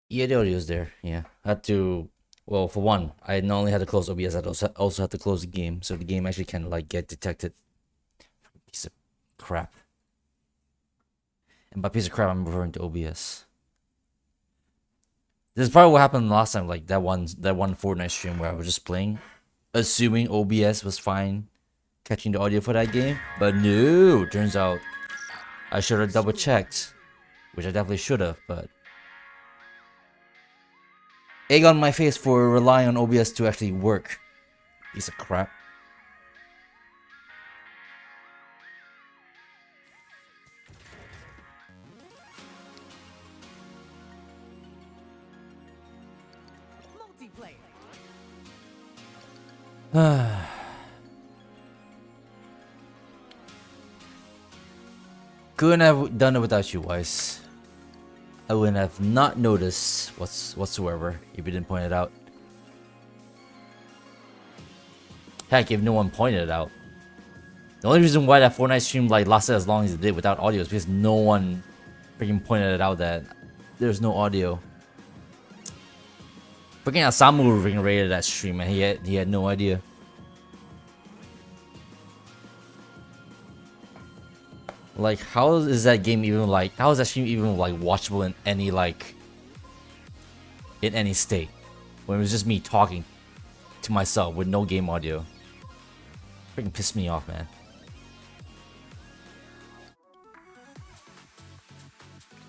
Yeah, the audio is there. Yeah, I had to. Well, for one, I not only had to close OBS, I also had to close the game, so the game actually can like get detected. Piece of crap. And by piece of crap, I'm referring to OBS. This is probably what happened last time, like that one Fortnite stream where I was just playing, assuming OBS was fine, catching the audio for that game. But no, turns out I should have double checked, which I definitely should have. But egg on my face for relying on OBS to actually work. Piece of crap. Couldn't have done it without you, Weiss. I wouldn't have not noticed whatsoever if you didn't point it out. Heck, if no one pointed it out. The only reason why that Fortnite stream like lasted as long as it did without audio is because no one freaking pointed it out that there's no audio. Freaking Asamu freaking rated that stream and he had no idea. Like, how is that game even like? How is that stream even like watchable in any like in any state when it was just me talking to myself with no game audio? Freaking pissed me off, man.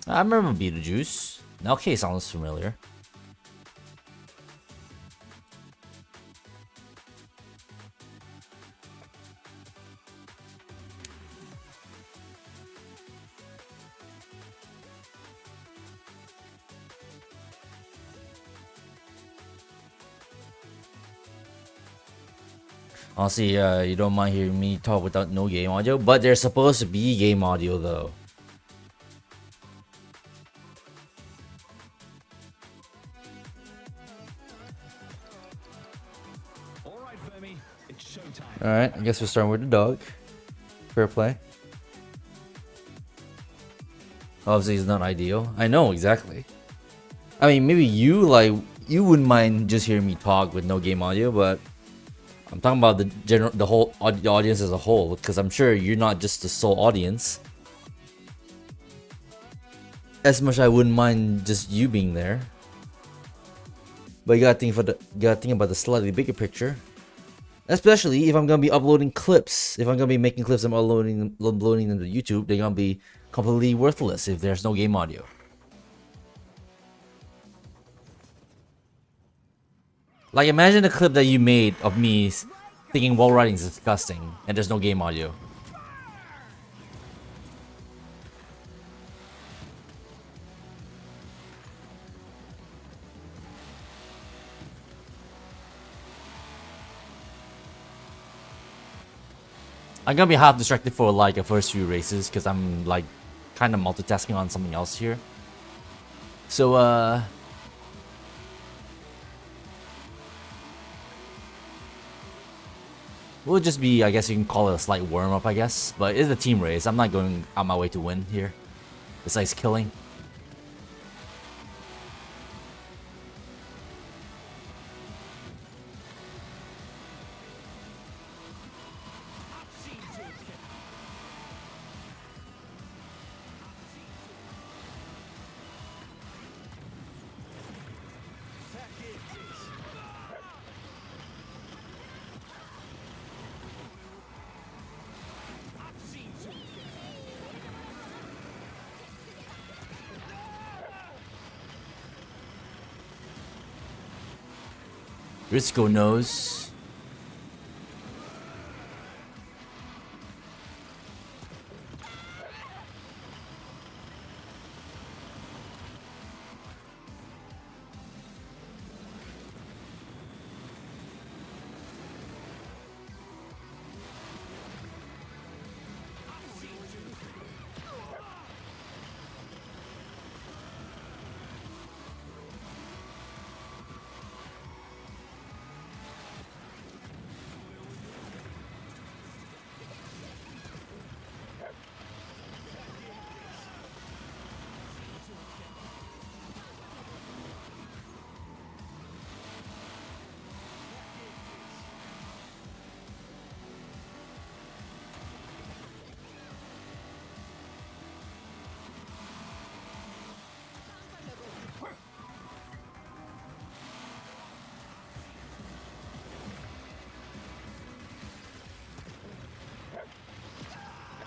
I remember Beetlejuice. Now, okay, sounds familiar. Honestly, you don't mind hearing me talk without no game audio, but there's supposed to be game audio though. Alright, I guess we're starting with the dog. Fair play. Obviously, it's not ideal. I know, exactly. I mean, maybe you wouldn't mind just hearing me talk with no game audio, but I'm talking about the audience as a whole, because I'm sure you're not just the sole audience. As much as I wouldn't mind just you being there, but you gotta think about the slightly bigger picture. Especially if I'm gonna be uploading clips. If I'm gonna be making clips and uploading them to YouTube, they're gonna be completely worthless if there's no game audio. Like, imagine the clip that you made of me thinking wall riding is disgusting and there's no game audio. I'm gonna be half distracted for like the first few races because I'm like kind of multitasking on something else here. So we'll just be, I guess you can call it a slight warm up, I guess. But it's a team race. I'm not going out my way to win here. Besides killing. Risco knows.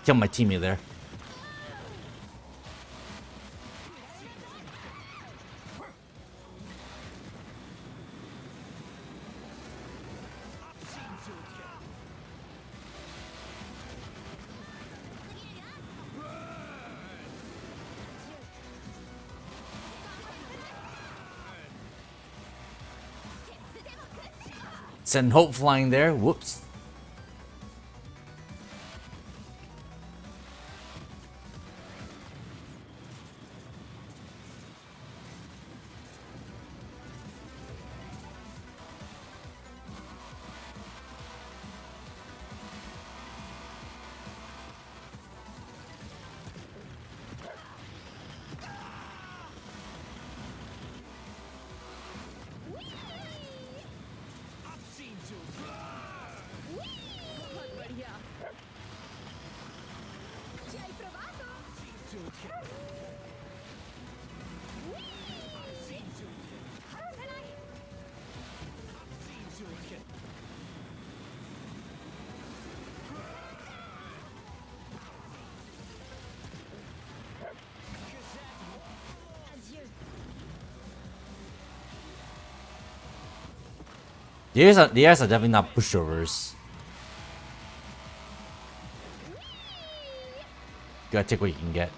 Kill my teammate there. Send Hope flying there. Whoops. The airs are definitely not pushovers. Gotta take what you can get.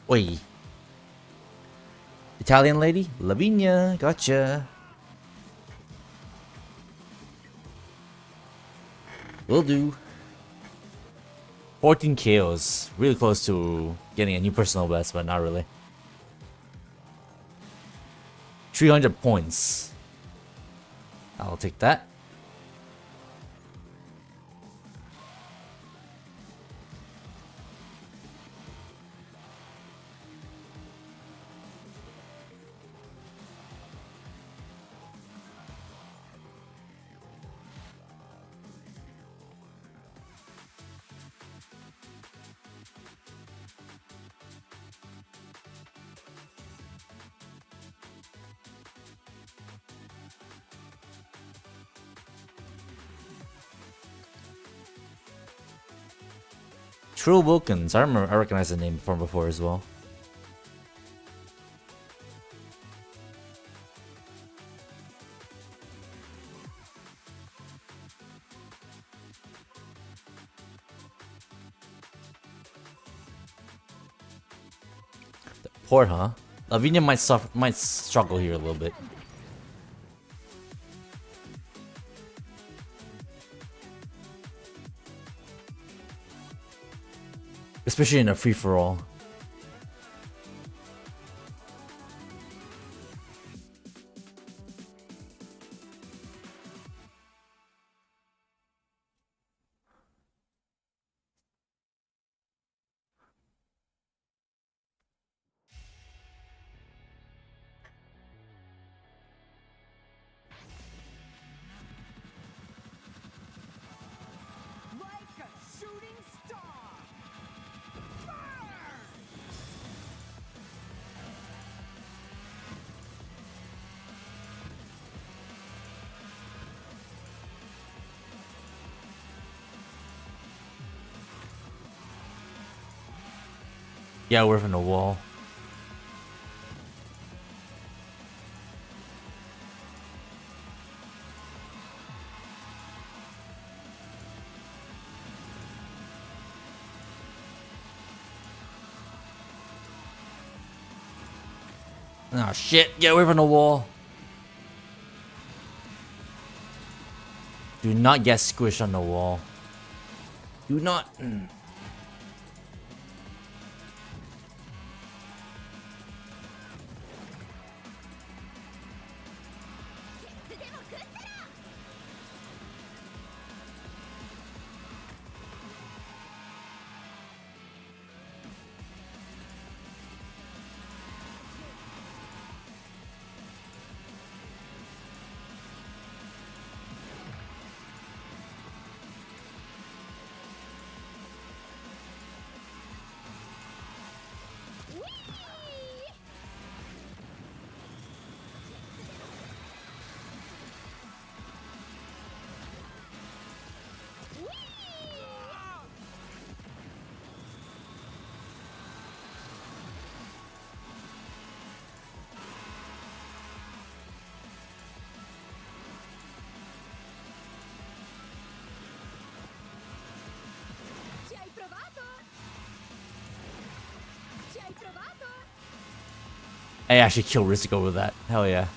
Oi. Italian lady? Lavinia, gotcha. Will do. 14 KOs. Really close to getting a new personal best, but not really. 300 points. I'll take that. True Wilkins. I recognize the name from before as well. The port, huh? Lavinia might struggle here a little bit. Especially in a free-for-all. Yeah, we're in a wall. Oh shit, get away from the wall. Do not get squished on the wall. Do not. I actually killed Riziko with that. Hell yeah.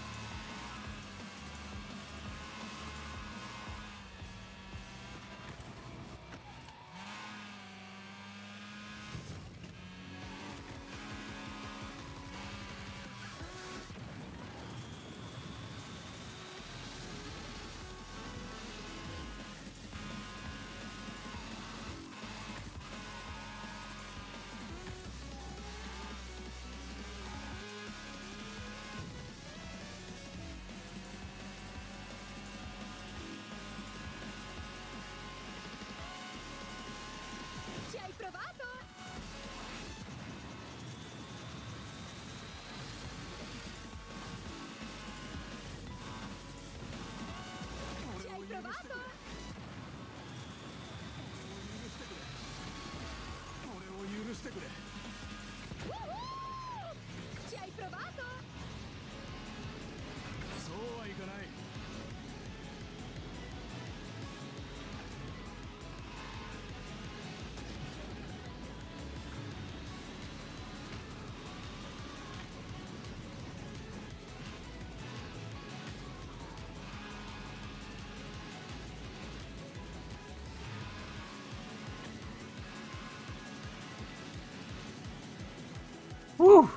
Woo!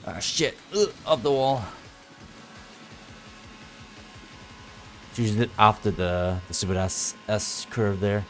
Ah shit! Up the wall. Using it after the stupid S curve there.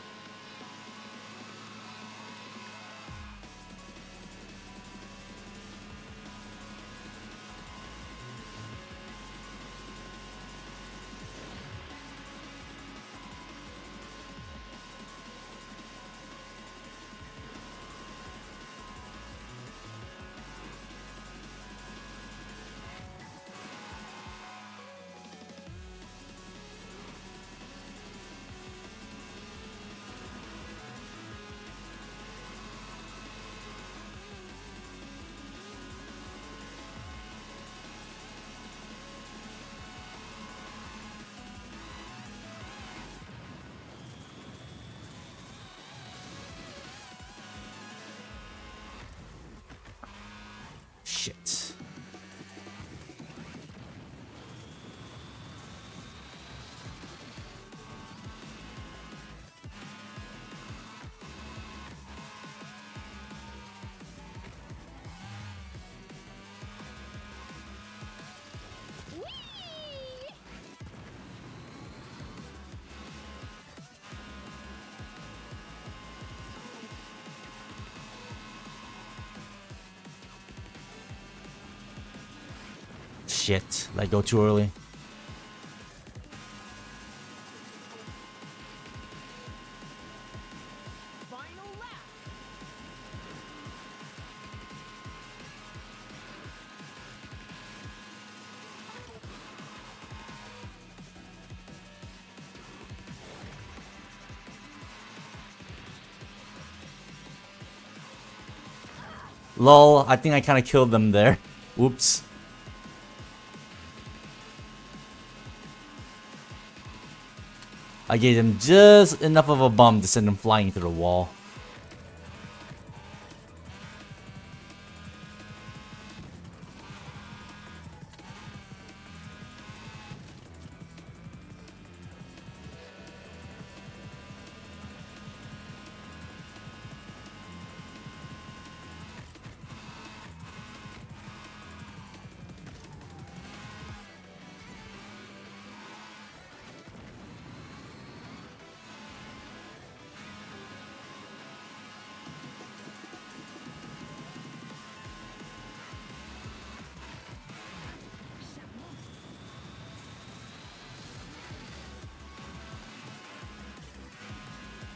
Shit. Shit, let go too early. Lol, I think I kind of killed them there. Oops. I gave him just enough of a bump to send him flying through the wall.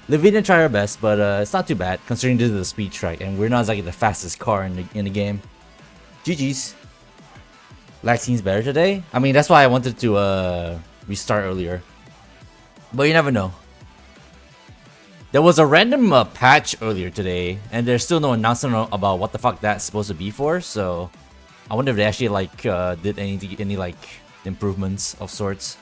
We didn't try our best, but it's not too bad considering this is a speed track and we're not exactly the fastest car in the game. GG's. Lag seems better today. I mean, that's why I wanted to restart earlier. But you never know. There was a random patch earlier today, and there's still no announcement about what the fuck that's supposed to be for. So I wonder if they actually like did any like improvements of sorts.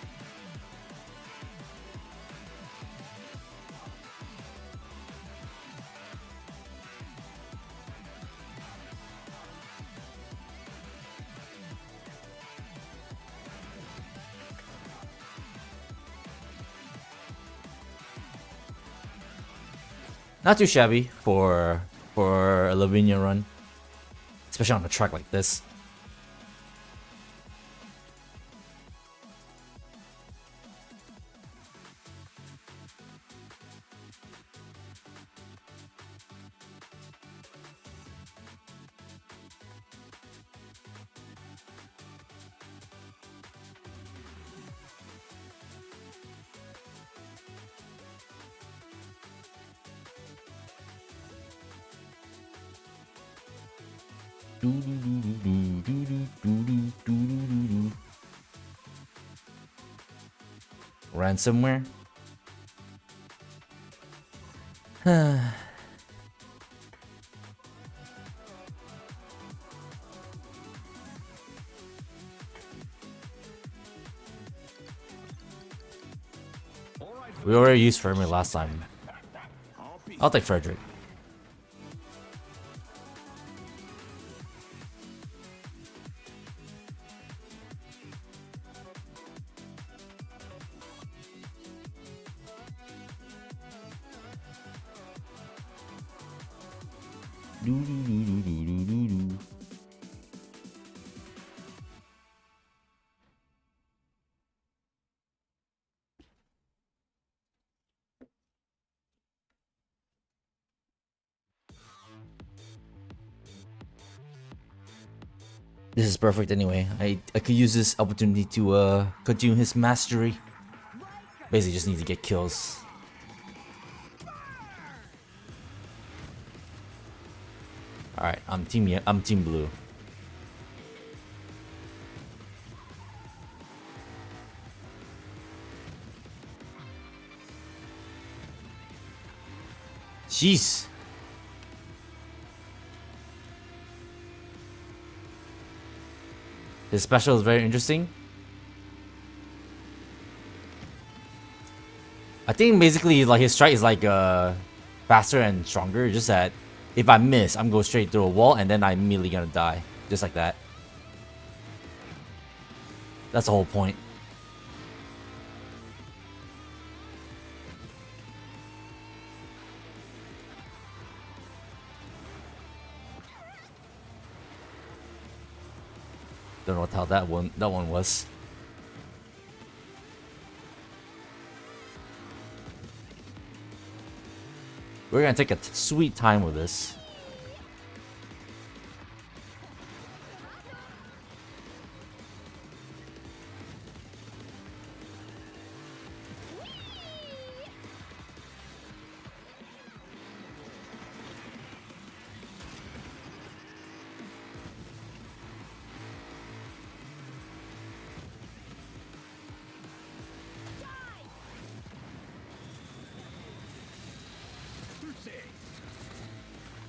Not too shabby for a Lavinia run, especially on a track like this. Ransomware. We already used Fermi last time. I'll take Frederick. This is perfect anyway. I could use this opportunity to continue his mastery. Basically just need to get kills. Alright, I'm team blue. Jeez. His special is very interesting. I think basically like his strike is like faster and stronger, just that if I miss, I'm going straight through a wall and then I'm immediately gonna die. Just like that. That's the whole point. Don't know what the hell that one was. We're gonna take a sweet time with this.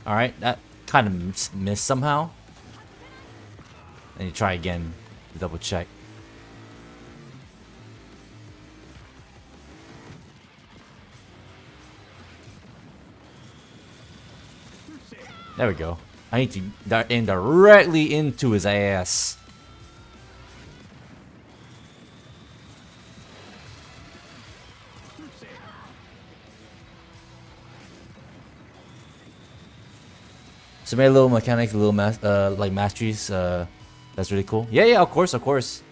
Alright, that kind of missed somehow. And you try again to double check. There we go. I need to aim directly into his ass. So many little mechanics, little like masteries. That's really cool. Yeah, yeah, of course, of course.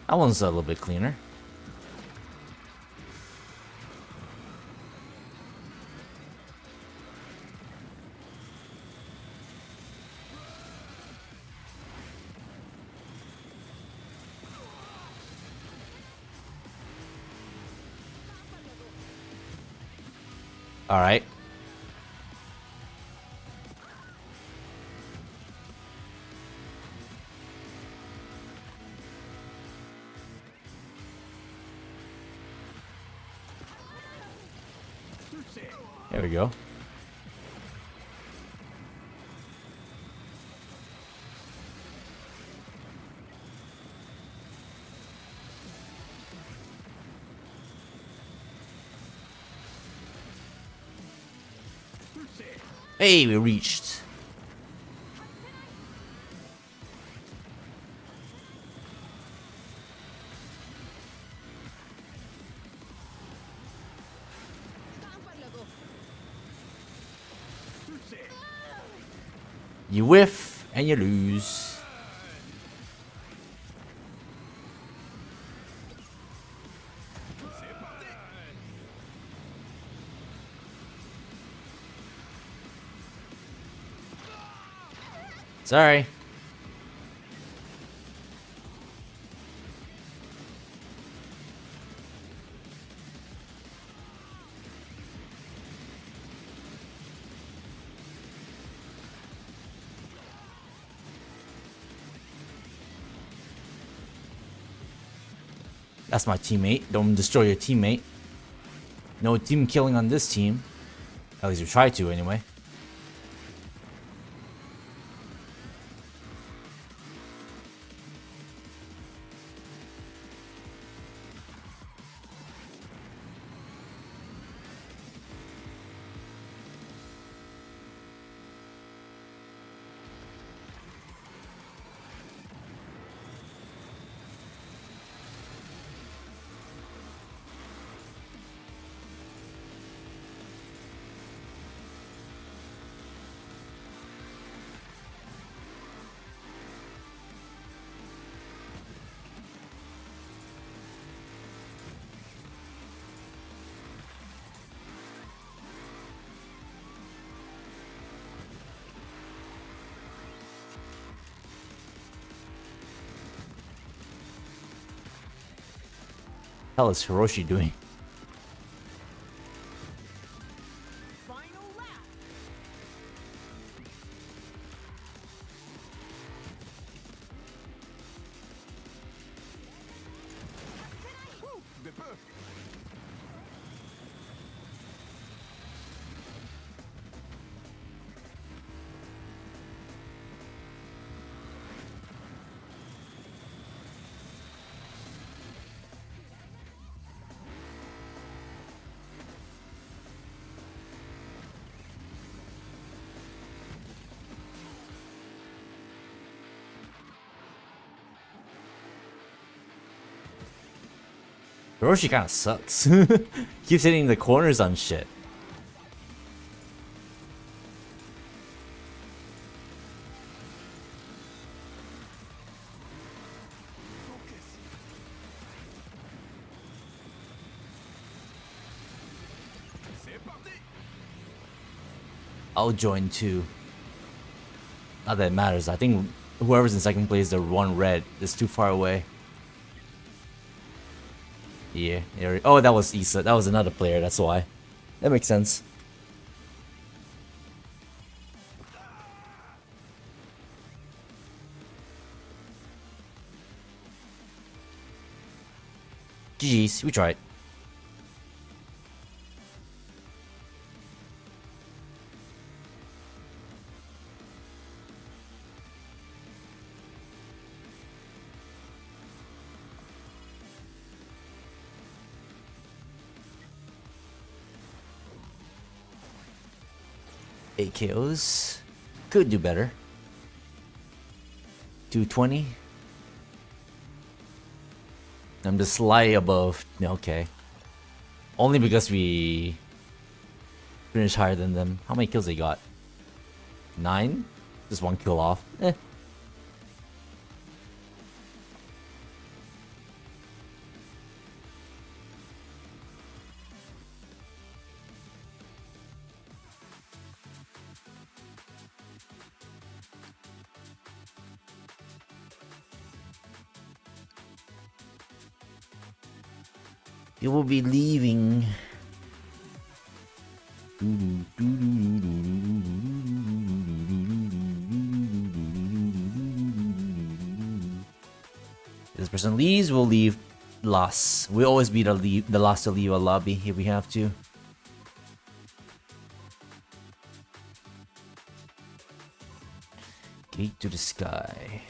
That one's a little bit cleaner. All right. There we go. Hey, we reached. You whiff and you lose. Sorry. That's my teammate. Don't destroy your teammate. No team killing on this team. At least we try to, anyway. What the hell is Hiroshi doing? Hiroshi kind of sucks. Keeps hitting the corners on shit. I'll join too. Not that it matters. I think whoever's in second place, the one red, is too far away. Yeah. Oh, that was Issa. That was another player. That's why. That makes sense. GG's. We tried. 8 KOs. Could do better. 220. I'm just slightly above. Okay. Only because we finished higher than them. How many kills they got? 9? Just 1 kill off. Eh. You will be leaving. This person leaves, we'll leave last. We always be the last to leave a lobby if we have to. Gate to the sky.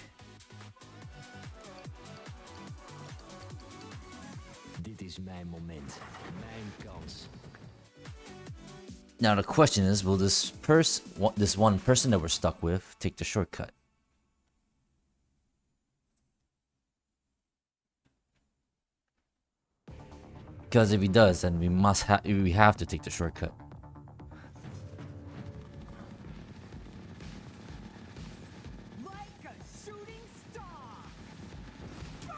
Dit is mijn moment, mijn kans. Now the question is, will this one person that we're stuck with take the shortcut? Because if he does, then we have to take the shortcut. Like a shooting star. Burn!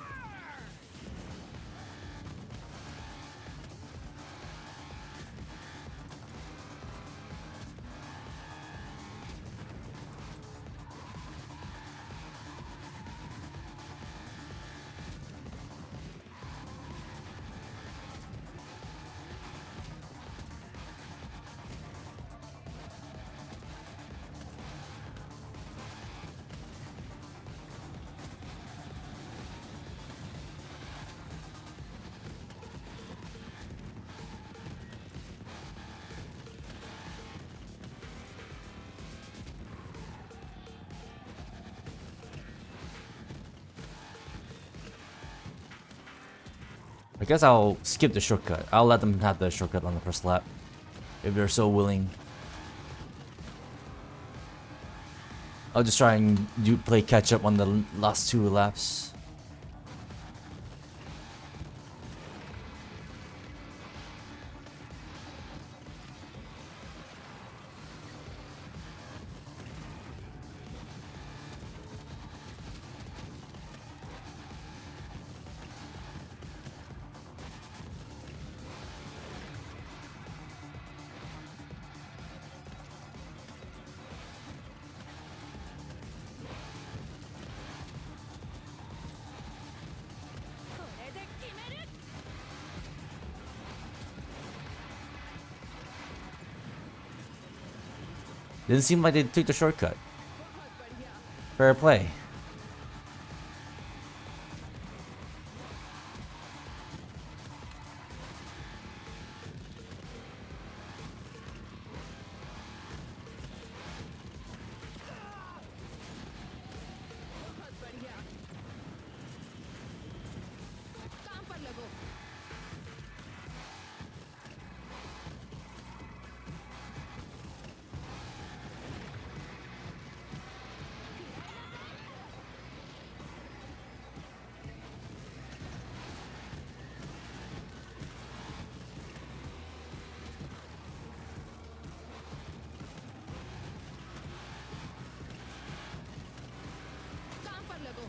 I guess I'll skip the shortcut. I'll let them have the shortcut on the first lap. If they're so willing. I'll just try and play catch up on the last 2 laps. Didn't seem like they took the shortcut. Fair play.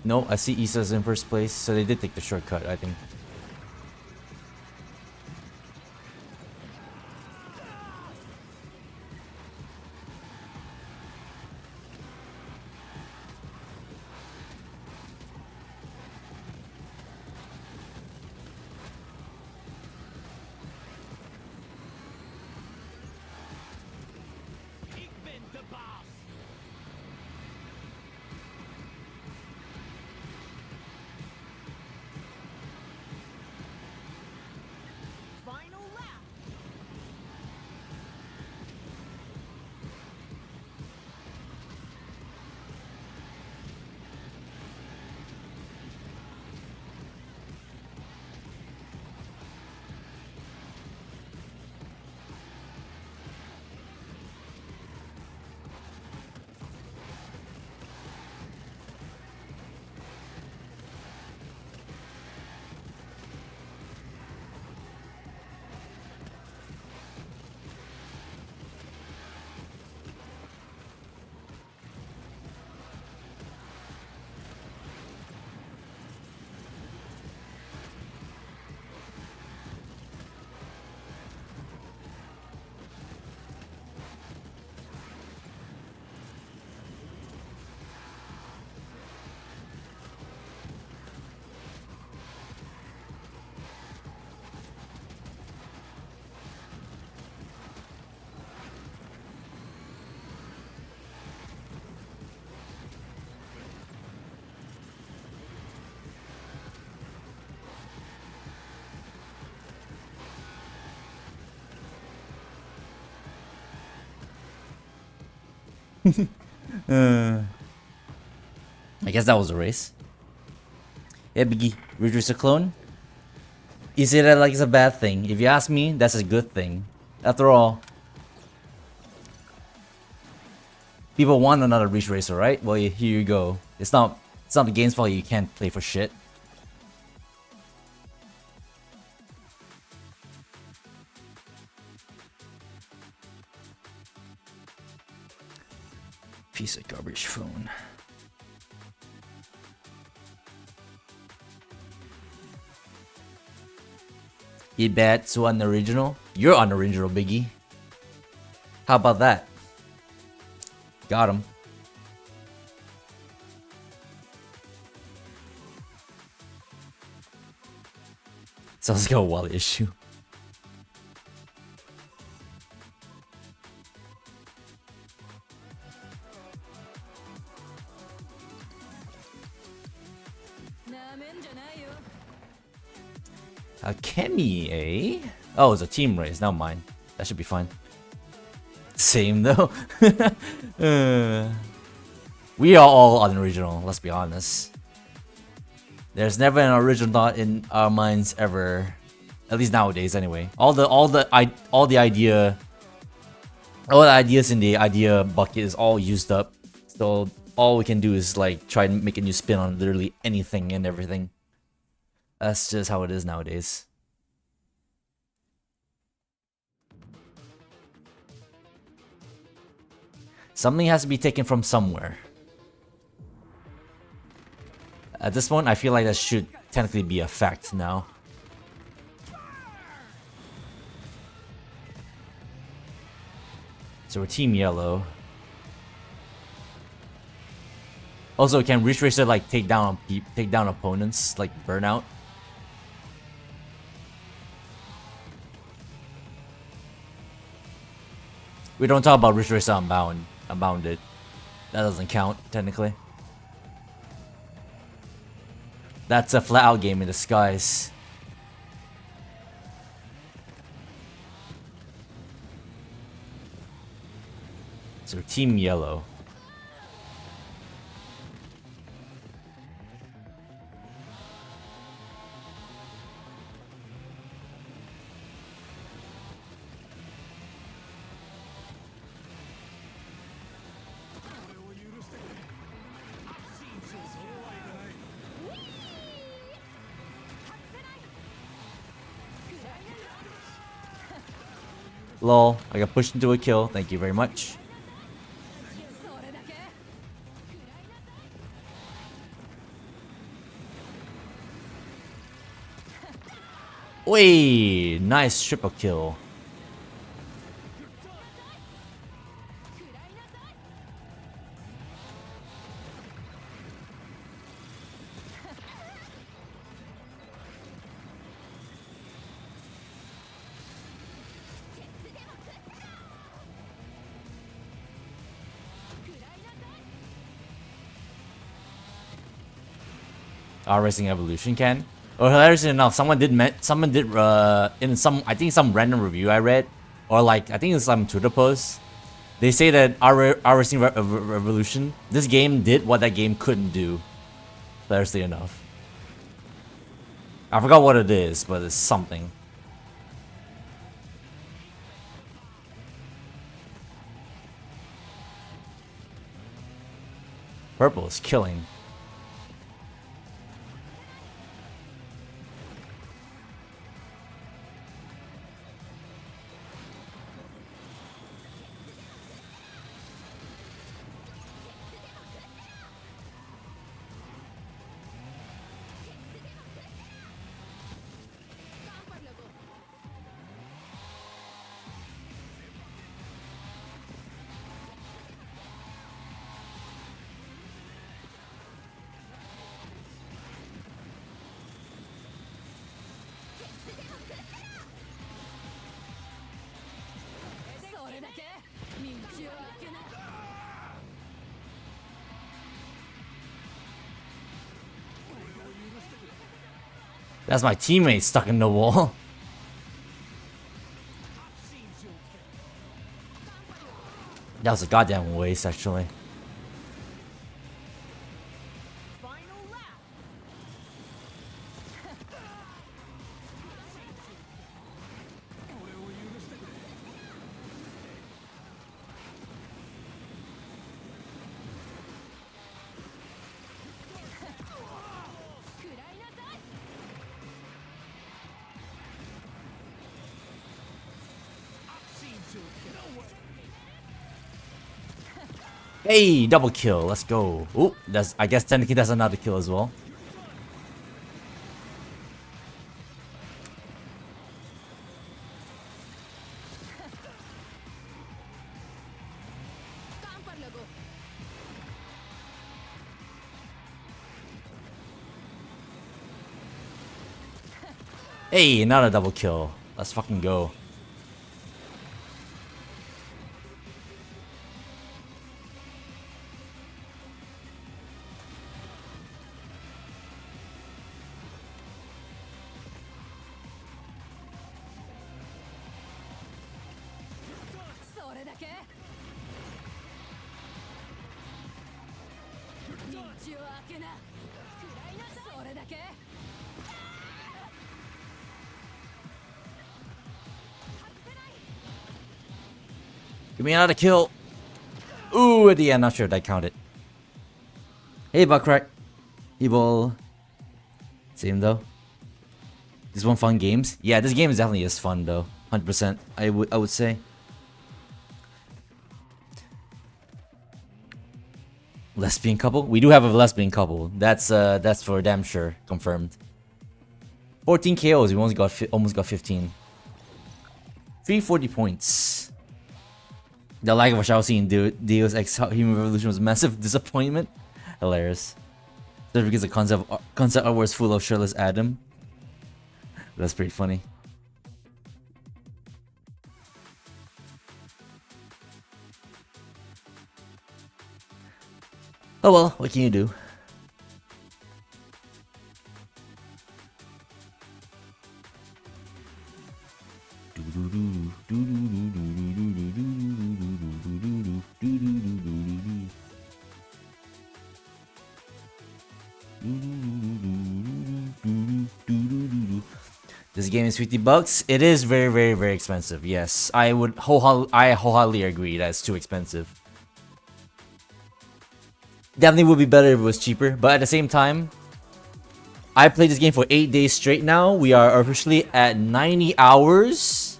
No, I see Isa's in first place, so they did take the shortcut, I think. Ik ben de baas. I guess that was a race. Yeah, Biggie, Ridge Racer clone. You say that like it's a bad thing. If you ask me, that's a good thing. After all, people want another Ridge Racer, right? Well, here you go. It's not the game's fault you can't play for shit. Piece of garbage phone. Eat bad, so unoriginal. You're unoriginal, Biggie. How about that? Got him. Sounds like a wallet issue. Kemi, eh? Oh, it's a team race, not mine. That should be fine. Same though. We are all unoriginal, let's be honest. There's never an original thought in our minds ever. At least nowadays anyway. All the ideas in the idea bucket is all used up. So all we can do is like try and make a new spin on literally anything and everything. That's just how it is nowadays. Something has to be taken from somewhere. At this point, I feel like that should technically be a fact now. So we're Team Yellow. Also, can Ridge Racer like take down opponents like Burnout? We don't talk about Ridge Racer Unbounded. That doesn't count technically. That's a flat out game in disguise. So Team Yellow. Lol, I got pushed into a kill. Thank you very much. Wait, nice triple kill. Racing Evolution can. Or hilariously enough, someone did in some, I think some random review I read, or like I think it's some Twitter post. They say that Racing Revolution, this game did what that game couldn't do. Hilariously enough, I forgot what it is, but it's something. Purple is killing. That's my teammate stuck in the wall. That was a goddamn waste, actually. Final lap. Hey, double kill. Let's go. Oh, that's. I guess technically that's another kill as well. Hey, another double kill. Let's fucking go. Give me another kill. Ooh, at the end, not sure if that counted. Hey, Buckrack. Evil. Same though. This one fun games. Yeah, this game is definitely is fun though. 100%. I would say. Lesbian couple? We do have a lesbian couple. That's for damn sure confirmed. 14 KOs. We almost got 15. 340 points. The lack of a Shao in Deus Ex Human Revolution was a massive disappointment. Hilarious. Just because the concept art was full of shirtless Adam. That's pretty funny. Oh well, what can you do? This game is $50. It is very, very, very expensive. Yes, I wholeheartedly agree that it's too expensive. Definitely would be better if it was cheaper, but at the same time, I played this game for 8 days straight now. We are officially at 90 hours.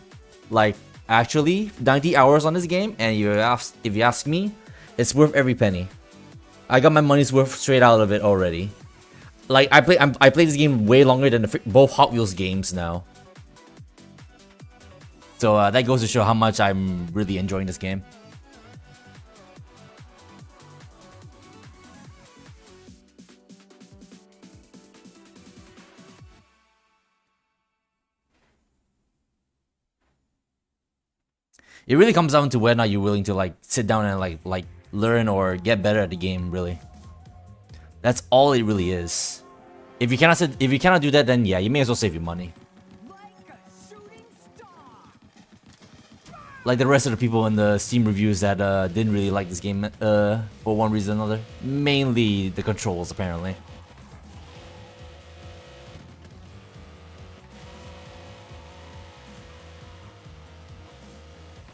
Like, actually, 90 hours on this game, and if you ask me, it's worth every penny. I got my money's worth straight out of it already. Like, I played this game way longer than both Hot Wheels games now. So that goes to show how much I'm really enjoying this game. It really comes down to whether or not you're willing to like sit down and like learn or get better at the game. Really, that's all it really is. If you cannot do that, then yeah, you may as well save your money. Like the rest of the people in the Steam reviews that didn't really like this game for one reason or another. Mainly the controls, apparently.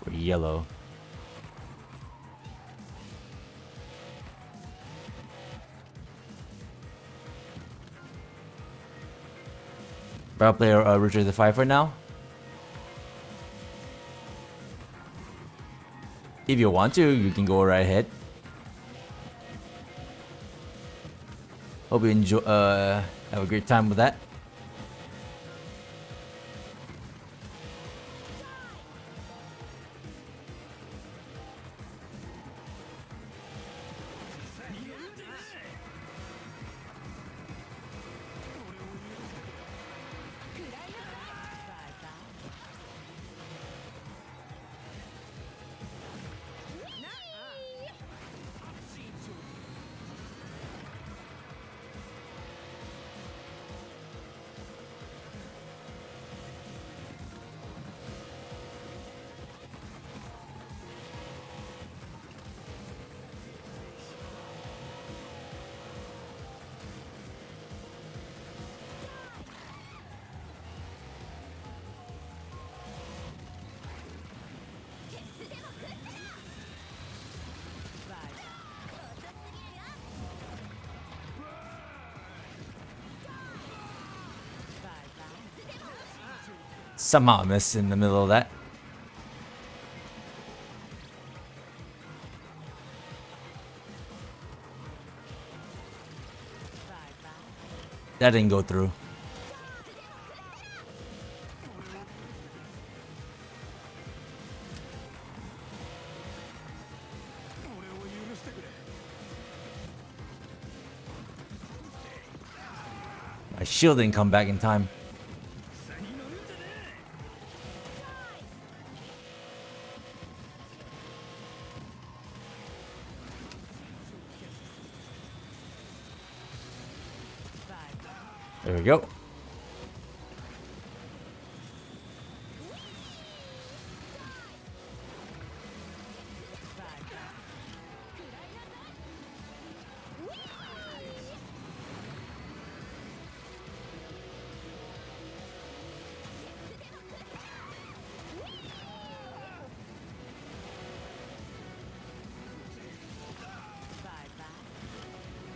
Or yellow. Battle player Richard the Five for now. If you want to, you can go right ahead. Hope you enjoy. Have a great time with that. Somehow I missed in the middle of that. That didn't go through. My shield didn't come back in time. There we go.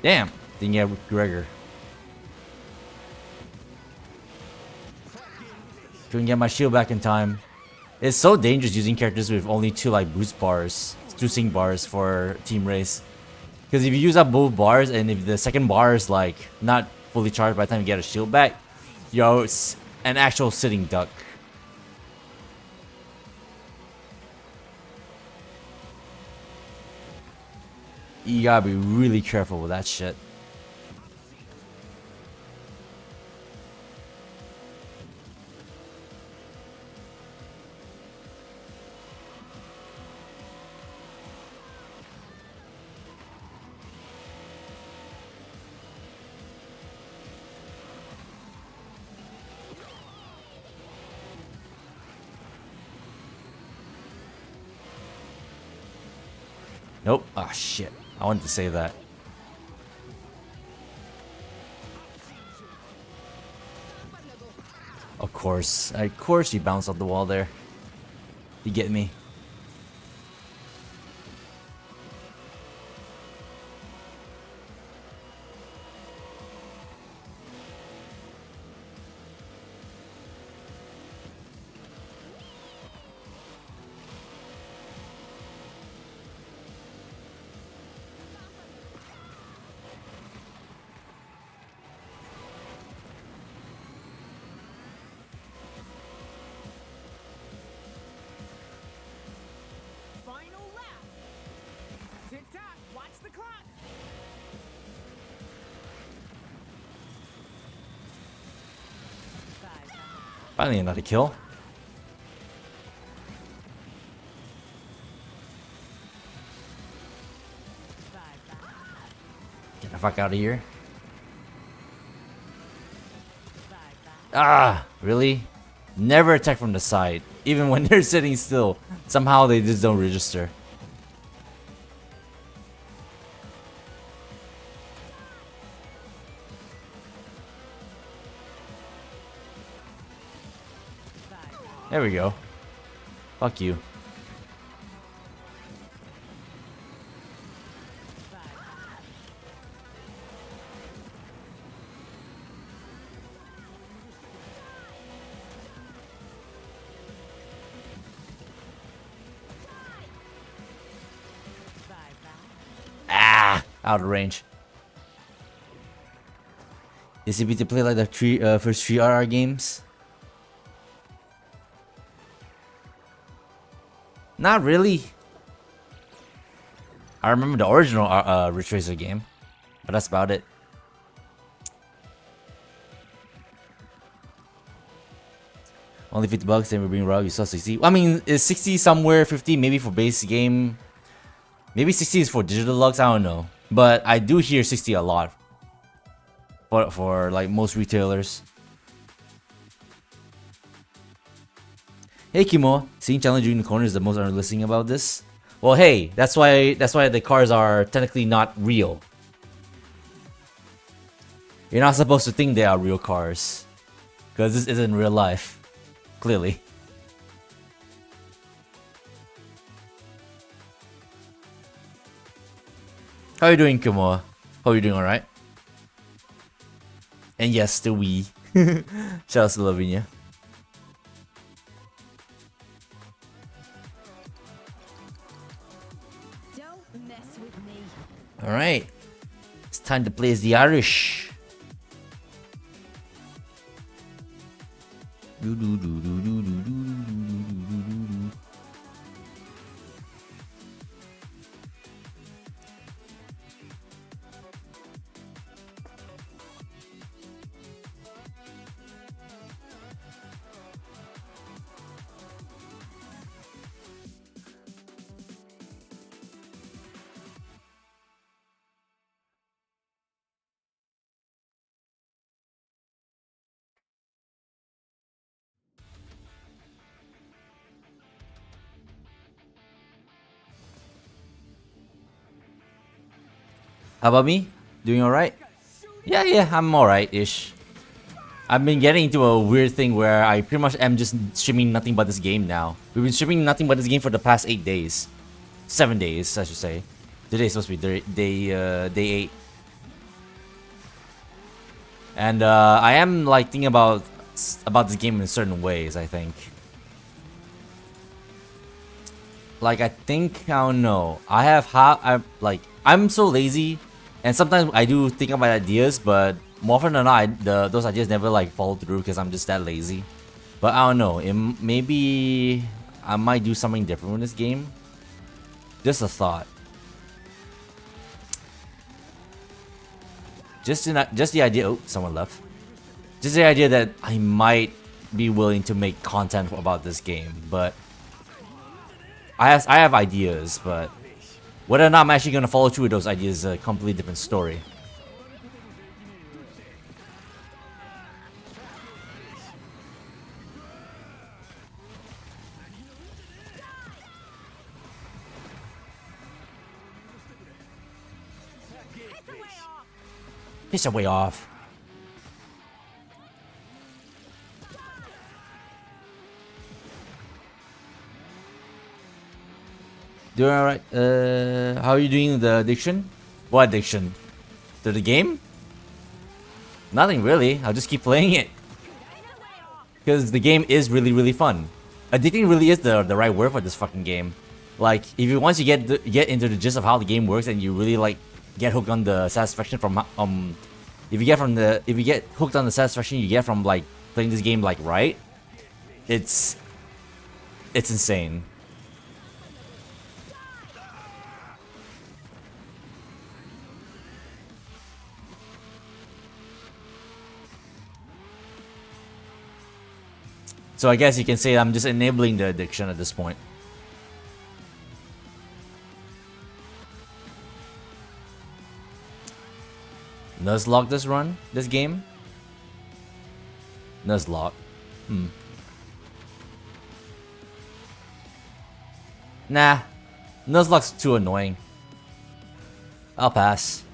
Damn, didn't get Gregor. Couldn't get my shield back in time. It's so dangerous using characters with only two like boost bars, two sync bars for team race. Because if you use up both bars and if the second bar is like not fully charged by the time you get a shield back, you're an actual sitting duck. You gotta be really careful with that shit. Nope. Ah, shit. I wanted to save that. Of course you bounced off the wall there. You get me. Final lap. Tick tock. Watch the clock. Finally another kill. Get the fuck out of here. Ah, really? Never attack from the side. Even when they're sitting still. Somehow they just don't register. There we go. Fuck you. Ah! Out of range. Is it to play like the first 3 RR games? Not really. I remember the original Ridge Racer game, but that's about it. Only 50 bucks, then we're being raw. You saw 60. I mean, is 60 somewhere? 50 maybe for base game. Maybe 60 is for digital deluxe. I don't know, but I do hear 60 a lot. For like most retailers. Hey Kimo, seeing challenge in the corner is the most unrealistic about this. Well, hey, that's why the cars are technically not real. You're not supposed to think they are real cars, because this isn't real life, clearly. How are you doing, Kimo? Hope you're doing alright. And yes, the Wii. Shout out to Lavinia. mess with me. Alright. It's time to play as the Irish. How about me? Doing alright? Yeah, I'm alright-ish. I've been getting into a weird thing where I pretty much am just streaming nothing but this game now. We've been streaming nothing but this game for the past 8 days. 7 days, I should say. Today's supposed to be day 8. And I am like thinking about this game in certain ways, I think. Like I don't know. I'm so lazy, and sometimes I do think about ideas, but more often than not, those ideas never like follow through because I'm just that lazy. But I don't know. Maybe I might do something different with this game. Just a thought. Just the idea. Oh, someone left. Just the idea that I might be willing to make content about this game, but I have ideas, but whether or not I'm actually gonna follow through with those ideas is a completely different story. Piss your way off. Doing alright. How are you doing the addiction? What addiction? To the game? Nothing really. I'll just keep playing it. Because the game is really fun. Addicting really is the right word for this fucking game. Like, once you get into the gist of how the game works and you really like get hooked on the satisfaction from if you get hooked on the satisfaction you get from like playing this game like right, it's insane. So I guess you can say I'm just enabling the addiction at this point. Nuzlocke this game? Nuzlocke. Nah. Nuzlocke's too annoying. I'll pass.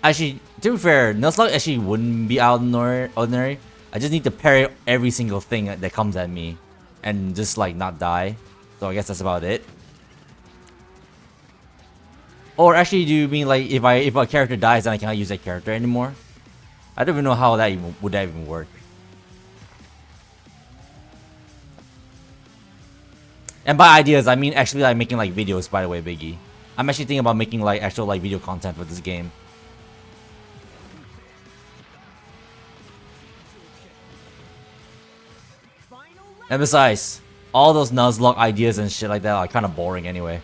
Actually, to be fair, Nuzlocke actually wouldn't be out ordinary. I just need to parry every single thing that comes at me and just like not die. So I guess that's about it. Or actually, do you mean like if a character dies, then I cannot use that character anymore? I don't even know how that would even work. And by ideas, I mean actually like making like videos. By the way, Biggie, I'm actually thinking about making like actual like video content for this game. And besides, all those Nuzlocke ideas and shit like that are kind of boring anyway.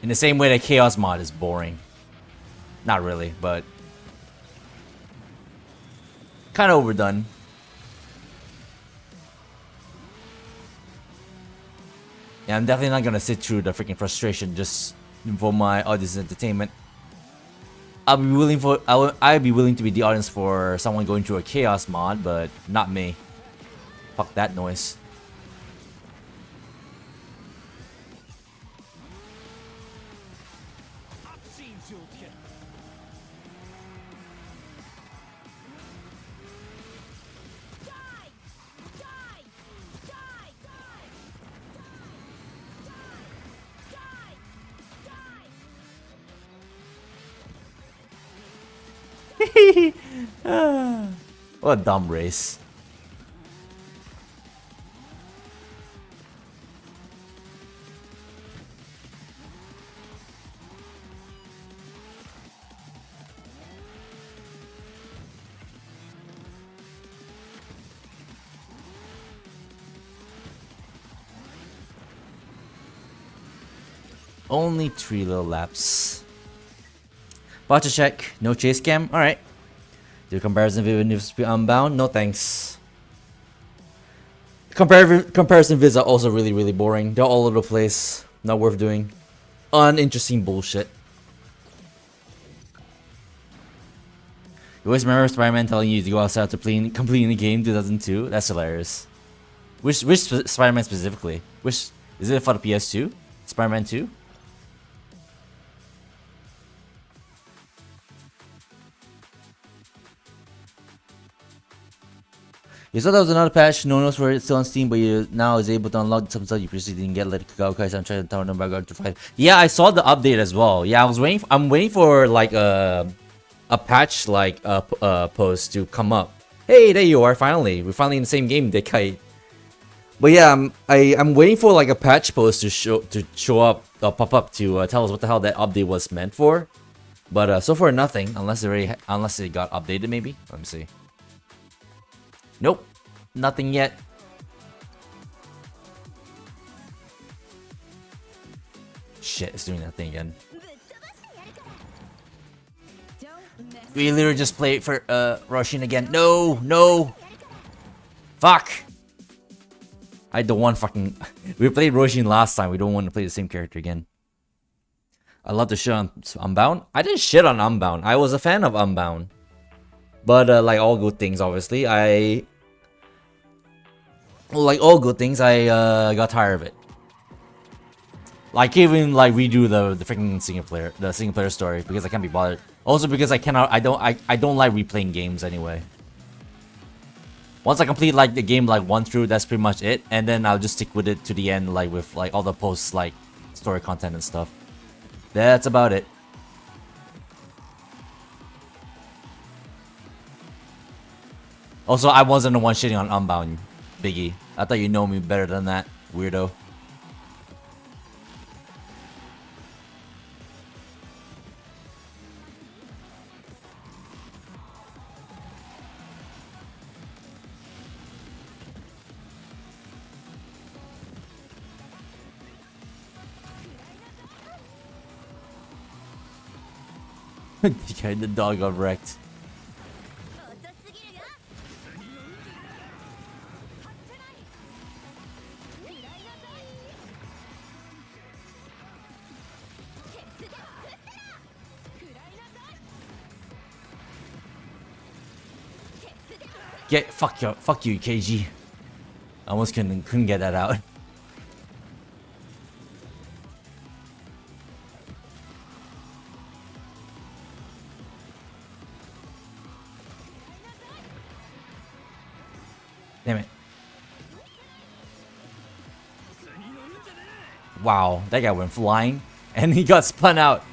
In the same way that Chaos mod is boring. Not really, but kind of overdone. Yeah, I'm definitely not gonna sit through the freaking frustration just for my audience entertainment. I'd be willing to be the audience for someone going through a Chaos mod, but not me. Fuck that noise. What a dumb race. Only 3 little laps. Watch a check. No chase cam. Alright. Do comparison video Need for Speed Unbound? No thanks. Comparison vids are also really boring. They're all over the place. Not worth doing. Uninteresting bullshit. You always remember Spider-Man telling you to go outside to completing the game 2002? That's hilarious. Which Spider-Man specifically? Which is it for the PS2? Spider-Man 2? You saw there was another patch, no knows where it's still on Steam, but you now is able to unlock some stuff you previously didn't get, like Kagao I'm trying to turn them back to 5. Yeah, I saw the update as well. Yeah, I'm waiting for like a patch like post to come up. Hey, there you are, finally. We're finally in the same game, Dekai. But yeah, I'm waiting for like a patch post to show up, pop up to tell us what the hell that update was meant for. But so far nothing, unless it got updated maybe. Let me see. Nope, nothing yet. Shit, it's doing that thing again. We literally just played for Roshin again. No. Fuck. I don't want fucking. We played Roshin last time. We don't want to play the same character again. I love to shit on Unbound. I didn't shit on Unbound. I was a fan of Unbound. But like all good things, obviously, I got tired of it. Like even like redo the freaking single player story because I can't be bothered. Also because I don't like replaying games anyway. Once I complete like the game like 1 through, that's pretty much it, and then I'll just stick with it to the end, like with like all the posts like story content and stuff. That's about it. Also, I wasn't the one shitting on Unbound, Biggie. I thought you know me better than that, weirdo. The dog got wrecked. Fuck you, KG. I almost couldn't get that out. Damn it. Wow, that guy went flying and he got spun out.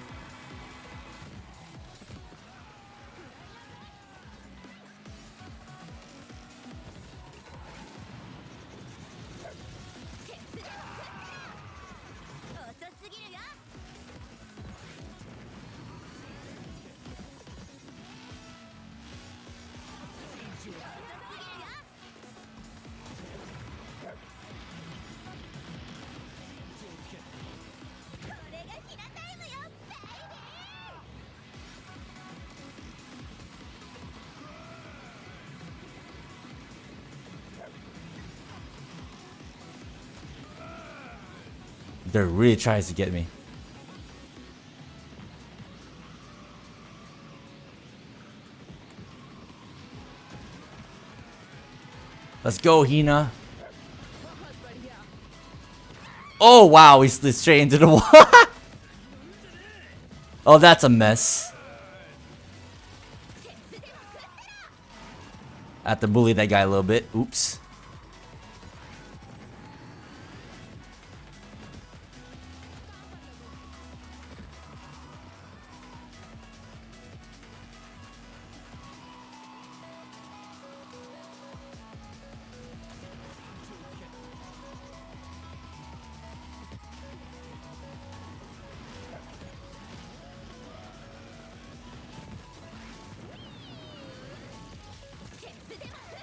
They're really trying to get me. Let's go, Hina. Oh wow, he slid straight into the wall. Oh, that's a mess. I have to bully that guy a little bit. Oops.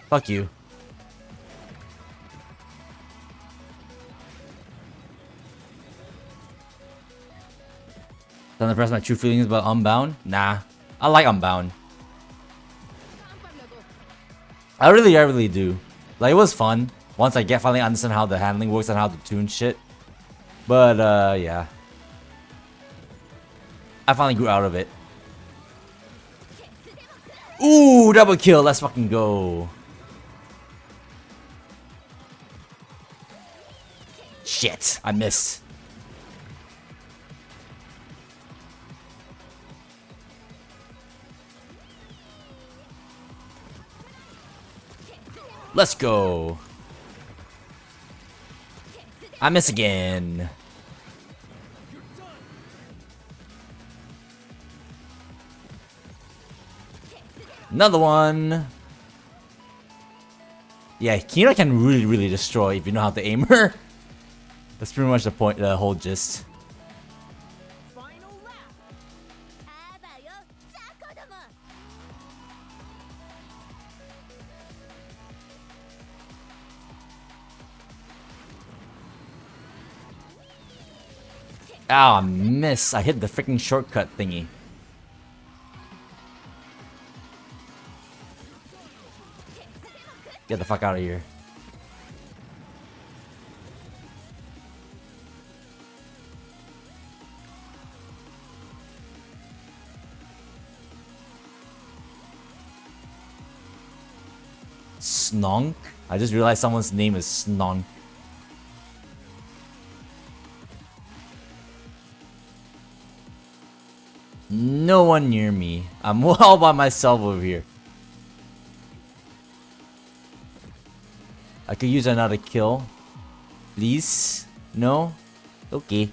Fuck you. Don't impress my true feelings about Unbound? Nah. I like Unbound. I really do. Like, it was fun. Once I finally understand how the handling works and how to tune shit. But, yeah. I finally grew out of it. Ooh, double kill. Let's fucking go. Shit, I missed. Let's go. I miss again. Another one. Yeah, Kira can really destroy if you know how to aim her. That's pretty much the point, the whole gist. Final lap. Ah, miss. I hit the freaking shortcut thingy. Get the fuck out of here. Snonk? I just realized someone's name is Snonk. No one near me. I'm all by myself over here. I could use another kill. Please? No? Okay.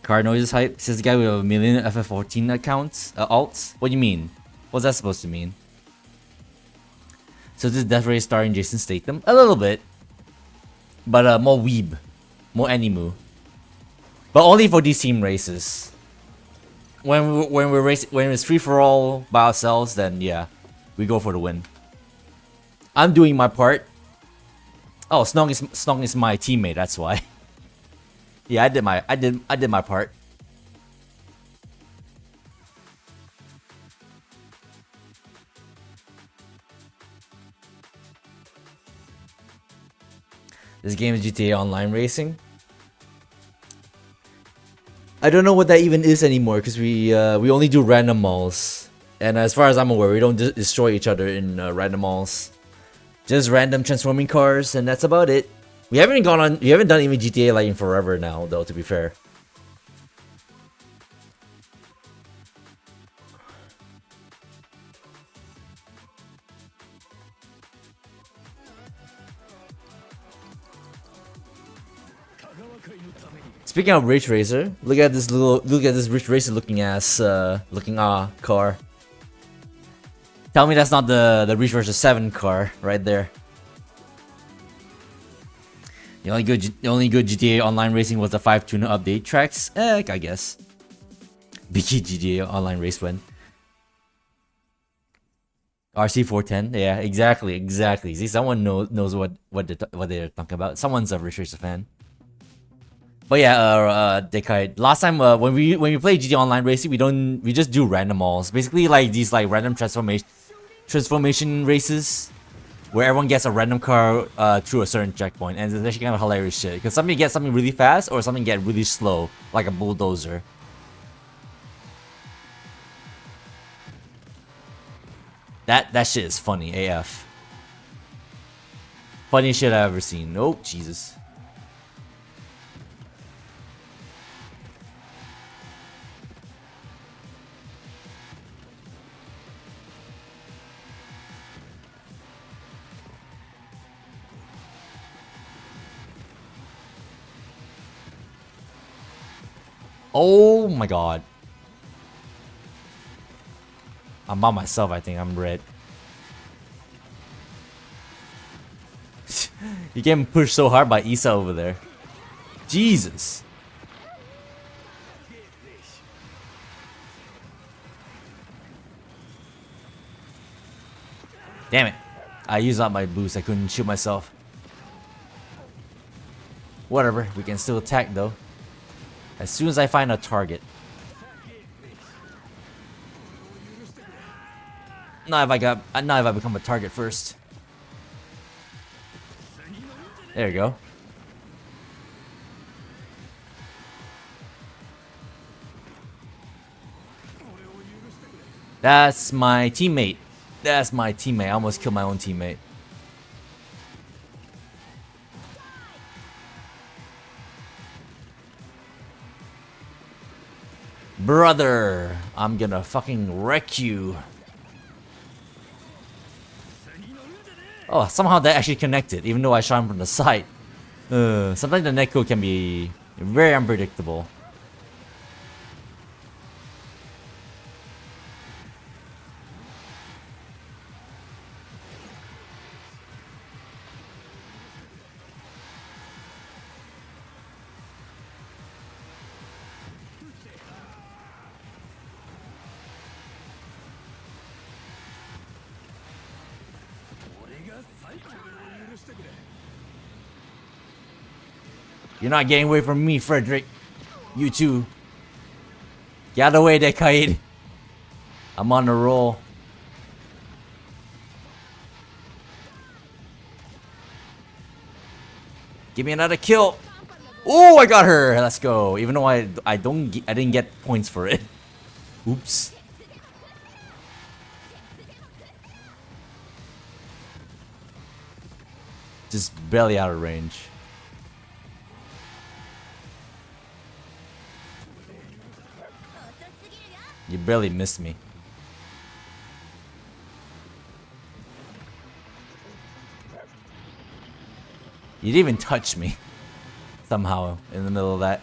Card noises hype. Says the guy with a million FF14 accounts. Alts? What do you mean? What's that supposed to mean? So this is Death Race starring Jason Statham? A little bit. But more weeb. More animu. But only for these team races. When it's free for all by ourselves, then yeah, we go for the win. I'm doing my part. Oh, Snong is my teammate. That's why. Yeah, I did my part. This game is GTA Online Racing. I don't know what that even is anymore because we only do random malls, and as far as I'm aware, we don't destroy each other in random malls. Just random transforming cars, and that's about it. We haven't done even GTA like in forever now, though. To be fair. Speaking of Ridge Racer, look at this Ridge Racer looking car. Tell me that's not the Ridge Racer 7 car right there. The only good GTA Online Racing was the 5 tuna update tracks. I guess. Biggie GTA Online Race win. RC410, yeah, exactly. See, someone knows what they're talking about. Someone's a Ridge Racer fan. But yeah, Decade. Last time when we play GTA Online Racing, we just do random malls. Basically like these like random transformation races where everyone gets a random car through a certain checkpoint, and it's actually kind of hilarious shit. Because somebody gets something really fast or something get really slow, like a bulldozer. That shit is funny AF. Funniest shit I've ever seen. Oh Jesus. Oh my god. I'm by myself, I think. I'm red. You getting pushed so hard by Issa over there. Jesus. Damn it. I used up my boost. I couldn't shoot myself. Whatever. We can still attack though. As soon as I find a target. Not if I become a target first. There you go. That's my teammate. That's my teammate. I almost killed my own teammate. Brother, I'm gonna fucking wreck you. Oh, somehow that actually connected, even though I shot him from the side. Sometimes the netcode can be very unpredictable. You're not getting away from me, Frederick. You too. Get out of the way there, Kaid. I'm on a roll. Give me another kill. Oh, I got her. Let's go. Even though I didn't get points for it. Oops. Just barely out of range. You barely missed me. You didn't even touch me. Somehow, in the middle of that.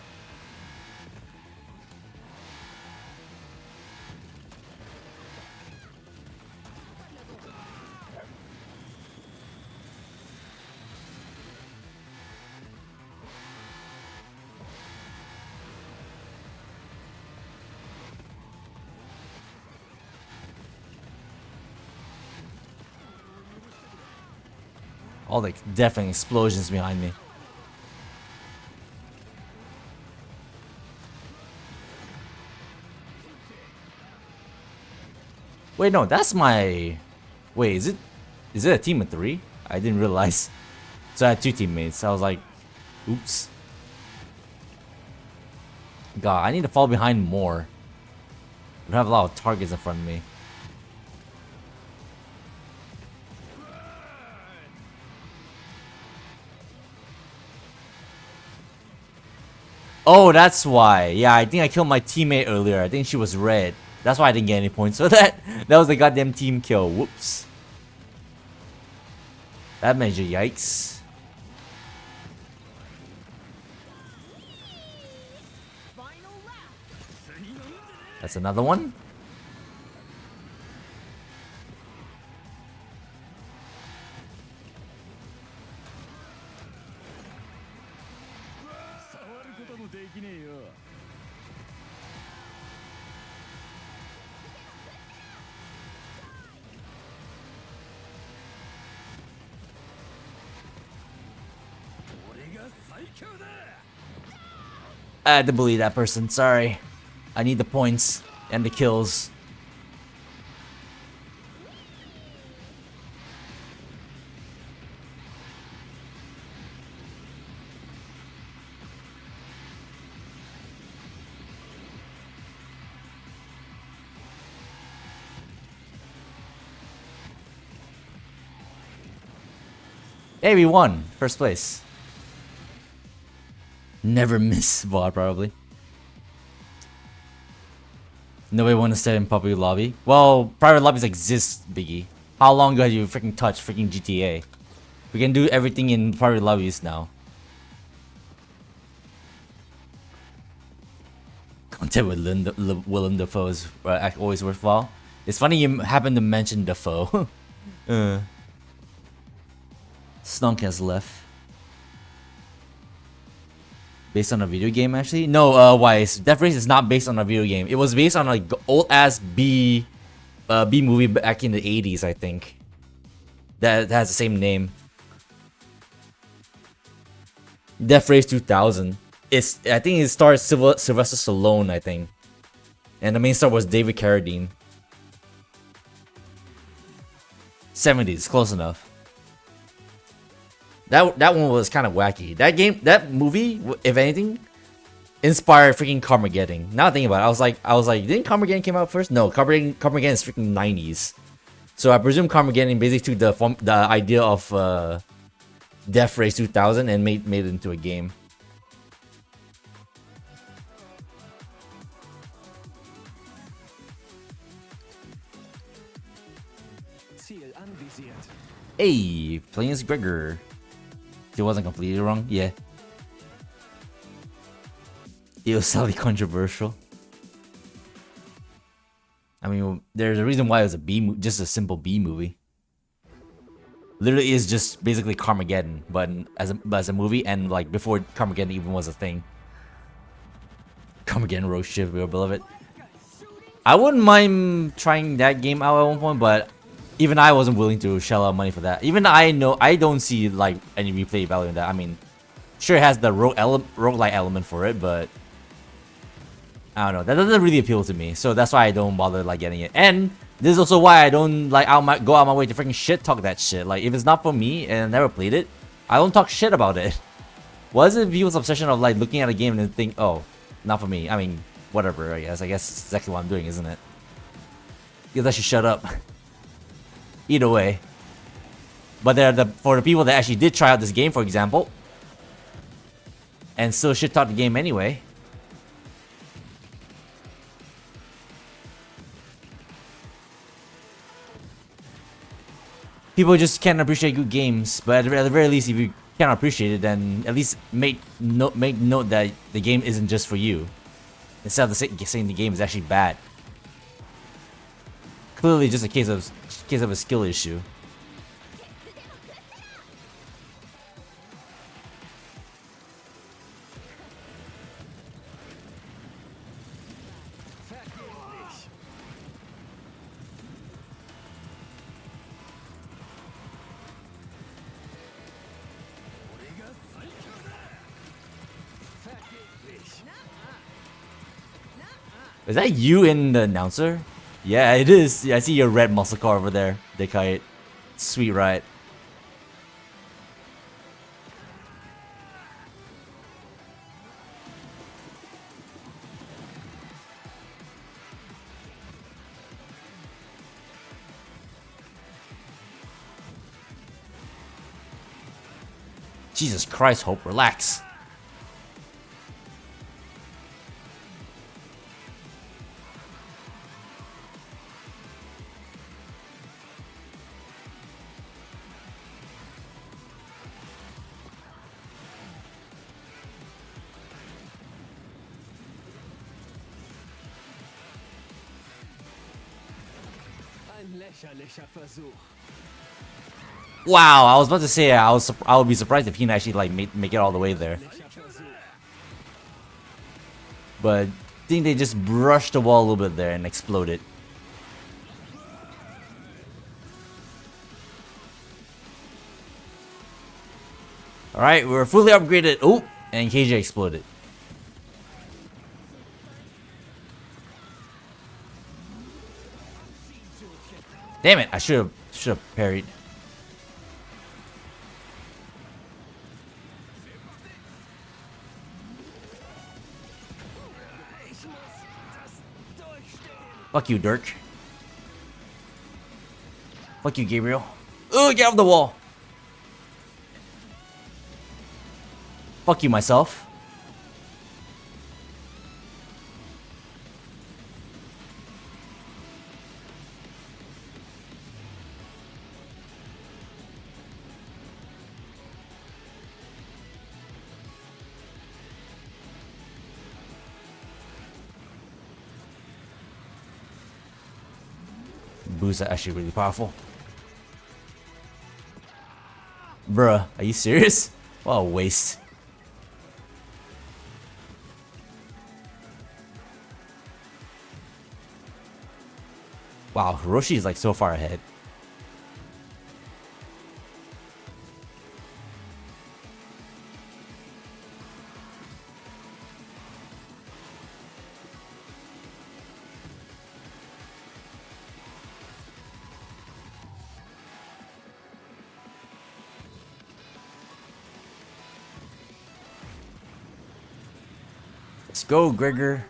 All the deafening explosions behind me. Wait, no, that's my... Wait, is it a team of 3? I didn't realize. So I had 2 teammates. I was like, oops. God, I need to fall behind more. I don't have a lot of targets in front of me. Oh, that's why. Yeah, I think I killed my teammate earlier. I think she was red. That's why I didn't get any points for that. That was a goddamn team kill. Whoops. That major yikes. That's another one. I had to bully that person, sorry. I need the points and the kills. Hey, we won. First place. Never miss VOD, probably. Nobody want to stay in public lobby? Well, private lobbies exist, Biggie. How long ago have you freaking touched freaking GTA? We can do everything in private lobbies now. Content with Willem Dafoe is always worthwhile. It's funny you happen to mention Dafoe. Snunk has left. Based on a video game, actually? No, Wise. Death Race is not based on a video game. It was based on like old ass B movie back in the 80s, I think. That has the same name. Death Race 2000. I think it stars Sylvester Stallone, I think. And the main star was David Carradine. 70s, close enough. That one was kind of wacky. That movie, if anything, inspired freaking Carmageddon. Now thinking about it, I was like, didn't Carmageddon came out first? No, Carmageddon is freaking 90s. So I presume Carmageddon basically took the idea of Death Race 2000 and made it into a game. Ziel anvisiert. Hey, playing as Gregor. It wasn't completely wrong. Yeah. It was slightly controversial. I mean, there's a reason why it was just a simple B movie. Literally is just basically Carmageddon, but as a movie, and like before Carmageddon even was a thing. Carmageddon roast ship, real beloved. I wouldn't mind trying that game out at one point, but even I wasn't willing to shell out money for that. Even I don't see like any replay value in that. I mean, sure it has the roguelike element for it, but I don't know. That doesn't really appeal to me, so that's why I don't bother like getting it. And this is also why I don't like go out my way to freaking shit talk that shit. Like if it's not for me and I never played it, I don't talk shit about it. What is it people's obsession of like looking at a game and think, oh, not for me? I mean, whatever. I guess it's exactly what I'm doing, isn't it? Because I should shut up. Either way. But for the people that actually did try out this game, for example, and still shit talk the game anyway. People just can't appreciate good games, but at the very least, if you cannot appreciate it, then at least make note that the game isn't just for you. Instead of saying the game is actually bad. Clearly, just a case of a skill issue. Is that you in the announcer? Yeah, it is. Yeah, I see your red muscle car over there, Dekite. Sweet ride. Jesus Christ, Hope, relax. Ein lächerlicher Versuch. Wow, I was about to say I would be surprised if he actually like make it all the way there. But I think they just brushed the wall a little bit there and exploded. Alright, we're fully upgraded. Oh, and KJ exploded. Damn it, I should have parried. Fuck you, Dirk. Fuck you, Gabriel. Ugh, get off the wall. Fuck you, myself. Boosts are actually really powerful. Bruh, are you serious? What a waste. Wow, Hiroshi is like so far ahead. Let's go, Gregor.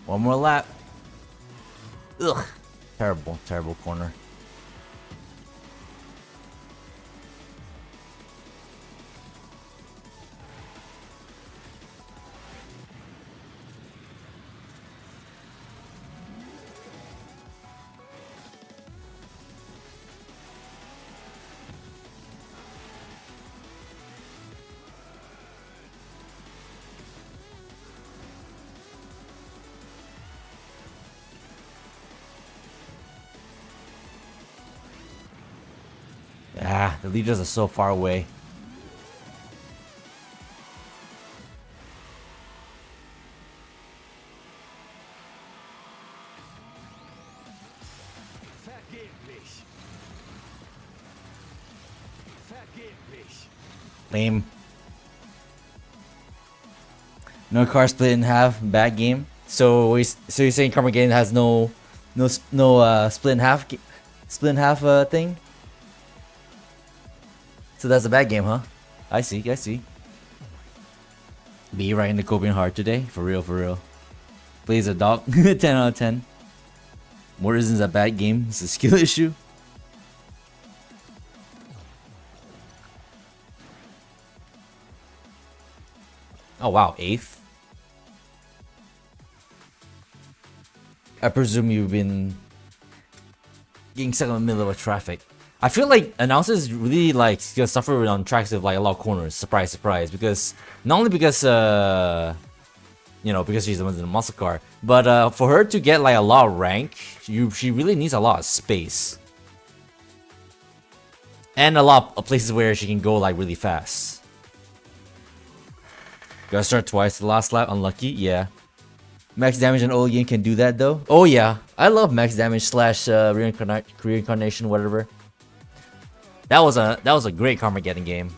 One more lap. Ugh. Terrible, terrible corner. Ah, the leaders are so far away. Vergeblich. Vergeblich. Lame. No car split in half. Bad game. So you're saying Carmageddon has no split in half thing? So that's a bad game, huh? I see, I see. Be right in the Copian heart today, for real, for real. Plays a dog, 10 out of 10. More isn't a bad game. It's a skill issue. Oh wow, 8th. I presume you've been getting stuck in the middle of traffic. I feel like announcers really like gonna suffer on tracks with like a lot of corners. Surprise, surprise. Because not only because because she's the one in the muscle car, but for her to get like a lot of rank, she really needs a lot of space and a lot of places where she can go like really fast. Gotta start twice. The last lap, unlucky. Yeah. Max damage and old game can do that though. Oh yeah, I love max damage slash reincarnation, whatever. That was a great Carmageddon game.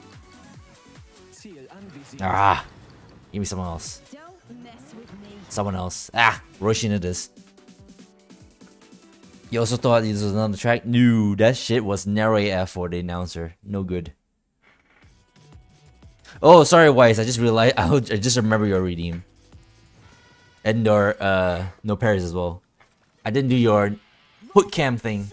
Ziel anvisiert. Ah, give me someone else. Don't mess with me. Someone else. Ah, Roshin it is. You also thought this was another track? No, that shit was narrow AF for the announcer. No good. Oh, sorry, Weiss. I just realized. I just remember your redeem. And your no Paris as well. I didn't do your hook cam thing.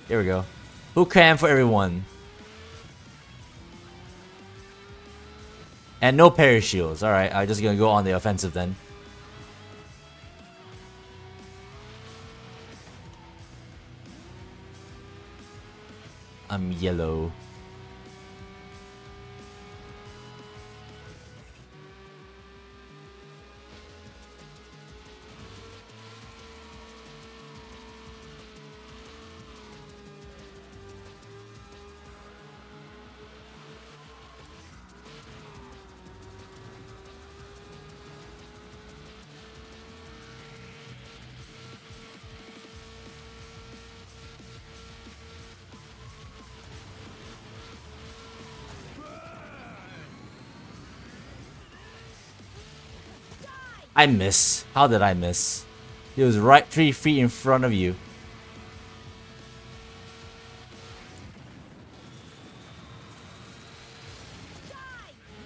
There we go. Hook cam for everyone. And no Paris shields. Alright, I'm just gonna go on the offensive then. I'm yellow. I miss. How did I miss? It was right 3 feet in front of you.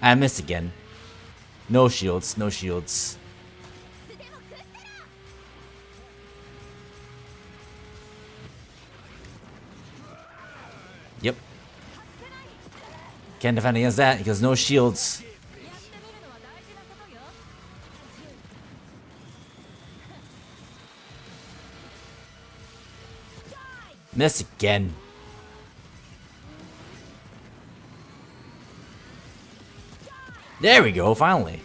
I missed again. No shields, no shields. Yep. Can't defend against that because no shields. Miss again. There we go, finally.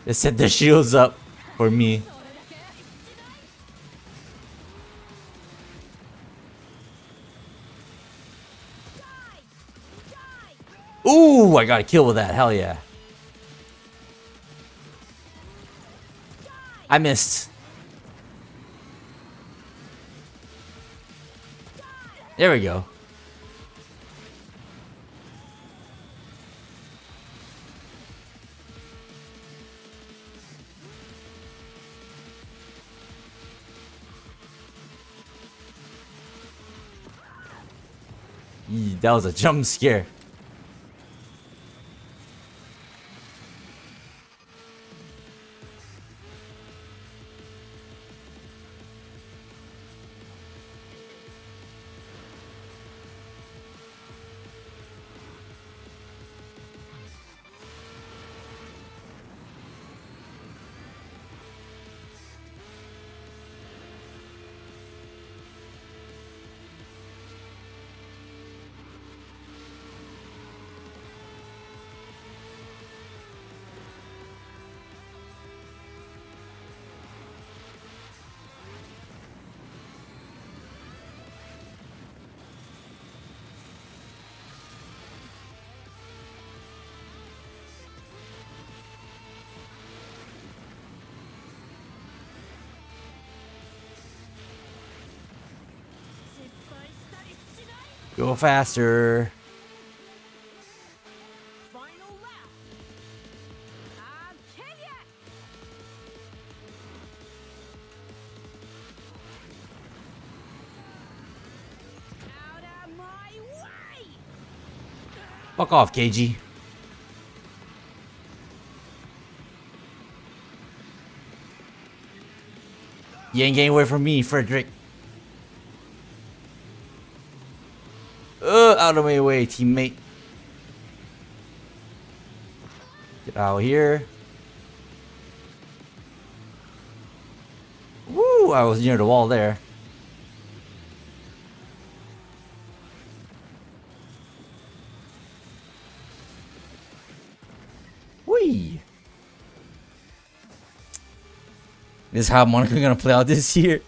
They set the shields up for me. Ooh, I got a kill with that. Hell yeah. I missed. There we go. That was a jump scare. Go faster. Final lap. I'll kill ya. Out of my way. Fuck off, KG. You ain't getting away from me, Frederick. Out of my way, teammate. Get out here. Woo! I was near the wall there. Whee! This is how Monaco gonna play out this year.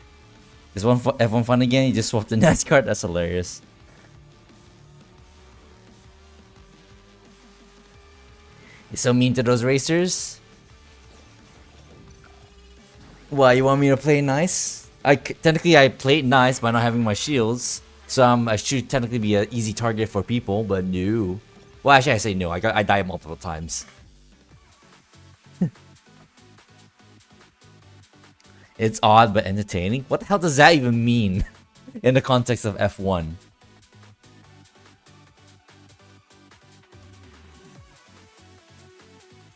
This one F1 fun again. You just swapped the NASCAR. That's hilarious. You're so mean to those racers. Why, you want me to play nice? Technically I played nice by not having my shields, so I should technically be an easy target for people, but no. Well, actually I say no. I died multiple times. It's odd but entertaining. What the hell does that even mean in the context of F1?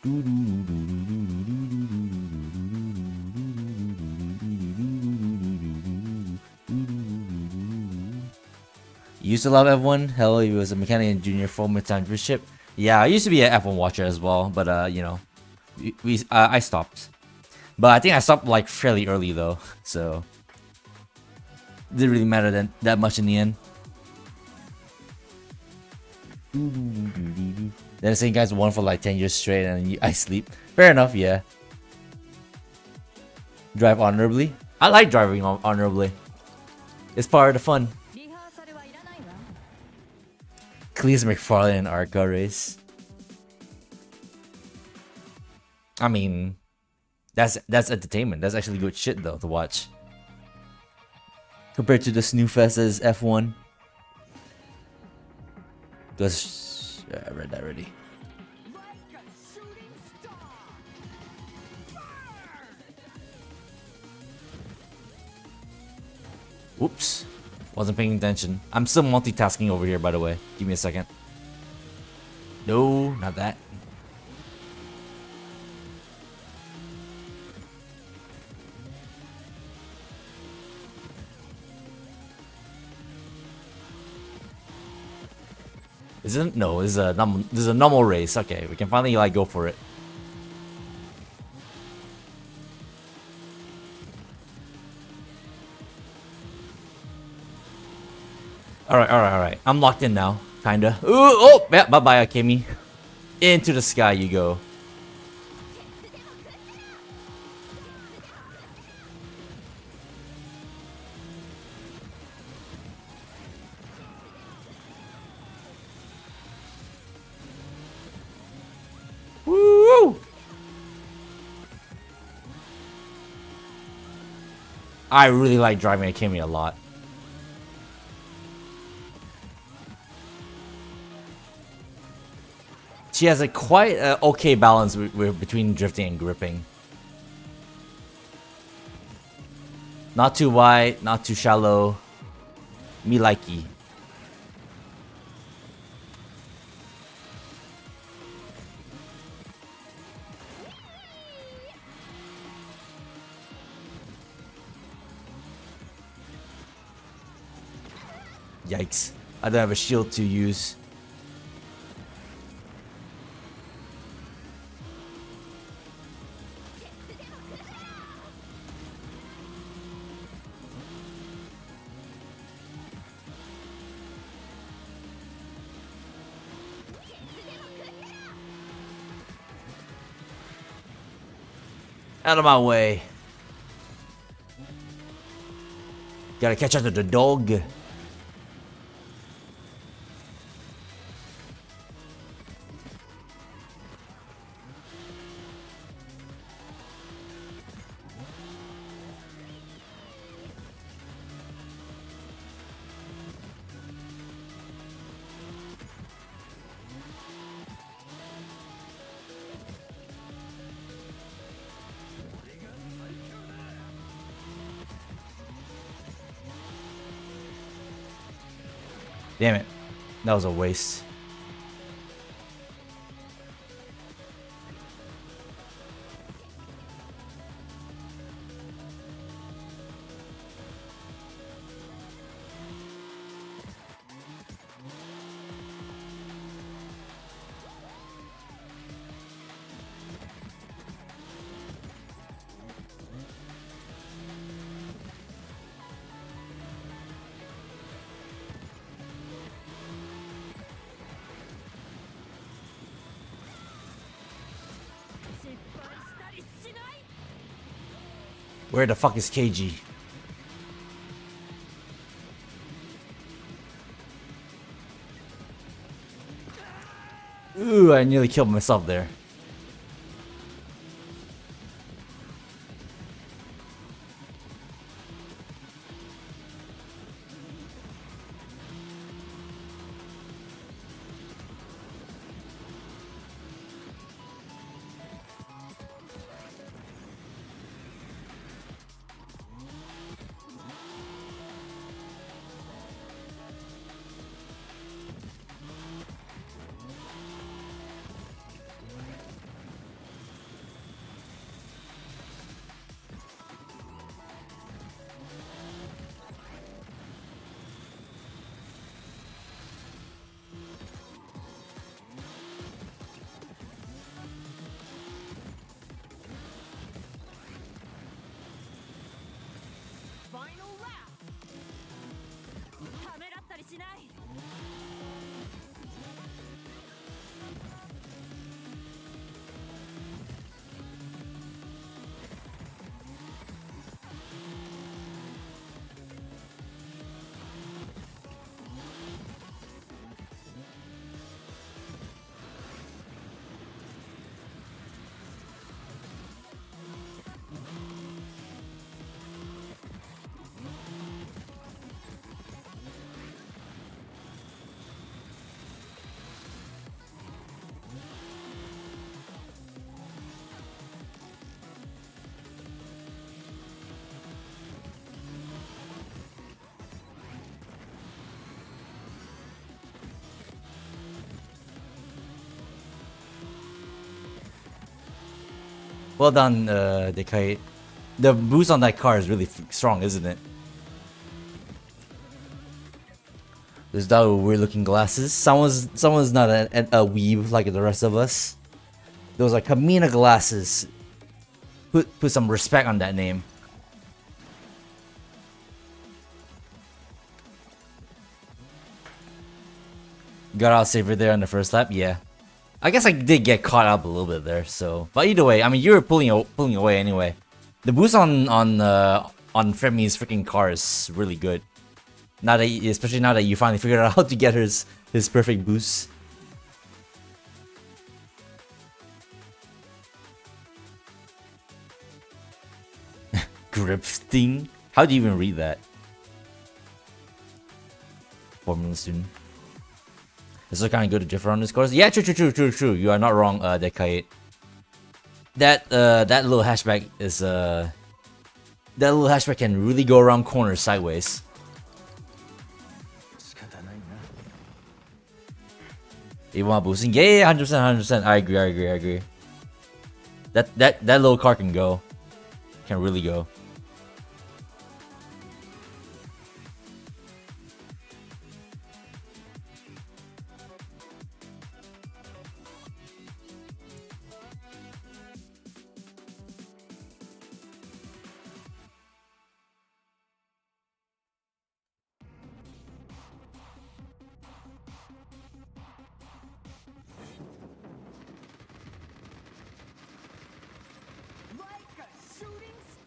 You used to love F1? Hell, he was a mechanic in junior Formula Championship. Yeah, I used to be an F1 watcher as well, but you know, I stopped. But I think I stopped like fairly early though, so didn't really matter that much in the end. Then the same guys won for like 10 years straight and I sleep. Fair enough, yeah. Drive honorably. I like driving honorably. It's part of the fun. Cleese McFarlane and Arca race. I mean, that's entertainment. That's actually good shit though to watch. Compared to the Snoofest as F1. Because yeah, I read that already. Like a shooting star. Oops. Wasn't paying attention. I'm still multitasking over here, by the way. Give me a second. No, not that. Isn't no? This is a normal race. Okay, we can finally like go for it. Alright. I'm locked in now, kinda. Ooh, oh, yeah, bye-bye, Akemi. Into the sky you go. Woo! I really like driving Akemi a lot. She has a quite okay balance between drifting and gripping. Not too wide, not too shallow. Me likey. Yikes. I don't have a shield to use. Out of my way. Gotta catch up to the dog. Damn it. That was a waste. Where the fuck is KG? Ooh, I nearly killed myself there. Final lap. ためらったりしない。Well done, Dekai. The boost on that car is really strong, isn't it? There's that with weird looking glasses. Someone's not a weeb like the rest of us. Those are Kamina glasses. Put some respect on that name. Got out safer there on the first lap, yeah. I guess I did get caught up a little bit there, so. But either way, I mean, you were pulling away anyway. The boost on Femi's freaking car is really good. Now that, especially now that you finally figured out how to get his perfect boost. Grifting? How do you even read that? Formula student. It's kind of good to differ on this course. Yeah, true. You are not wrong, Dekait. That little hatchback is that little hatchback can really go around corners sideways. You want boosting? Yeah, 100%. I agree. That little car can go. Can really go.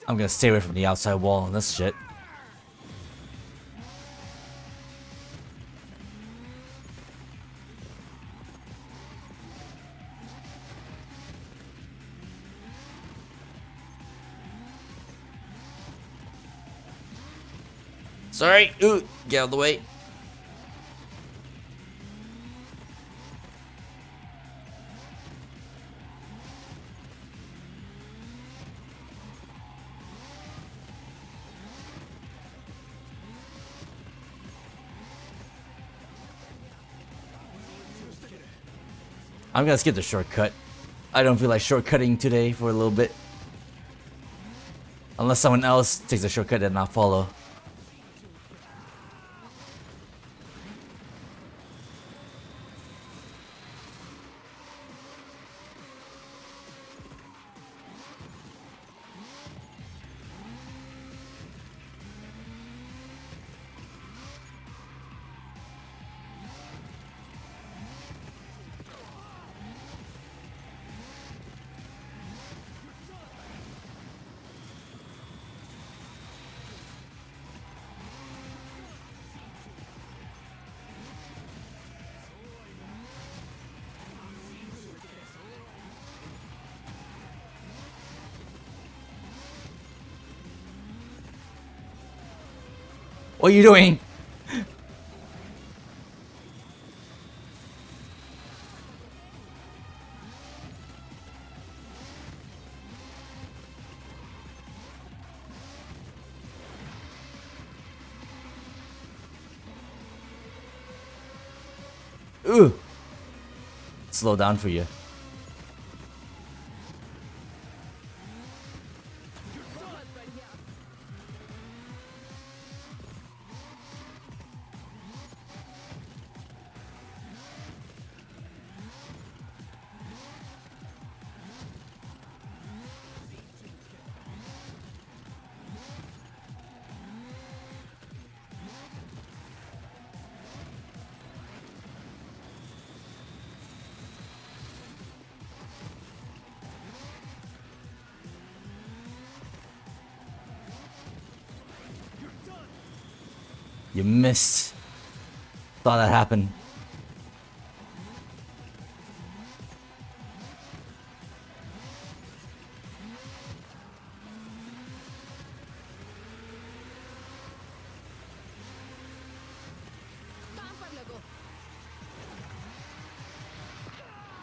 I'm gonna stay away from the outside wall on this shit. Sorry. Ooh, get out of the way. I'm gonna skip the shortcut. I don't feel like shortcutting today for a little bit. Unless someone else takes a shortcut and I'll follow. What are you doing? Ooh. Slow down for you. You missed. Thought that happened.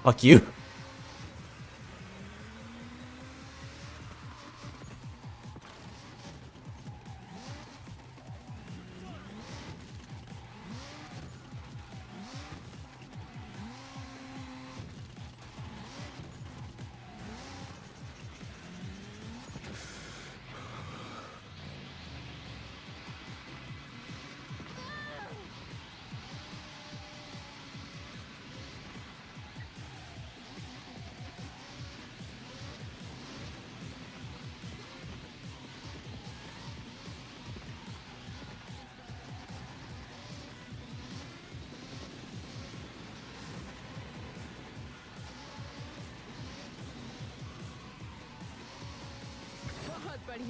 Fuck you.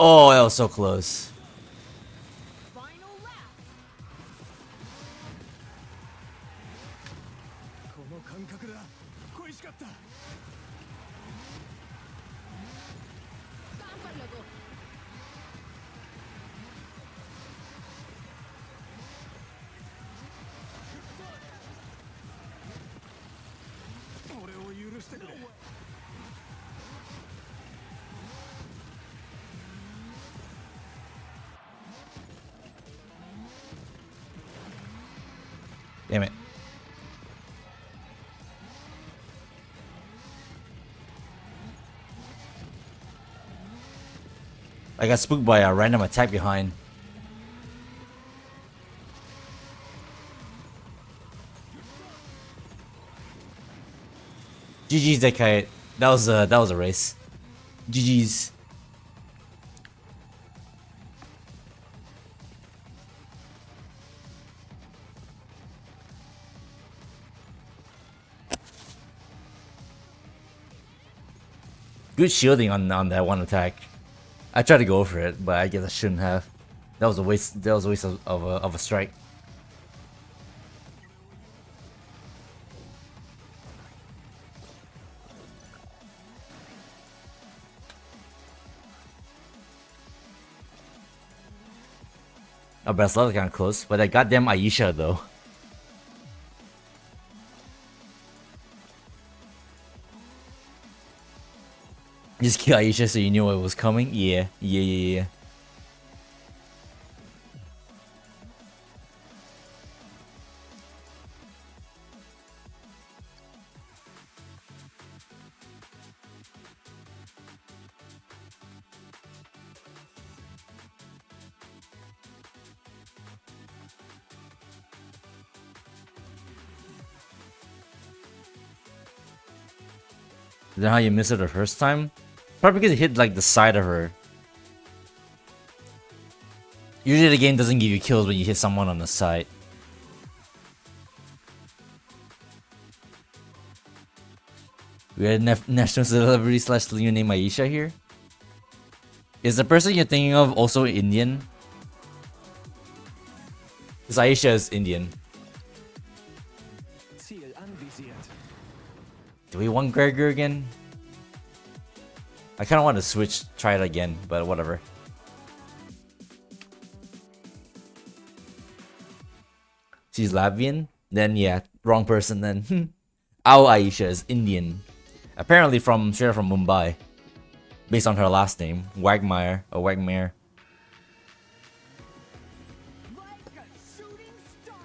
Oh, that was so close. Final lap. この感覚だ。恋しかった。I got spooked by a random attack behind. GG's Dekai. That was a race. GG's. Good shielding on that one attack. I tried to go for it, but I guess I shouldn't have. That was a waste. That was a waste of a strike. Oh, but that's kind of close. But that goddamn Aisha though. Just kill Aisha so you knew it was coming? Yeah. Is that how you missed it the first time? Probably because it hit like the side of her. Usually the game doesn't give you kills when you hit someone on the side. We had national celebrity slash leader named Aisha here. Is the person you're thinking of also Indian? Because Aisha is Indian. Ziel anvisiert. Do we want Gregor again? I kind of want to switch, try it again, but whatever. She's Latvian? Then yeah, wrong person then. Our Aisha is Indian. Apparently straight from Mumbai. Based on her last name, Wagmire or Wagmire. Like a shooting star.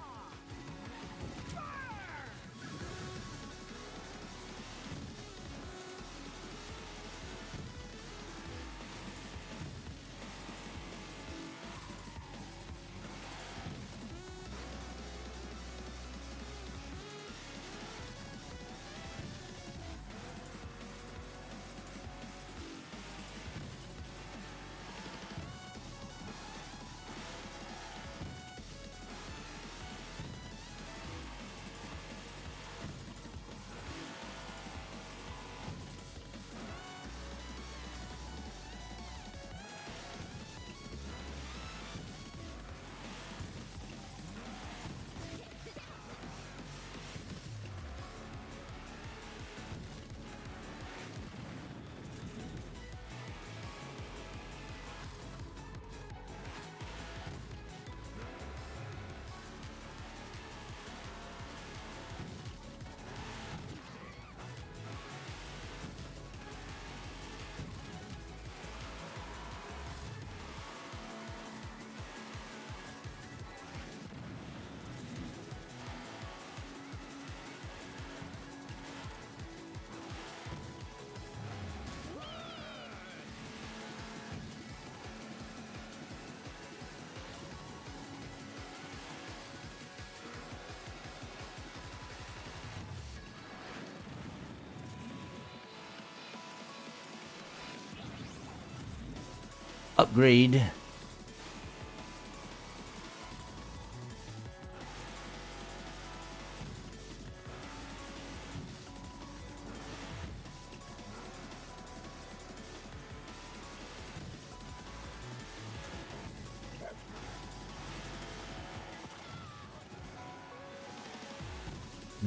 Upgrade.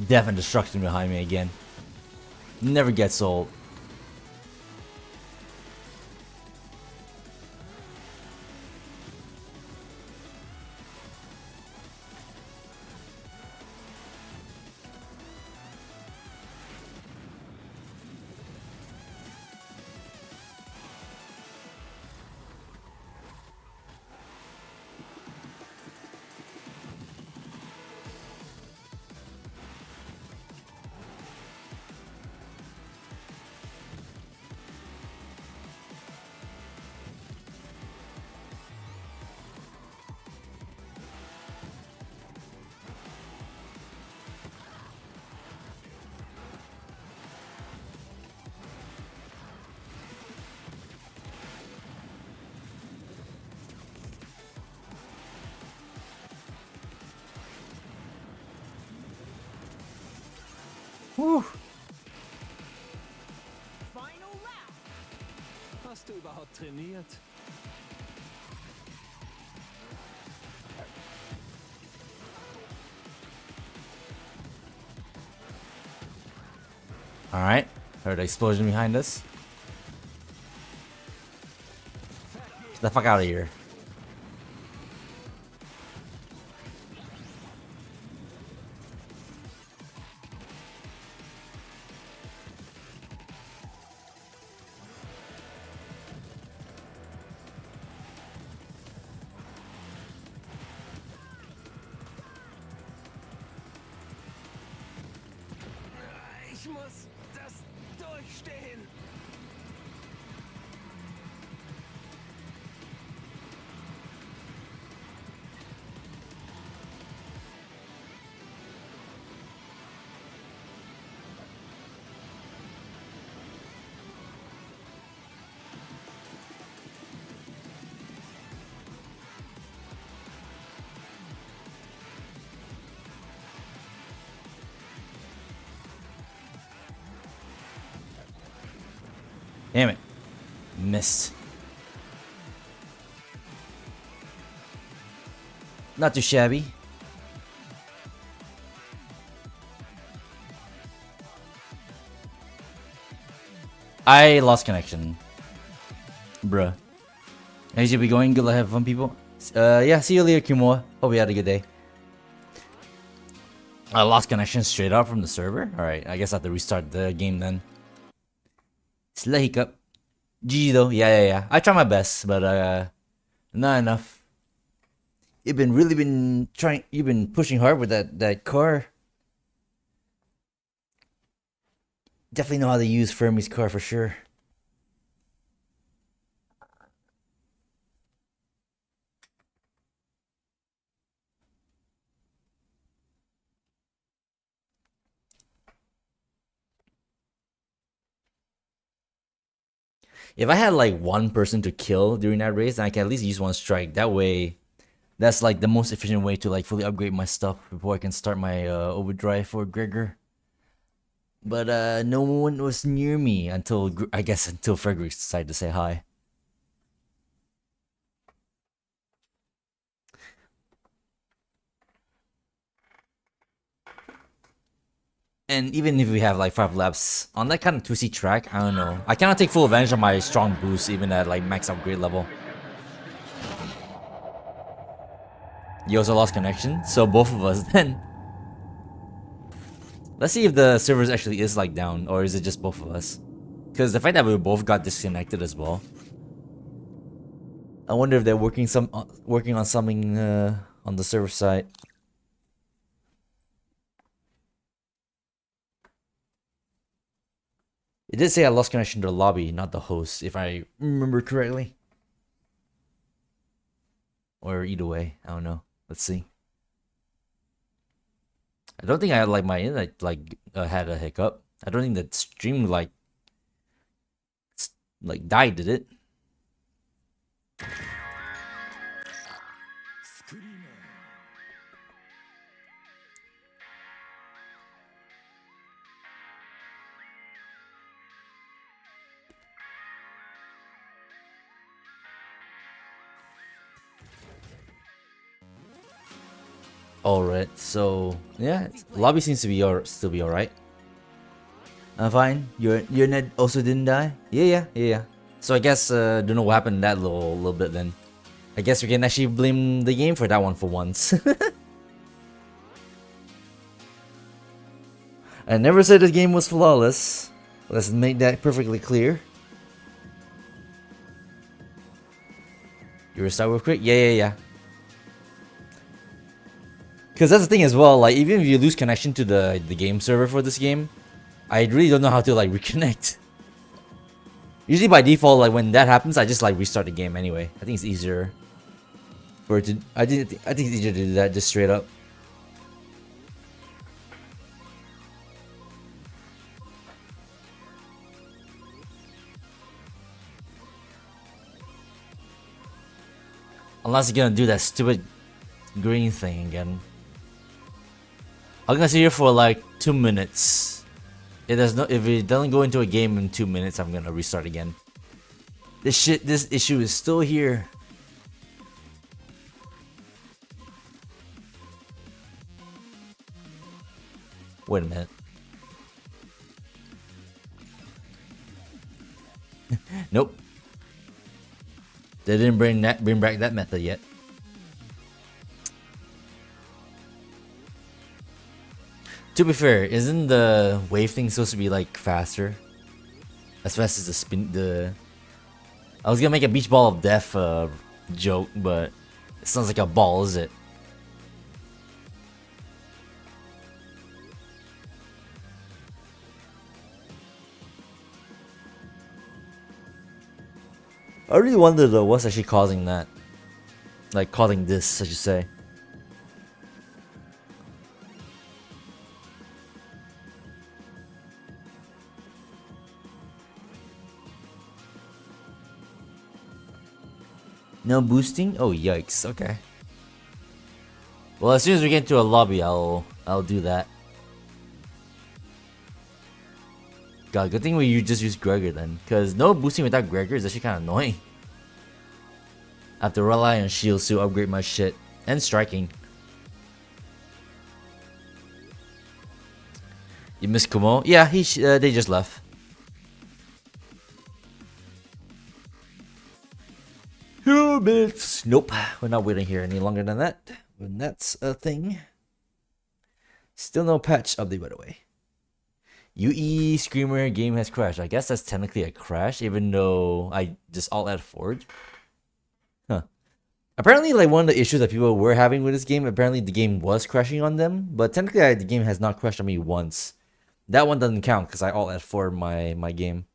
Death and destruction behind me again. Never gets old. Whew. Final lap. Hast du überhaupt trainiert? Alright. Heard an explosion behind us. Get the fuck out of here. Ich muss das durchstehen. Damn it. Missed. Not too shabby. I lost connection. Bruh. As you be going, good luck, have fun, people. Yeah, see you later, Kumoa. Hope you had a good day. I lost connection straight up from the server? Alright, I guess I have to restart the game then. Slight hiccup. GG though, yeah. I try my best, but not enough. You've been pushing hard with that car. Definitely know how to use Fermi's car for sure. If I had like one person to kill during that race, then I can at least use one strike. That way, that's like the most efficient way to like fully upgrade my stuff before I can start my overdrive for Gregor. But no one was near me until I guess until Frederick decided to say hi. And even if we have like 5 laps on that kind of 2C track, I don't know. I cannot take full advantage of my strong boost even at like max upgrade level. You also lost connection, so both of us then. Let's see if the servers actually is like down, or is it just both of us? Because the fact that we both got disconnected as well. I wonder if they're working on something on the server side. It did say I lost connection to the lobby, not the host, if I remember correctly. Or either way, I don't know. Let's see. I don't think I had like my internet like had a hiccup. I don't think that stream like died, did it? Alright, so yeah, lobby seems to be still be alright. I'm fine. Your net also didn't die? Yeah. So I guess don't know what happened that little bit then. I guess we can actually blame the game for that one for once. I never said the game was flawless. Let's make that perfectly clear. You restart real quick? Yeah. Because that's the thing as well, like even if you lose connection to the game server for this game, I really don't know how to like reconnect. Usually by default, like when that happens, I just like restart the game anyway. I think it's easier for it to. I think it's easier to do that just straight up. Unless you're gonna do that stupid green thing again. I'm gonna sit here for like 2 minutes If it doesn't go into a game in 2 minutes, I'm gonna restart again. This issue is still here. Wait a minute. Nope. They didn't bring back that method yet. To be fair, isn't the wave thing supposed to be like faster? As fast as the spin. I was gonna make a beach ball of death joke, but it sounds like a ball, is it? I really wonder though, what's actually causing that? Like causing this, I should say. No boosting? Oh yikes, okay. Well, as soon as we get into a lobby, I'll do that. God, good thing you just use Gregor then, cause no boosting without Gregor is actually kind of annoying. I have to rely on shields to upgrade my shit and striking. You miss Kumo? Yeah, they just left. 2 minutes. Nope, we're not waiting here any longer than that. When that's a thing. Still no patch update, by the way. UE Screamer game has crashed. I guess that's technically a crash, even though I just alt forward. Huh. Apparently, like one of the issues that people were having with this game, apparently the game was crashing on them, but technically the game has not crashed on me once. That one doesn't count because I alt forward my game.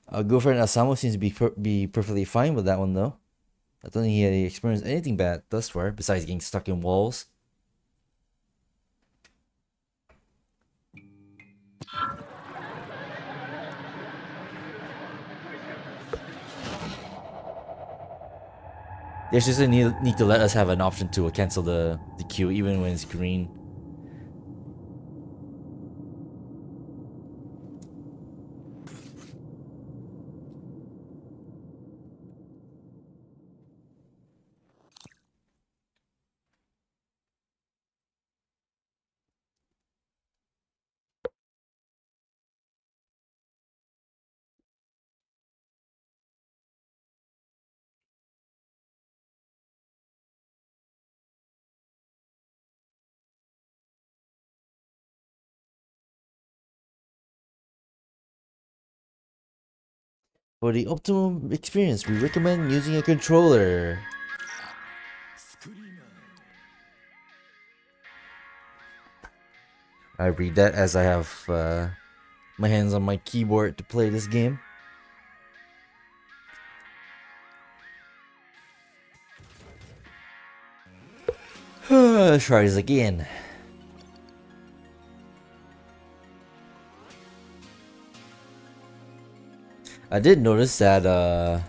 Our girlfriend Asamo seems to be perfectly fine with that one though. I don't think he experienced anything bad thus far, besides getting stuck in walls. They just need to let us have an option to cancel the queue even when it's green. For the optimum experience, we recommend using a controller. I read that as I have my hands on my keyboard to play this game. Let's try this again. I did notice that I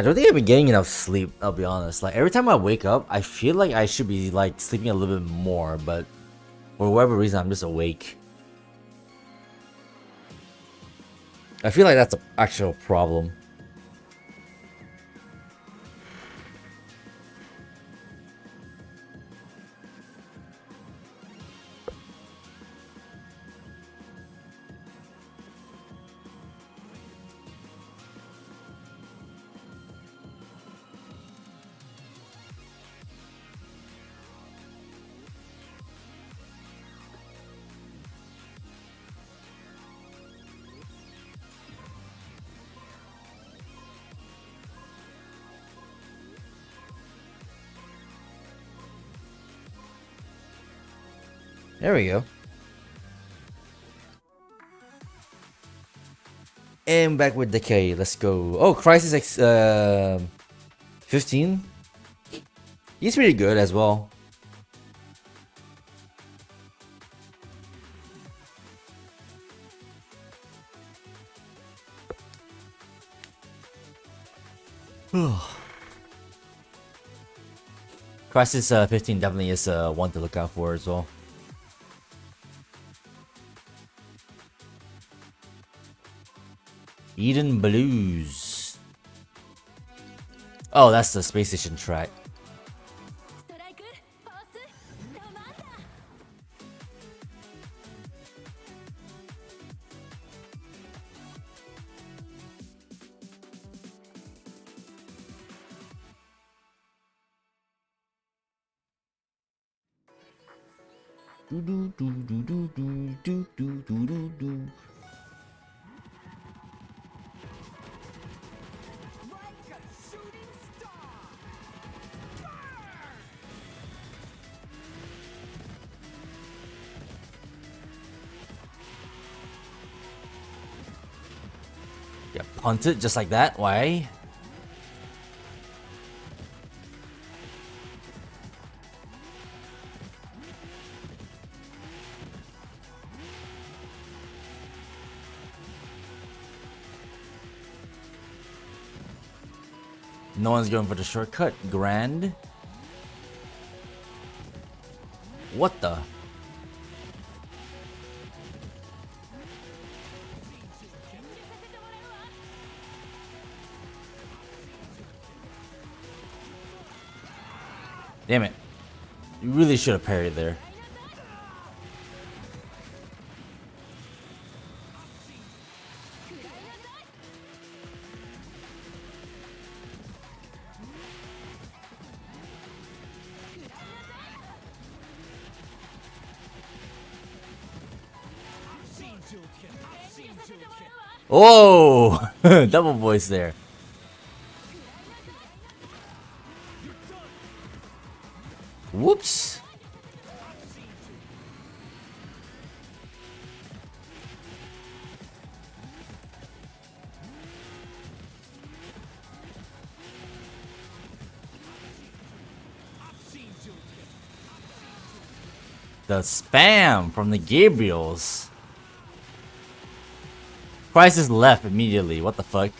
don't think I've been getting enough sleep, I'll be honest. Like every time I wake up, I feel like I should be like sleeping a little bit more, but for whatever reason I'm just awake. I feel like that's an actual problem. There we go. And back with Decay. Let's go. Oh, Crisis 15. He's pretty good as well. Crisis 15 definitely is one to look out for as well. Eden Blues. Oh, that's the space station track. ストライクフォースドマンダ Yeah, punt it just like that. Why? No one's going for the shortcut. Grand. What the? Damn it. You really should have parried there. Oh, double voice there. Whoops. The spam from the Gabriels. Crisis left immediately. What the fuck?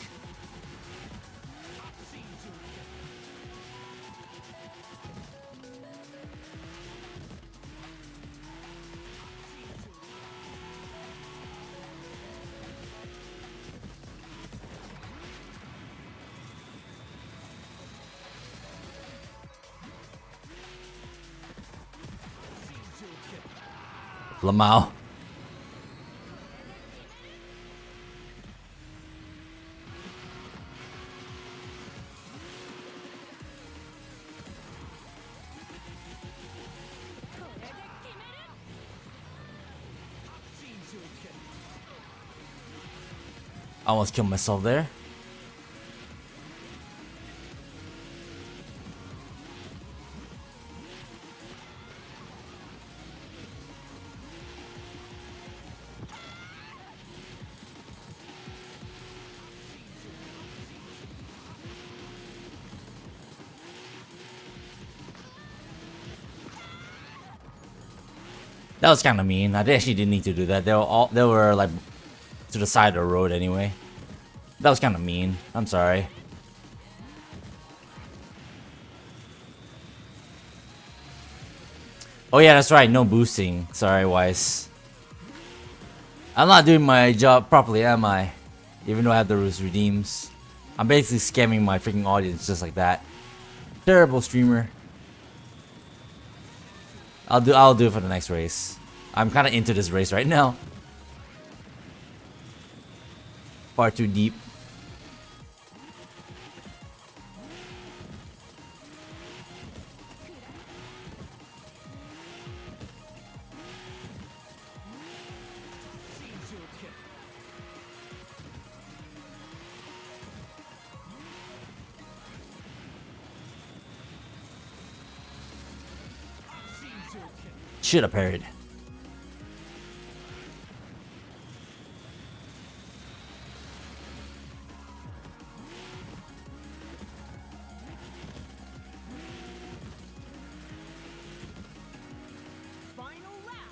Lamau. I almost killed myself there. That was kind of mean. I actually didn't need to do that. They were like to the side of the road anyway. That was kind of mean. I'm sorry. Oh yeah, that's right. No boosting. Sorry, Weiss. I'm not doing my job properly, am I? Even though I have those redeems. I'm basically scamming my freaking audience just like that. Terrible streamer. I'll do it for the next race. I'm kind of into this race right now. Far too deep. Should have parried. Final lap.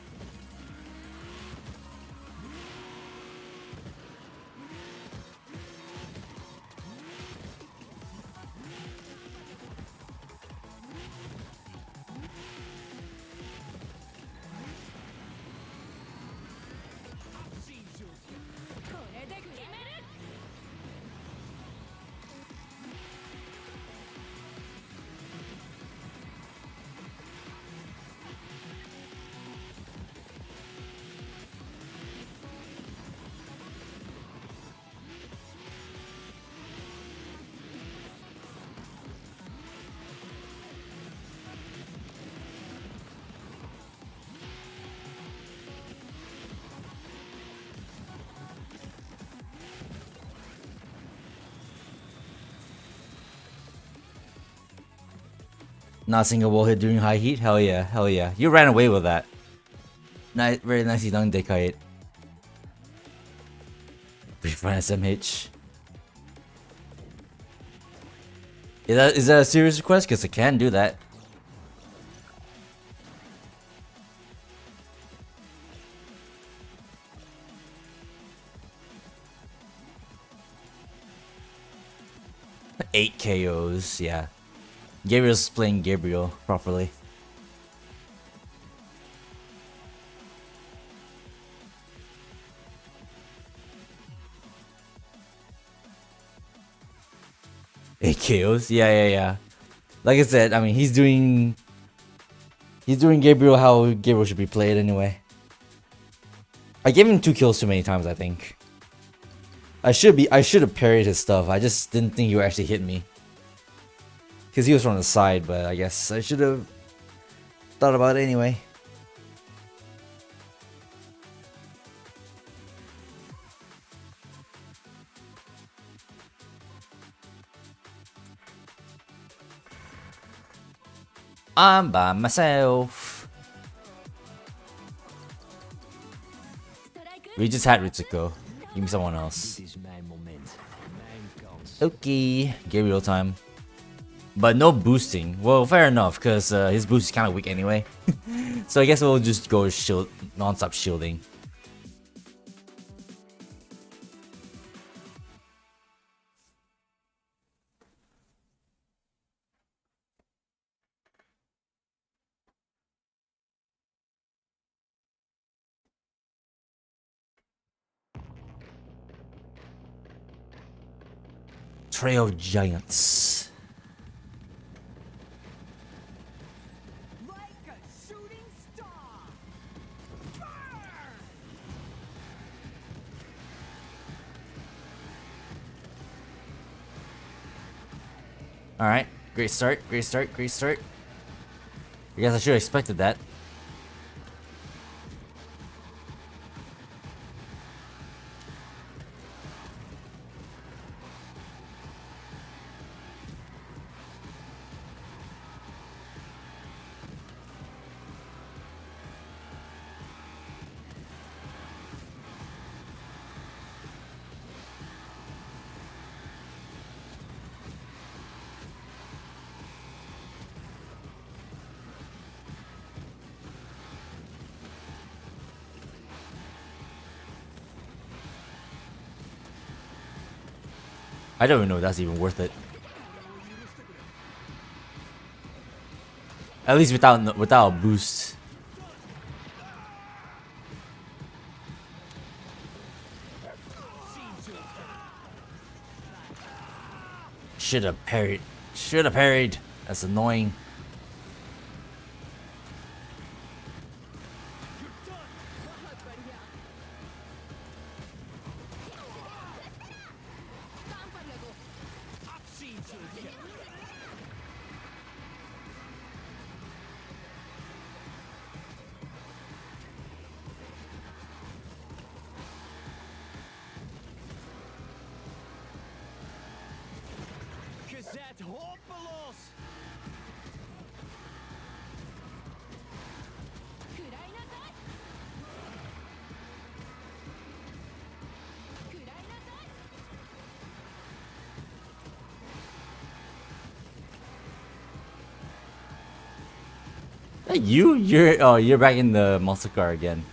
Not single wall hit during high heat? Hell yeah, hell yeah. You ran away with that. Very nicely done, Dekite. Pretty fun SMH. Is that a serious request? Because I can do that. Eight KOs, yeah. Gabriel's playing Gabriel properly. Eight KOs, yeah. Like I said, I mean he's doing Gabriel how Gabriel should be played anyway. I gave him 2 kills too many times, I think. I should have parried his stuff. I just didn't think he would actually hit me. Because he was from the side, but I guess I should have thought about it anyway. I'm by myself. We just had Ritsuko. Give me someone else. Dit is mijn moment. Mijn kans. Okay, Gabriel time. But no boosting. Well, fair enough, because his boost is kind of weak anyway. So I guess we'll just go shield, non-stop shielding. Trail of Giants. Like a shooting star. Alright, great start. I guess I should have expected that. I don't even know if that's even worth it. At least without a boost. Should have parried. That's annoying. Gezet, hopeloos! Hey, you're back in the monster car again.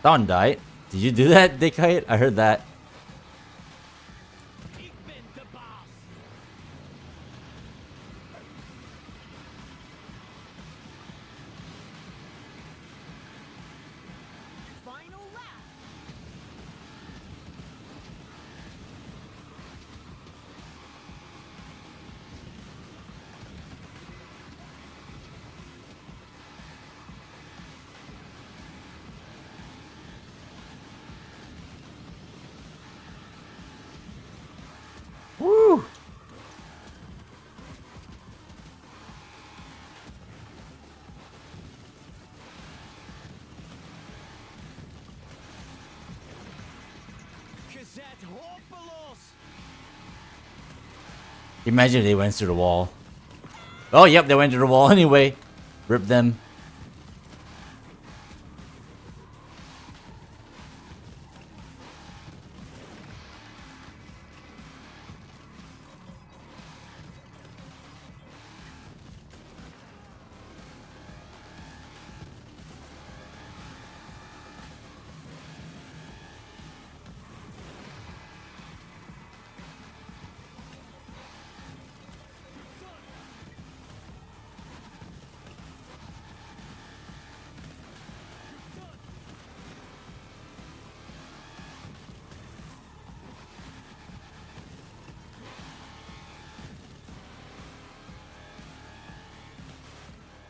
Don died. Did you do that, Dickite? I heard that. Ik ben de baas! Imagine if they went through the wall. Oh, yep, they went through the wall anyway. Rip them.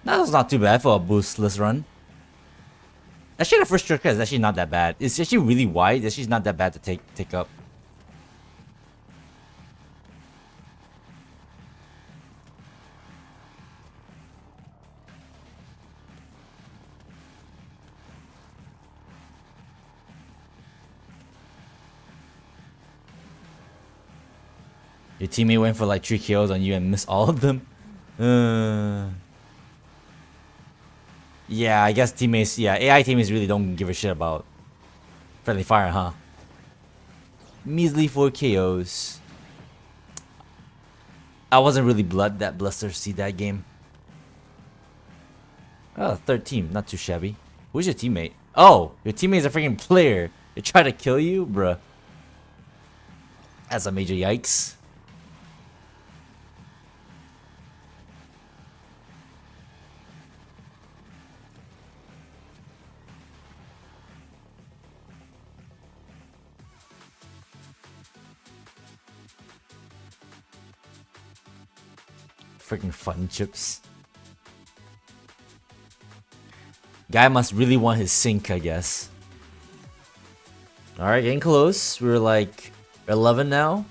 That was not too bad for a boostless run. Actually, the first shortcut is actually not that bad. It's actually really wide. It's actually not that bad to take up. Your teammate went for like 3 kills on you and missed all of them. Yeah, I guess teammates. Yeah, AI teammates really don't give a shit about friendly fire, huh? Measly 4 KOs. I wasn't really that bloodthirsty that game. Oh, third team, not too shabby. Who's your teammate? Oh, your teammate's a freaking player. They try to kill you, bruh. That's a major yikes. Freaking fun chips. Guy must really want his sync, I guess. Alright, getting close. We're like 11 now.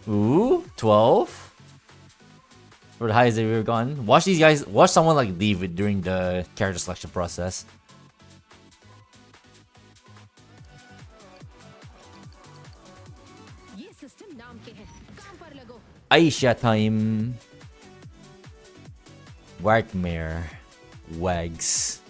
Ooh, 12. We're the highest they've ever gone. Watch these guys. Watch someone like leave it during the character selection process. Aisha time. Wagmare. Wags.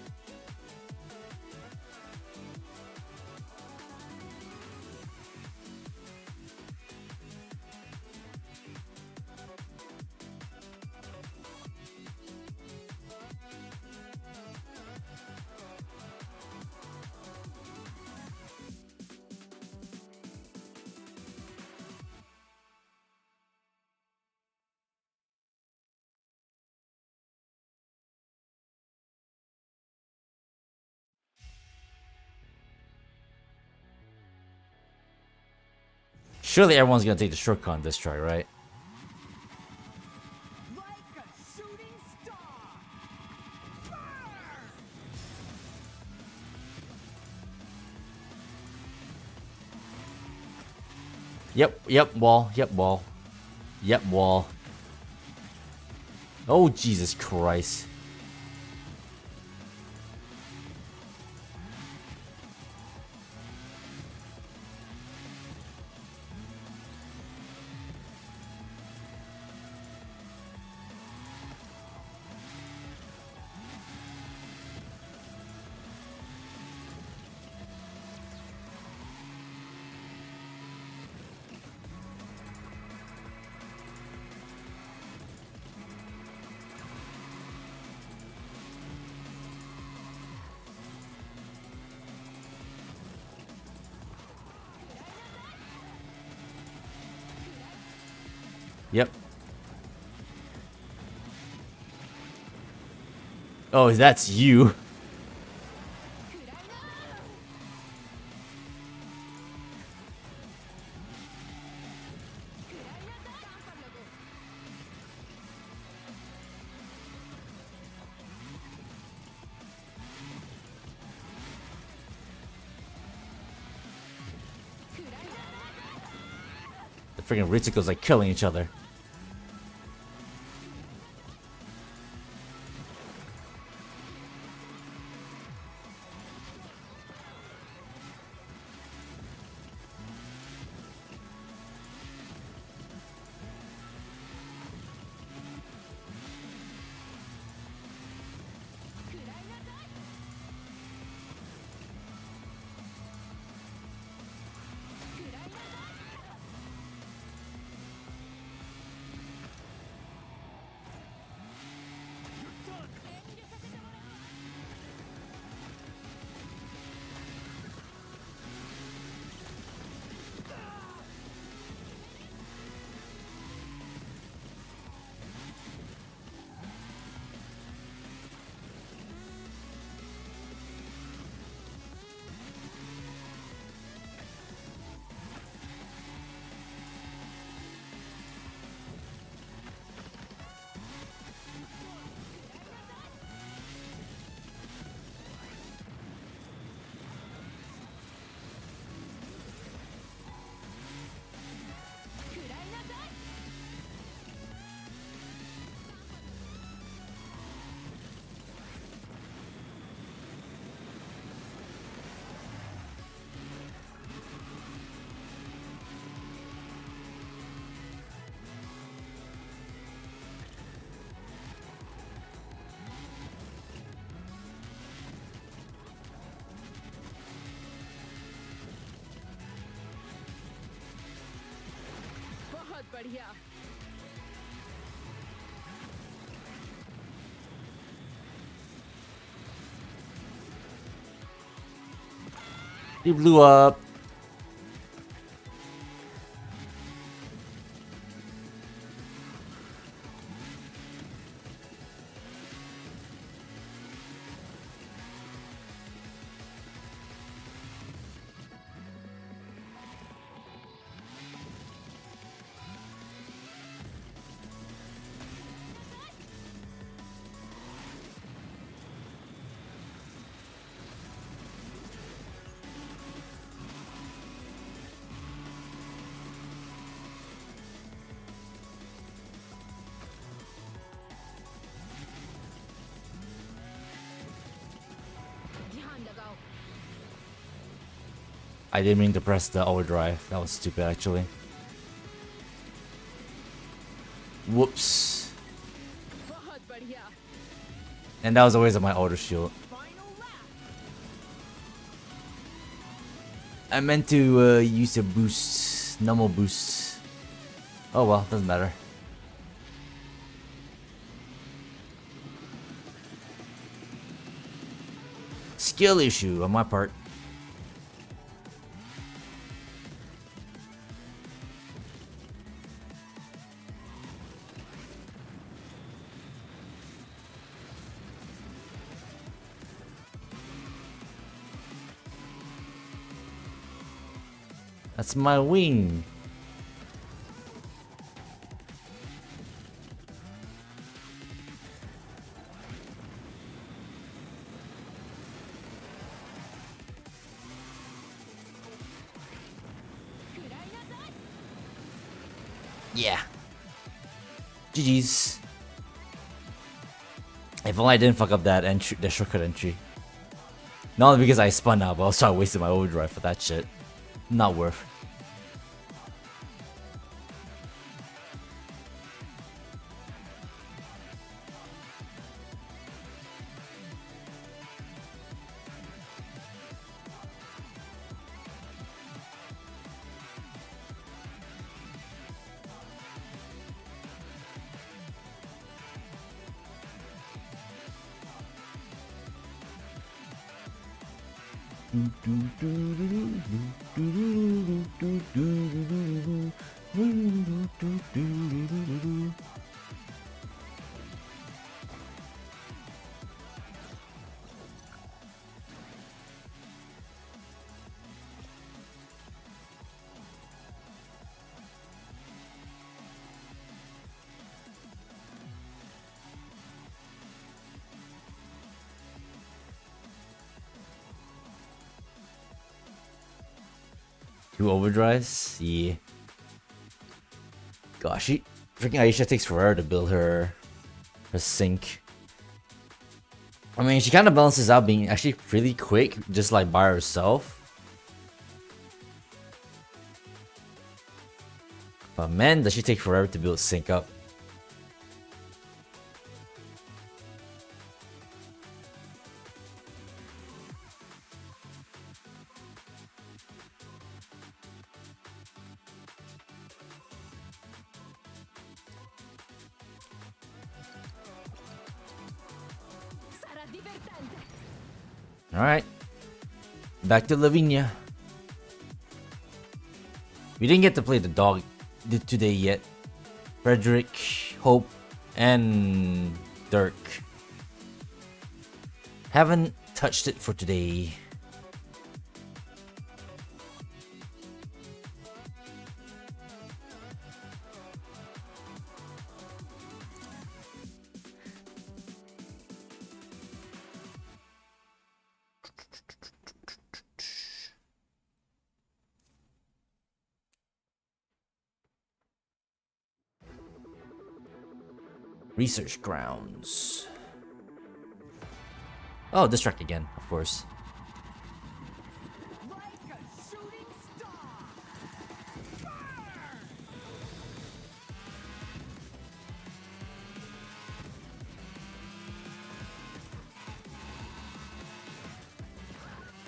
Surely everyone's gonna take the shortcut on this try, right? Like a shooting star. Yep, wall. Yep, wall. Yep, wall. Oh, Jesus Christ. Yep. Oh, that's you. The freaking Ritsuko's like killing each other. बढ़िया He blew up. ध्यान लगाओ I didn't mean to press the overdrive. That was stupid, actually. Whoops. बहुत बढ़िया And that was a waste of my auto shield. Final lap. I meant to use a boost. Normal boost. Oh well, doesn't matter. Skill issue on my part. That's my wing. Yeah. GG's. If only I didn't fuck up that entry, the shortcut entry. Not only because I spun out, but also I wasted my overdrive for that shit. Not worth. Two overdrives? Yeah. Gosh, freaking Aisha takes forever to build her sync. I mean, she kind of balances out being actually really quick, just like by herself. But man, does she take forever to build sync up. सारा divertente Alright. Back to Lavinia. We didn't get to play the dog today yet. Frederick, Hope, and Dirk. Haven't touched it for today. Research grounds. Oh, distract again, of course. Like a shooting star.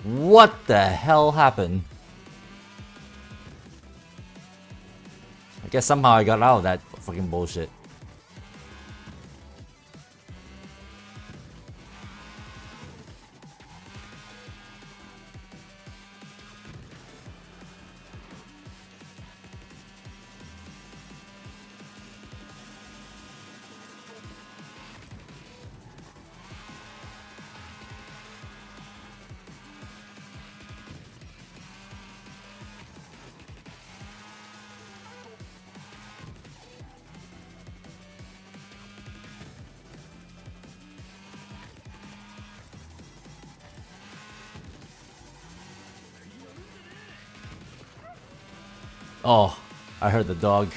What the hell happened? I Guess somehow I got out of that fucking bullshit. Oh, I heard the dog.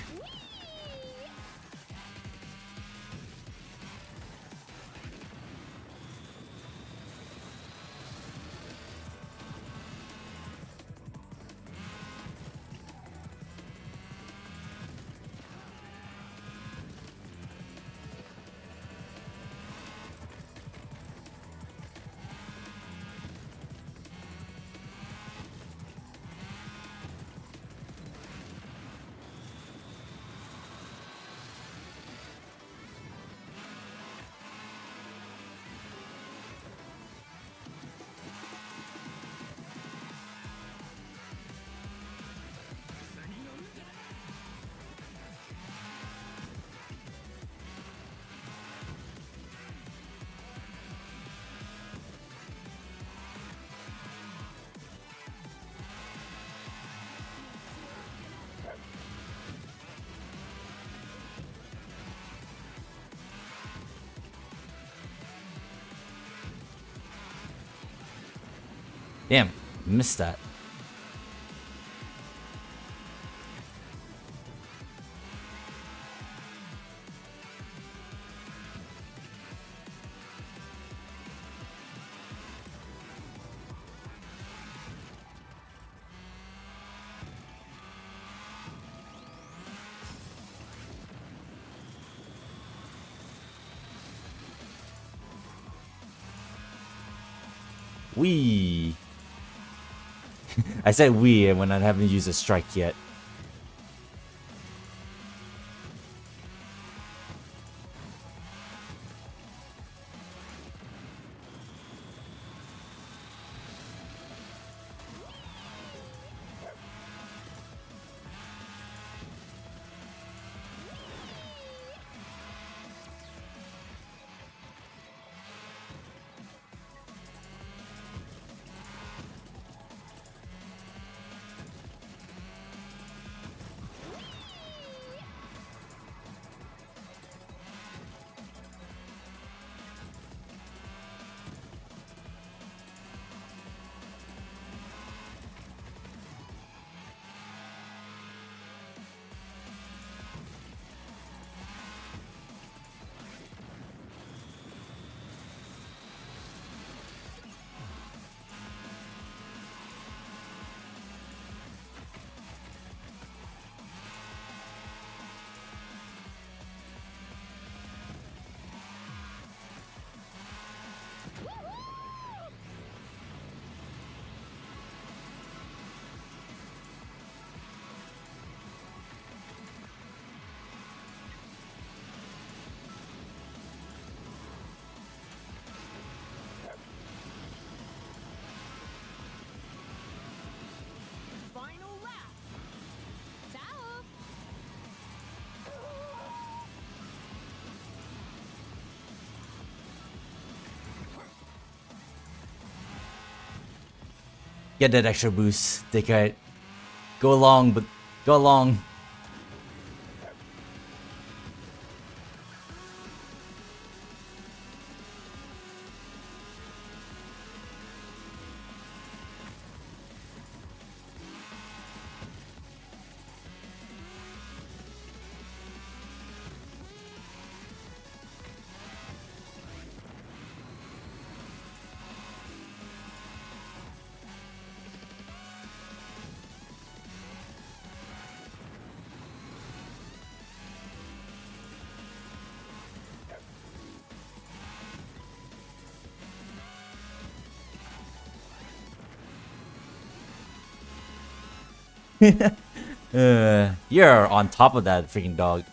Damn, missed that. Wee. I said we when I haven't used a strike yet. Final lap. Ciao. Get that extra boost, dickhead. Go along, but go along. You're on top of that freaking dog.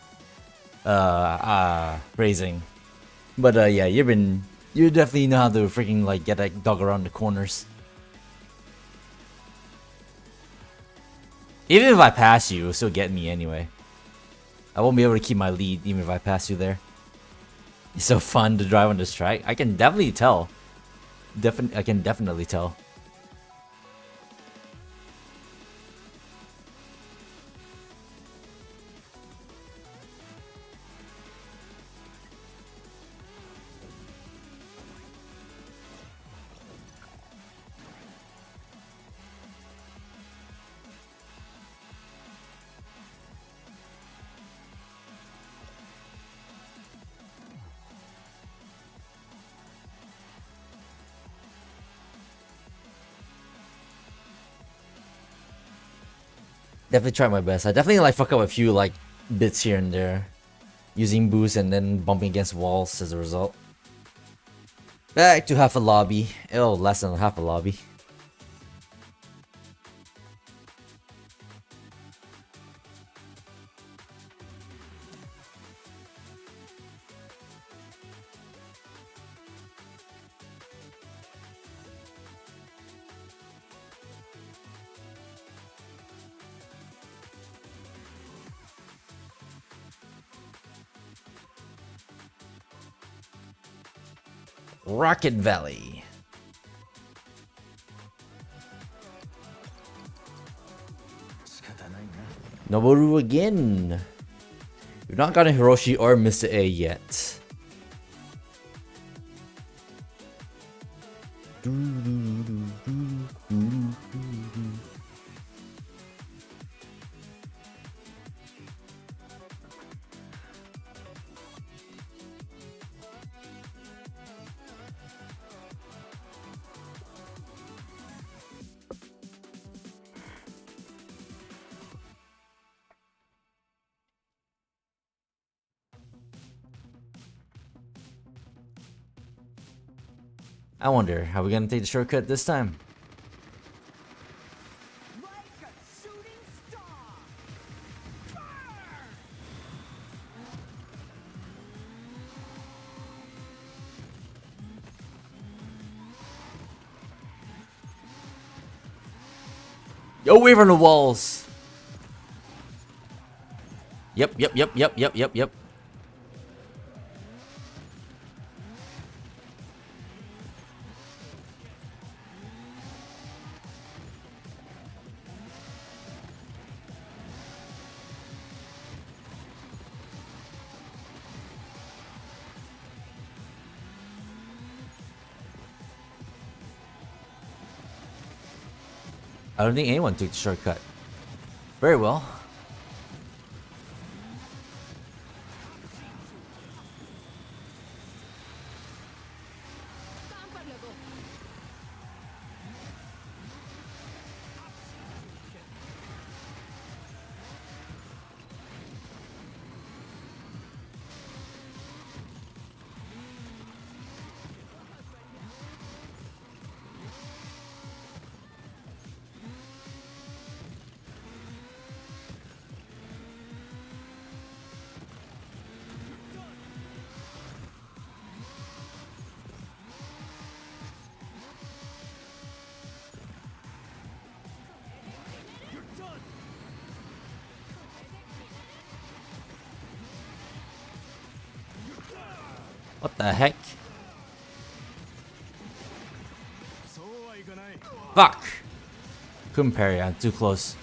Raising. But yeah, you definitely know how to freaking like get that dog around the corners. Even if I pass you, it'll still get me anyway. I won't be able to keep my lead even if I pass you there. It's so fun to drive on this track. I can definitely tell. I can definitely tell. Definitely try my best. I definitely like fuck up a few like bits here and there, using boost and then bumping against walls as a result. Back to half a lobby. Oh, less than half a lobby. Rocket Valley. Noboru again. We've not gotten Hiroshi or Mr. A yet. I wonder, how we gonna take the shortcut this time? Like a shooting star. Yo, away from the walls! Yep. I don't think anyone took the shortcut. Very well. What the heck? Fuck! Couldn't parry, I'm too close.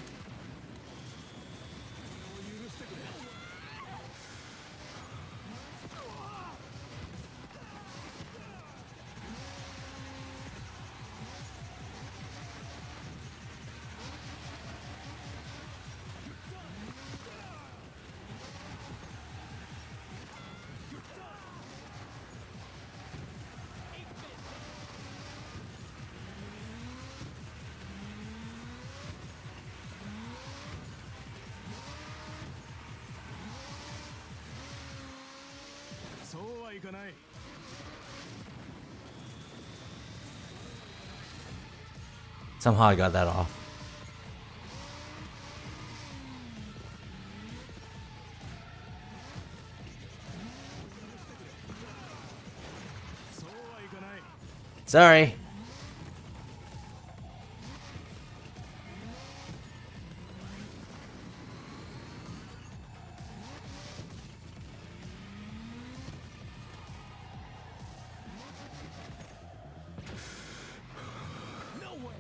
Somehow I got that off. Sorry. No way.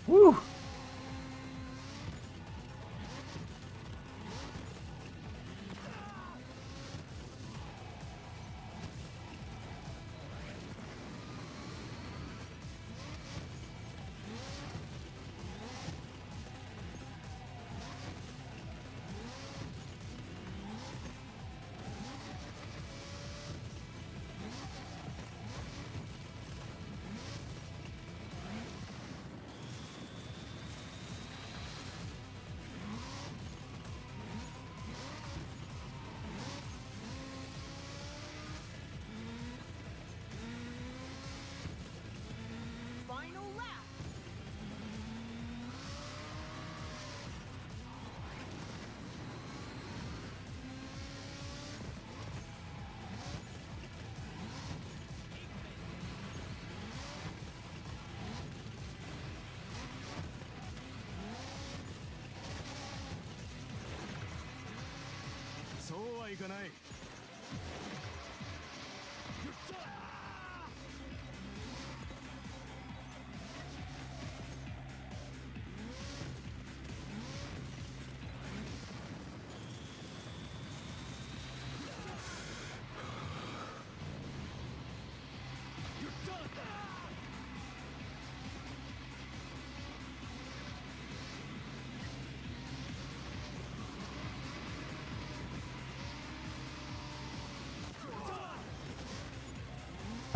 Woo. Final lap.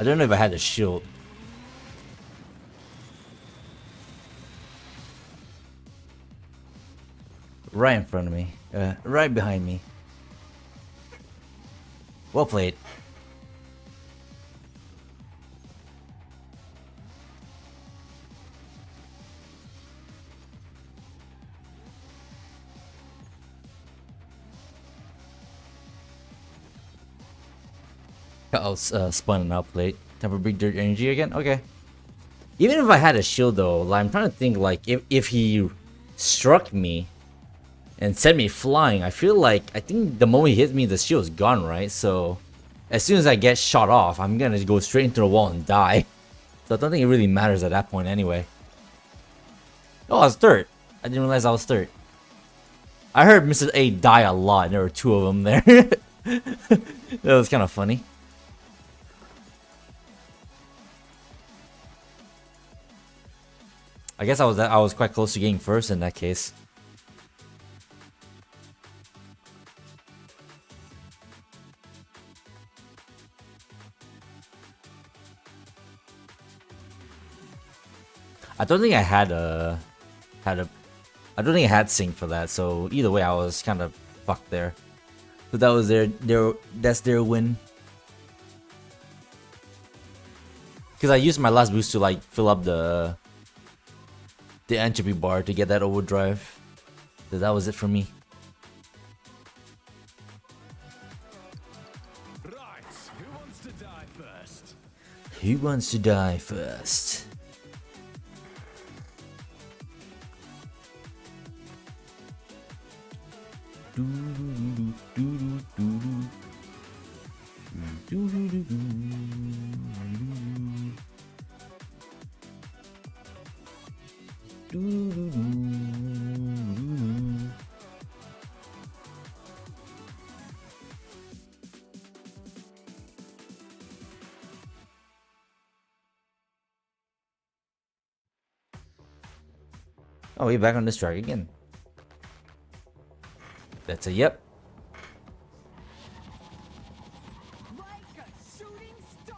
I don't know if I had a shield. Right in front of me. Right behind me. Well played. I was spun and outplayed. Time for big dirt energy again? Okay. Even if I had a shield though, like, I'm trying to think like if he struck me and sent me flying, I think the moment he hits me the shield's gone, right? So as soon as I get shot off, I'm gonna go straight into the wall and die. So I don't think it really matters at that point anyway. Oh, I was third. I didn't realize I was third. I heard Mr. A die a lot, and there were two of them there. That was kind of funny. I guess I was quite close to getting first in that case. I don't think I had I don't think I had sync for that, so either way I was kind of fucked there. So that was that's their win. Because I used my last boost to like fill up the entropy bar to get that overdrive. So that was it for me. Right, who wants to die first? Who wants to die first? Oh, we're back on this track again. That's a yep. Like a shooting star.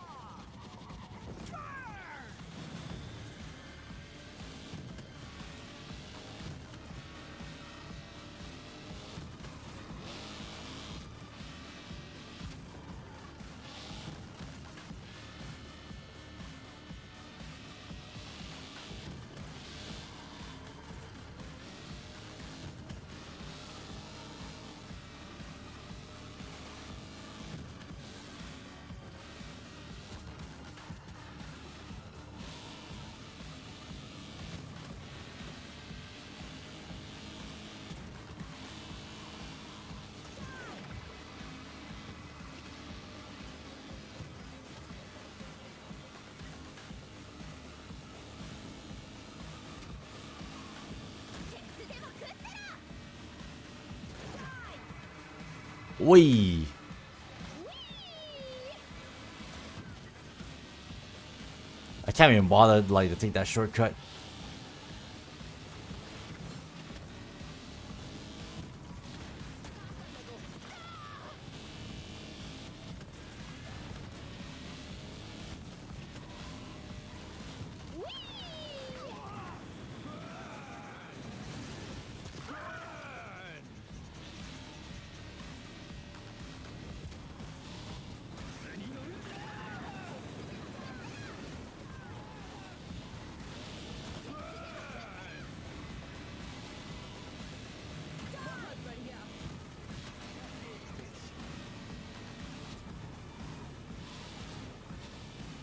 Burn! Wee. I can't even bother like to take that shortcut.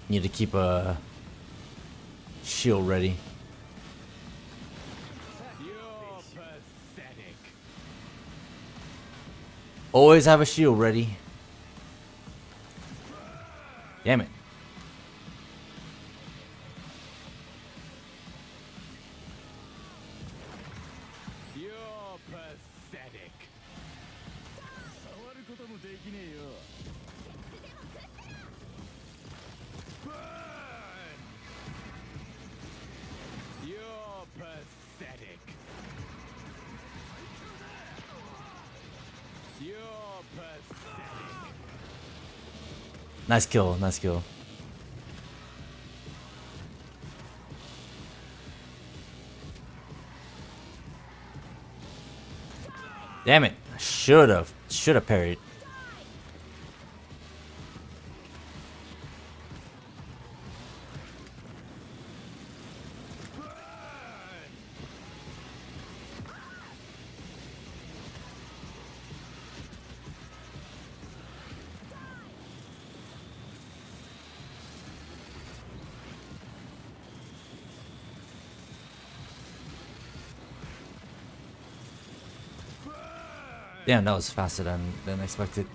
Need to keep a shield ready. You're pathetic. Always have a shield ready. Damn it. You're pathetic. 触ることもできねえよ。Burn! You're pathetic. You're pathetic. Nice kill, nice kill. Damn it. Should have parried. Damn, that was faster than expected.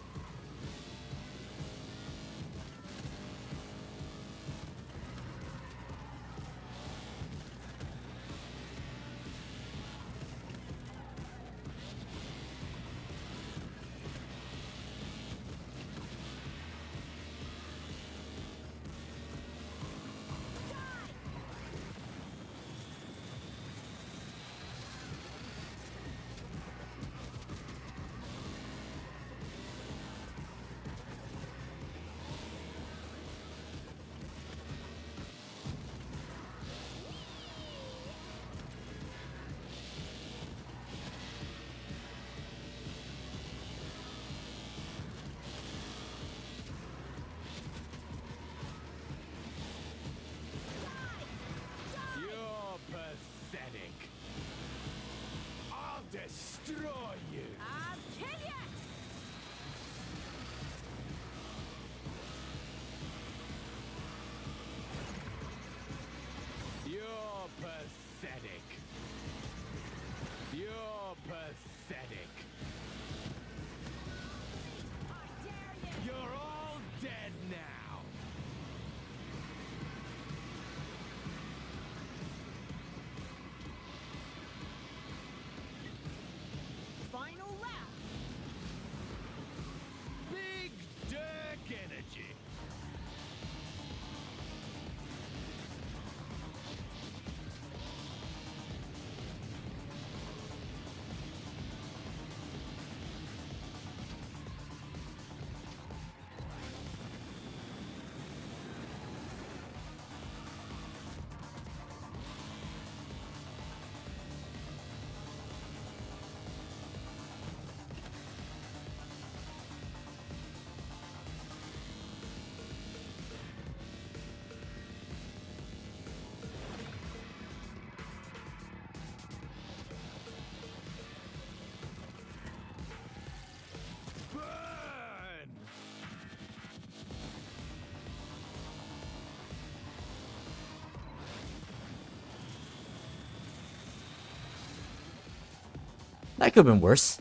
That could have been worse.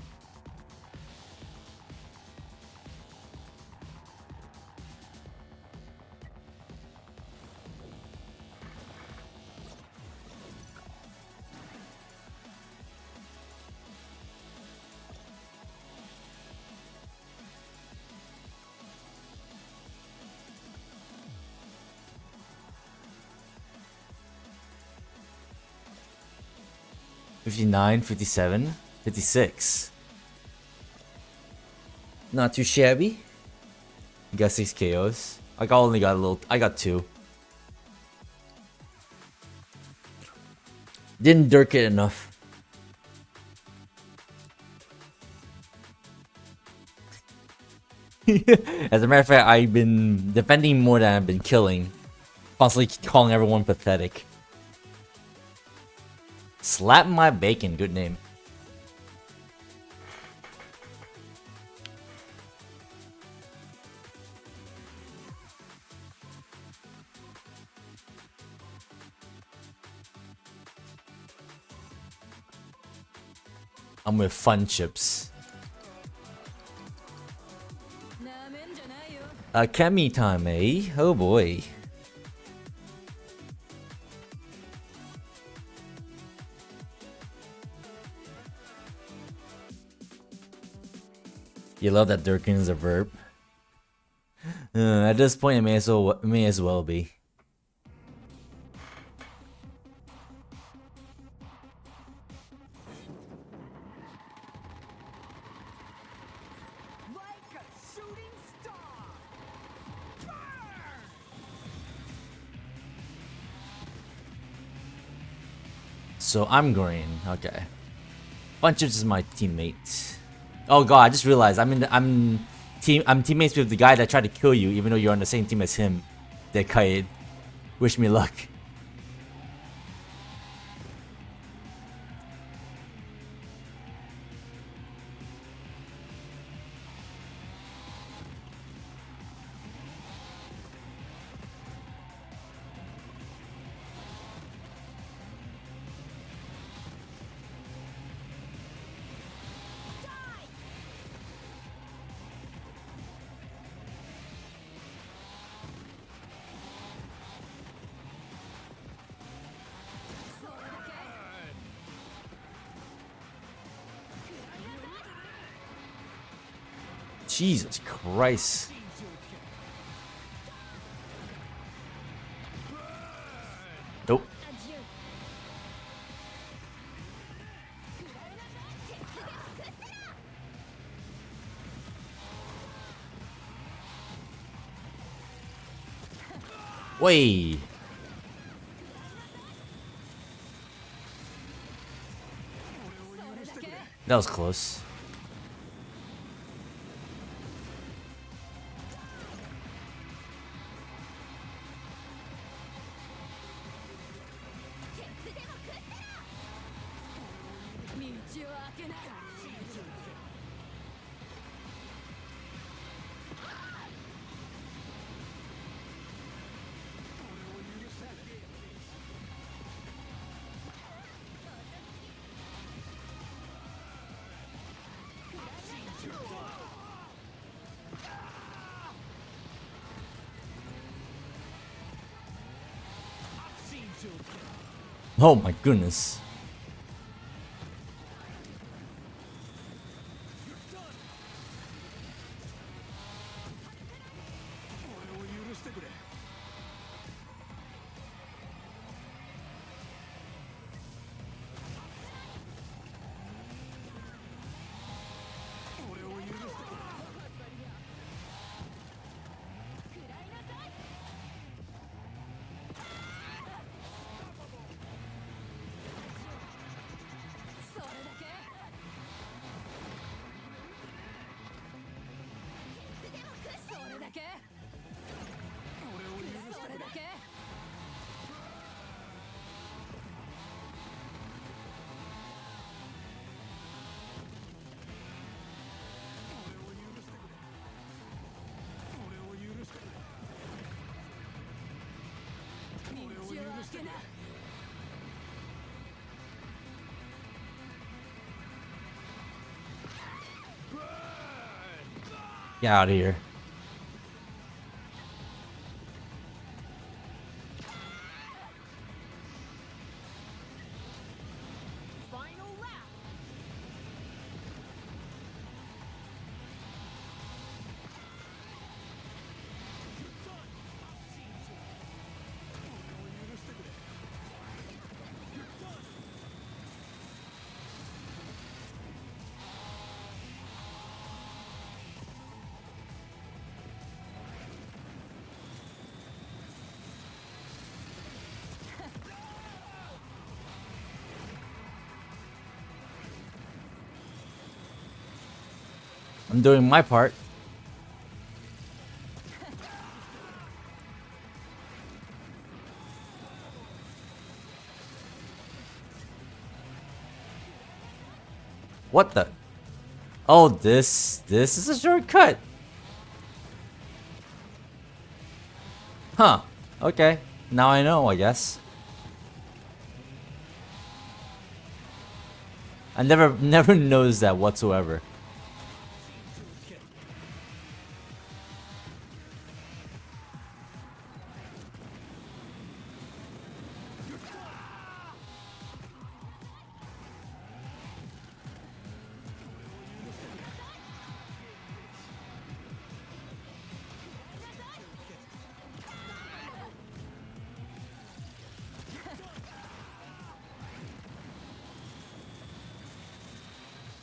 $59, $57, $56. Not too shabby. You got 6 KOs. I only got a little. I got 2. Didn't dirk it enough. As a matter of fact, I've been defending more than I've been killing. Constantly calling everyone pathetic. Slap my bacon, good name. I'm with fun chips. Kemi time, eh? Oh boy. You love that Durkin is a verb. At this point, it may as well be. Like a shooting star. Burn! So I'm green. Okay. Bunch is my teammate. Oh god, I just realized I'm teammates with the guy that tried to kill you, even though you're on the same team as him. Decade. Wish me luck. Jesus Christ. Nope. Way. That was close. Oh my goodness. Get out of here. Final lap. I'm doing my part. What the? Oh, this is a shortcut. Huh. Okay. Now I know, I guess. I never noticed that whatsoever.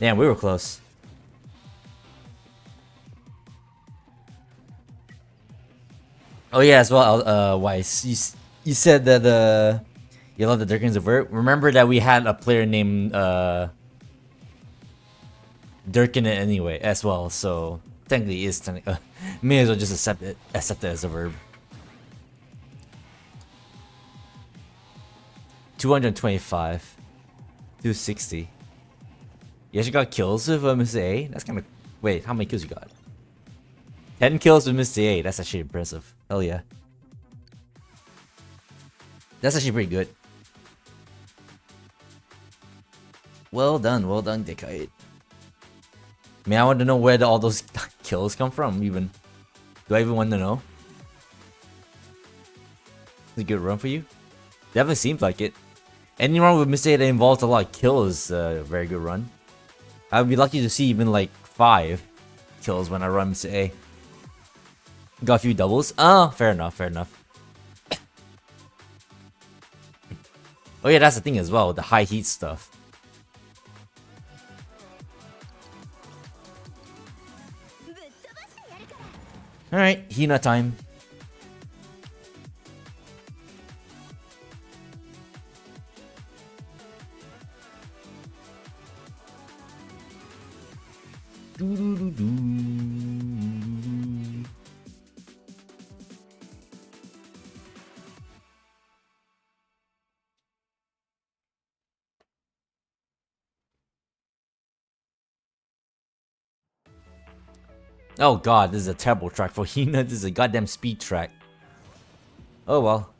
Damn, we were close. Oh yeah, as well, Weiss. You said that you love the Durkins of Vert. Remember that we had a player named Durkin it anyway as well, so technically is may as well just accept it as a verb. 225, 260. You actually got kills with Mr. A? That's kind of... Wait, how many kills you got? 10 kills with Mr. A. That's actually impressive. Hell yeah. That's actually pretty good. Well done, Decade. I mean, I want to know where all those kills come from, even. Do I even want to know? It's a good run for you? Definitely seems like it. Any run with Mr. A that involves a lot of kills is a very good run. I would be lucky to see even like 5 kills when I run Mr. A. Got a few doubles. Ah, fair enough, fair enough. Oh yeah, that's the thing as well, the high heat stuff. Alright, Hina time. Oh god, this is a terrible track for Hina. This is a goddamn speed track. Oh well.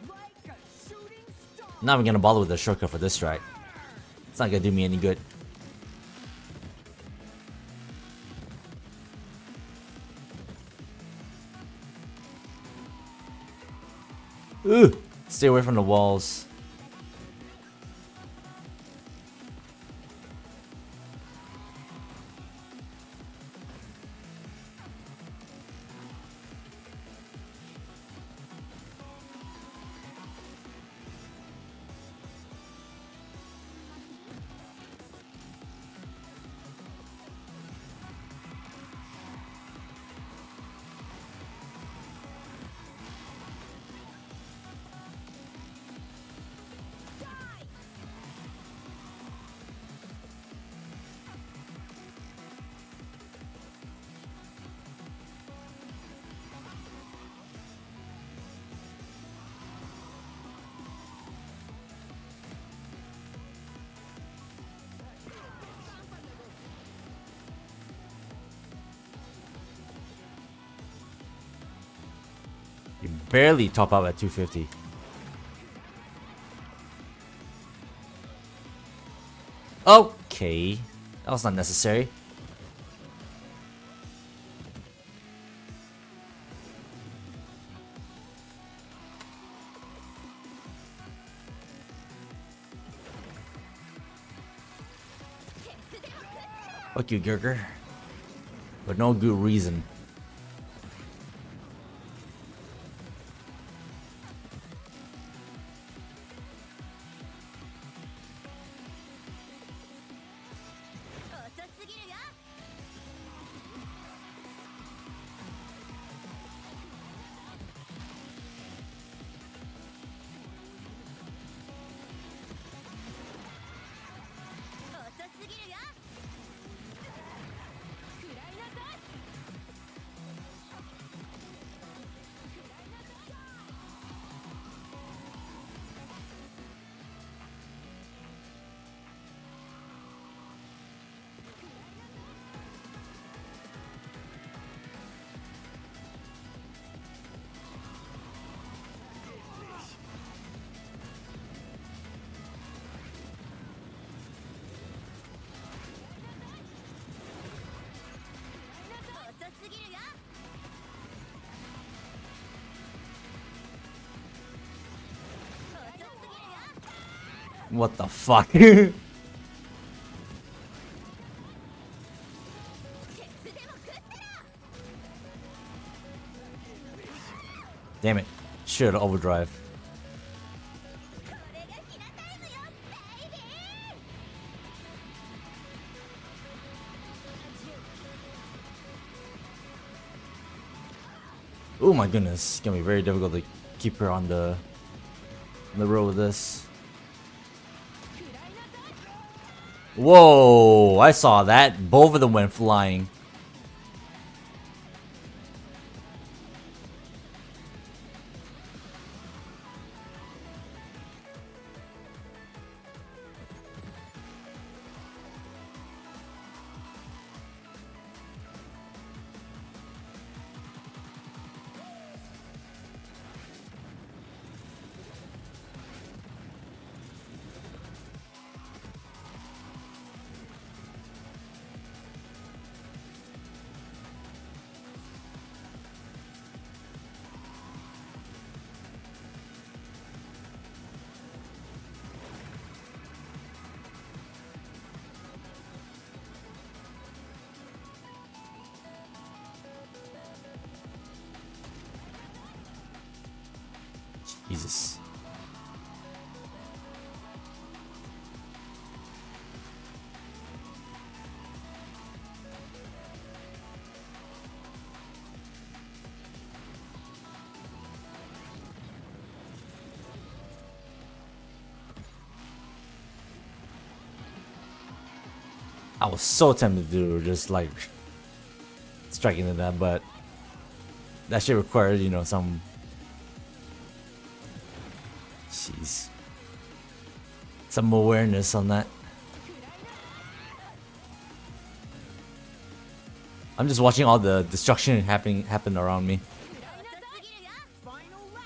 Like a shooting star. Not even gonna bother with the shortcut for this track. It's not gonna do me any good. Ugh! Stay away from the walls. You barely top up at 250. Okay. That was not necessary. Fuck you, Gurker. For no good reason. What the fuck? Damn it. Should overdrive. Oh my goodness, it's gonna be very difficult to keep her on the road with this. Whoa, I saw that. Both of them went flying. Jesus. I was so tempted to do just like striking into that, but that shit required, you know, some. Jeez. Some awareness on that. I'm just watching all the destruction happen around me. Final lap.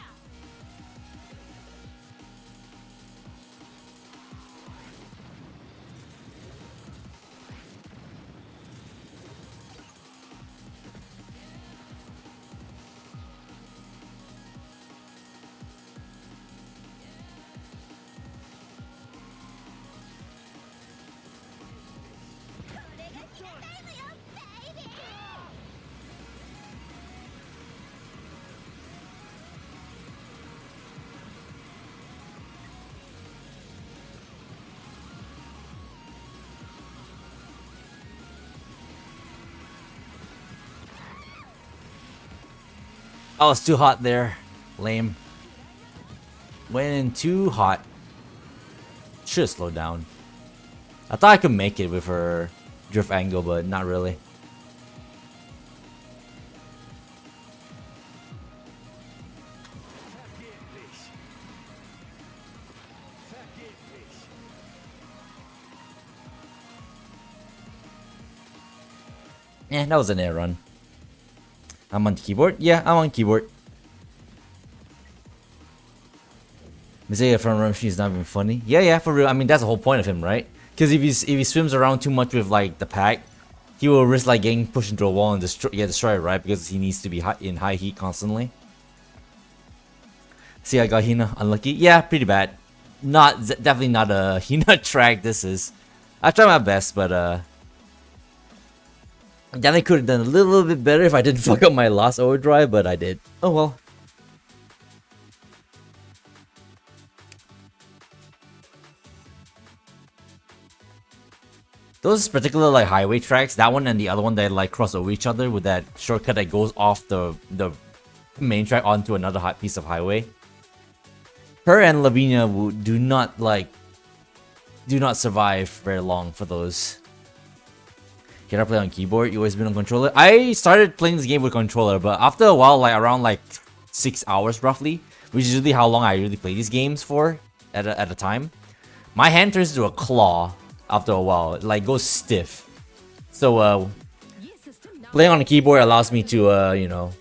Oh, it's too hot there. Lame. Went in too hot. Should've slowed down. I thought I could make it with her drift angle, but not really. That was an air run. I'm on keyboard? Yeah, I'm on keyboard. Mizaya front run machine is not even funny. Yeah, for real. I mean, that's the whole point of him, right? Because if he swims around too much with like the pack, he will risk like getting pushed into a wall and destroy it, right? Because he needs to be in high heat constantly. See, I got Hina unlucky. Yeah, pretty bad. Definitely not a Hina track. This is. I tried my best, but Then I could have done a little bit better if I didn't fuck up my last overdrive, but I did. Oh well. Those particular like highway tracks, that one and the other one that like cross over each other with that shortcut that goes off the main track onto another piece of highway. Her and Lavinia do not survive very long for those. Can I play on keyboard? You always been on controller? I started playing this game with controller, but after a while, like around like 6 hours roughly, which is usually how long I usually play these games for at a time, my hand turns into a claw after a while. It like goes stiff. So playing on the keyboard allows me to you know,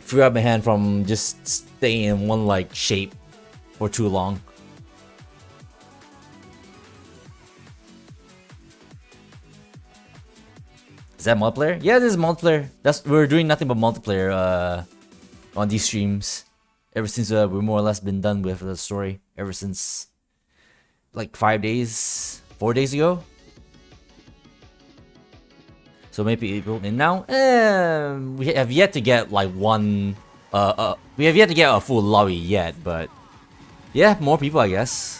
free up my hand from just staying in one like shape for too long. Is that multiplayer? Yeah, this is multiplayer. We're doing nothing but multiplayer on these streams ever since we're more or less been done with the story ever since like 4 days ago. So maybe April. And now we have yet to get like one we have yet to get a full lobby yet, but yeah, more people I guess.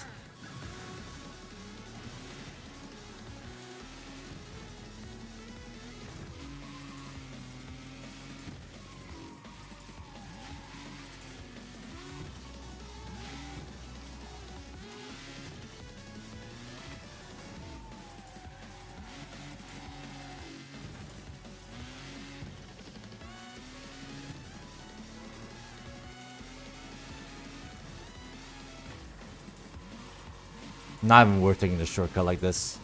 Not even worth taking the shortcut like this.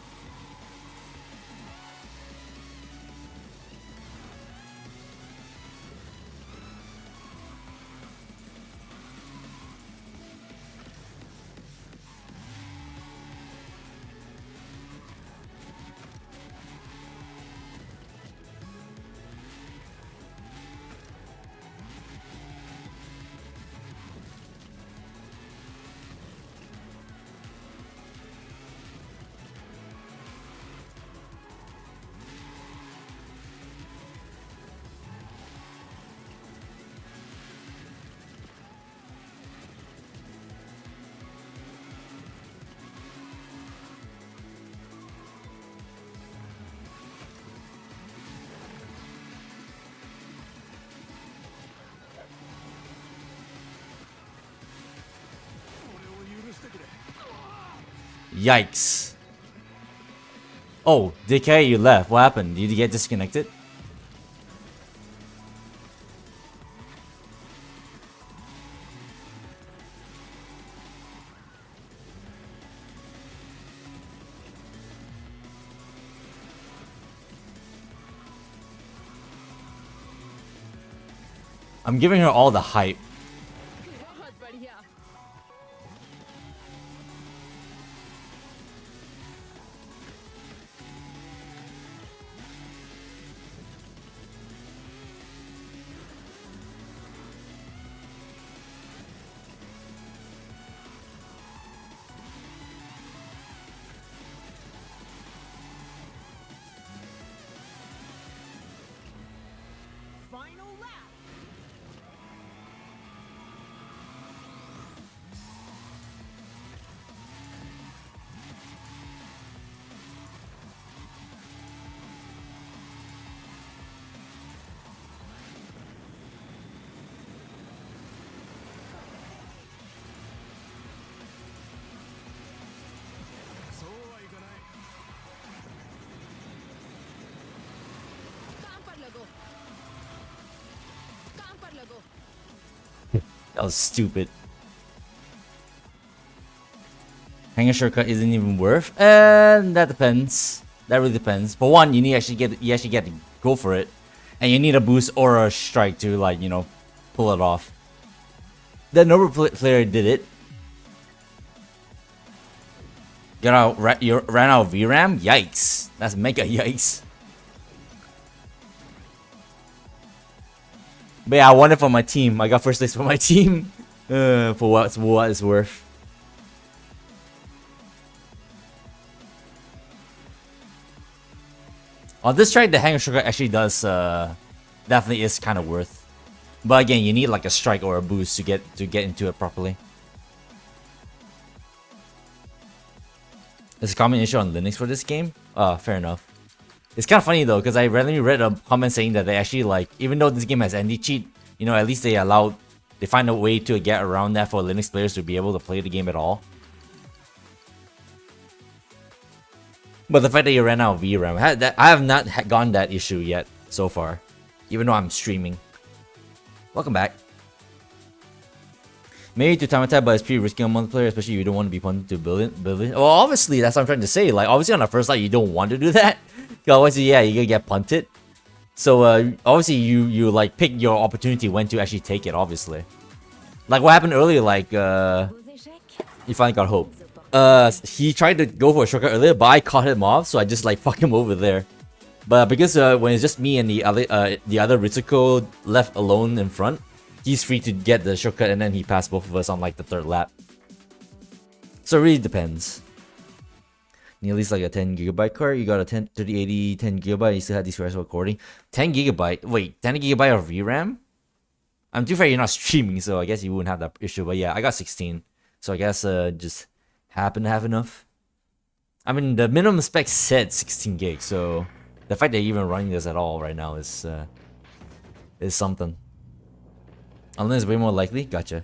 Yikes. Oh, DK, you left. What happened? Did you get disconnected? I'm giving her all the hype. Final lap. That was stupid. Hang a shortcut isn't even worth, and that depends. That really depends. For one, you actually get to go for it, and you need a boost or a strike to like, you know, pull it off. The Nova player did it. You ran out of VRAM? Yikes! That's mega yikes. But yeah, I won it for my team. I got first place for my team. For what it's worth. On this track, the hang of shortcut actually does definitely is kind of worth. But again, you need like a strike or a boost to get into it properly. There's a common issue on Linux for this game. Fair enough. It's kind of funny though, because I randomly read a comment saying that they actually like, even though this game has anti-cheat, you know, at least they find a way to get around that for Linux players to be able to play the game at all. But the fact that you ran out of VRAM, I have not gotten that issue yet so far, even though I'm streaming. Welcome back. Maybe to time attack, but it's pretty risky on multiplayer, especially if you don't want to be punted to build it. Well, obviously, that's what I'm trying to say. Like, obviously on the first light, you don't want to do that. Obviously, yeah, you're gonna get punted. So, obviously, you like pick your opportunity when to actually take it, obviously. Like what happened earlier, like, you finally got hope. He tried to go for a shortcut earlier, but I caught him off, so I just like fuck him over there. But because when it's just me and the other Ritsuko left alone in front, he's free to get the shortcut, and then he passed both of us on like the third lap. So it really depends. Need at least like a 10GB card. You got a 3080 10GB. You still have these scratch recording. 10GB. Wait, 10GB of VRAM? I'm too fair you're not streaming, so I guess you wouldn't have that issue. But yeah, I got 16, so I guess just happen to have enough. I mean, the minimum spec said 16 gigs, so the fact that you're even running this at all right now is something. Unless it's way more likely. Gotcha.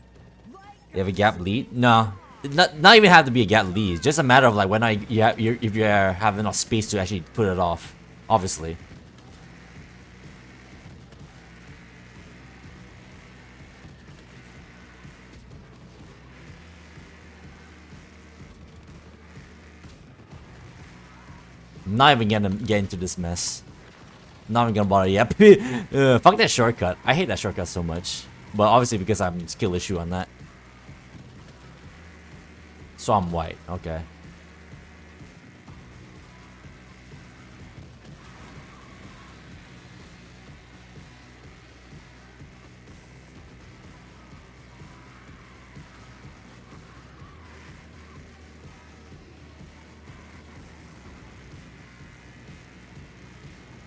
You have a gap lead? No. Not even have to be a gap lead. It's just a matter of like when if you have enough space to actually put it off. Obviously. Not even gonna get into this mess. Not even gonna bother yet. Fuck that shortcut. I hate that shortcut so much. But obviously because I'm skill issue on that. So I'm white. Okay.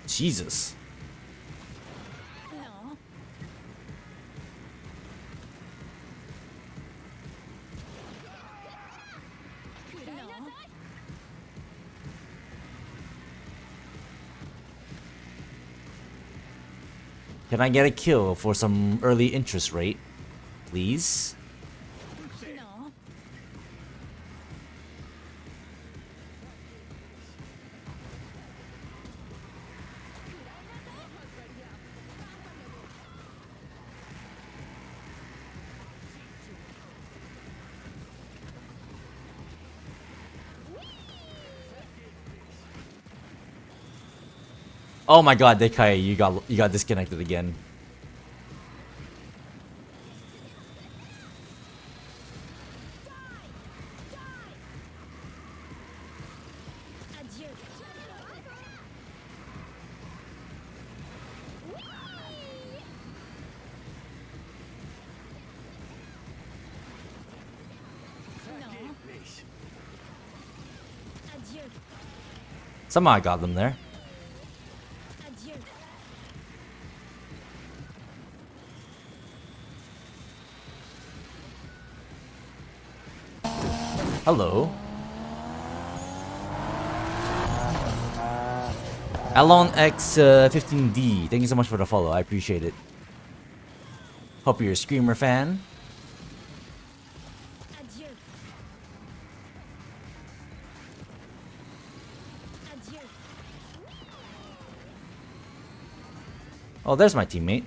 Jesus. Can I get a kill for some early interest rate, please? Oh my god, Dekai, you got disconnected again. Somehow I got them there. Hello. Alon X15D, thank you so much for the follow. I appreciate it. Hope you're a Screamer fan. Oh, there's my teammate.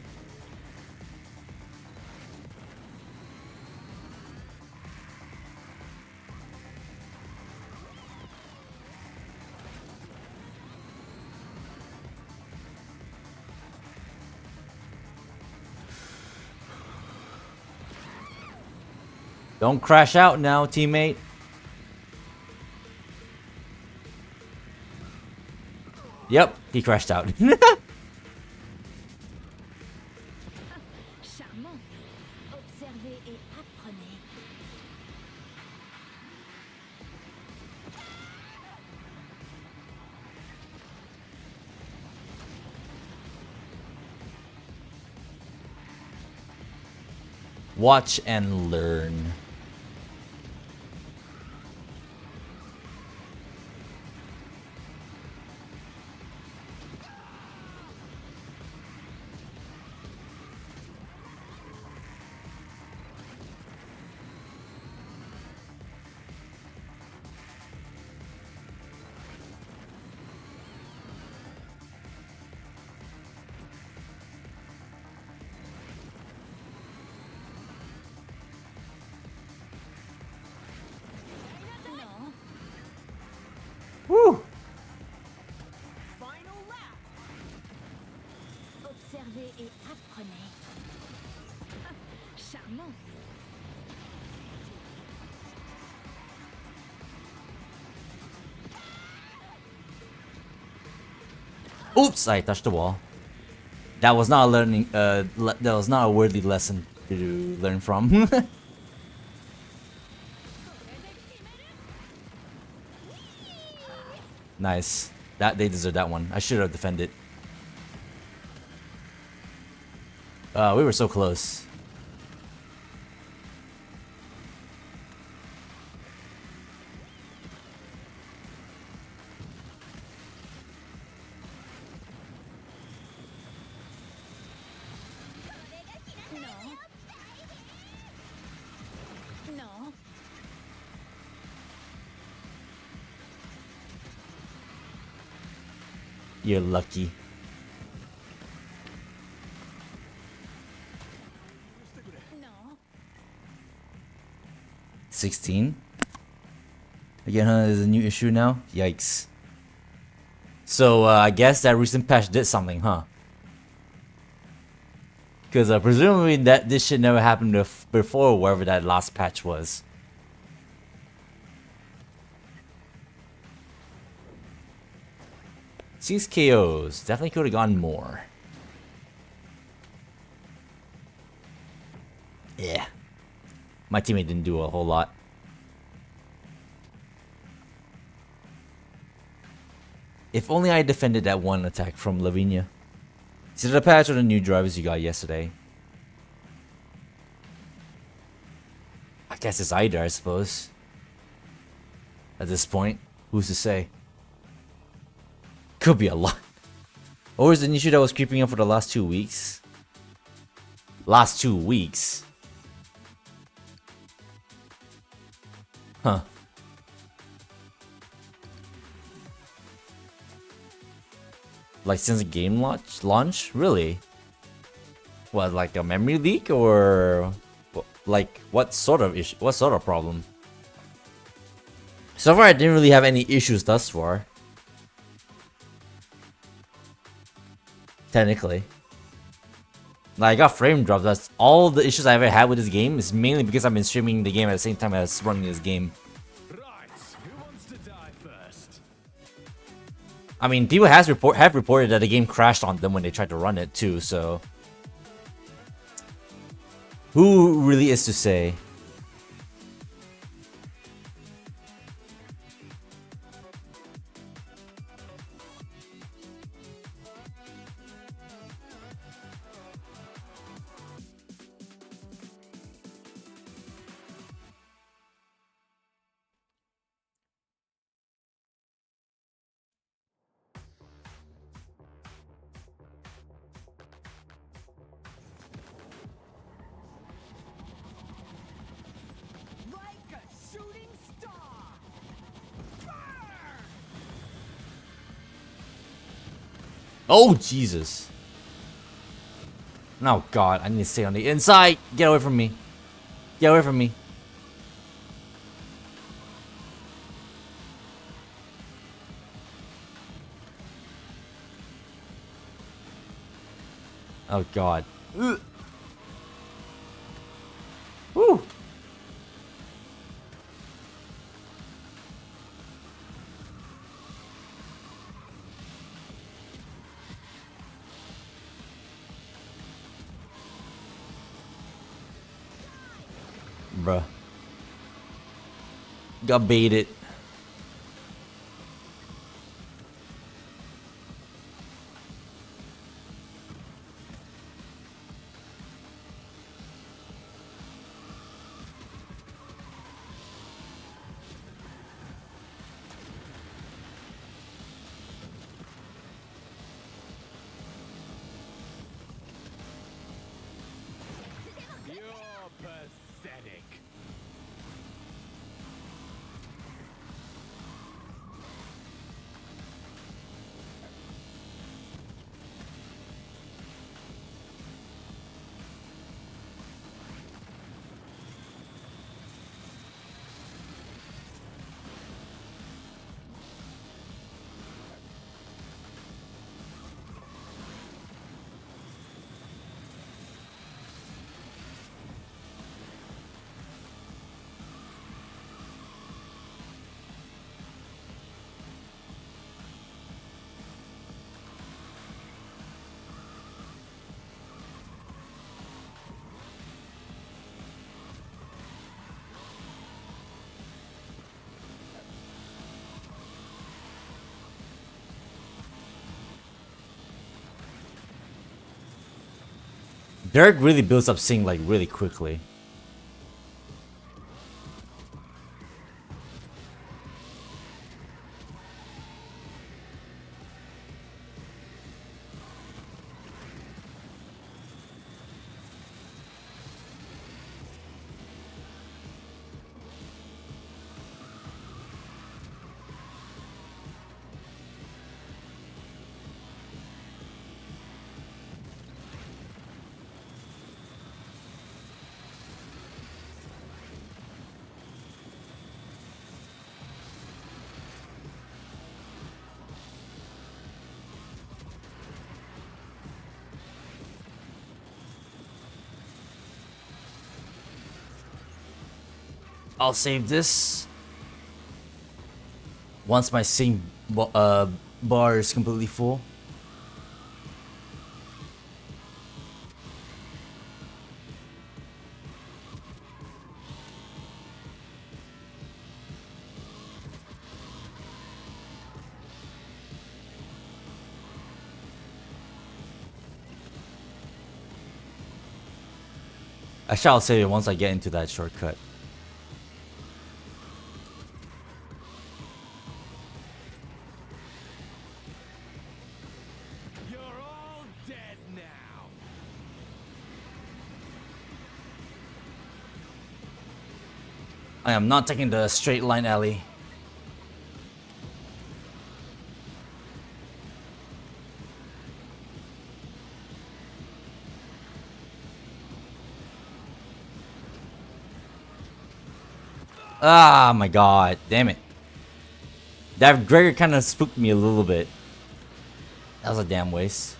Don't crash out now, teammate. Yep, he crashed out. Watch and learn. No. Woo! Final lap. Observez et apprenez. Ah, charmant. Oops! I touched the wall. That was not a learning. That was not a worthy lesson to learn from. Nice. That they deserve that one. I should have defended. We were so close. No. No. You're lucky. No. 16? Again, huh? There's a new issue now? Yikes. So, I guess that recent patch did something, huh? Because presumably this shit never happened before wherever that last patch was. Six KOs. Definitely could have gone more. Yeah. My teammate didn't do a whole lot. If only I defended that one attack from Lavinia. Is it a patch or the new drivers you got yesterday? I guess it's either, I suppose. At this point, who's to say? Could be a lot. Or is it an issue that was creeping up for the last 2 weeks? Last 2 weeks? Huh. Like since the game launch? Really? What, like a memory leak or like what sort of issue? What sort of problem? So far, I didn't really have any issues thus far. Technically, like I got frame drops. That's all the issues I ever had with this game. Is mainly because I've been streaming the game at the same time as running this game. Right, who wants to die first? I mean, people have reported that the game crashed on them when they tried to run it too. So, who really is to say? Like a shooting star. Burn! Oh Jesus! Oh God! I need to stay on the inside. Get away from me! Get away from me! Oh God! Ugh. Woo! Bruh. Got baited. Derek really builds up Sing like really quickly. I'll save this once my Sing bar is completely full. I shall save it once I get into that shortcut. You're all dead now. I am not taking the straight line alley. Ah, my god, damn it. That Gregor kind of spooked me a little bit. That was a damn waste.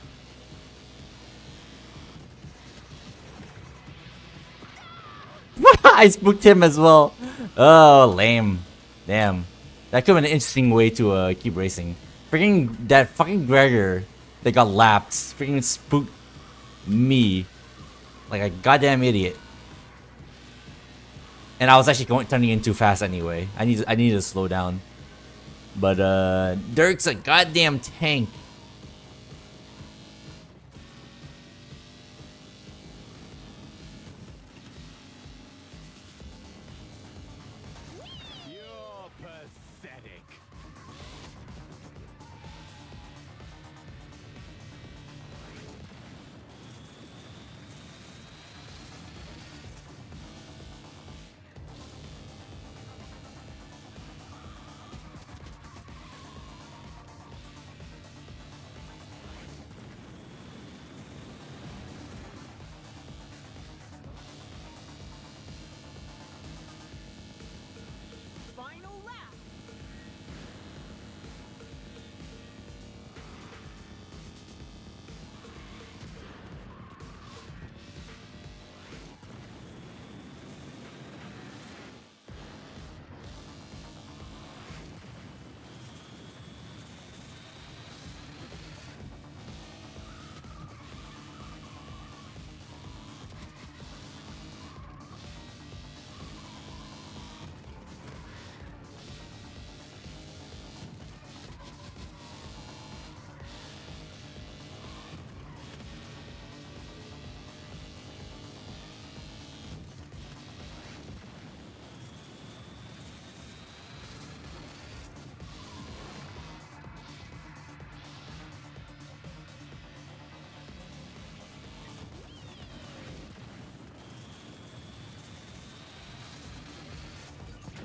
I spooked him as well. Oh, lame. Damn. That could have been an interesting way to keep racing. Freaking that fucking Gregor that got lapped freaking spooked me like a goddamn idiot. And I was actually turning in too fast anyway. I need to slow down. But Dirk's a goddamn tank. You're pathetic. Final lap.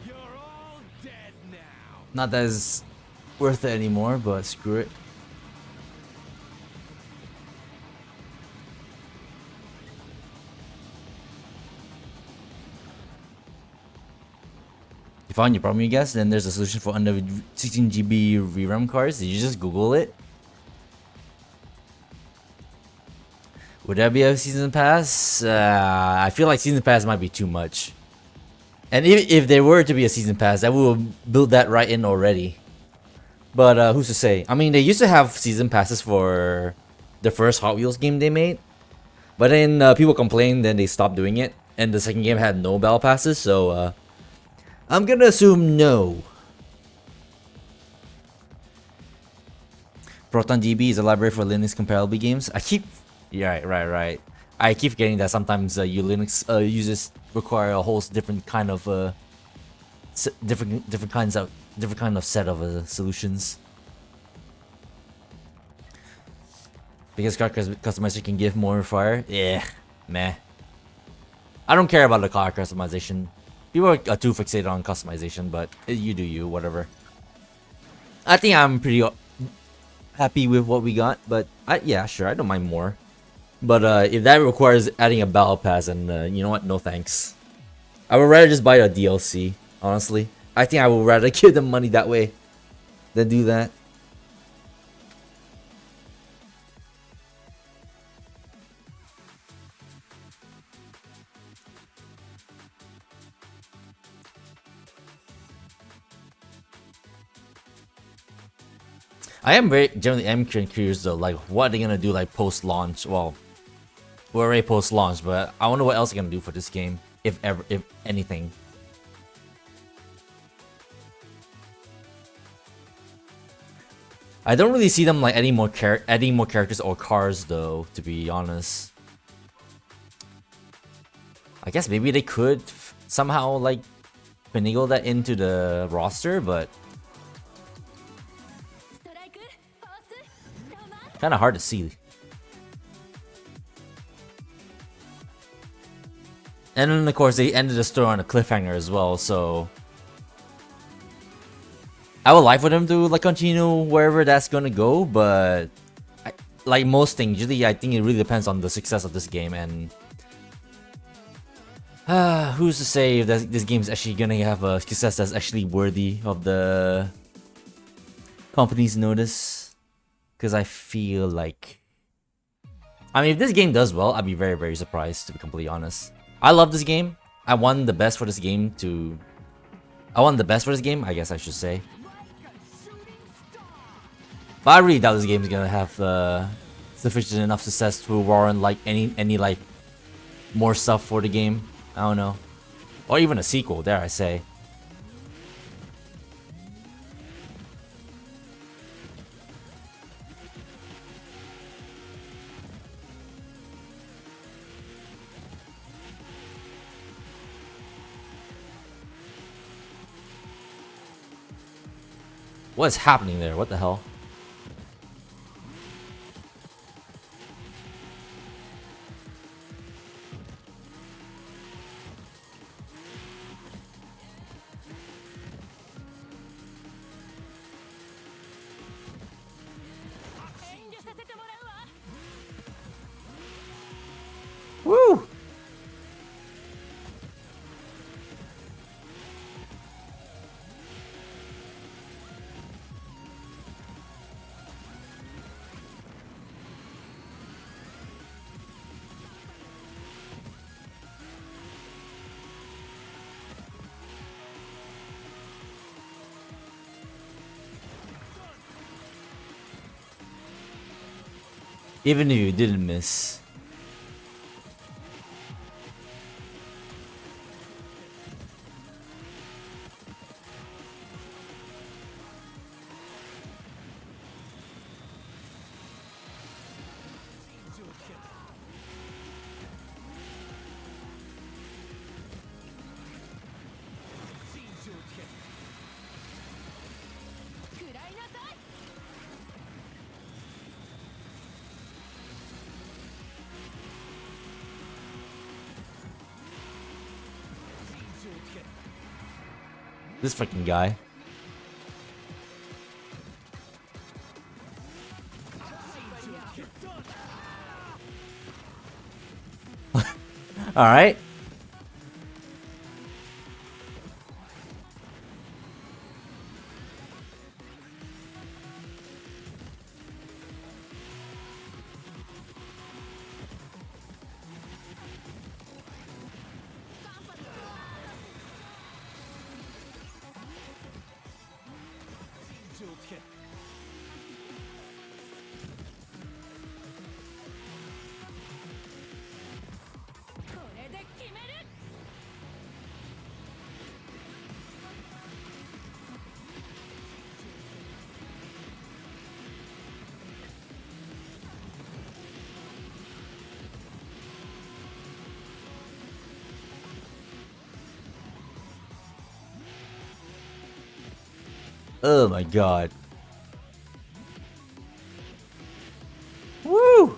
You're all dead now. Not that it's worth it anymore, but screw it. You found your problem, you guess? Then there's a solution for under 16 GB VRAM cards. Did you just Google it? Would that be a season pass? I feel like season pass might be too much. And if there were to be a season pass, that will build that right in already. But who's to say? I mean, they used to have season passes for the first Hot Wheels game they made. But then people complained, then they stopped doing it. And the second game had no battle passes, so I'm gonna assume no. ProtonDB is a library for Linux compatible games. I keep... Yeah, right. I keep forgetting that sometimes you Linux users require a whole different kind of different kind of set of solutions. Because card customization can give more fire. Yeah, meh. I don't care about the card customization. People are too fixated on customization, but you do you, whatever. I think I'm pretty happy with what we got, but yeah, sure, I don't mind more. But if that requires adding a battle pass, and you know what, no thanks. I would rather just buy a DLC, honestly. I think I would rather give them money that way than do that. I am generally curious though, like what are they gonna do like post-launch? Well, we're already post-launch, but I wonder what else they're gonna do for this game, if anything. I don't really see them like adding more characters or cars though, to be honest. I guess maybe they could somehow like finagle that into the roster, but kind of hard to see. And then of course they ended the story on a cliffhanger as well, so I would like for them to like continue wherever that's gonna go, but like most things, usually I think it really depends on the success of this game, and who's to say if this game is actually gonna have a success that's actually worthy of the company's notice? Because I feel like, I mean, if this game does well, I'd be very, very surprised, to be completely honest. I love this game. I want the best for this game, I guess I should say. But I really doubt this game is gonna have sufficient enough success to warrant like any like more stuff for the game. I don't know, or even a sequel. Dare I say? What is happening there? What the hell? Woo! Even if you didn't miss. This freaking guy. All right. Oh my god. Woo!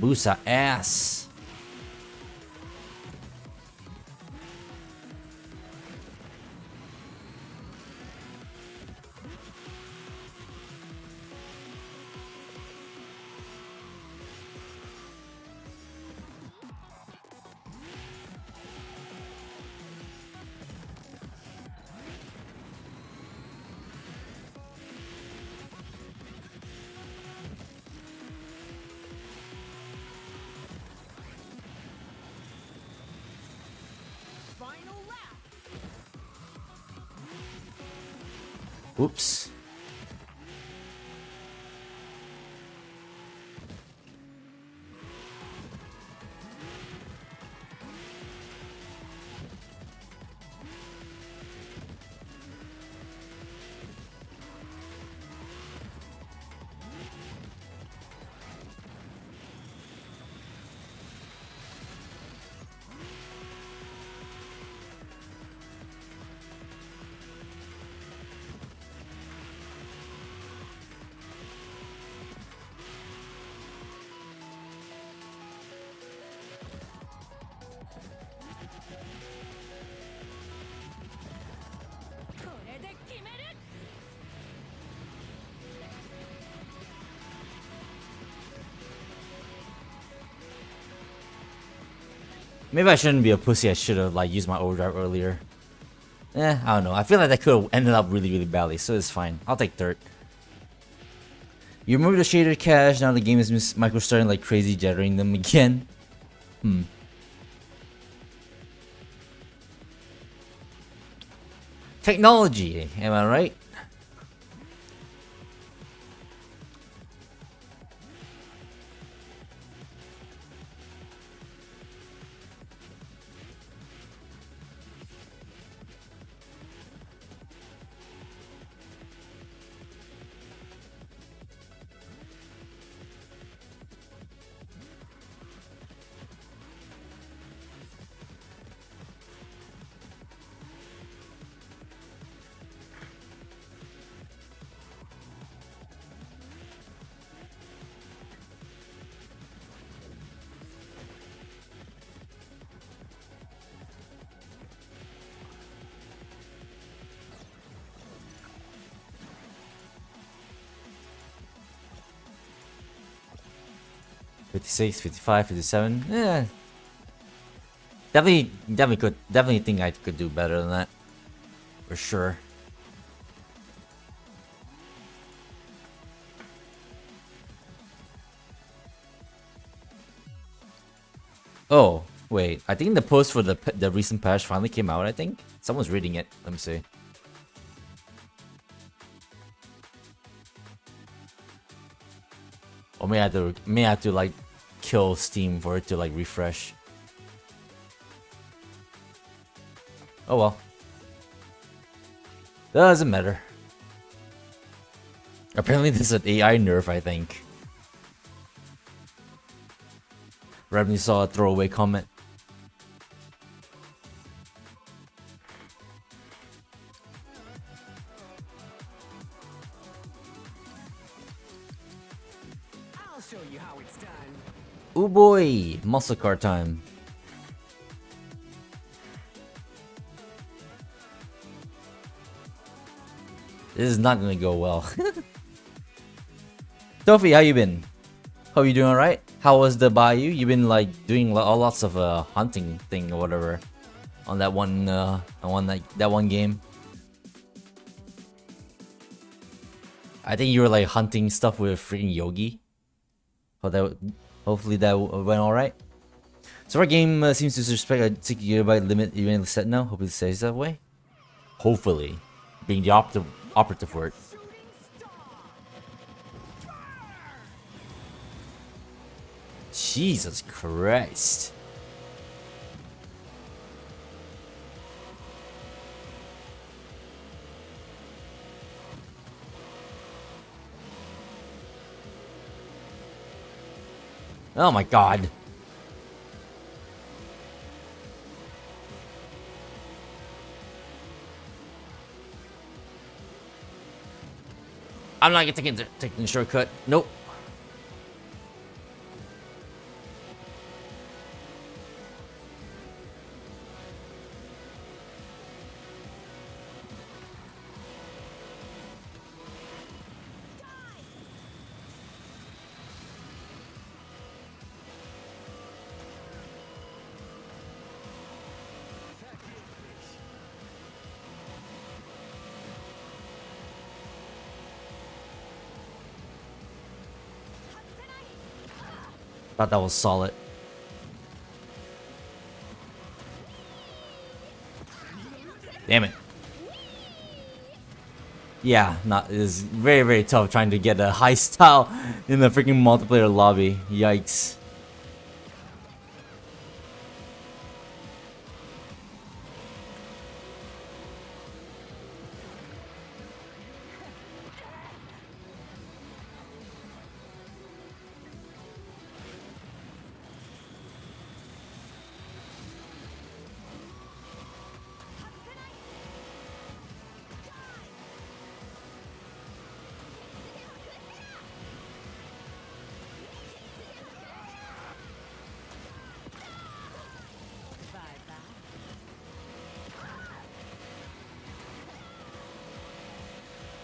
Boosa ass. Final lap. Oops. Maybe I shouldn't be a pussy. I should have like used my overdrive earlier. I don't know. I feel like that could have ended up really, really badly, so it's fine. I'll take third. You remove the shader cache, now the game is micro starting like crazy, jittering them again. Technology, am I right? $56, $55, $57. Yeah. Definitely think I could do better than that. For sure. Oh, wait. I think the post for the recent patch finally came out, I think. Someone's reading it. Let me see. Or may I have to like kill Steam for it to like refresh. Oh well. Doesn't matter. Apparently this is an AI nerf, I think. Randomly saw a throwaway comment. I'll show you how it's done. Oh boy, muscle car time. This is not gonna go well. Tofi, how you been? Hope you doing alright? How was the bayou? You been like doing lots of hunting thing or whatever on that one that one game. I think you were like hunting stuff with freaking Yogi. Hopefully that went alright. So our game seems to respect a 60 GB limit even set now. Hopefully it stays that way. Hopefully, being the operative word. Shooting Jesus Christ. Oh my god. I'm not gonna taking the shortcut. Nope. Thought that was solid. Damn it. Yeah, it's very, very tough trying to get a high style in the freaking multiplayer lobby. Yikes.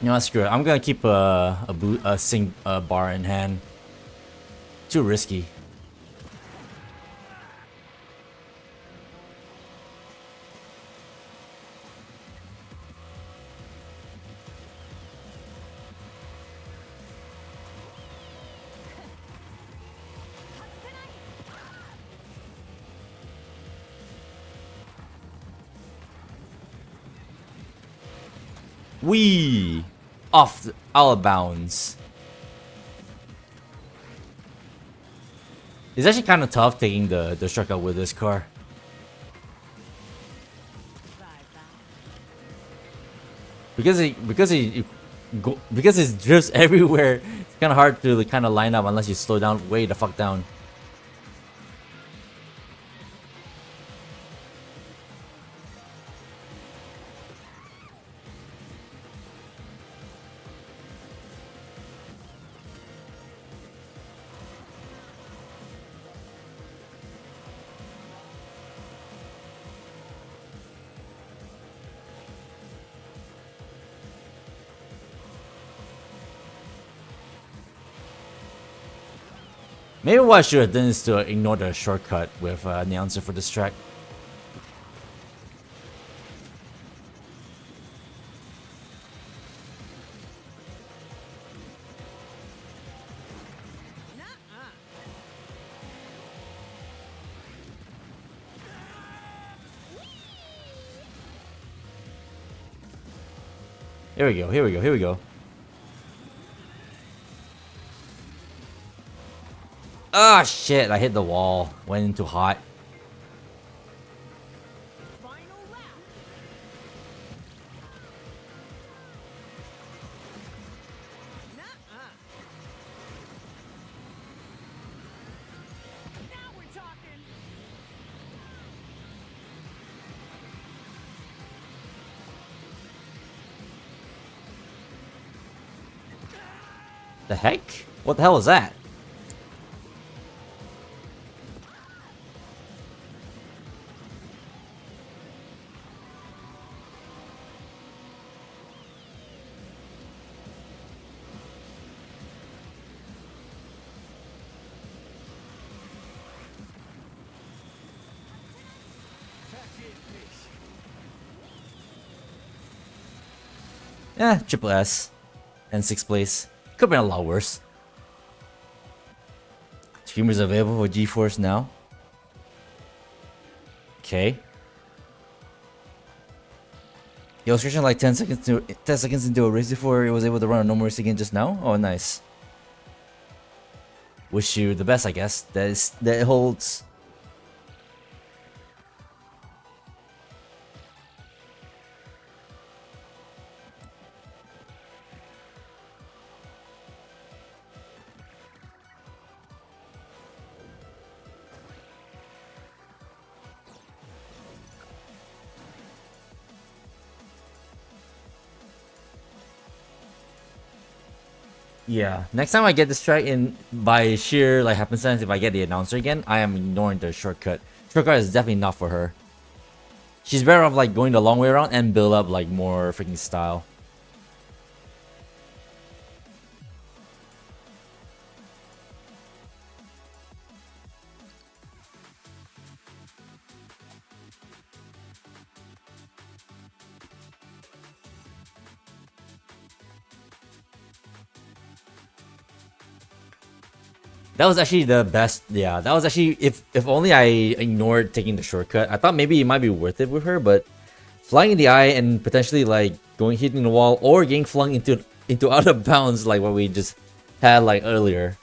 You know what, screw it. I'm gonna keep a sing bar in hand. Too risky. Wee! Out of bounds. It's actually kind of tough taking the shortcut with this car. Because it drifts everywhere. It's kind of hard to kind of line up unless you slow down way the fuck down. Maybe what I should have done is to ignore the shortcut with the answer for this track. Here we go, here we go, here we go. Ah, shit, I hit the wall. Went into hot. Final lap. Nuh-uh. Now we're talking. The heck? What the hell is that? Triple S. And 6th place. Could've been a lot worse. Streamers available for GeForce now. Okay. Yo, switching like 10 seconds into a race before it was able to run a no mercy again just now? Oh, nice. wish you the best, I guess. That holds. Yeah. Next time I get this track in by sheer like happenstance, if I get the announcer again, I am ignoring the shortcut. Shortcut is definitely not for her. She's better off like going the long way around and build up like more freaking style. That was actually the best. Yeah, that was actually if only I ignored taking the shortcut. I thought maybe it might be worth it with her, but flying in the eye and potentially like going hitting the wall or getting flung into out of bounds like what we just had like earlier.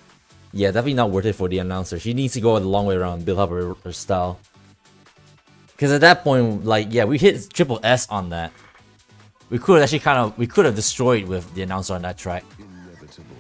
Yeah, definitely not worth it for the announcer. She needs to go the long way around, build up her style. Because at that point, like yeah, we hit triple S on that. We could actually we could have destroyed with the announcer on that track. Inevitable.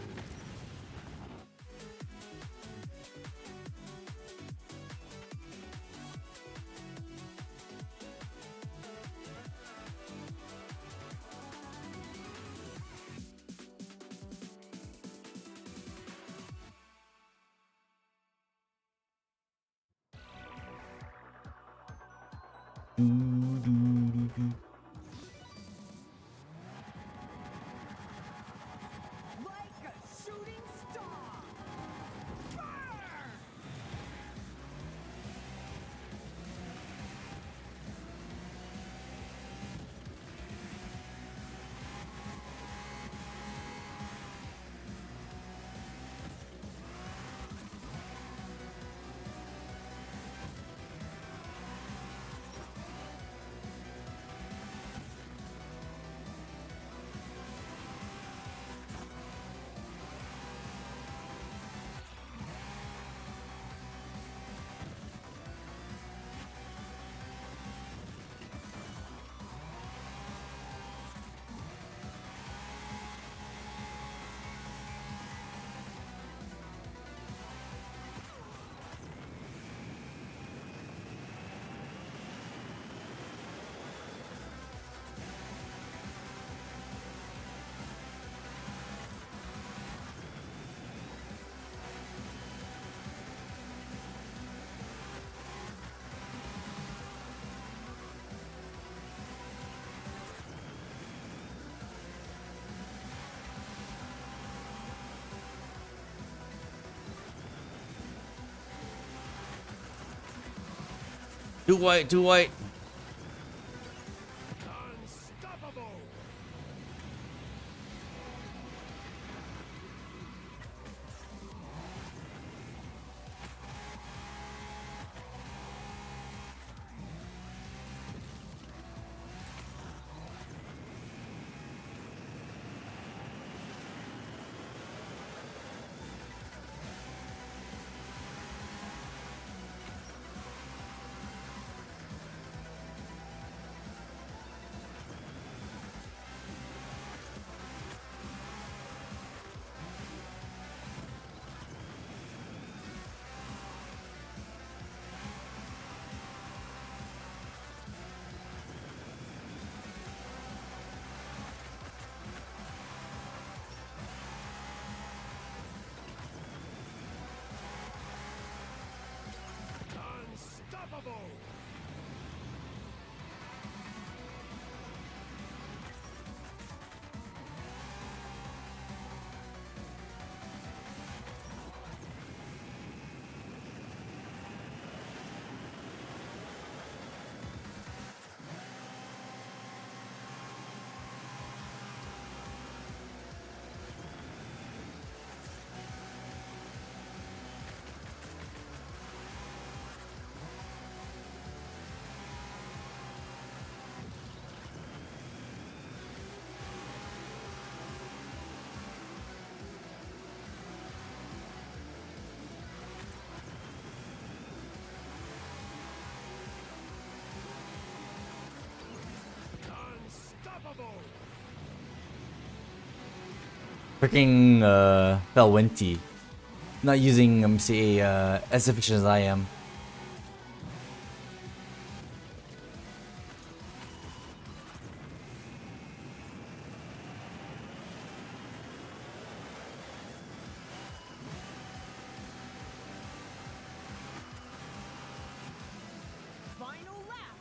Like a shooting star. Fire! Too white, too white. Unstoppable. Freaking Felwenti. Not using say as efficient as I am. Final lap.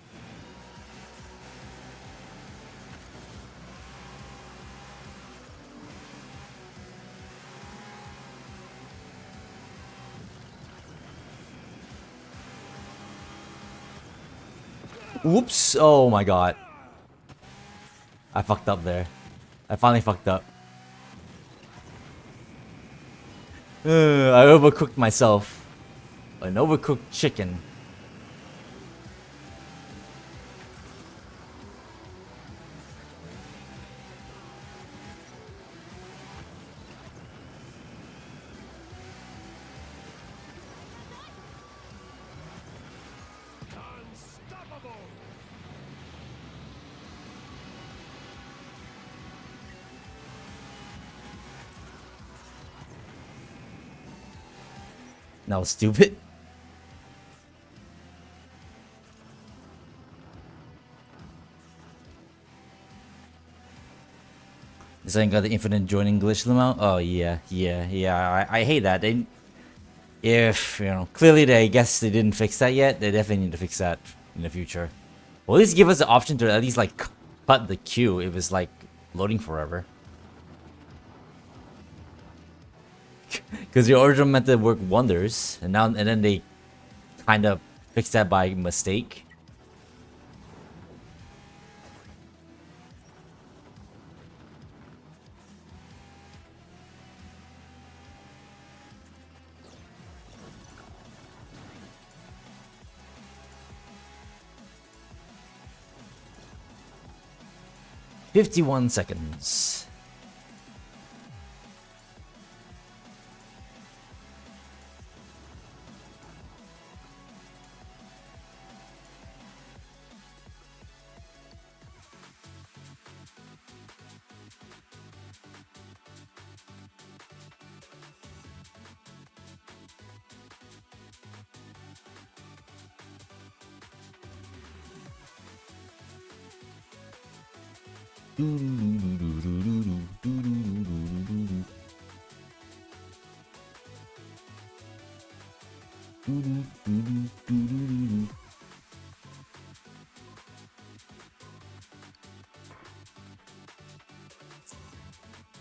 Whoops! Oh my god. I fucked up there. I finally fucked up. I overcooked myself. An overcooked chicken. Unstoppable! That was stupid. This ain't got the infinite joining glitch limit. Oh yeah. I hate that. If you know, clearly I guess they didn't fix that yet. They definitely need to fix that in the future. Well, at least give us the option to at least like cut the queue if it's like loading forever. Because the original method worked wonders, and then they kind of fixed that by mistake. "51 seconds."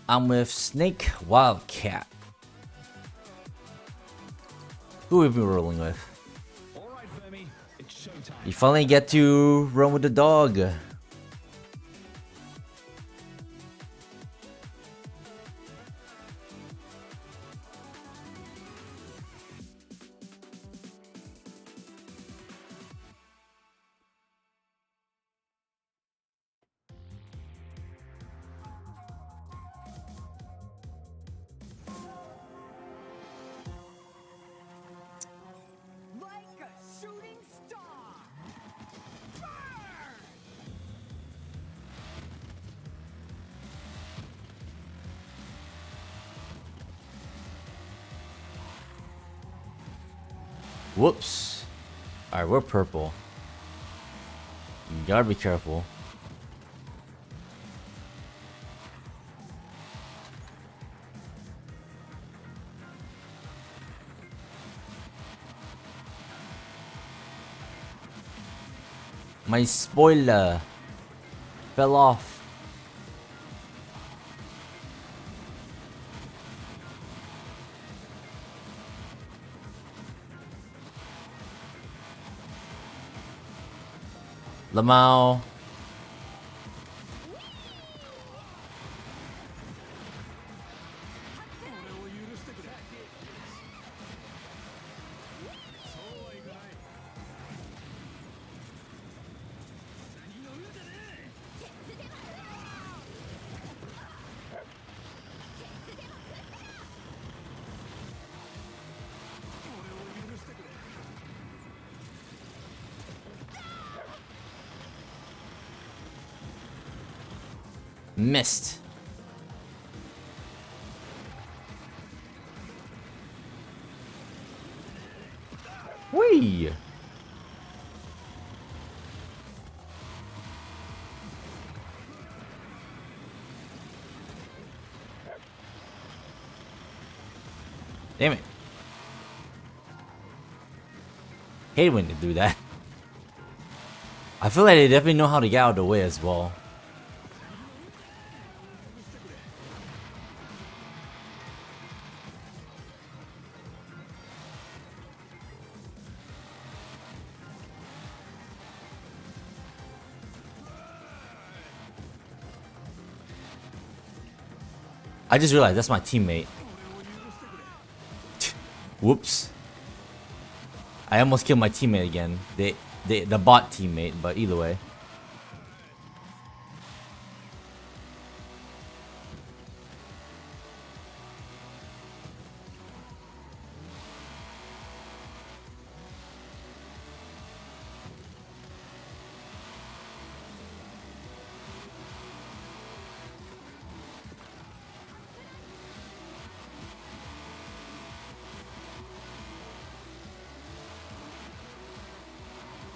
I'm with Snake Wildcat. Who have we been rolling with? All right, Femi, it's showtime. You finally get to run with the dog. Like a shooting star. Burn! Whoops. Alright, we're purple. You gotta be careful. My spoiler fell off. Lamau. Missed. Whee! Damn it. Hate when they do that. I feel like they definitely know how to get out of the way as well. I just realized that's my teammate. Whoops. I almost killed my teammate again. The bot teammate, but either way.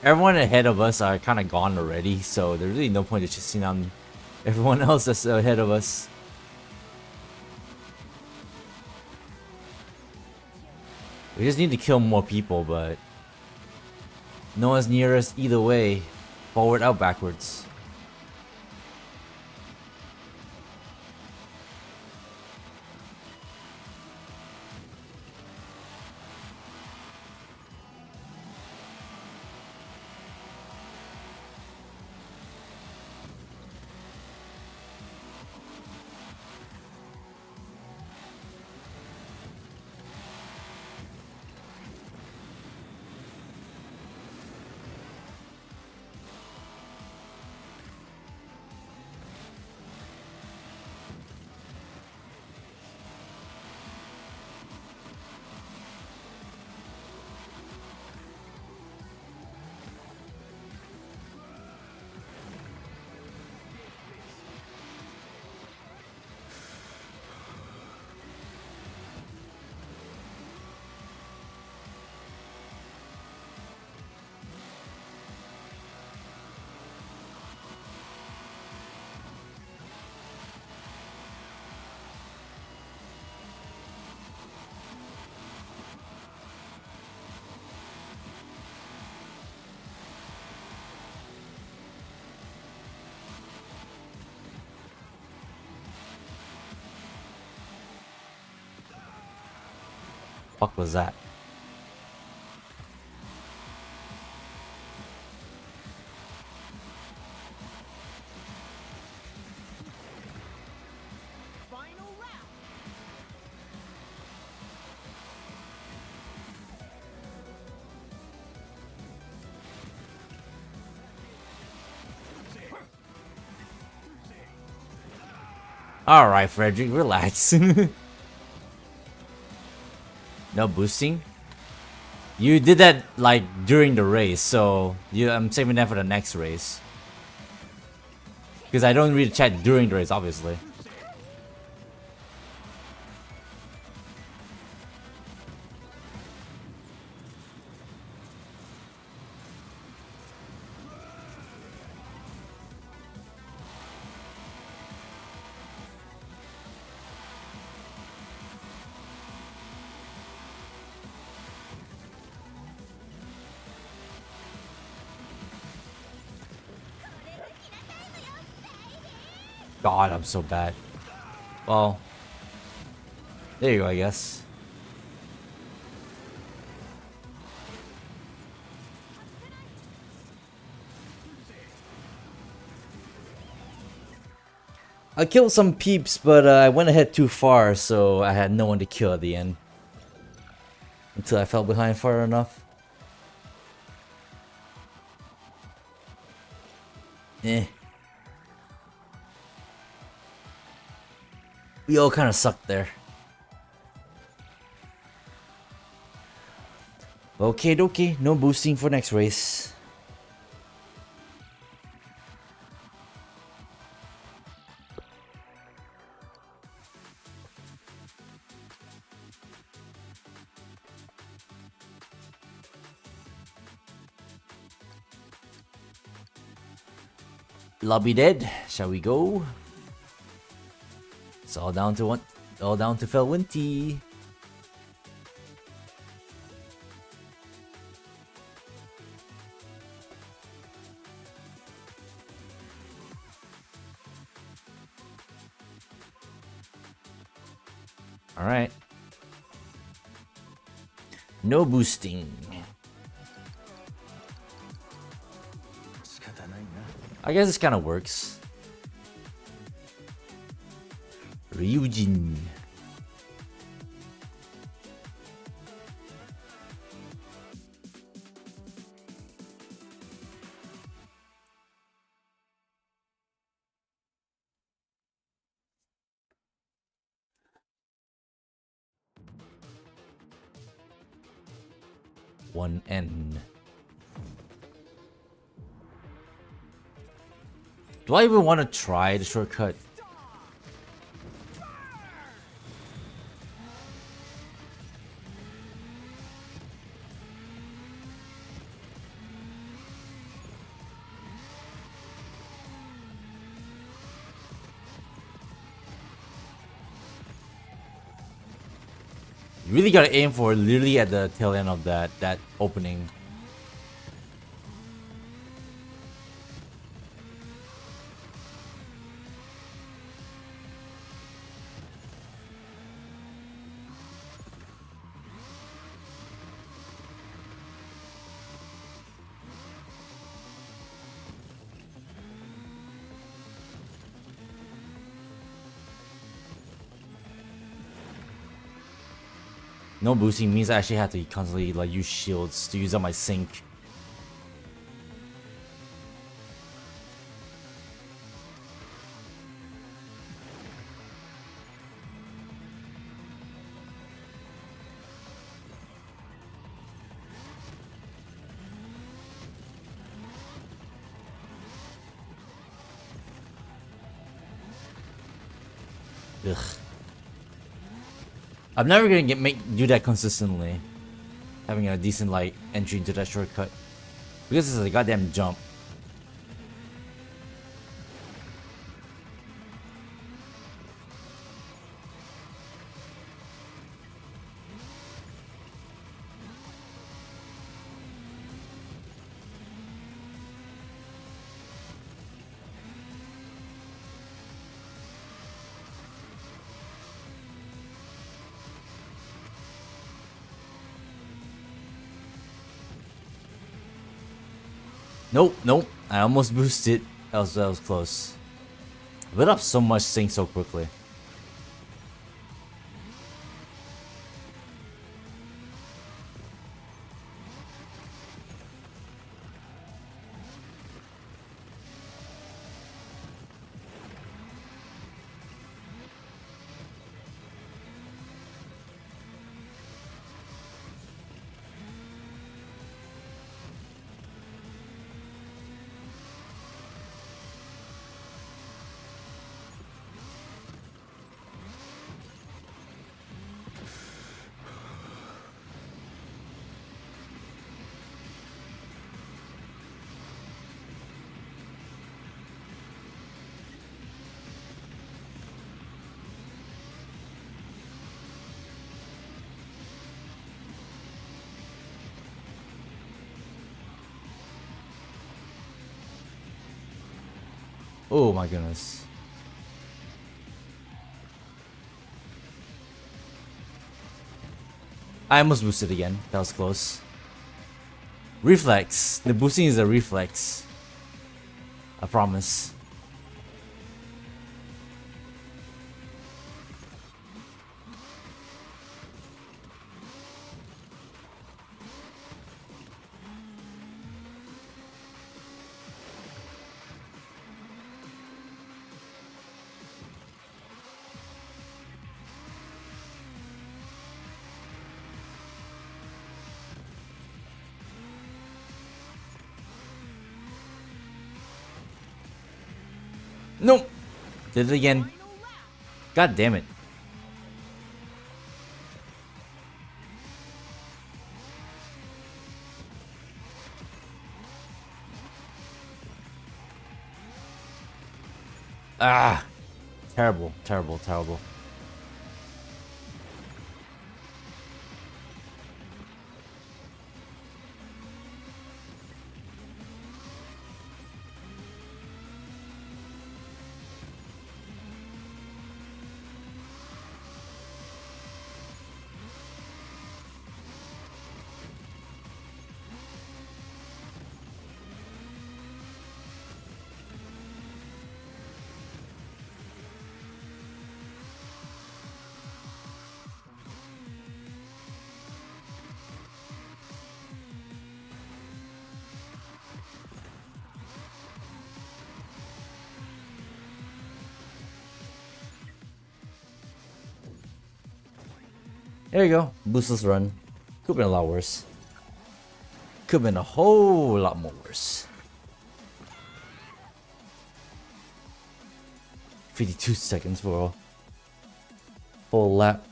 Everyone ahead of us are kind of gone already, so there's really no point in chasing on everyone else that's ahead of us. We just need to kill more people, but no one's near us either way. Forward, out, backwards. Fuck was that? Final lap. Alright, Frederick, relax. No boosting? You did that like during the race, so I'm saving that for the next race. Because I don't read the chat during the race, obviously. God, I'm so bad. Well, there you go, I guess. I killed some peeps, but I went ahead too far, so I had no one to kill at the end. Until I fell behind far enough. Eh. We all kind of sucked there. Okay, dokie. No boosting for next race. Lobby dead. Shall we go? It's all down to one. All down to Felwinty. All right. No boosting. I guess this kind of works. Ryujin. One N. Do I even want to try the shortcut? You really gotta aim for literally at the tail end of that opening. No boosting means I actually have to constantly like use shields to use up my sync. Ugh. I'm never gonna do that consistently. Having a decent like entry into that shortcut. Because it's a goddamn jump. Nope, nope. I almost boosted. That was close. I lit up so much sync so quickly. Oh my goodness. I almost boosted again. That was close. Reflex. The boosting is a reflex. I promise. Nope. Did it again. God damn it. Ah! Terrible, terrible, terrible. There you go. Boostless run. Could've been a lot worse. Could've been a whole lot more worse. 52 seconds for a whole lap.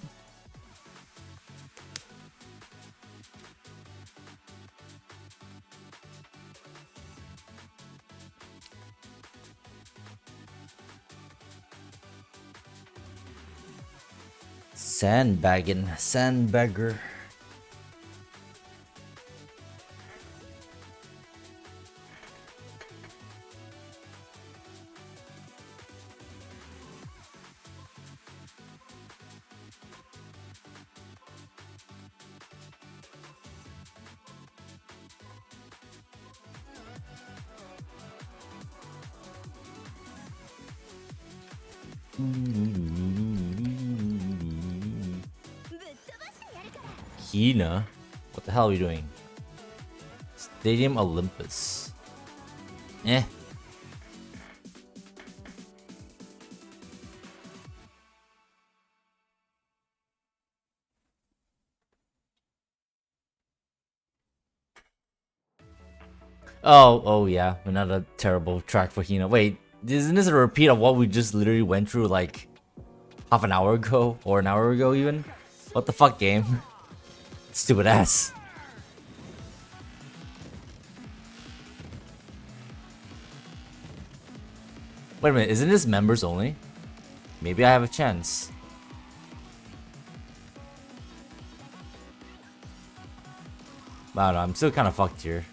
Sandbagging. Sandbagger. Hina? What the hell are you doing? Stadium Olympus. Eh. Oh yeah. Another terrible track for Hina. Wait, isn't this a repeat of what we just literally went through like half an hour ago? Or an hour ago even? What the fuck, game? Stupid ass. Wait a minute, isn't this members only? Maybe I have a chance. I don't know, I'm still kind of fucked here.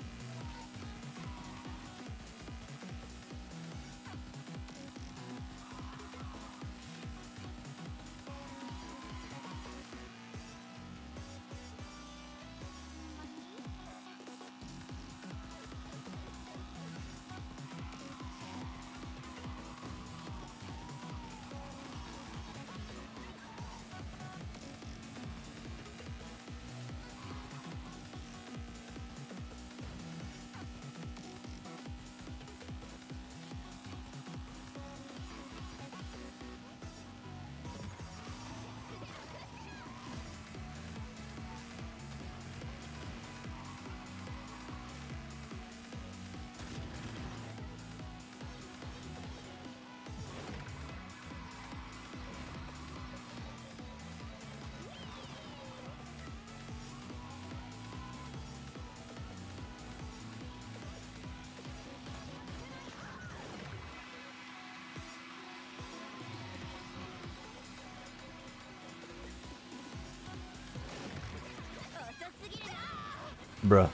Bruh.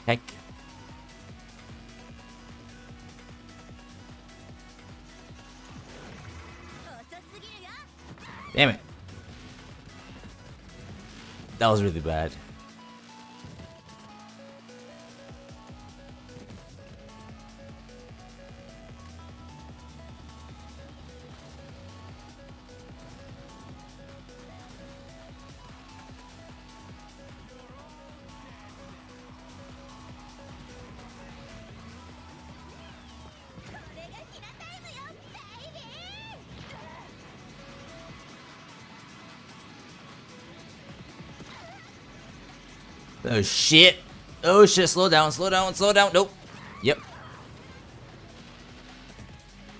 Heck. Damn it. That was really bad. Oh shit. Oh shit, slow down, slow down, slow down. Nope. Yep.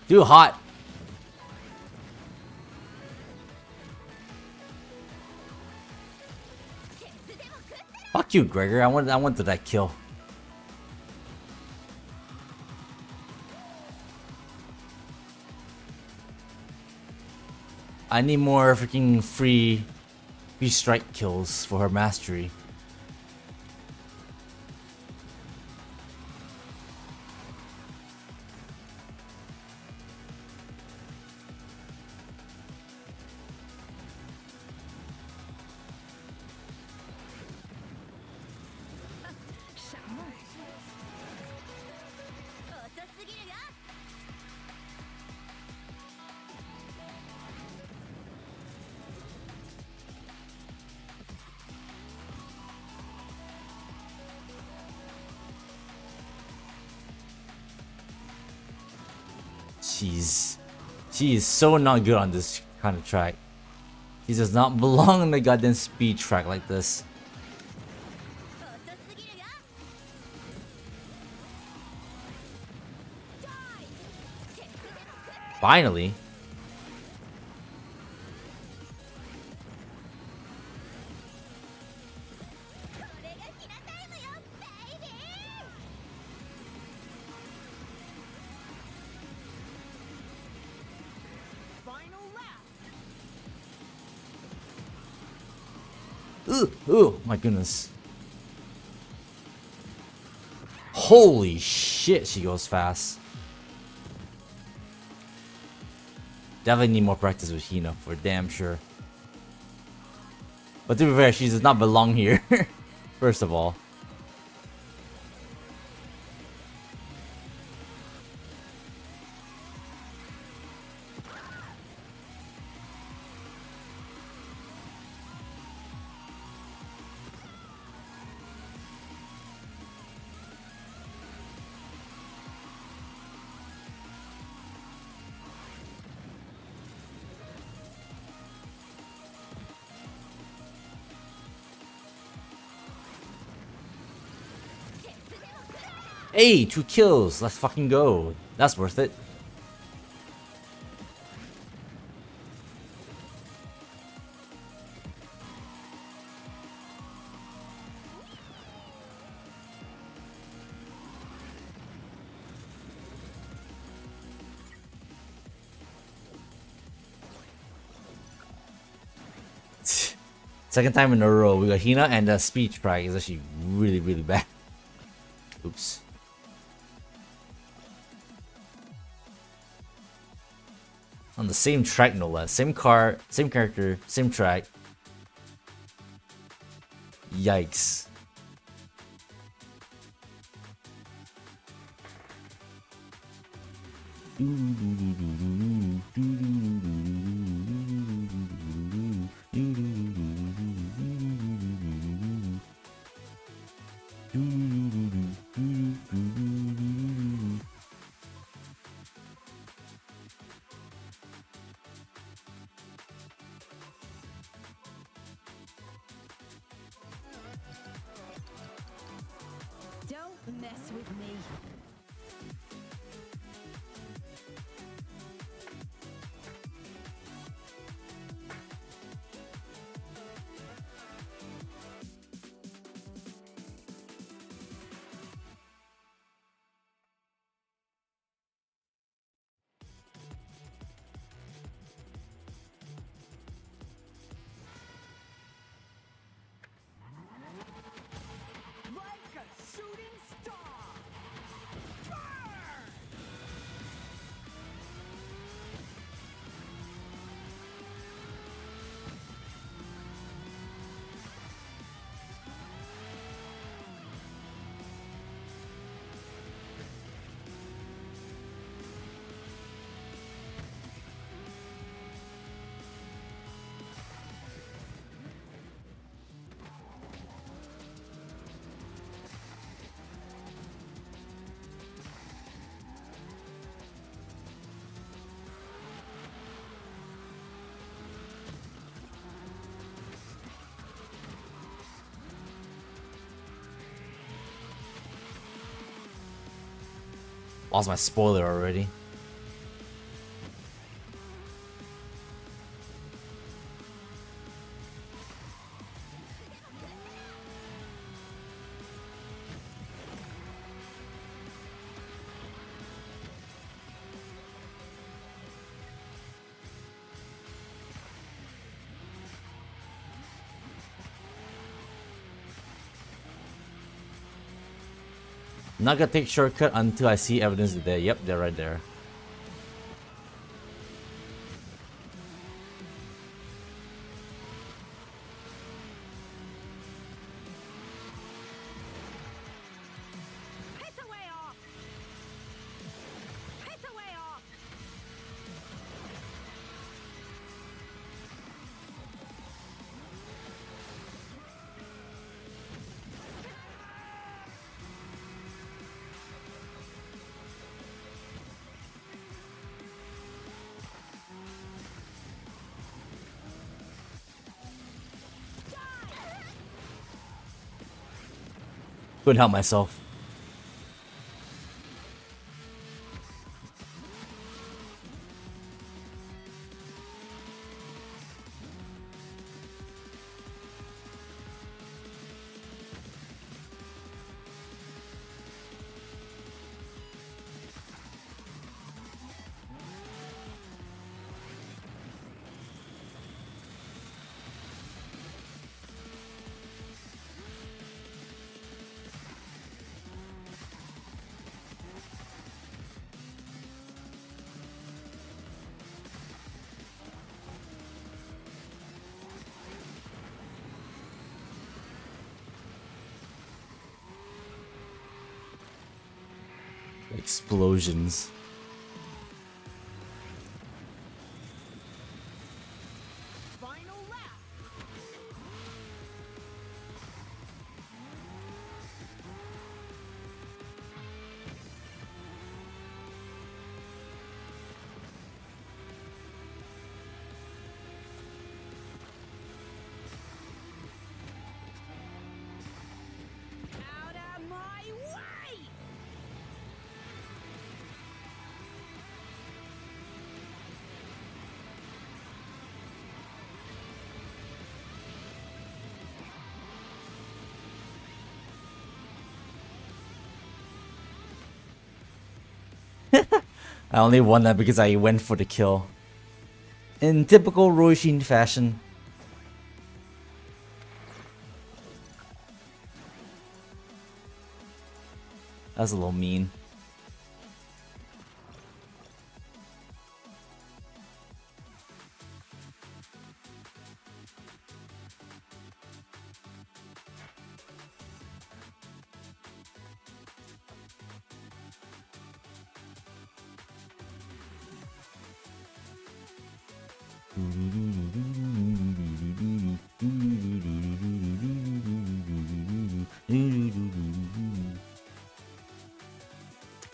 Too hot. Fuck you, Gregor. I wanted that kill. I need more freaking free strike kills for her mastery. She is so not good on this kind of track. She does not belong on the goddamn speed track like this. Finally. Ooh, my goodness. Holy shit, she goes fast. Definitely need more practice with Hina for damn sure. But to be fair, she does not belong here. First of all. Hey, 2 kills. Let's fucking go. That's worth it. Second time in a row, we got Hina, and the speech track is actually really, really bad. Oops. On the same track, no less. Same car, same character, same track. Yikes. Don't mess with me. Like a shooting star. Lost my spoiler already. Not gonna take shortcut until I see evidence that they're, yep, they're right there. Piss away off. Piss away off. Couldn't help myself. Explosions. Final lap. Out of my way! I only won that because I went for the kill. In typical Roshin fashion. That's a little mean.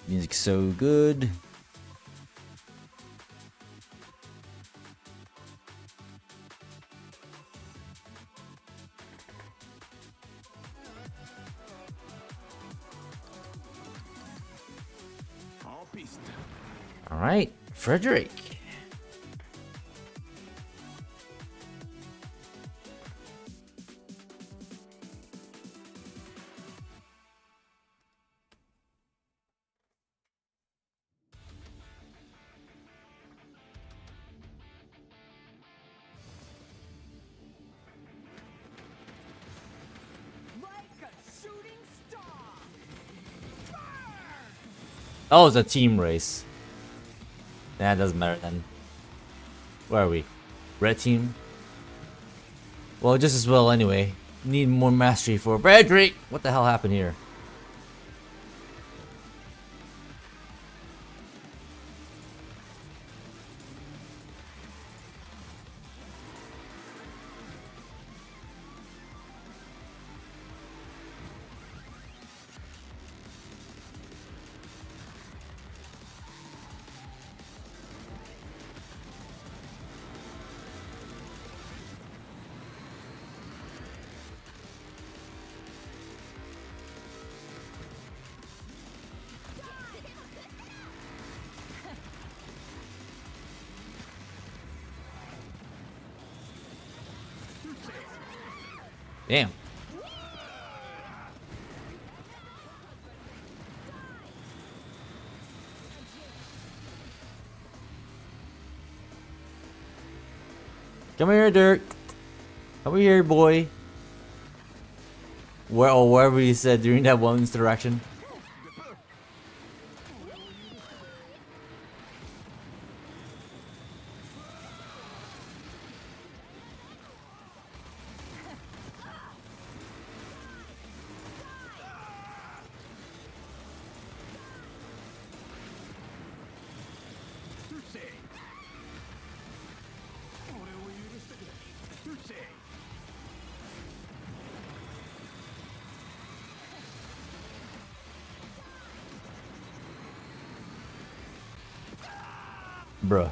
Music's so good. All right, Frederick. Like a shooting star. Burn! Oh, it's a team race. Nah, it doesn't matter then. Where are we? Red team? Well, just as well anyway. Need more mastery for Frederick. What the hell happened here? Damn. Come here, Dirk. Come here, boy. Where or wherever he said during that one interaction. Bruh.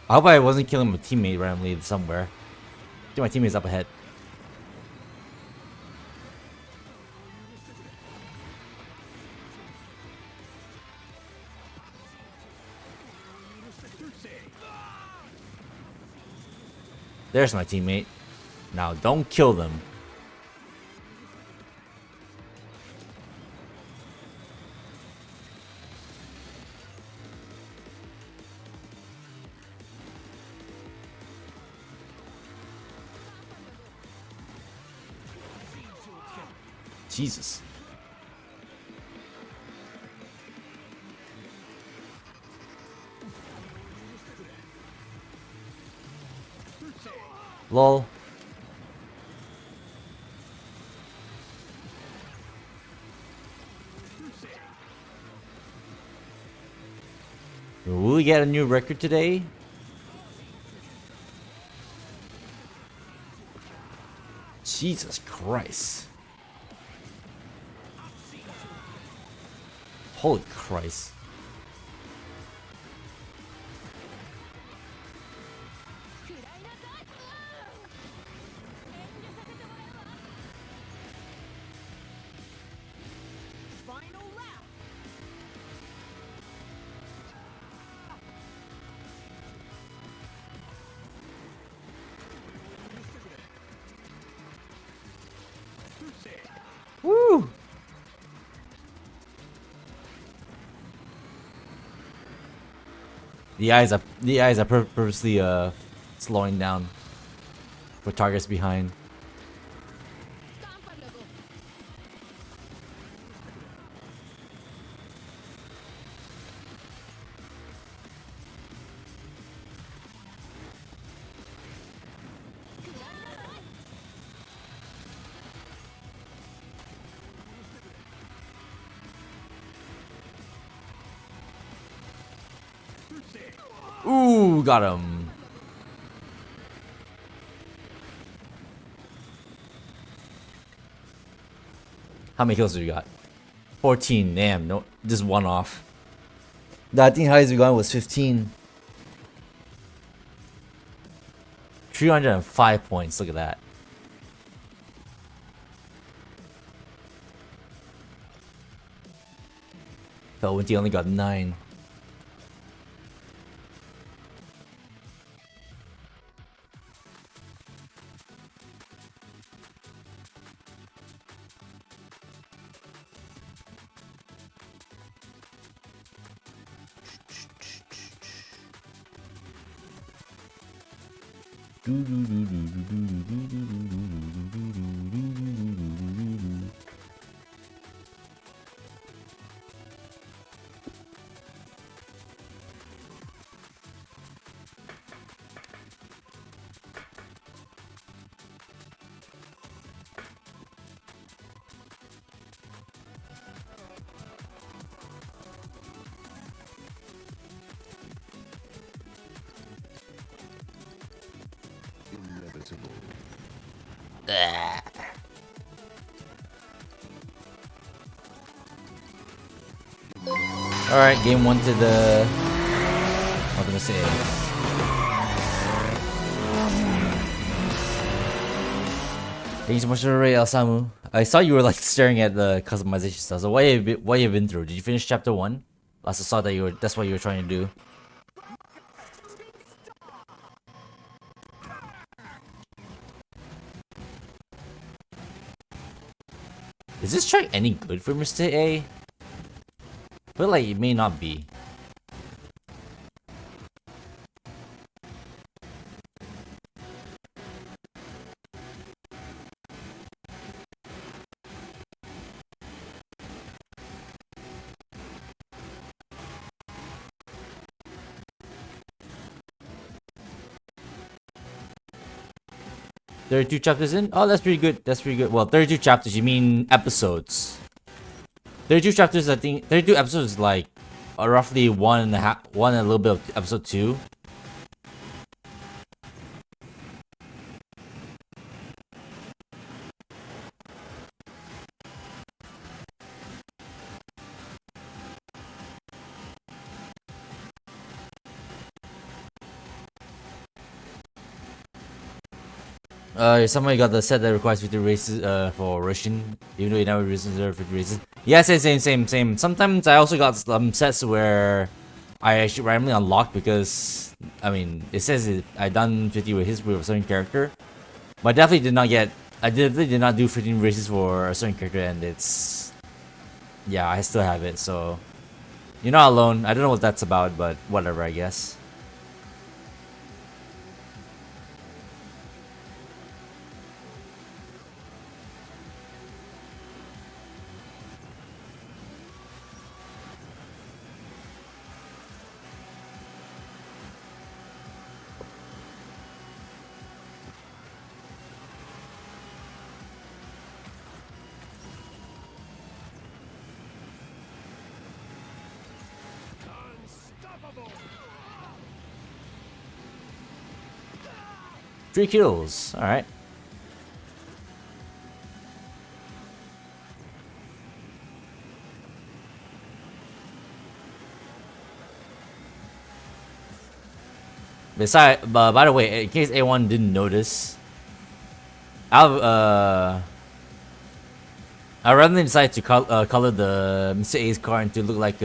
I hope I wasn't killing my teammate randomly somewhere. Get my teammates up ahead. There's my teammate. Now don't kill them. Jesus. Lol. Will we get a new record today? Jesus Christ. Holy Christ. Final lap. Woo! The eyes are purposely slowing down with targets behind. Ooh, got him. How many kills do you got? 14. Damn, no, just one off. I think highest we got was 15. 305 points. Look at that. Winty only got 9. Alright, game 1 to the ultimate save. Thank you so much for the raid, Samu. I saw you were like staring at the customization stuff. So what have you been through? Did you finish chapter 1? Last I saw that that's what you were trying to do. Is this track any good for Mr. A? I feel like it may not be. Thirty-two chapters in? Oh, that's pretty good. That's pretty good. Well, 32 chapters, you mean episodes. 32 chapters, I think. 32 episodes is like roughly one and a little bit of episode 2. Somebody got the set that requires 50 races for Russian, even though you never reserve 50 races. Yeah, same. Sometimes I also got some sets where I actually randomly unlocked because, I mean, it says I done 50 races with a certain character, but I definitely did not get. I definitely did not do 15 races for a certain character, and it's, yeah, I still have it. So you're not alone. I don't know what that's about, but whatever, I guess. Unstoppable. 3 kills. All right. By the way, in case anyone didn't notice, I randomly decided to color the Mr. A's car into look like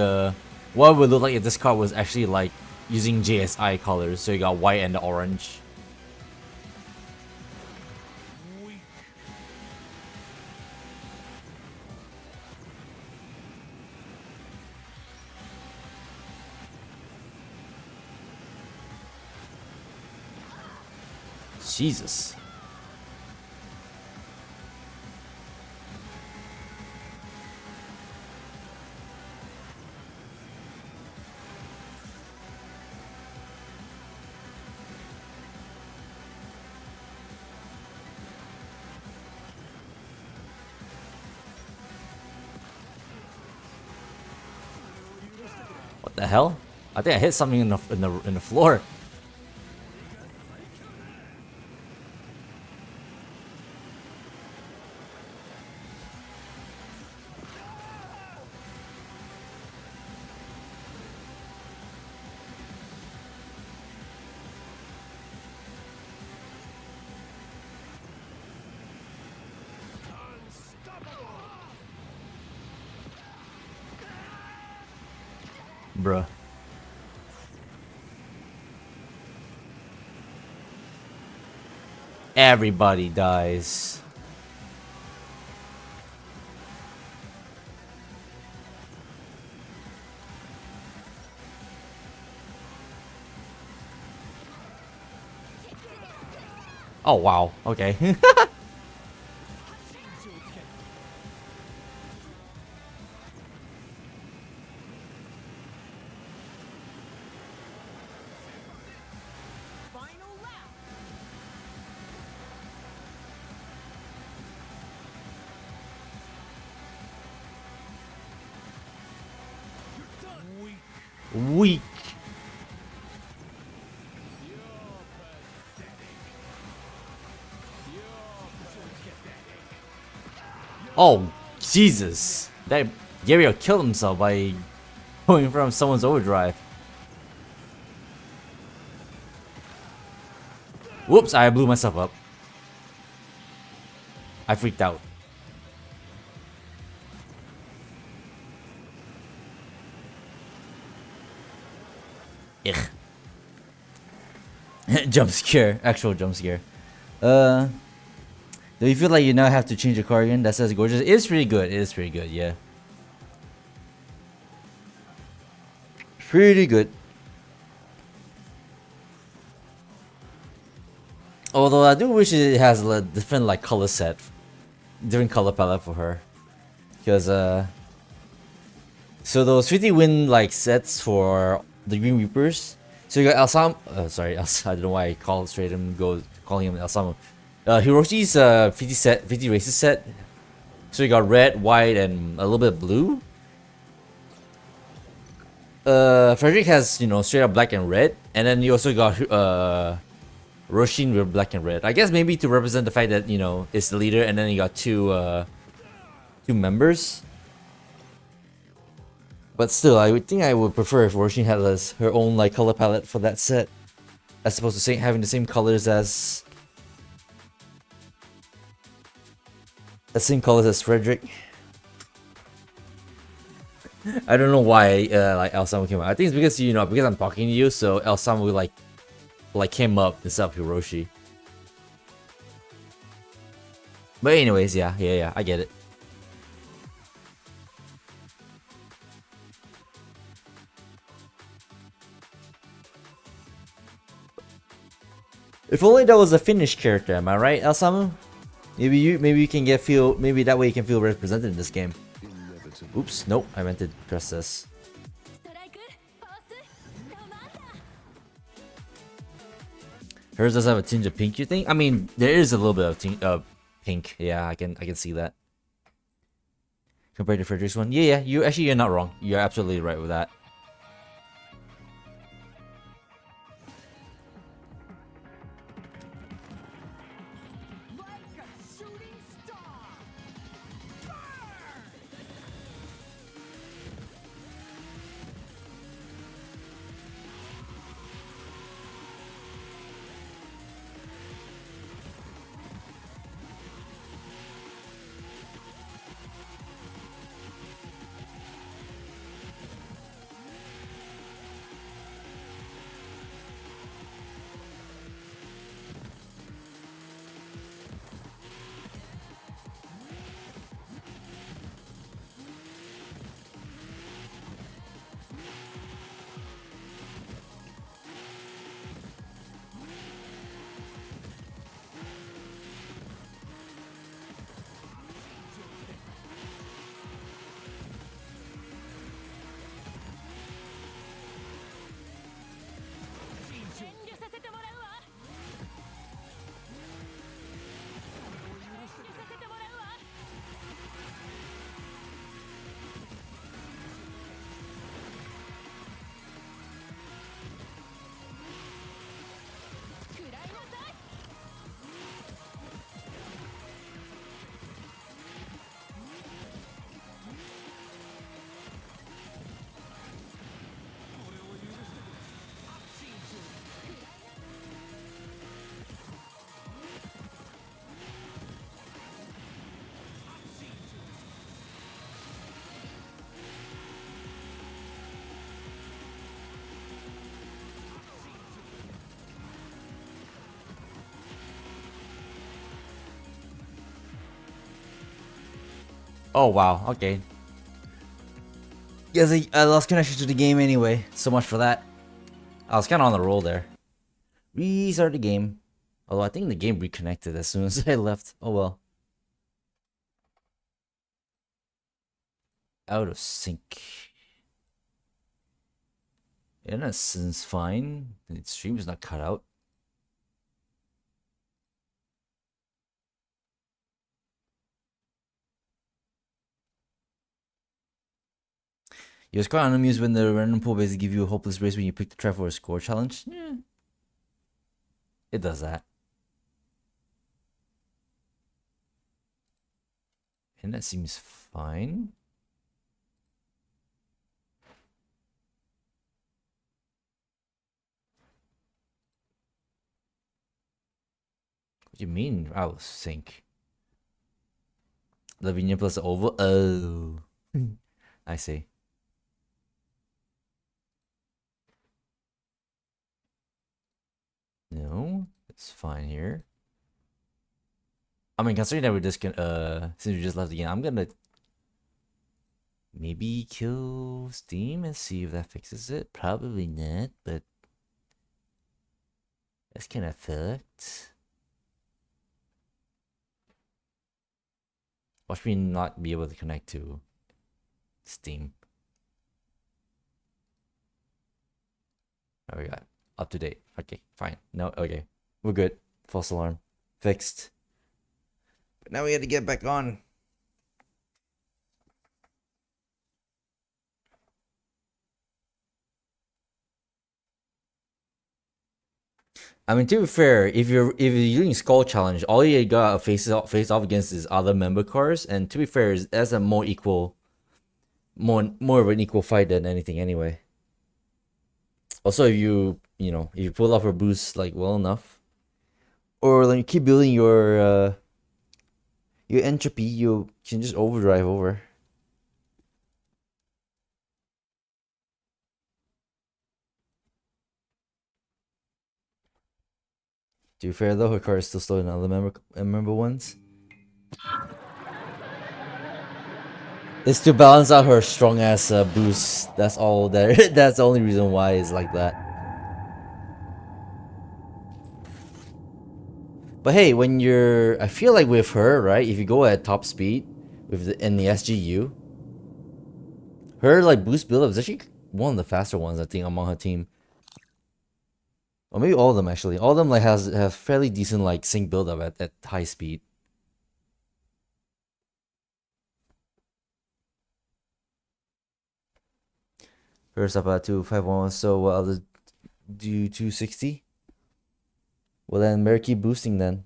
what would look like if this car was actually like using JSI colors. So you got white and orange. Jesus. What the hell? I think I hit something in the floor. Bruh. Everybody dies. Oh wow, okay. Final lap. Weak. Oh, Jesus. That Gabriel killed himself by going from someone's overdrive. Whoops, I blew myself up. I freaked out. Ugh. Jump scare. Actual jump scare. Do you feel like you now have to change your car again? That says gorgeous. It is pretty good. It is pretty good, yeah. Pretty good. Although I do wish it has a different like color set. Different color palette for her. Because so those 50 win like sets for the Green Reapers. So you got Alsam sorry, I don't know why I call straight him calling him Alsamu. Hiroshi's 50 races set. So you got red, white, and a little bit of blue. Frederick has, you know, straight up black and red, and then you also got Roshin with black and red. I guess maybe to represent the fact that, you know, it's the leader, and then you got two members. But still, I would think I would prefer if Roshin had her own like color palette for that set, as opposed to having the same colors as Frederick. I don't know why like Elsam came out. I think it's because, you know, because I'm talking to you, so Elsam will like came up instead of Hiroshi. But anyways, yeah, I get it. If only that was a Finnish character, am I right, Elsamu? Maybe you can maybe that way you can feel represented in this game. Oops, nope, I meant to press this. Hers does have a tinge of pink, you think? I mean, there is a little bit of pink. Yeah, I can see that. Compared to Frederick's one. Yeah, you're not wrong. You're absolutely right with that. Oh wow, okay. Guess I lost connection to the game anyway. So much for that. I was kind of on the roll there. Restart the game. Although I think the game reconnected as soon as I left. Oh well. Out of sync. Internet seems fine. The stream is not cut out. It was quite unamused when the random pool basically give you a hopeless race when you pick the try for a score challenge. Yeah. It does that. And that seems fine. What do you mean out of sync? Lavinia plus oval? Oh. I see. No, it's fine here. I mean, considering that we're just gonna, since we just left the game, I'm gonna maybe kill Steam and see if that fixes it. Probably not, but that's kind of fucked. Watch me not be able to connect to Steam. Oh, we got up to date. Okay, fine. No, okay, we're good. False alarm fixed. But now we had to get back on. I mean, to be fair, if you're doing Skull Challenge, all you got face off against is other member cars, and to be fair, that's a more equal, more of an equal fight than anything anyway. Also, if you pull off a boost like well enough, or then you keep building your entropy, you can just overdrive over. To be fair though, her car is still slower than other member ones. It's to balance out her strong ass boost. That's all there. That's the only reason why it's like that. But hey, when I feel like with her, right? If you go at top speed in the SGU, her like boost buildup is actually one of the faster ones I think among her team. Or maybe all of them actually. All of them like have fairly decent like sync buildup at high speed. First up at 251, so I'll just do 260. Well then, better keep boosting then.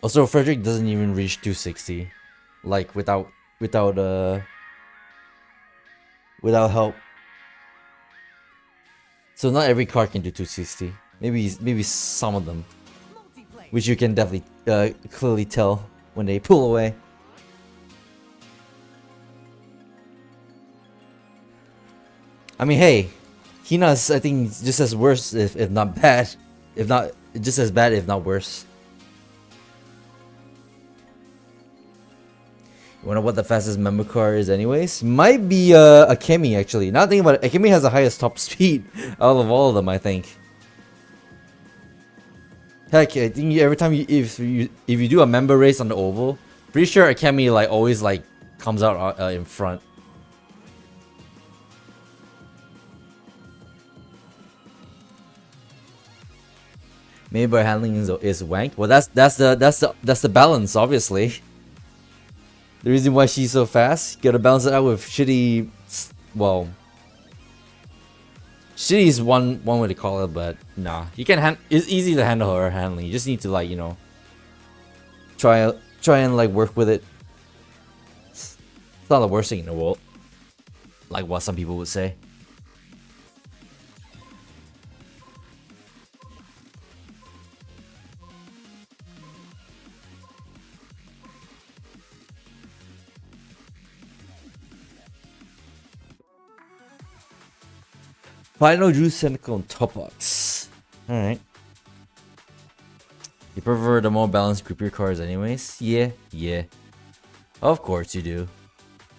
Also, Frederick doesn't even reach 260, like without help. So not every car can do 260. Maybe some of them, which you can definitely clearly tell when they pull away. I mean, hey, Hina's I think just as worse if not bad, if not just as bad if not worse. You wonder what the fastest member car is anyways? Might be Akemi actually. Now thinking about it, Akemi has the highest top speed out of all of them, I think. Heck, I think every time if you do a member race on the oval, pretty sure Akemi like always like comes out in front. Maybe by handling is wank. Well, that's the balance, obviously. The reason why she's so fast, you gotta balance it out with shitty. Well, shitty is one way to call it, but nah, you can it's easy to handle her handling. You just need to like try and like work with it. It's not the worst thing in the world, like what some people would say. Final Juice Cynical and Top Box. Alright. You prefer the more balanced, grippier cars anyways? Yeah. Of course you do.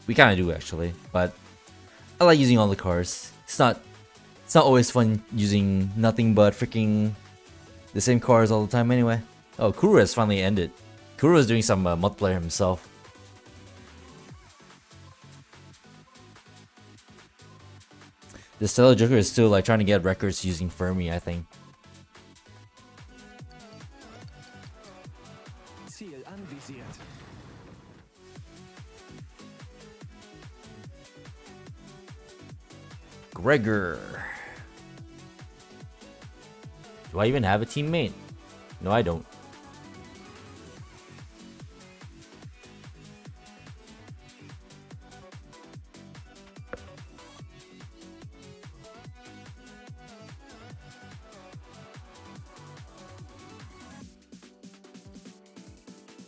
We kinda do actually, but I like using all the cars. It's not always fun using nothing but freaking the same cars all the time anyway. Oh, Kuro has finally ended. Kuro is doing some multiplayer himself. The Stellar Joker is still like trying to get records using Fermi, I think. Ziel anvisiert. McGregor. Do I even have a teammate? No, I don't.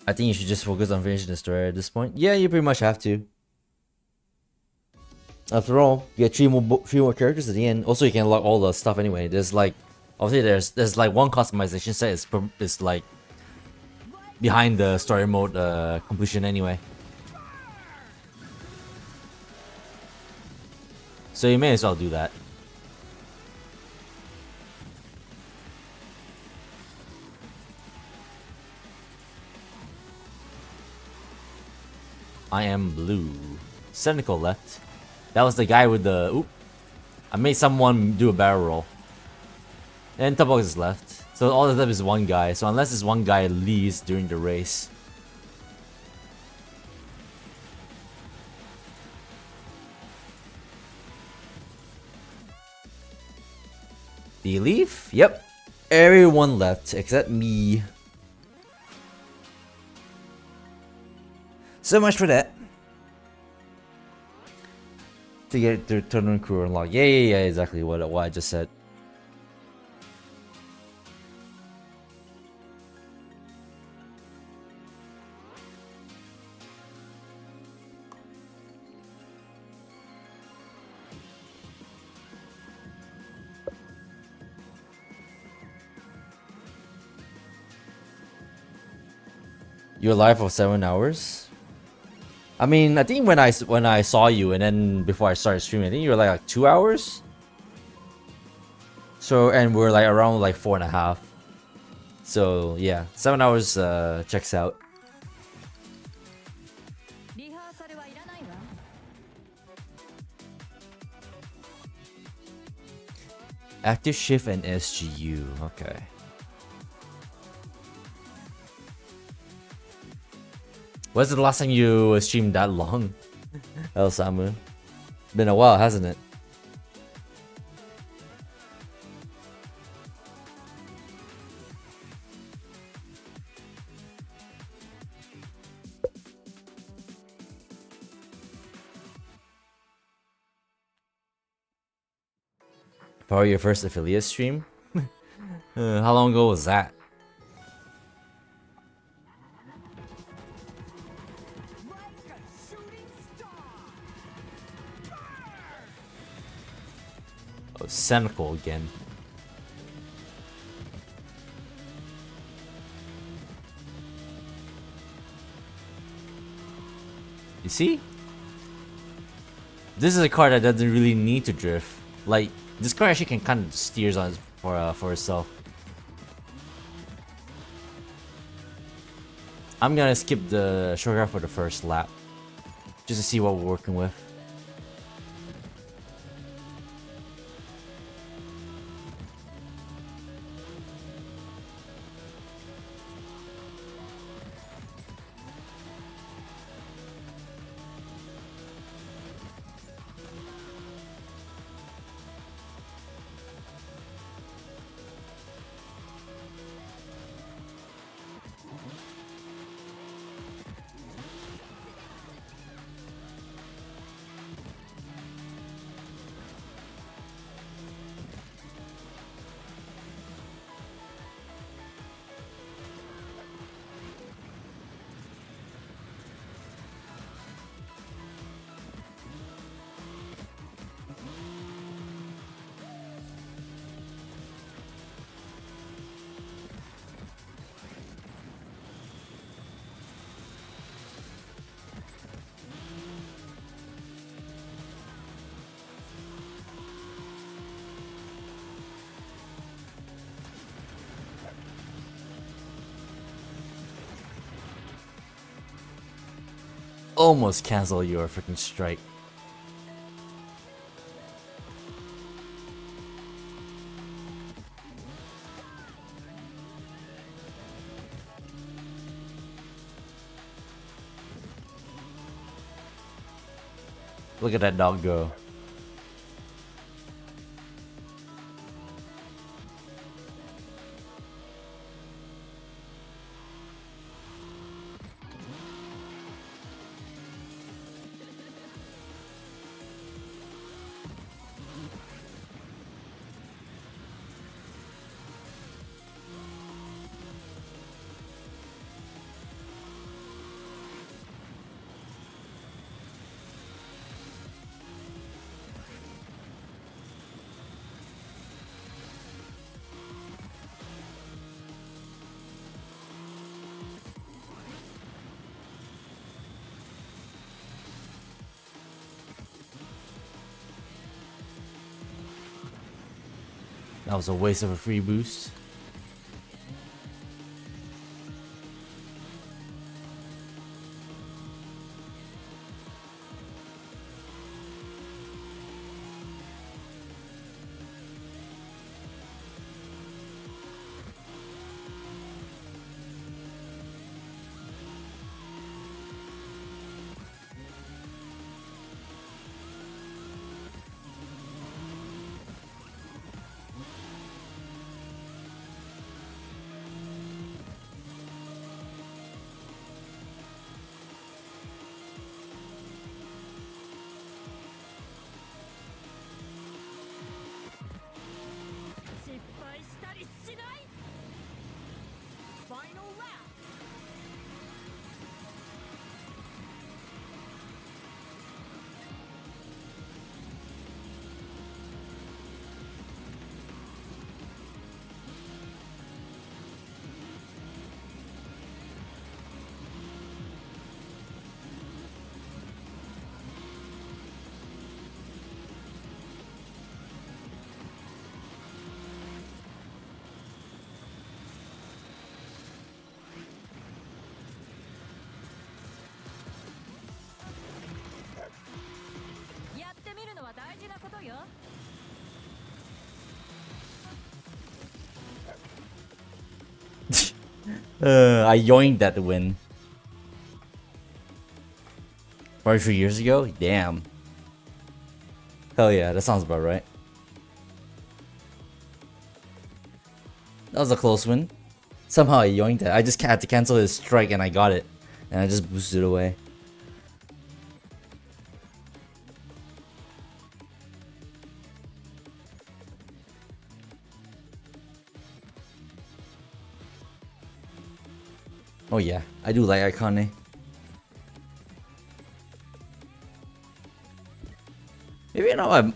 I think you should just focus on finishing the story at this point. Yeah, you pretty much have to. After all, you get three more characters at the end. Also, you can unlock all the stuff anyway. There's like, obviously, there's like one customization set is like behind the story mode completion anyway. So you may as well do that. I am blue. Cynical left. That was the guy with the... Oop. I made someone do a barrel roll. And Tubbox is left. So all of them is one guy. So unless this one guy leaves during the race. Did he leave? Yep. Everyone left except me. So much for that. To get the tournament crew unlocked. Yeah, exactly what I just said. You're live for 7 hours? I mean, I think when I saw you and then before I started streaming, I think you were like 2 hours. So and we're like around like 4.5. So yeah, 7 hours checks out. リハーサルはいらないわ。 Active shift and SGU. Okay. When's the last time you streamed that long? El Samu. Been a while, hasn't it? Probably your first affiliate stream? How long ago was that? Like a shooting star. Oh, cynical again. You see? This is a car that doesn't really need to drift. Like, this car actually can kind of steers on for itself. I'm gonna skip the short for the first lap, just to see what we're working with. Almost cancel your freaking strike. Look at that dog go. That was a waste of a free boost. Final lap. I yoinked that to win. Probably 3 years ago? Damn. Hell yeah, that sounds about right. That was a close win. Somehow I yoinked it. I just had to cancel his strike and I got it. And I just boosted it away. Oh yeah, I do like Icone.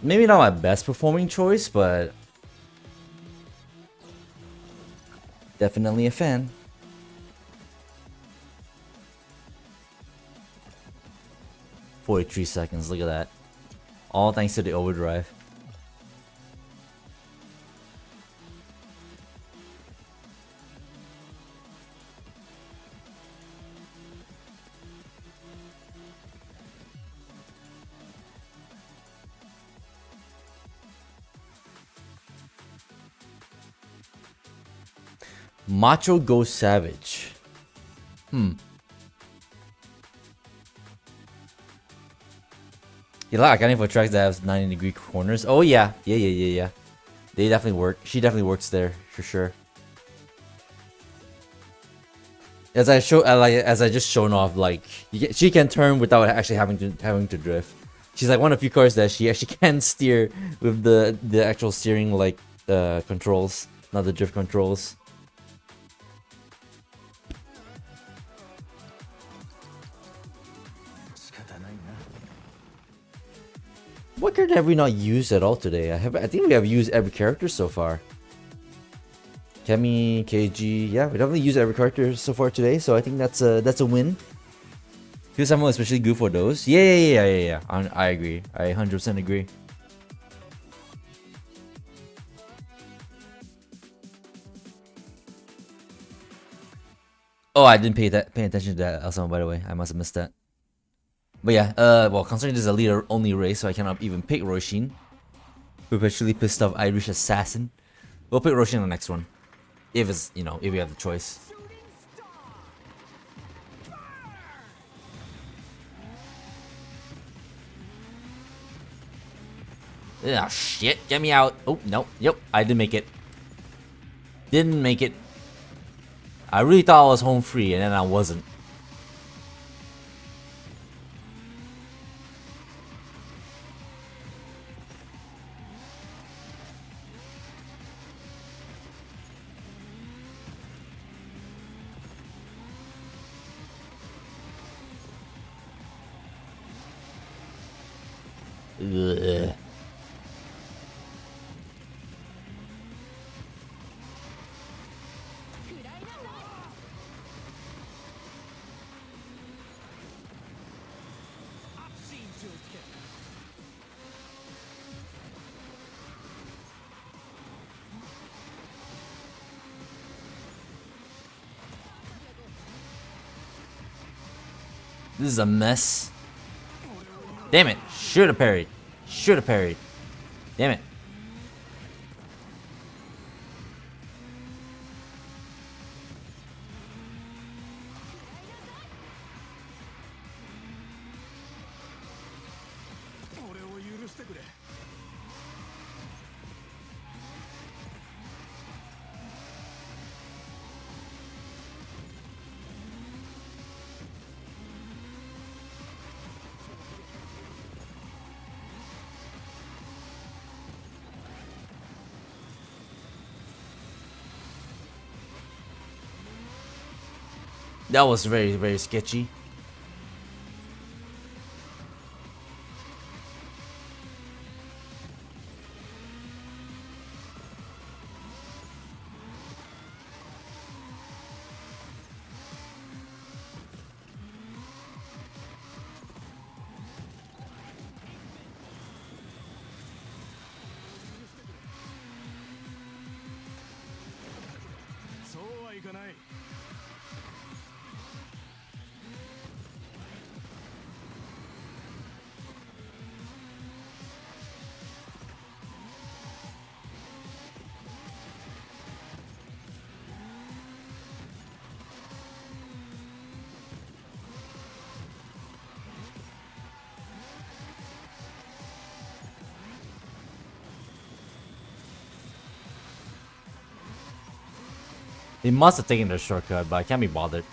Maybe not my best performing choice, but definitely a fan. 43 seconds, look at that. All thanks to the overdrive. Macho Go Savage. You like accounting for tracks that have 90-degree corners? Oh yeah. Yeah. They definitely work. She definitely works there for sure. As I just shown off, like she can turn without actually having to drift. She's like one of the few cars that she actually can steer with the actual steering like controls, not the drift controls. What character have we not used at all today? I think we have used every character so far. Kemi, KG, yeah, we definitely used every character so far today, so I think that's a win. Because I'm especially good for those. Yeah. I agree. I 100% agree. Oh, I didn't pay attention to that, Elsama, by the way. I must have missed that. But yeah, well, considering this is a leader-only race, so I cannot even pick Roshin. Perpetually pissed off Irish assassin. We'll pick Roshin on the next one. If it's, if we have the choice. Ah, shit, get me out. Oh, no, yep, I didn't make it. Didn't make it. I really thought I was home free, and then I wasn't. Ugh. This is a mess. Damn it. Should have parried. Should have parried. Damn it. That was very, very sketchy. They must have taken the shortcut, but I can't be bothered.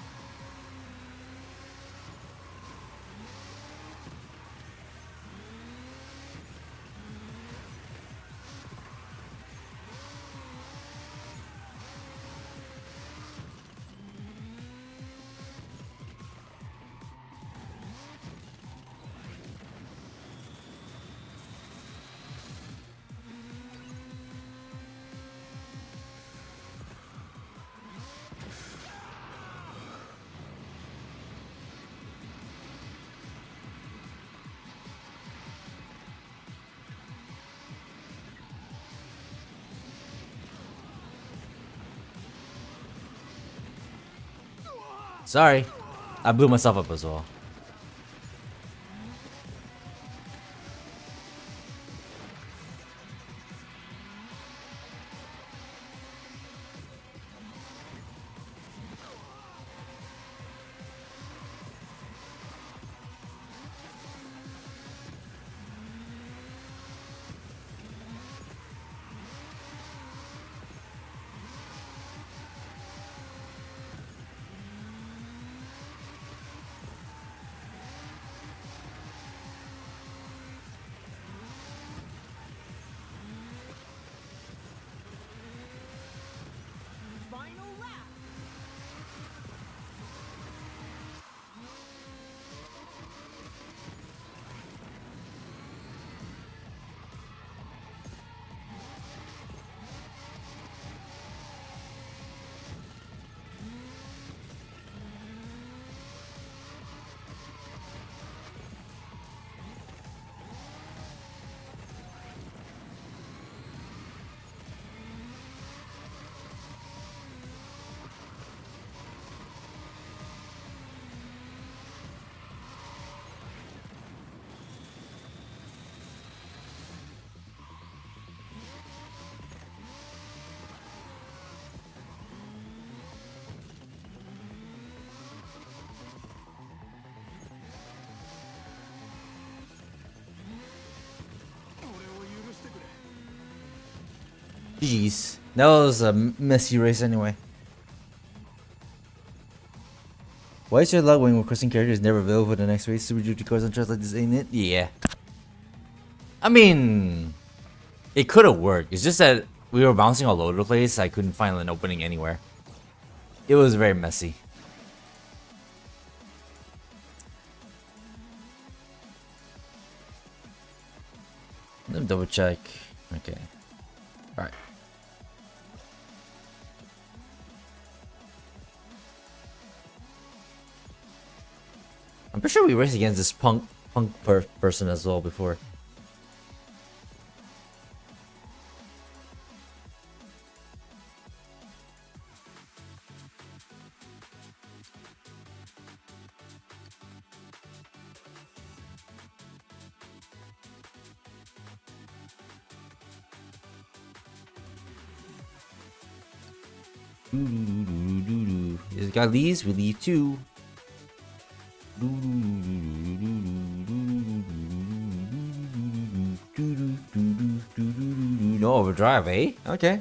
Sorry. I blew myself up as well. Final lap. Jeez. That was a messy race anyway. Why is your luck when requesting characters never available for the next race? Super duty cards on trust like this, ain't it? Yeah. I mean, it could have worked. It's just that we were bouncing all over the place. I couldn't find an opening anywhere. It was very messy. Let me double check. Okay. Alright. I'm pretty sure we raced against this punk person as well before. You just got these, we leave two. No overdrive, eh? Okay.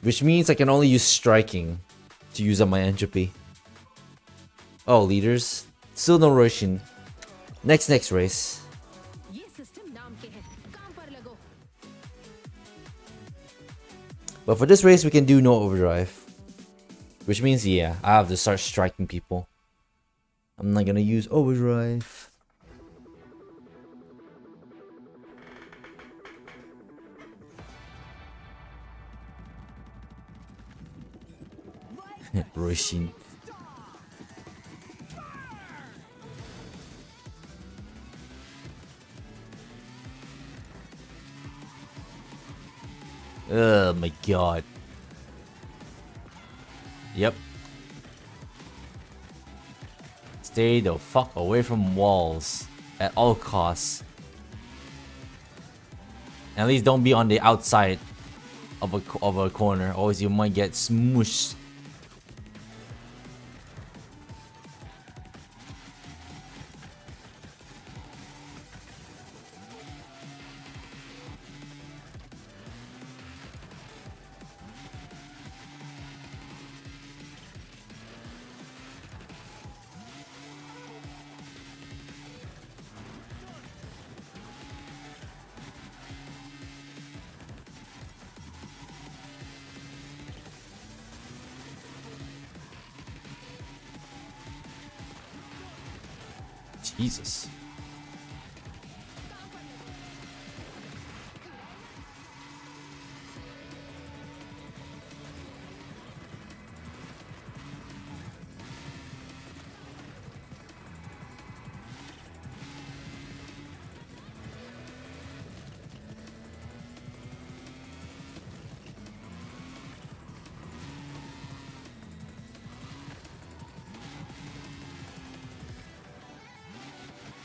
Which means I can only use striking to use up my entropy. Oh, leaders. Still no Roshin. Next race. ये system नाम के हैं काम पर लगो But for this race, we can do no overdrive. Which means, yeah, I have to start striking people. I'm not gonna use overdrive. Roshin. Oh my god. Yep. Stay the fuck away from walls at all costs. At least don't be on the outside of a corner, otherwise you might get smooshed. Jesus.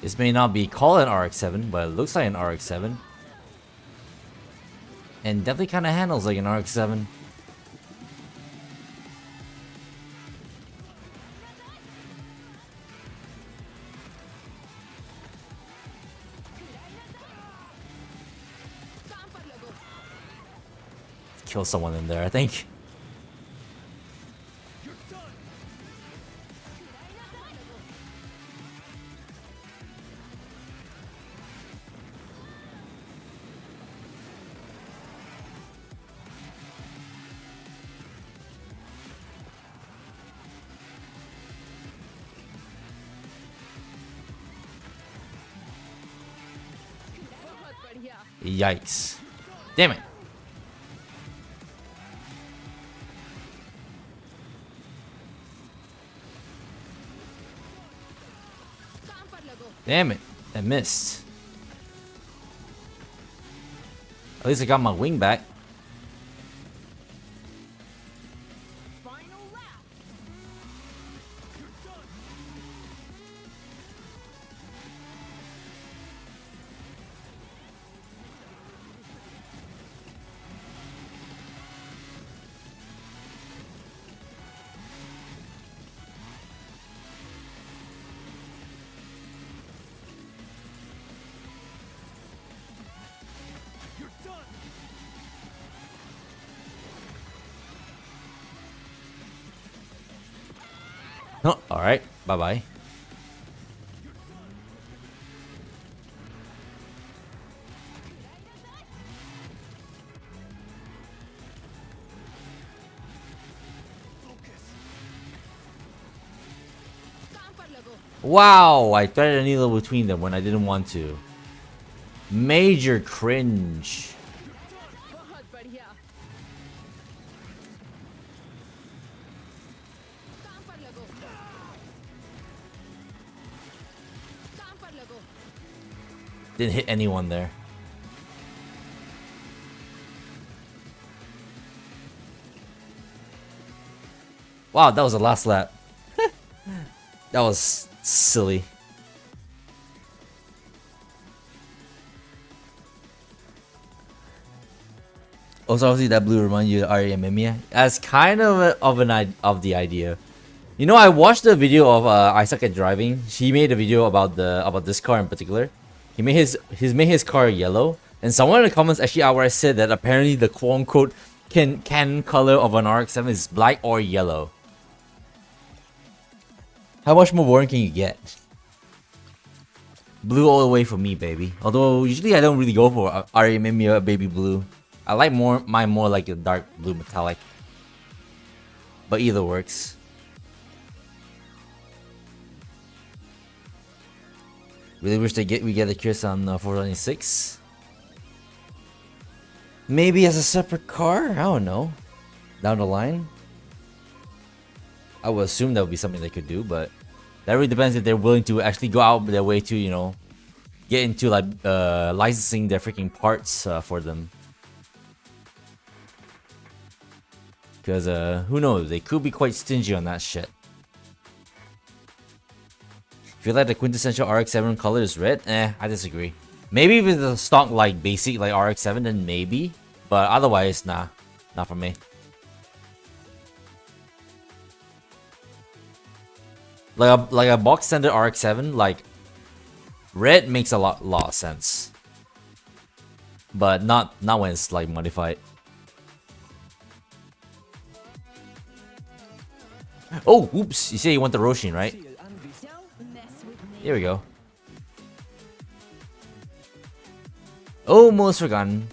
This may not be called an RX-7, but it looks like an RX-7. And definitely kind of handles like an RX-7. Kill someone in there, I think. Yikes. Damn it. Damn it. I missed. At least I got my wing back. final lap Oh, alright. Bye bye. Wow, I threaded a needle between them when I didn't want to. Major cringe. बहुत बढ़िया काम पर लगो काम पर लगो Didn't hit anyone there. Wow, that was the last lap. That was silly. Also, obviously, that blue remind you of Ari and Mimiya. As kind of the idea. You know, I watched the video of Isaac at driving. He made a video about this car in particular. He made his car yellow, and someone in the comments actually outright said that apparently the quote unquote can color of an RX-7 is black or yellow. How much more boring can you get? Blue all the way for me, baby. Although usually I don't really go for Ari Mimiya baby blue. I like mine more like a dark blue metallic. But either works. Really wish we get a Chris on 426. Maybe as a separate car? I don't know. Down the line. I would assume that would be something they could do, but that really depends if they're willing to actually go out their way to, you know, get into like licensing their freaking parts for them. Because who knows, they could be quite stingy on that shit. Feel like the quintessential RX-7 color is red? I disagree. Maybe with the stock like basic like RX-7, then maybe. But otherwise, nah. Not for me. Like a box standard RX-7, like red makes a lot of sense. But not when it's like modified. Oh, oops! You say you want the Roshin, right? Don't mess with me. Here we go. Almost forgotten.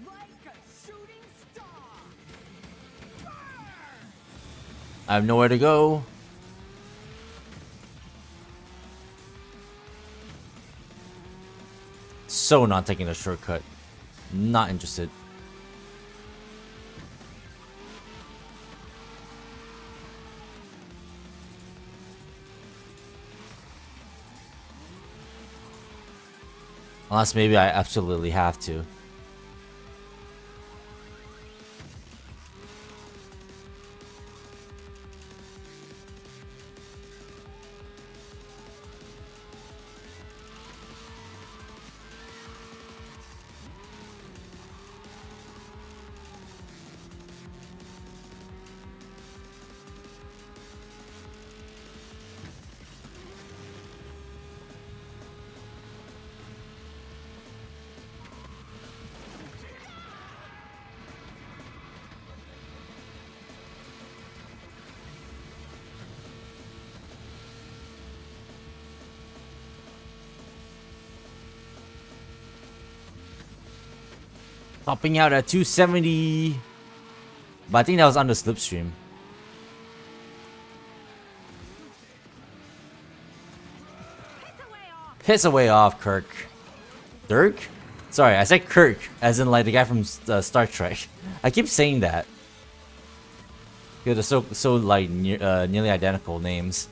Like a shooting star. I have nowhere to go. So not taking a shortcut. Not interested. Unless maybe I absolutely have to. Topping out at 270. But I think that was under slipstream. Hits away off, Kirk. Dirk? Sorry, I said Kirk, as in like the guy from Star Trek. I keep saying that. Because they're so like nearly identical names.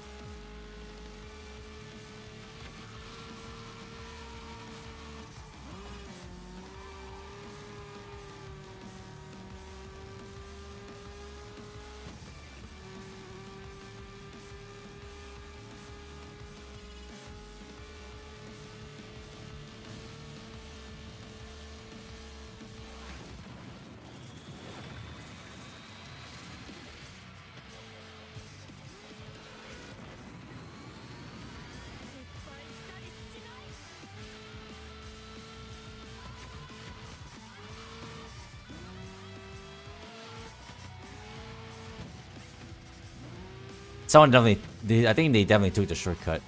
Someone definitely, I think they definitely took the shortcut.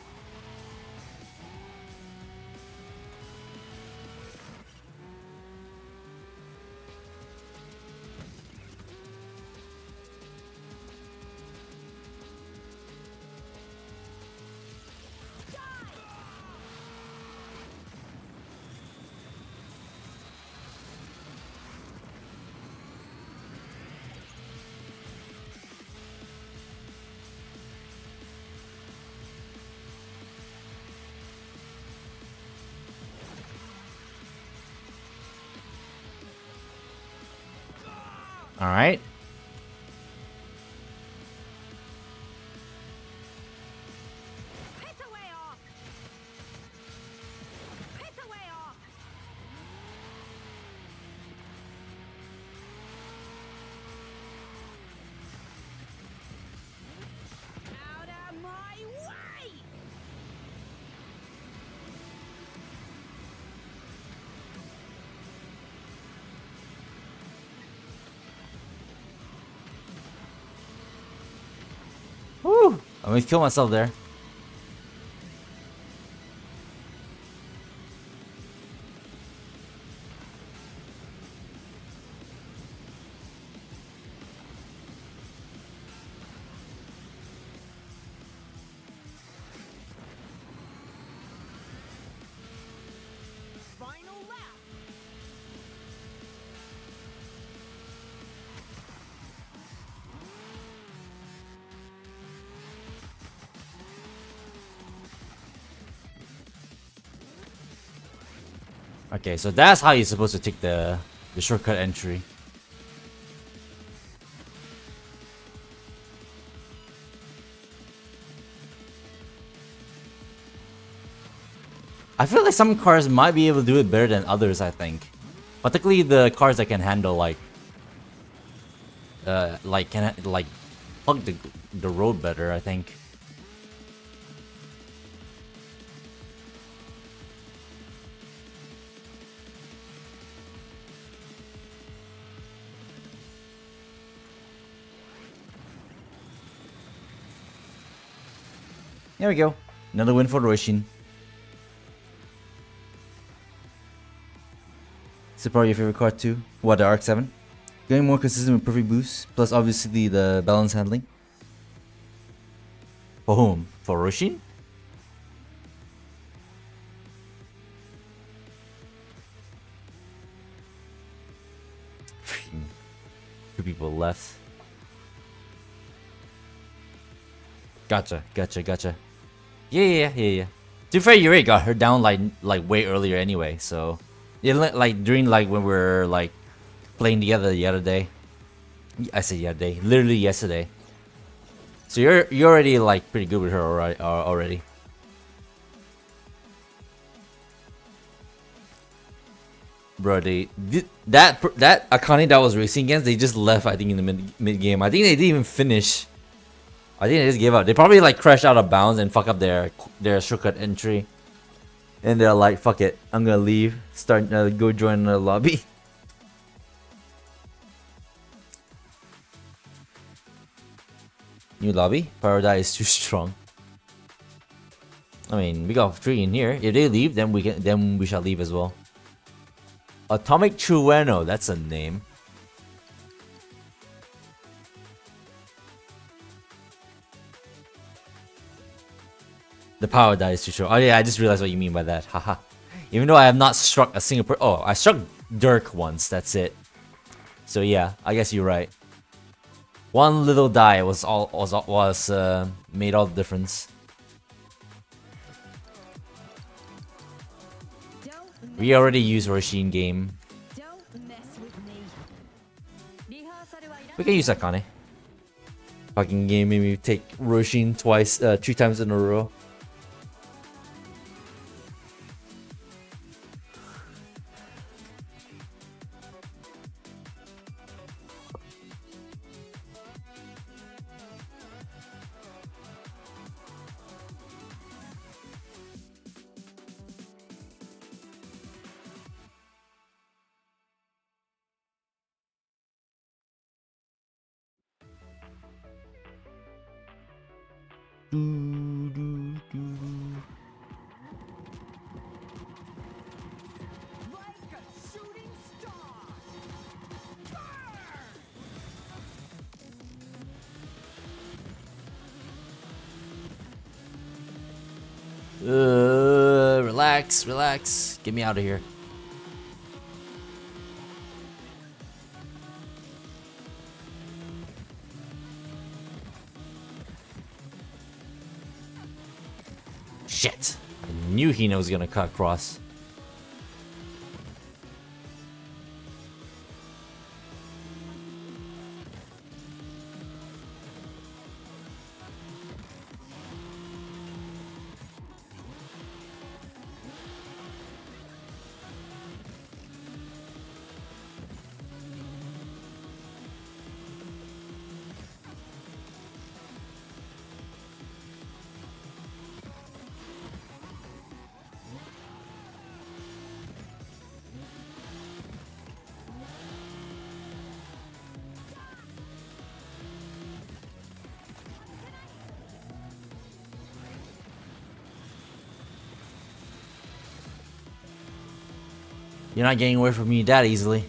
Alright. Piss away off. Piss away off. Out of my way. Woo! I'm gonna kill myself there. Final lap. Okay, so that's how you're supposed to take the shortcut entry. I feel like some cars might be able to do it better than others, I think. Particularly the cars that can handle like hug the road better, I think. There we go. Another win for Roshin. Is it probably your favorite card too? What, the Arc 7? Getting more consistent with perfect boost, plus obviously the balance handling. For whom? For Roshin? Freaking 2 people left. Gotcha. Yeah. To be fair, you already got her down like way earlier anyway, so yeah, like during like when we were like playing together the other day. I said the other day, literally yesterday. So you're already like pretty good with her already. Bro, that Akane that was racing against, they just left. I think in the mid game. I think they didn't even finish. I think they just gave up. They probably like crashed out of bounds and fuck up their shortcut entry. And they're like, fuck it, I'm gonna leave. Start go join the lobby. New lobby? Paradise is too strong. I mean, we got 3 in here. If they leave, then we shall leave as well. Atomic Trueno, that's a name. The power die is too short. Oh yeah, I just realized what you mean by that. Haha. Even though I have not struck a single oh, I struck Dirk once, that's it. So yeah, I guess you're right. One little die was made all the difference. We already used Roshin game. We can use Akane. Fucking game made me take Roshin twice, 3 times in a row. Like a shooting star. Relax. Get me out of here. Shit. I knew Hina was gonna cut across. You're not getting away from me that easily.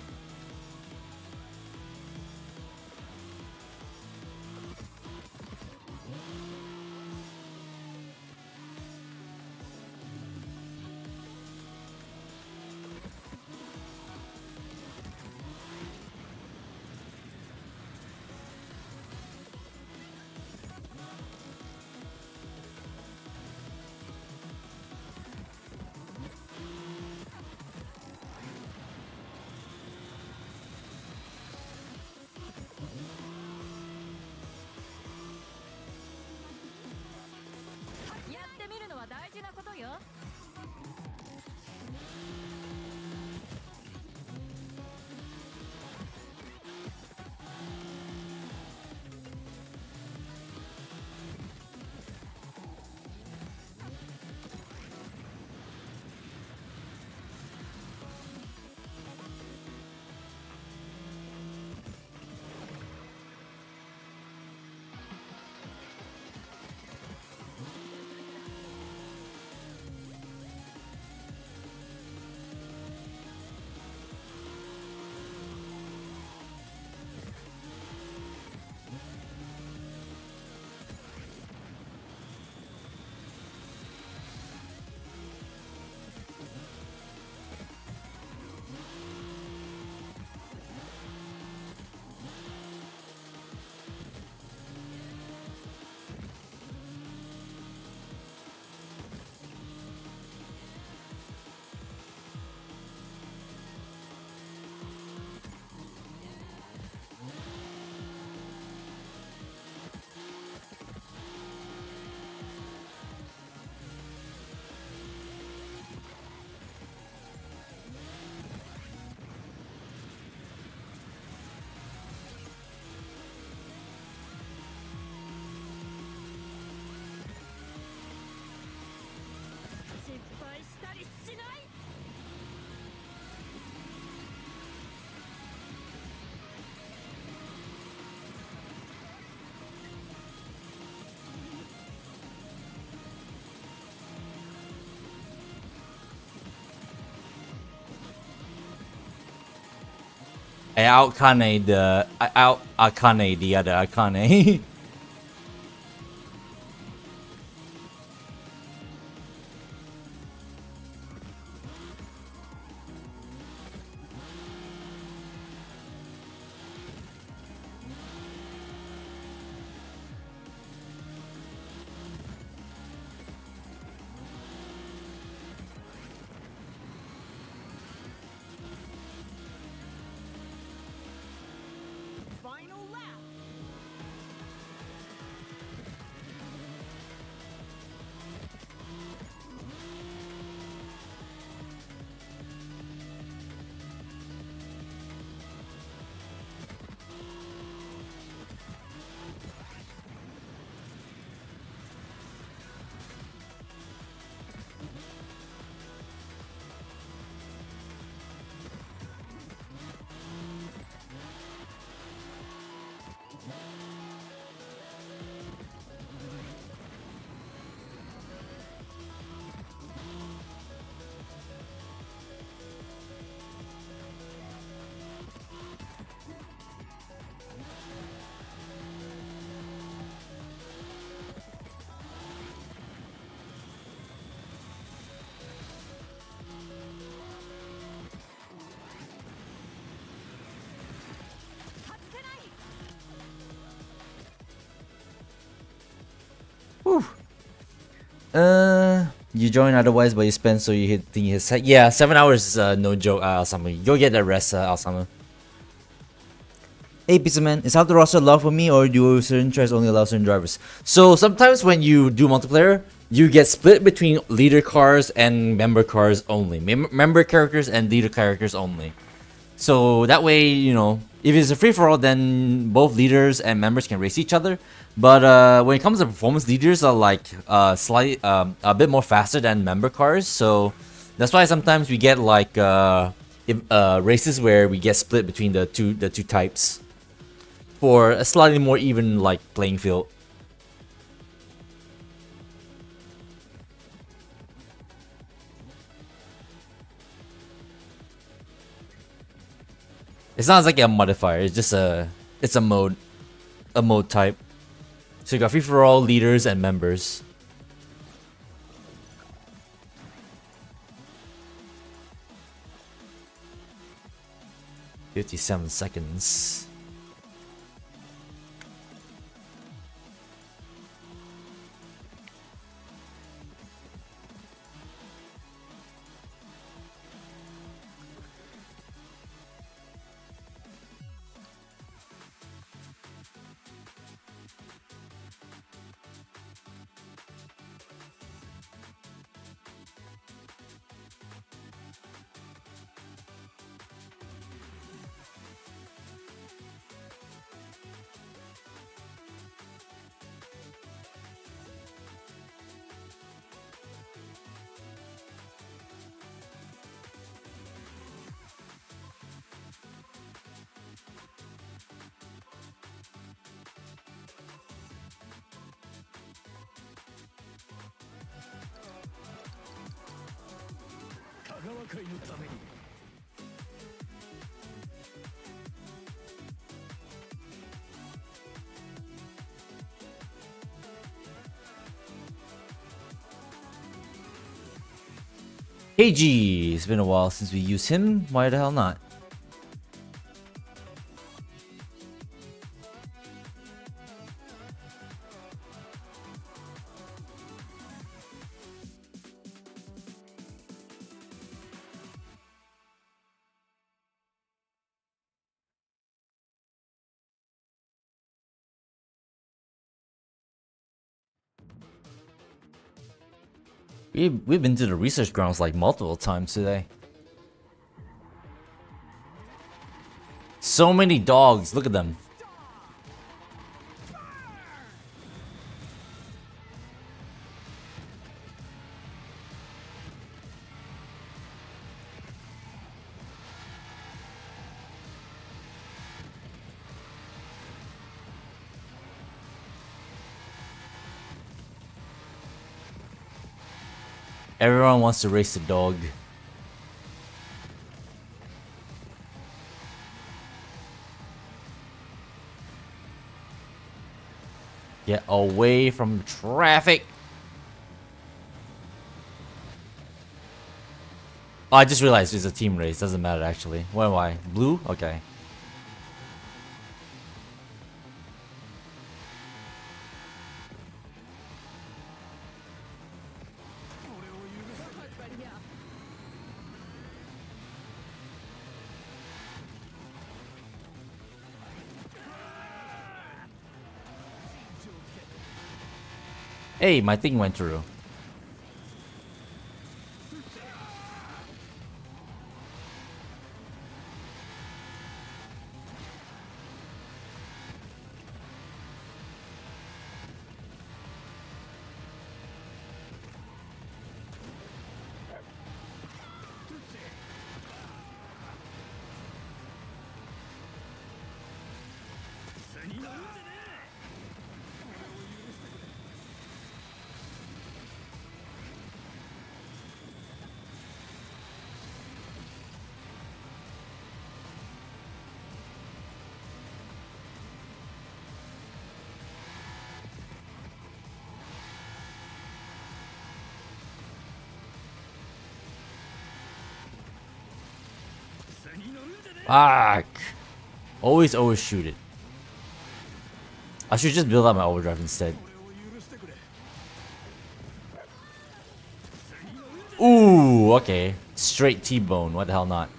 I out Akane the other Akane. Final lap. You join otherwise, but you spend so you think his set. Yeah, 7 hours is no joke, Alsamu. You'll get that rest, Alsamu. Hey, Pizza Man, is half the roster love for me, or do certain tracks only allow certain drivers? So sometimes when you do multiplayer, you get split between leader cars and member cars only. Member characters and leader characters only. So that way, you know, if it's a free-for-all, then both leaders and members can race each other. But when it comes to performance, leaders are like a bit more faster than member cars. So that's why sometimes we get like races where we get split between the two types for a slightly more even like playing field. It's not like a modifier. It's just it's a mode type. So you got free for all, leaders, and members. $57 seconds. KG, it's been a while since we used him. Why the hell not? We've been to the research grounds like multiple times today. So many dogs, look at them. Everyone wants to race the dog. Get away from traffic. Oh, I just realized it's a team race. Doesn't matter actually. What am I? Blue? Okay. Hey, my thing went through. Fuck. Always shoot it. I should just build up my overdrive instead. Ooh, okay. Straight T-bone. What the hell not?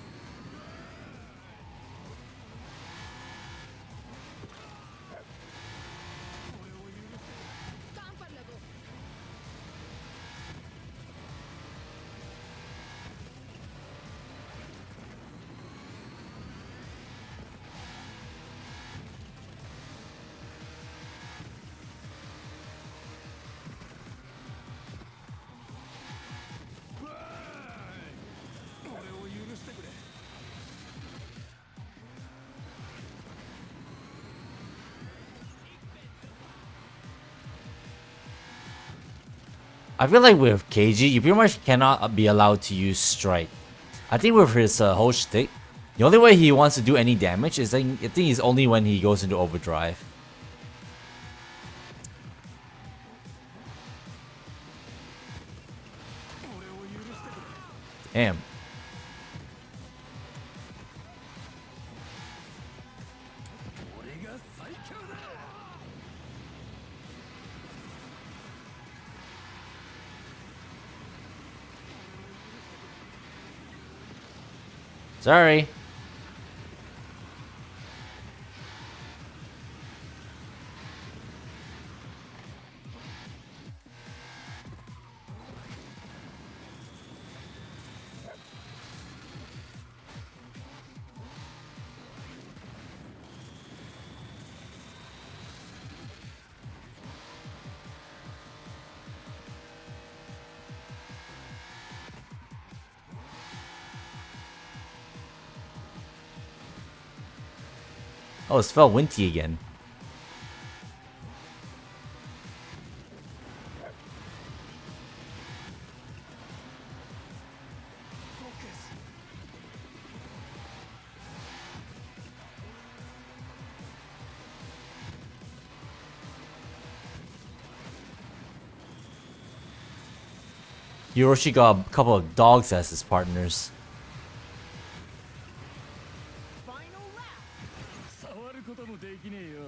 I feel like with KG, you pretty much cannot be allowed to use strike. I think with his whole shtick, The only way he wants to do any damage is I think is only when he goes into overdrive. Damn. Sorry. Oh, it's felt windy again. Hiroshi got a couple of dogs as his partners. Final lap. 触ることもできねえよ。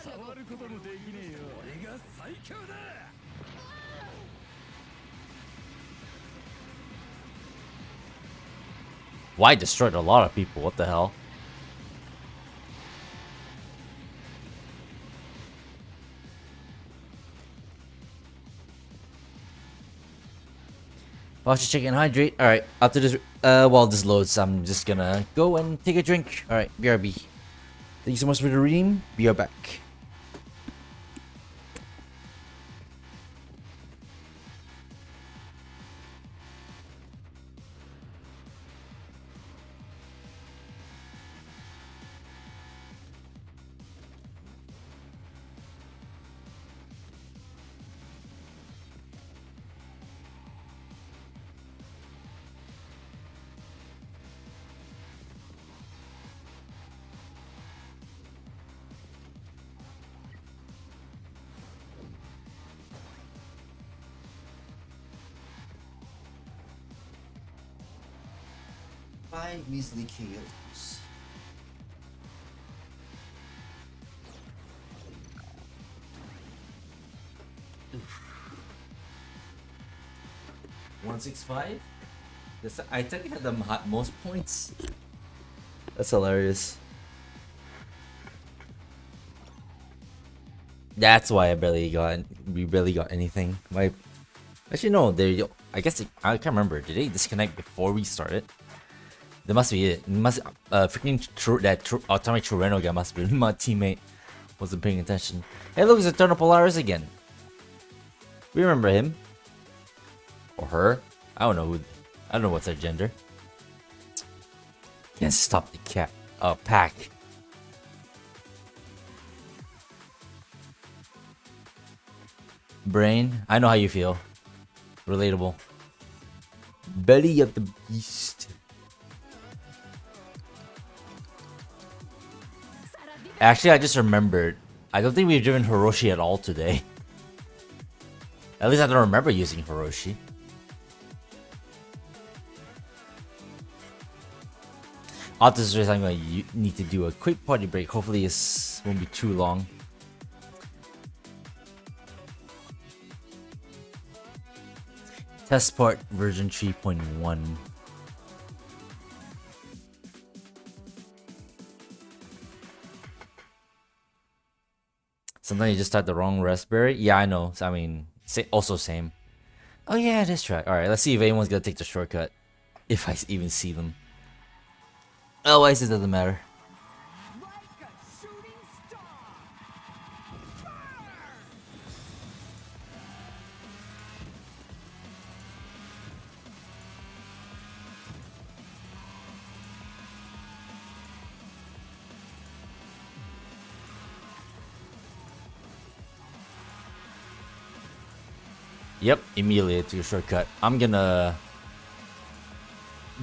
触ることもできねえよ。俺が最強だ。Why destroyed a lot of people? What the hell? Watch your chicken hydrate. Alright, after this, while this loads, I'm just gonna go and take a drink. Alright, BRB. Thank you so much for the redeem. Be right back. Five measly KOs. Oof. 165? I think I had the most points. That's hilarious. That's why we barely got anything. Actually no, I guess I can't remember. Did they disconnect before we started? That must be it. Freaking atomic Rando guy must be my teammate. Wasn't paying attention. Hey, look, it's Eternal Polaris again. We remember him or her. I don't know what's their gender. Can't stop the pack. Brain, I know how you feel. Relatable. Belly of the beast. Actually, I just remembered. I don't think we've driven Hiroshi at all today. At least I don't remember using Hiroshi. After this race, I'm going to need to do a quick party break. Hopefully this won't be too long. Test part version 3.1. Sometimes you just type the wrong raspberry. Yeah, I know. I mean, also same. Oh yeah, this track. All right, let's see if anyone's gonna take the shortcut. If I even see them. Otherwise, it doesn't matter. Like a shooting star. Yep, immediately to a shortcut. I'm gonna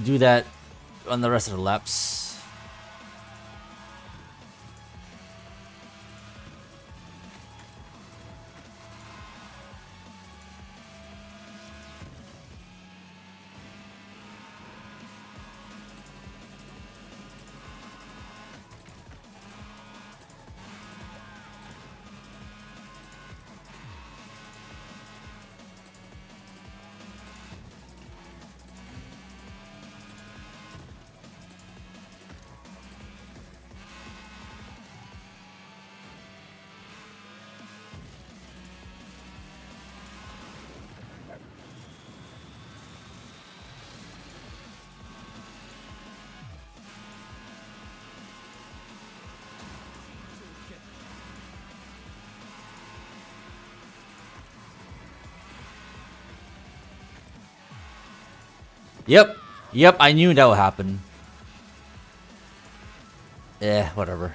do that on the rest of the laps. Yep, I knew that would happen. Eh, whatever.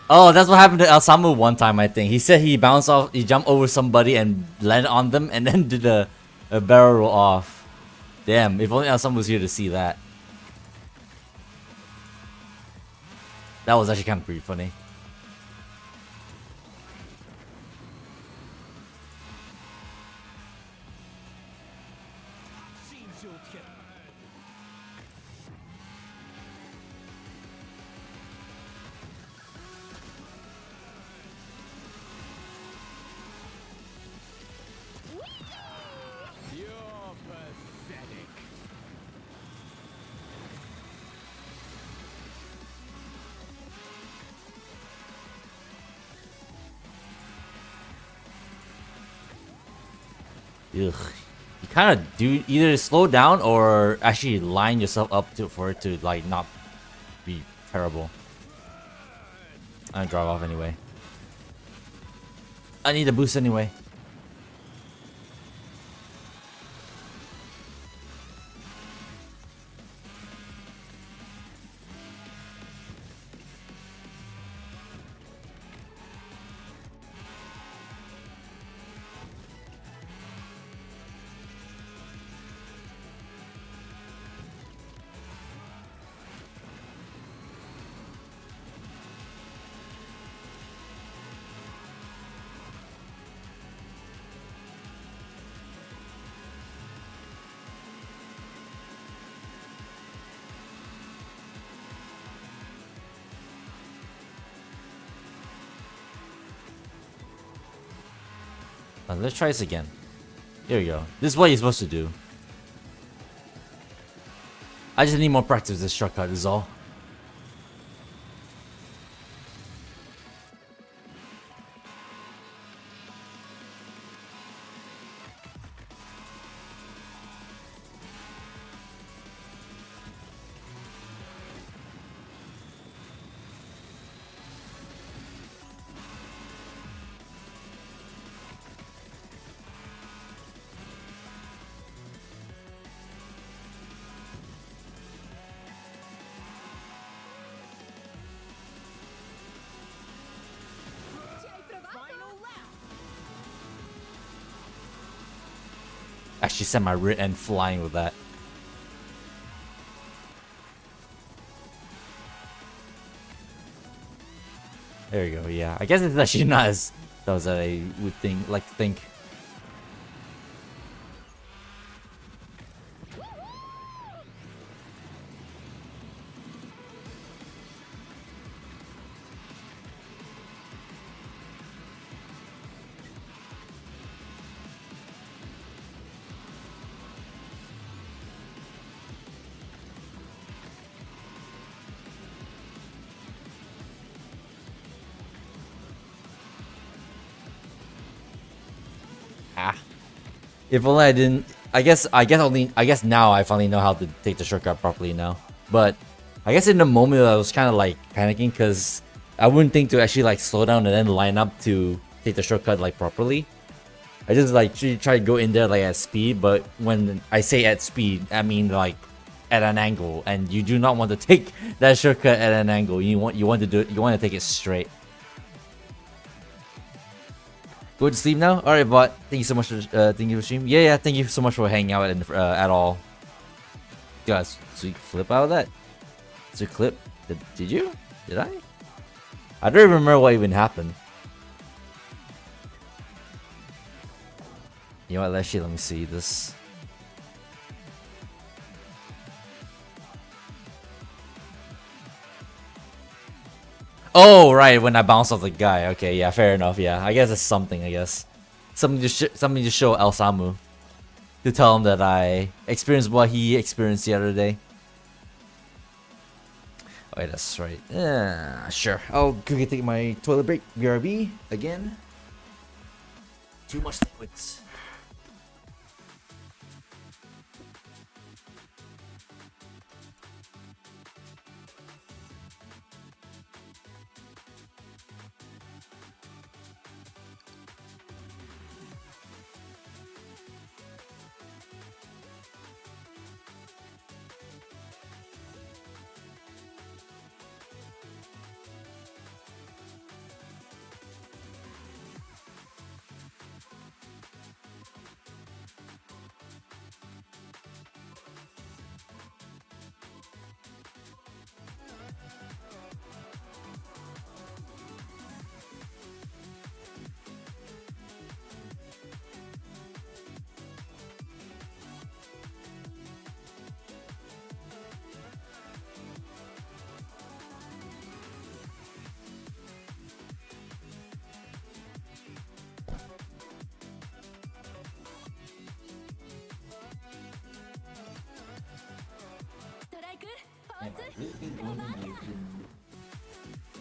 Oh, that's what happened to Alsamu one time, I think. He said he bounced off, he jumped over somebody and landed on them and then did a barrel roll off. Damn, if only Alsamu was here to see that. That was actually kind of pretty funny. You're pathetic. Ugh. You kind of do either slow down or actually line yourself up for it to like not be terrible. I'm gonna drive off anyway. I need a boost anyway. Let's try this again. Here we go. This is what you're supposed to do. I just need more practice with this shortcut is all. Final lap. Actually sent my rear end flying with that. There you go, yeah. I guess it's actually not as that was I would think. If only I didn't. I guess now I finally know how to take the shortcut properly now. But I guess in the moment I was kind of like panicking because I wouldn't think to actually like slow down and then line up to take the shortcut like properly. I just like try to go in there like at speed, but when I say at speed, I mean like at an angle, and you do not want to take that shortcut at an angle. You want to do it. You want to take it straight. Go to sleep now. All right, bot. Thank you so much for thank you for stream. Yeah. Thank you so much for hanging out and at all. Guys, sweet flip out of that. It's a clip. Did you? Did I? I don't even remember what even happened. You know what? Actually, let me see this. Oh, right, when I bounced off the guy. Okay, yeah, fair enough. Yeah, I guess it's something. I guess something to show El Samu, to tell him that I experienced what he experienced the other day. Oh, wait, that's right. Yeah, sure. I'll quickly take my toilet break. BRB again. Too much liquids.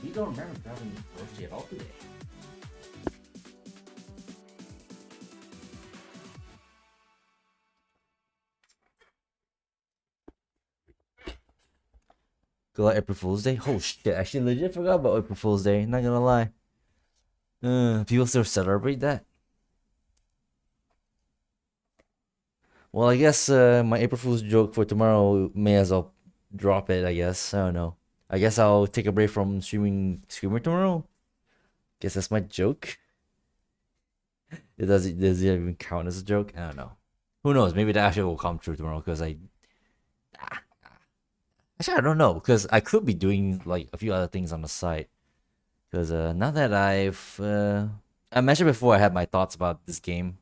You don't remember grabbing Roshi at all today. Go like April Fool's Day? Oh shit, I actually legit forgot about April Fool's Day, not gonna lie. People still celebrate that? Well, I guess my April Fool's joke for tomorrow may as well drop it, I guess. I don't know. I guess I'll take a break from streaming Screamer tomorrow. Guess that's my joke. Does it even count as a joke? I don't know. Who knows? Maybe that actually will come true tomorrow because actually I don't know because I could be doing like a few other things on the side. Because now that I mentioned before, I had my thoughts about this game,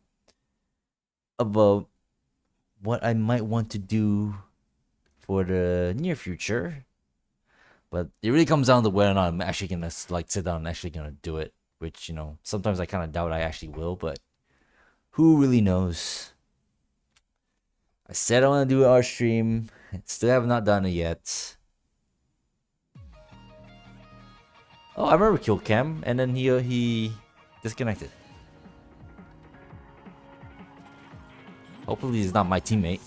about what I might want to do for the near future. But it really comes down to whether or not I'm actually gonna like sit down and actually gonna do it. Which sometimes I kind of doubt I actually will, but who really knows? I said I want to do our stream. Still have not done it yet. Oh, I remember Kill Cam, and then he disconnected. Hopefully he's not my teammate.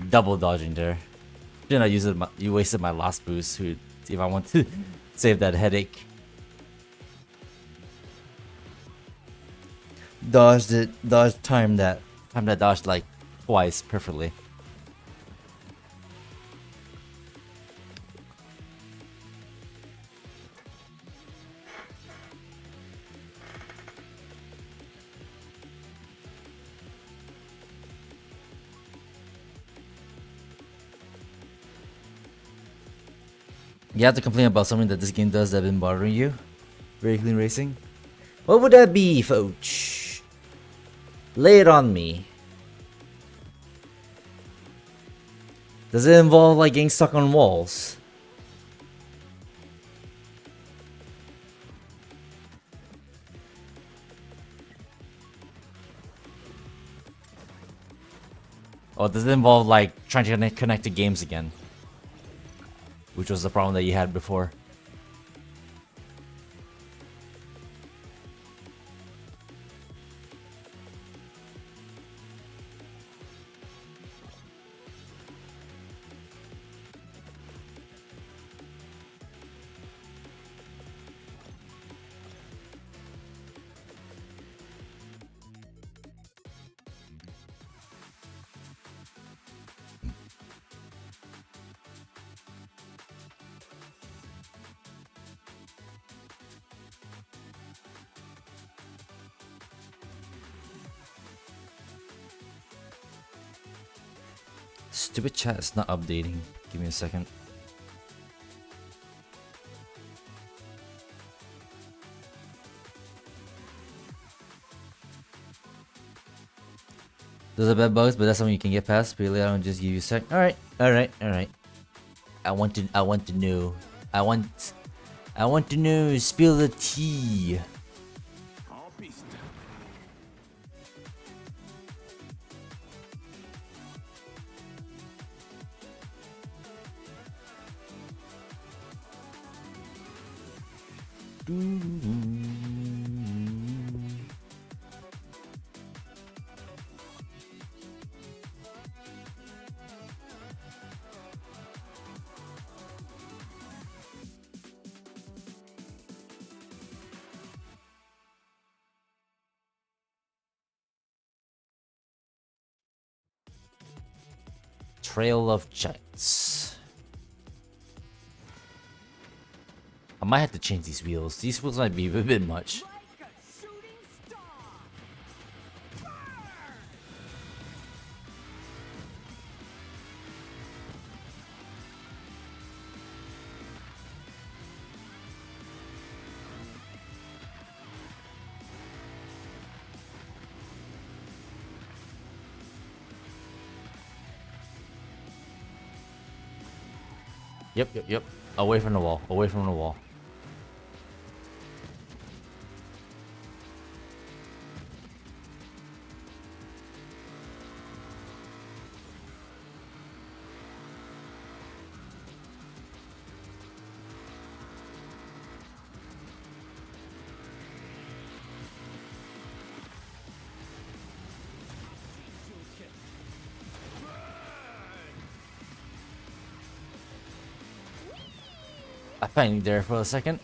Double dodging there. Shouldn't I use it? You wasted my last boost. If I want to save that headache. Dodged it. Timed that dodge like twice perfectly. You have to complain about something that this game does that been bothering you? Very clean racing? What would that be, Foch? Lay it on me. Does it involve like getting stuck on walls? Or does it involve like trying to connect to games again? Which was the problem that you had before. Stupid chat is not updating. Give me a second. Those are bad bugs, but that's something you can get past. Really, I don't just give you a sec. Alright. I want to know. I want to know. Spill the tea. Harpist. Trail of Giants. I might have to change these wheels. These wheels might be a bit much. Like a shooting star. Yep. Away from the wall. Away from the wall. I panicked there for a second.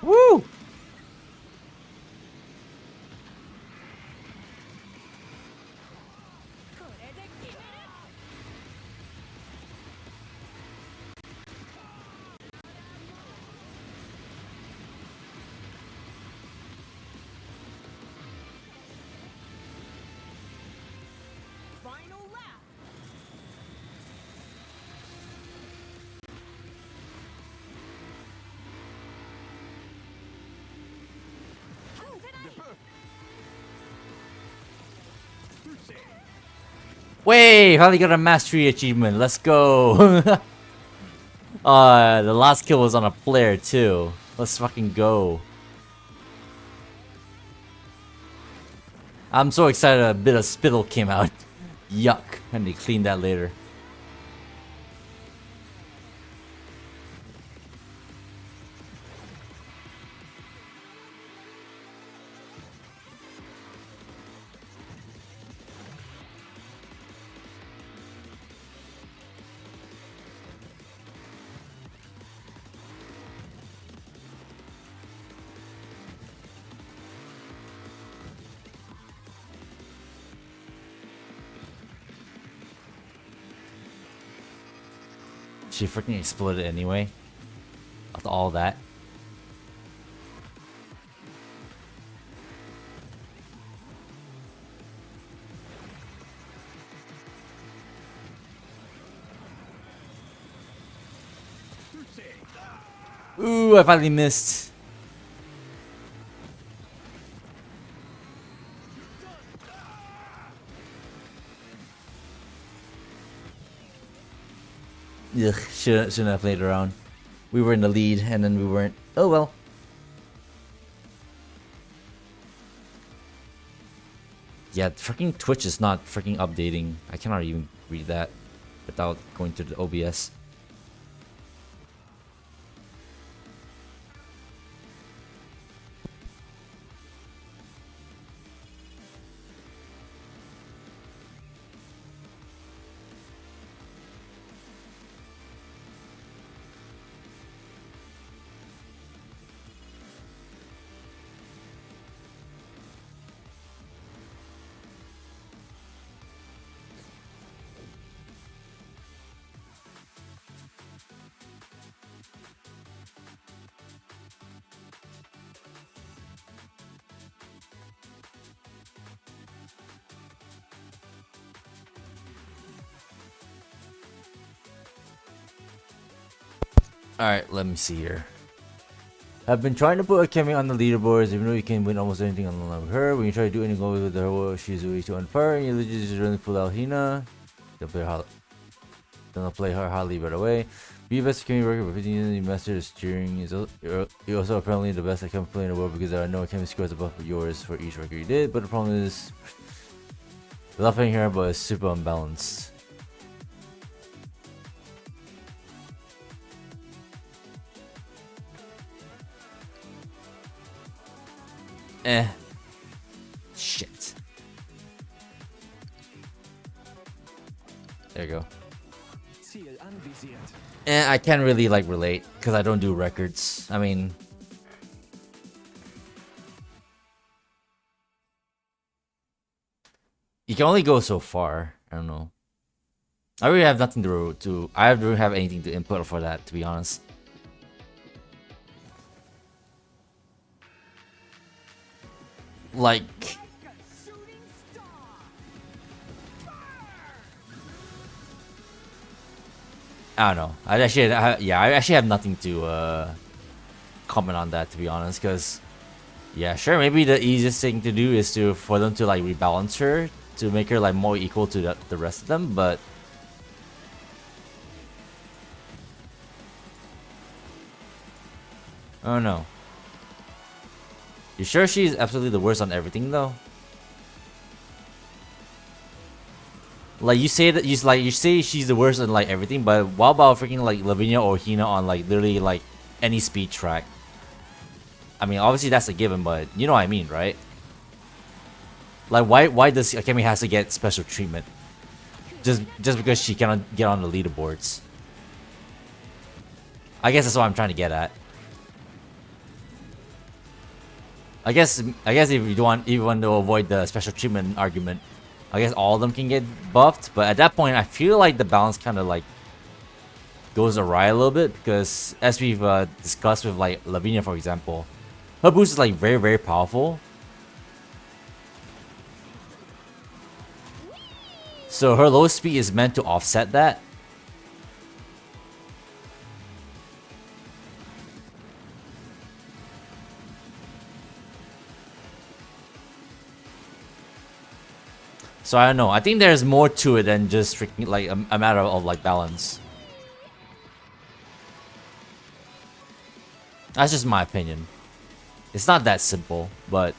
Woo! Final lap. Wait, finally got a mastery achievement. Let's go. The last kill was on a flare too. Let's fucking go. I'm so excited a bit of spittle came out. Yuck. I need to clean that later. She freaking exploded anyway. After all that. Ooh, I finally missed. Ugh, shouldn't have played around. We were in the lead and then we weren't. Oh well. Yeah, freaking Twitch is not freaking updating. I cannot even read that without going to the OBS. Alright, let me see here. I've been trying to put Akemi on the leaderboards, even though you can win almost anything online with her. When you try to do any goals with her, she's way too unfair, and you legit just really pull out Hina. Don't play her hardly right away. Be the best Akemi record for 15 years, you mastered steering. You're also apparently the best Akemi player in the world because there are no Akemi scores above yours for each record you did, but the problem is, I love playing her, but it's super unbalanced. Shit. There you go. I can't really like relate because I don't do records. I mean, you can only go so far. I don't know. I really have nothing to. I don't have anything to input for that, to be honest. Like, I don't know. I actually have nothing to comment on that, to be honest. Because, yeah, sure, maybe the easiest thing to do is for them to like rebalance her to make her like more equal to the rest of them. But I don't know. You sure she's absolutely the worst on everything though? Like you say that you say she's the worst on like everything, but what about freaking like Lavinia or Hina on like literally like any speed track? I mean, obviously that's a given, but you know what I mean, right? Like why does Akemi has to get special treatment? Just because she cannot get on the leaderboards. I guess that's what I'm trying to get at. I guess if you want to avoid the special treatment argument, I guess all of them can get buffed. But at that point, I feel like the balance kind of like goes awry a little bit because as we've discussed with like Lavinia, for example, her boost is like very powerful. So her low speed is meant to offset that. So I don't know. I think there's more to it than just freaking like a matter of like balance. That's just my opinion. It's not that simple, but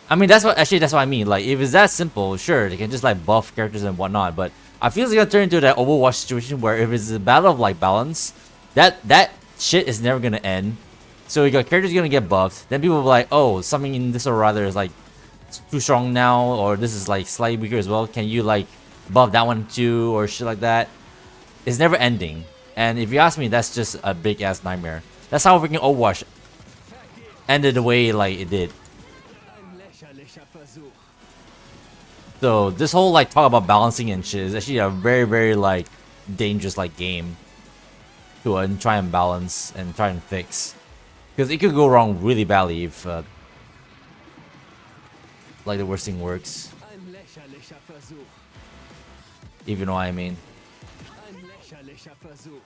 I mean that's what I mean. Like if it's that simple, sure they can just like buff characters and whatnot. But I feel it's gonna turn into that Overwatch situation where if it's a battle of like balance, that shit is never gonna end. So you got characters gonna get buffed, then people will be like, oh, something in this or rather is like too strong now, or this is like slightly weaker as well. Can you like buff that one too, or shit like that? It's never ending. And if you ask me, that's just a big ass nightmare. That's how freaking Overwatch ended the way like it did. Ein lächerlicher Versuch. So this whole like talk about balancing and shit is actually a very like dangerous like game to try and balance and try and fix, because it could go wrong really badly if like the worst thing works, Ein lächerlicher Versuch. if you know what I mean. Ein lächerlicher Versuch.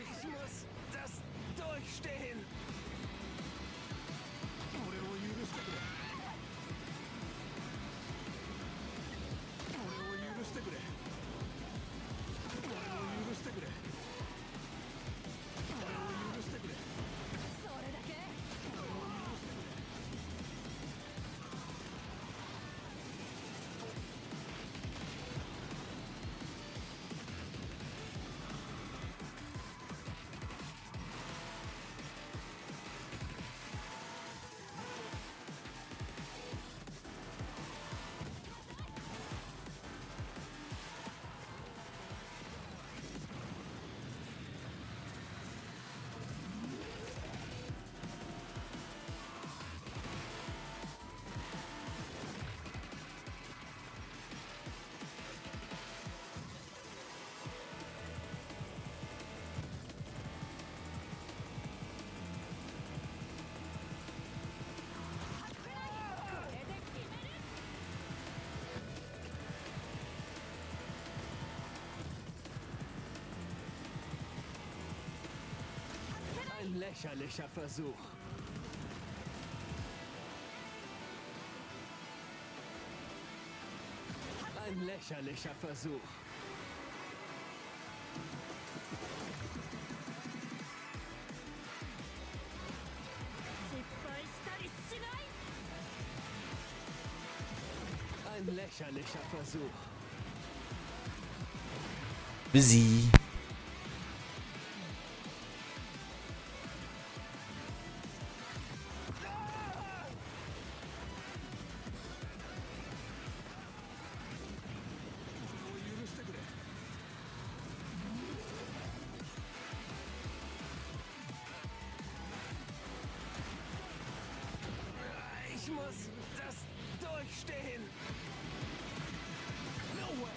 Ich muss das durchstehen. Ein lächerlicher Versuch. Ein lächerlicher Versuch. Ein lächerlicher Versuch. Busy. Ich muss das durchstehen. No way.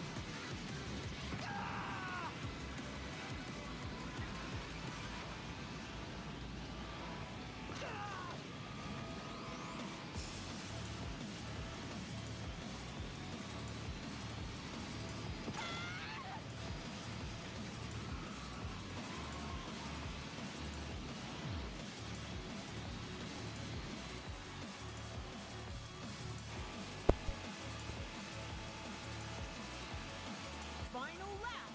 Final lap.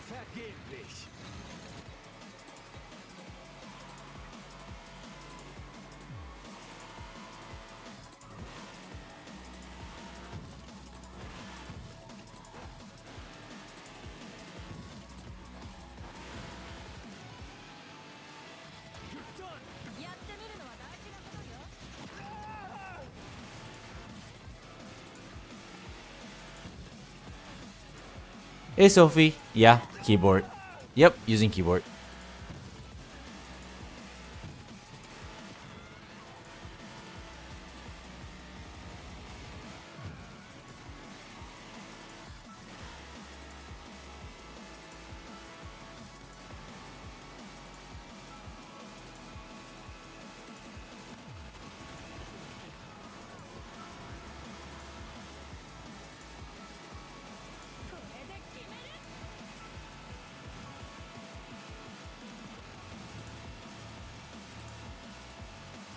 Vergeblich. Hey Sophie. Yeah, keyboard. Yep, using keyboard.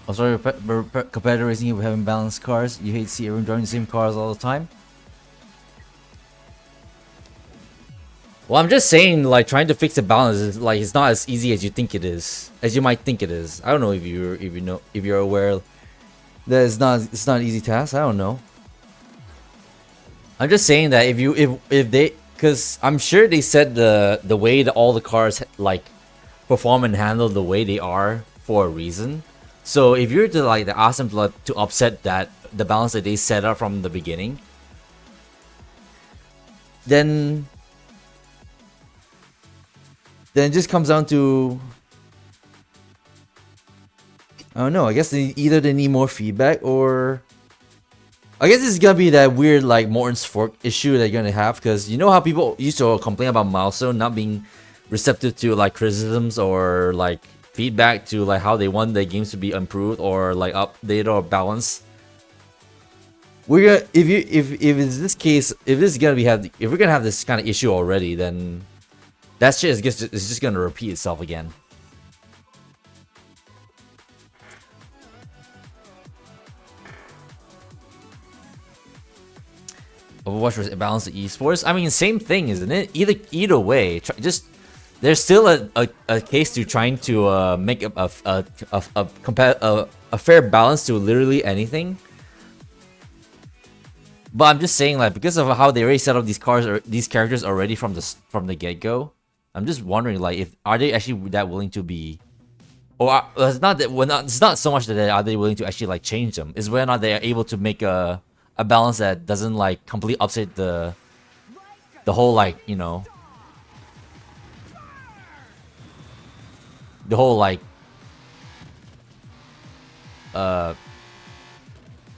Oh, sorry, competitor racing, you having balanced cars. You hate to see everyone driving the same cars all the time. Well, I'm just saying, like, trying to fix the balance is like it's not as easy as you think it is, as you might think it is. I don't know if you're aware that it's not an easy task. I don't know. I'm just saying that if they, because I'm sure they said the way that all the cars like perform and handle the way they are for a reason. So if you're to like ask them to, like, to upset that the balance that they set up from the beginning, then it just comes down to, I don't know. I guess either they need more feedback, or I guess it's gonna be that weird like Morton's fork issue that you're gonna have, because you know how people used to complain about Milestone not being receptive to like criticisms or like feedback to like how they want their games to be improved or like updated or balanced. We're gonna, if it's this case, if this is gonna be if we're gonna have this kind of issue already, then that shit is just gonna repeat itself again. Overwatch was balance the esports. I mean, same thing, isn't it? Either way, there's still a case to trying to make a fair balance to literally anything. But I'm just saying, like, because of how they already set up these cars or these characters already from the get go, I'm just wondering, like, if are they actually that willing to be, or it's not that it's not so much that are they willing to actually like change them. It's whether or not they are able to make a balance that doesn't like completely upset the whole, like, you know, the whole like I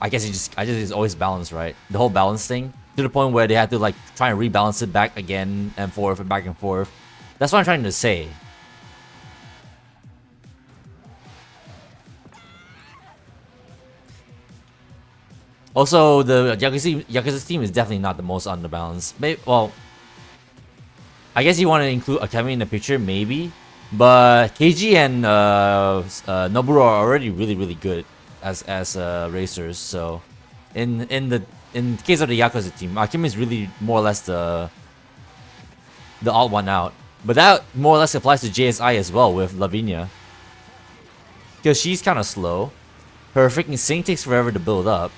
guess it's always balanced, right? The whole balance thing, to the point where they had to like try and rebalance it back again and forth and back and forth. That's what I'm trying to say. Also, the Yakuza team is definitely not the most underbalanced. Well, I guess you want to include Akemi in the picture, maybe. But KG and Noburo are already really good as racers. So, in the case of the Yakuza team, Akemi is really more or less the odd one out. But that more or less applies to JSI as well with Lavinia, because she's kind of slow. Her freaking sync takes forever to build up.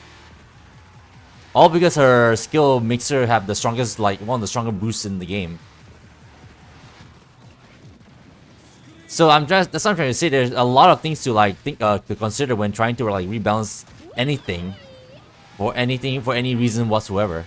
All because her skill makes her have the strongest, like, one of the stronger boosts in the game. So that's what I'm trying to say. There's a lot of things to like to consider when trying to like rebalance anything, for any reason whatsoever.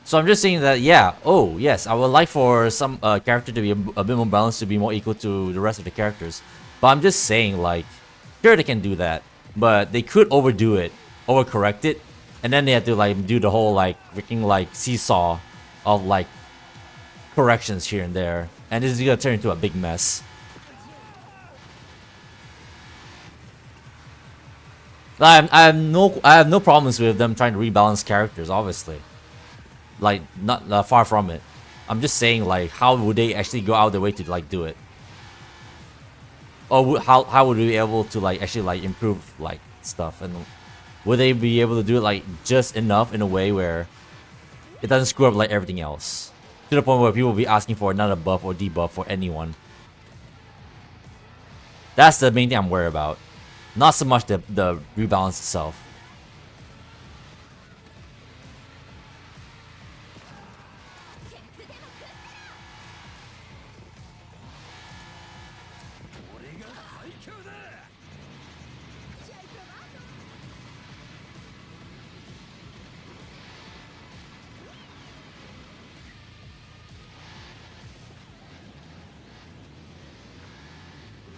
So I'm just saying that, yeah, oh yes, I would like for some character to be a bit more balanced, to be more equal to the rest of the characters. But I'm just saying, like, sure they can do that, but they could overdo it, overcorrect it, and then they have to like do the whole like freaking like seesaw of like corrections here and there, and this is gonna turn into a big mess. I have no problems with them trying to rebalance characters, obviously. Like, not far from it. I'm just saying, like, how would they actually go out of their way to like do it? Or how would we be able to like actually like improve like stuff, and would they be able to do it like just enough in a way where it doesn't screw up like everything else, to the point where people will be asking for another buff or debuff for anyone? That's the main thing I'm worried about. Not so much the rebalance itself.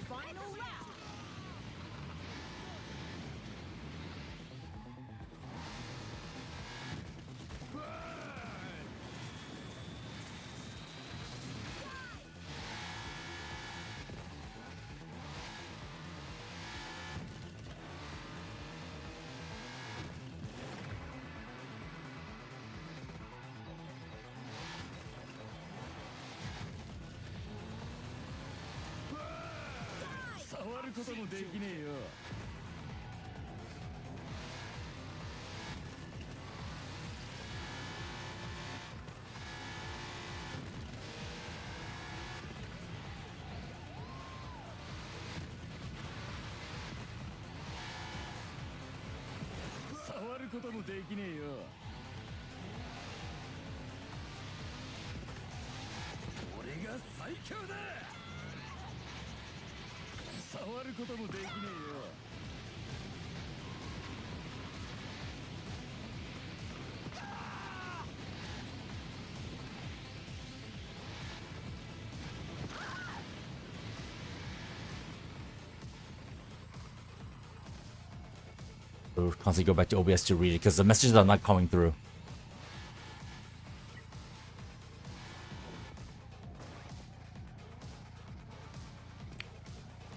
Final round. 触ることもできねえよ。触ることもできねえよ。俺が最強だ。触ることもできねえよ。Constantly go back to OBS to read it because the messages are not coming through.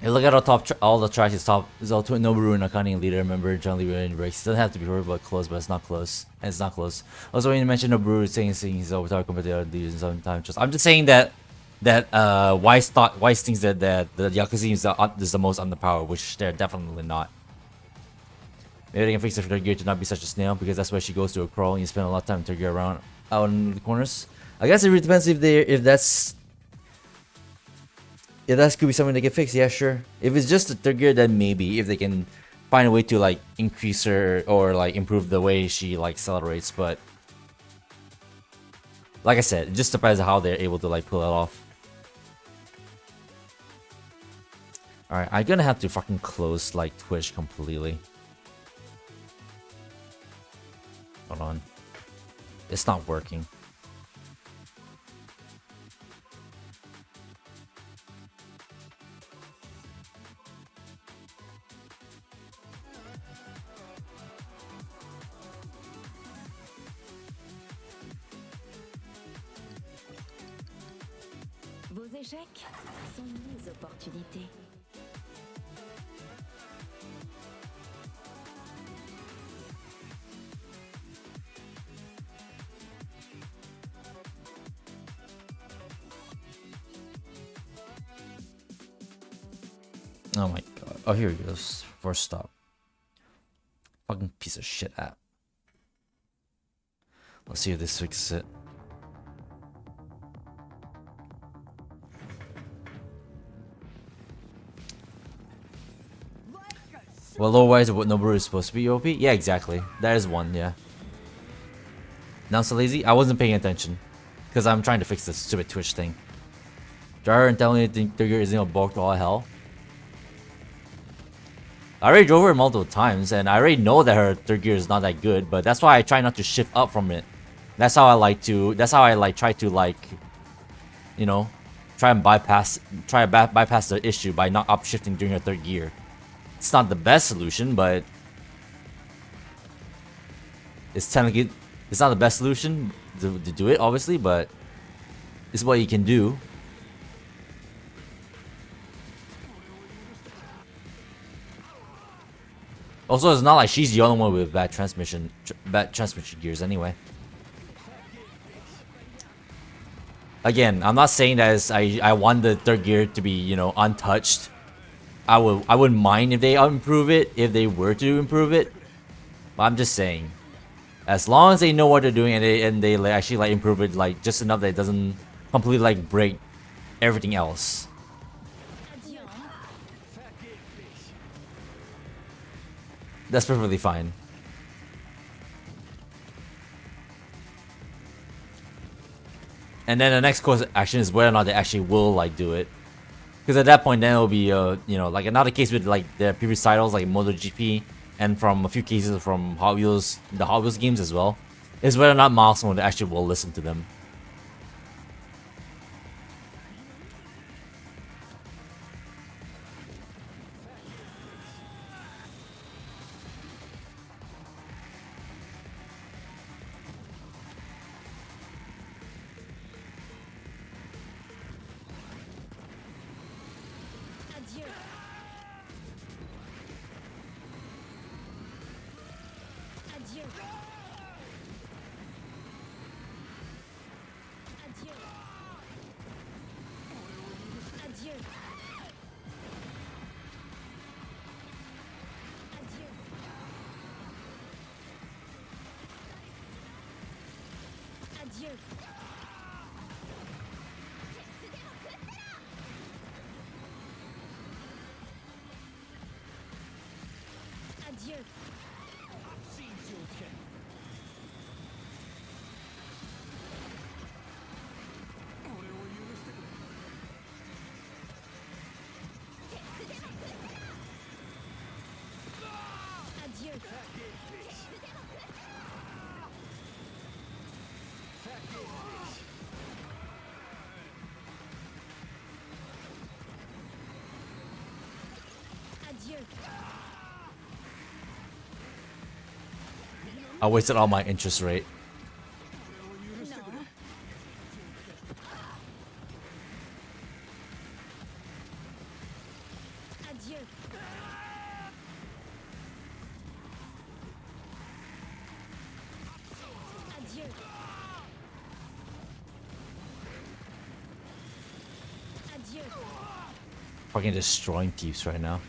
Hey, look at our top, all the tracks. Is top is all to Noboru and Akane leader. Remember, John Lee breaks. Doesn't have to be hard, but close. But it's not close. And it's not close. Also, when you mentioned Noboru saying he's over compared to the other leaders, sometimes just I'm just saying that Wise thinks that the Yakuza is the most underpowered, which they're definitely not. Maybe they can fix it for their gear to not be such a snail, because that's why she goes to a crawl and you spend a lot of time to get around out in the corners. I guess it really depends if that could be something they can fix. Yeah, sure. If it's just the third gear, then maybe if they can find a way to like increase her or like improve the way she like accelerates. But like I said, it just depends on how they're able to like pull it off. All right, I'm gonna have to fucking close like Twitch completely. Hold on. It's not working. Vos échecs sont mes opportunités. Oh my god. Oh, here he goes. First stop. Fucking piece of shit app. Let's see if this fixes it. Well, otherwise, what Noboru is supposed to be OP? Yeah, exactly. That is one, yeah. Now I'm so lazy? I wasn't paying attention. Because I'm trying to fix this stupid Twitch thing. Jar and telling me the trigger isn't gonna bulk to all hell. I already drove her multiple times, and I already know that her third gear is not that good, but that's why I try not to shift up from it. That's how I like to, try to like, you know, try and bypass the issue by not upshifting during her third gear. It's not the best solution, but it's technically, it's not the best solution to do it, obviously, but it's what you can do. Also, it's not like she's the only one with bad transmission gears anyway. Again, I'm not saying that I want the third gear to be, you know, untouched. I wouldn't mind if they improve it, if they were to improve it. But I'm just saying, as long as they know what they're doing and they actually like improve it like just enough that it doesn't completely like break everything else. That's perfectly fine. And then the next course of action is whether or not they actually will like do it. Because at that point, then it'll be you know, like another case with like the previous titles like MotoGP, and from a few cases from Hot Wheels, the Hot Wheels games as well, is whether or not Milestone actually will listen to them. Adieu. Adieu. Adieu. Adieu. Adieu. Adieu. Adieu. Adieu. Adieu. I wasted all my interest rate. No. Adieu. Adieu. Adieu. Fucking destroying keeps right now.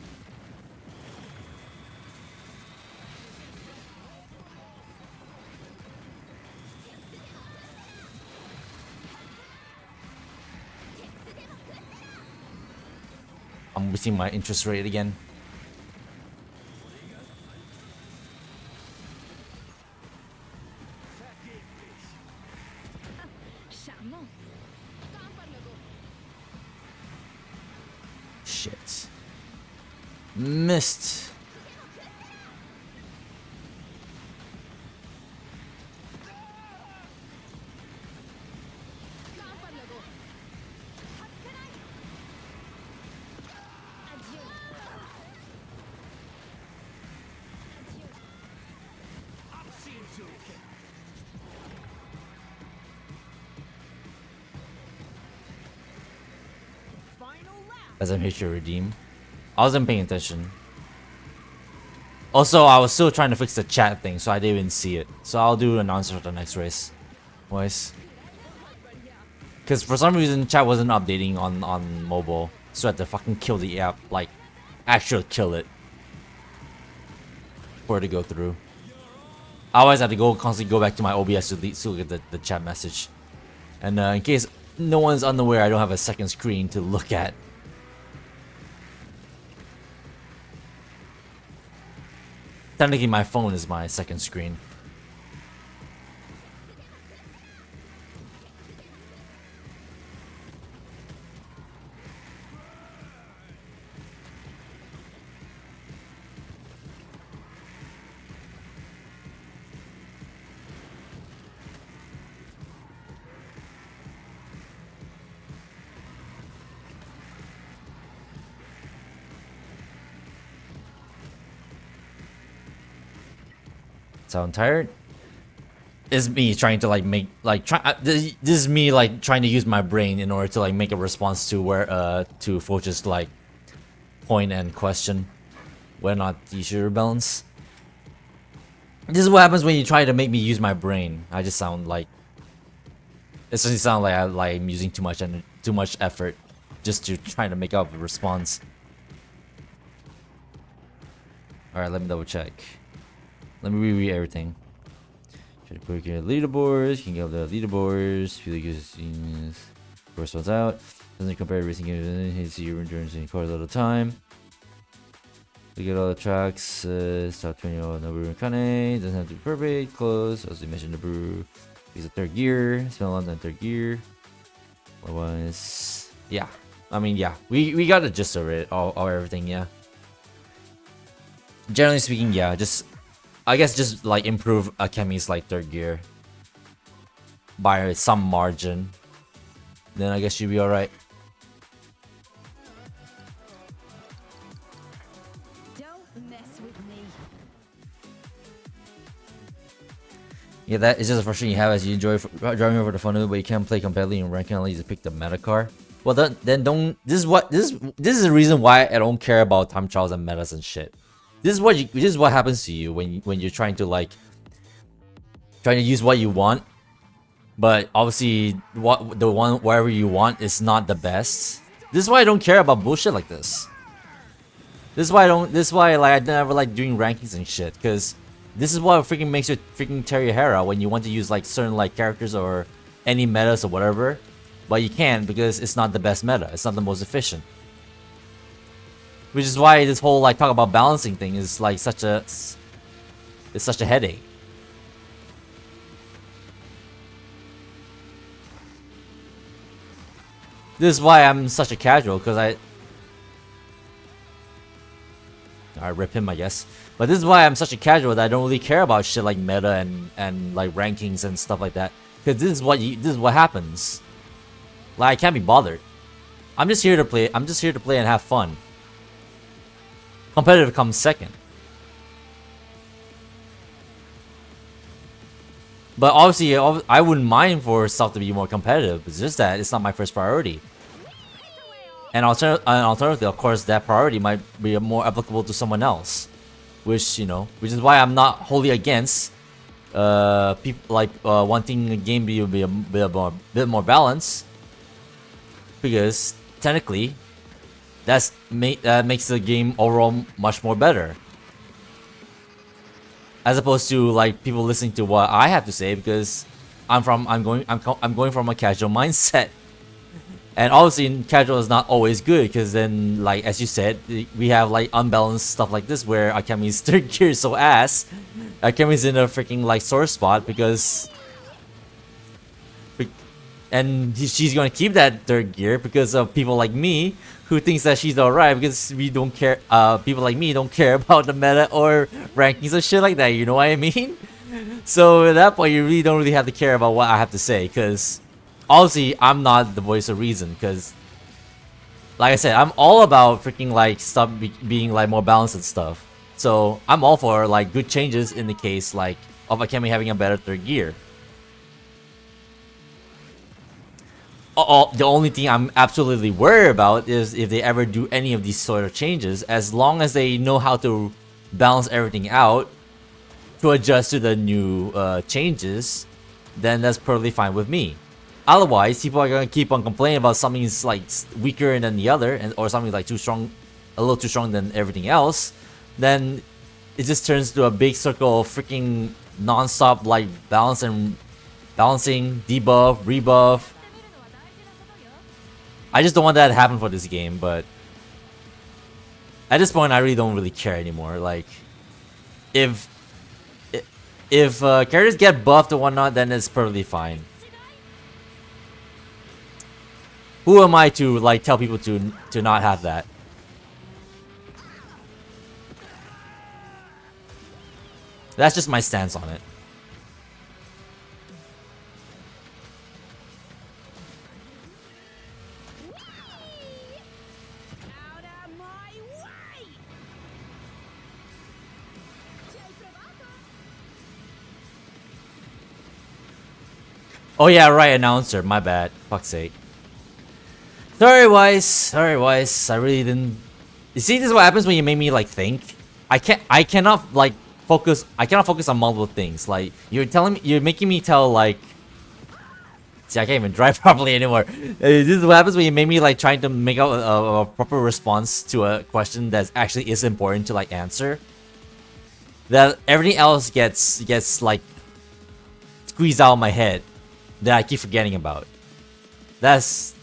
I'm wasting my interest rate again. Charmant. Shit. Missed. Adieu. Adieu. Final lap. As I'm here to redeem. I wasn't paying attention. Also, I was still trying to fix the chat thing, so I didn't even see it. So I'll do an answer for the next race. Boys. Because for some reason, chat wasn't updating on mobile. So I had to fucking kill the app. Like, actually kill it. For it to go through. I always had to constantly go back to my OBS to look at the chat message. And in case no one's unaware, I don't have a second screen to look at. Technically, my phone is my second screen. Sound tired? It's me trying to like make like this is me like trying to use my brain in order to like make a response to where to Foch's like point and question whether or not you should rebalance. This is what happens when you try to make me use my brain. I just sound like it doesn't sound like I'm using too much effort just to try to make up a response. All right, let me double check. Let me reread everything. Try to put your leaderboards. You can get the leaderboards. Feel like you're first one's out. Doesn't compare racing games. See your endurance in cars all the time. To get all the tracks, start turning on Nobu and Kane. Doesn't have to be perfect. Close. As you mentioned, Nobu is a third gear. Spell on the third gear. Otherwise, yeah. I mean, yeah. We got the gist of it. All everything, yeah. Generally speaking, yeah. I guess just like improve Akemi's like third gear by some margin. Then I guess you'll be alright. Don't mess with me. Yeah, that is just a frustration you have as you enjoy driving over the fun of it, but you can't play competitively and ranking unless you pick the meta car. Well, then don't. This is the reason why I don't care about time trials and metas and shit. This is what happens to you when you're trying to use what you want, but obviously whatever you want is not the best. This is why I don't care about bullshit like this. This is why like I never like doing rankings and shit, because this is what freaking makes you freaking tear your hair out when you want to use like certain like characters or any metas or whatever, but you can't because it's not the best meta. It's not the most efficient. Which is why this whole like talk about balancing thing is like such a headache. This is why I'm such a casual, because I rip him, I guess. But this is why I'm such a casual that I don't really care about shit like meta and like rankings and stuff like that. Because this is what happens. Like I can't be bothered. I'm just here to play. I'm just here to play and have fun. Competitive comes second. But obviously, I wouldn't mind for stuff to be more competitive. It's just that it's not my first priority. And alternatively, of course, that priority might be more applicable to someone else. Which is why I'm not wholly against people like wanting a game to be a bit more balanced. Because technically, that makes the game overall much more better. As opposed to like people listening to what I have to say, because I'm going from a casual mindset. And obviously casual is not always good, because then like as you said, we have like unbalanced stuff like this where Akemi's third gear is so ass. Akemi's in a freaking like sore spot because she's gonna keep that third gear because of people like me who thinks that she's alright, because we don't care. People like me don't care about the meta or rankings or shit like that. You know what I mean? So at that point, you really don't have to care about what I have to say, because obviously I'm not the voice of reason. Because, like I said, I'm all about freaking like stuff being like more balanced and stuff. So I'm all for like good changes in the case like of Akemi having a better third gear. The only thing I'm absolutely worried about is if they ever do any of these sort of changes. As long as they know how to balance everything out to adjust to the new changes, then that's perfectly fine with me. Otherwise, people are gonna keep on complaining about something's like weaker than the other, or something like a little too strong than everything else. Then it just turns to a big circle of freaking non-stop like balancing, debuff, rebuff. I just don't want that to happen for this game, but at this point, I really don't care anymore. Like, if characters get buffed or whatnot, then it's perfectly fine. Who am I to like tell people to not have that? That's just my stance on it. Oh yeah, right, announcer. My bad. Fuck's sake. Sorry, Weiss. I really didn't. You see, this is what happens when you make me like think. I cannot focus on multiple things. Like you're making me tell like. See, I can't even drive properly anymore. This is what happens when you make me like trying to make out a proper response to a question that actually is important to like answer. That everything else gets like squeezed out of my head that I keep forgetting about. This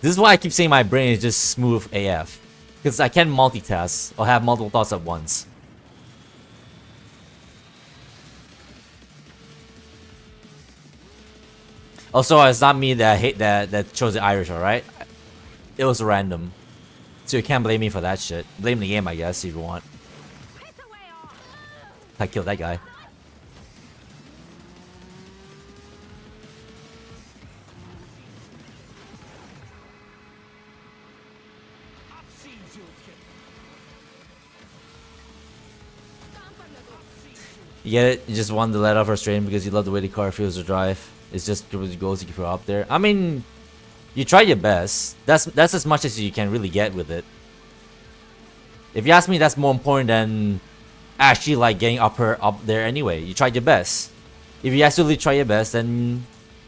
is why I keep saying my brain is just smooth AF. Because I can multitask or have multiple thoughts at once. Also, it's not me that hate that chose the Irish, alright? It was random. So you can't blame me for that shit. Blame the game, I guess, if you want. I killed that guy. You get it? You just want to let off her strain because you love the way the car feels to drive. It's just the goals to keep her up there. I mean, you try your best. That's as much as you can really get with it. If you ask me, that's more important than actually like getting up there anyway. You tried your best. If you absolutely try your best, then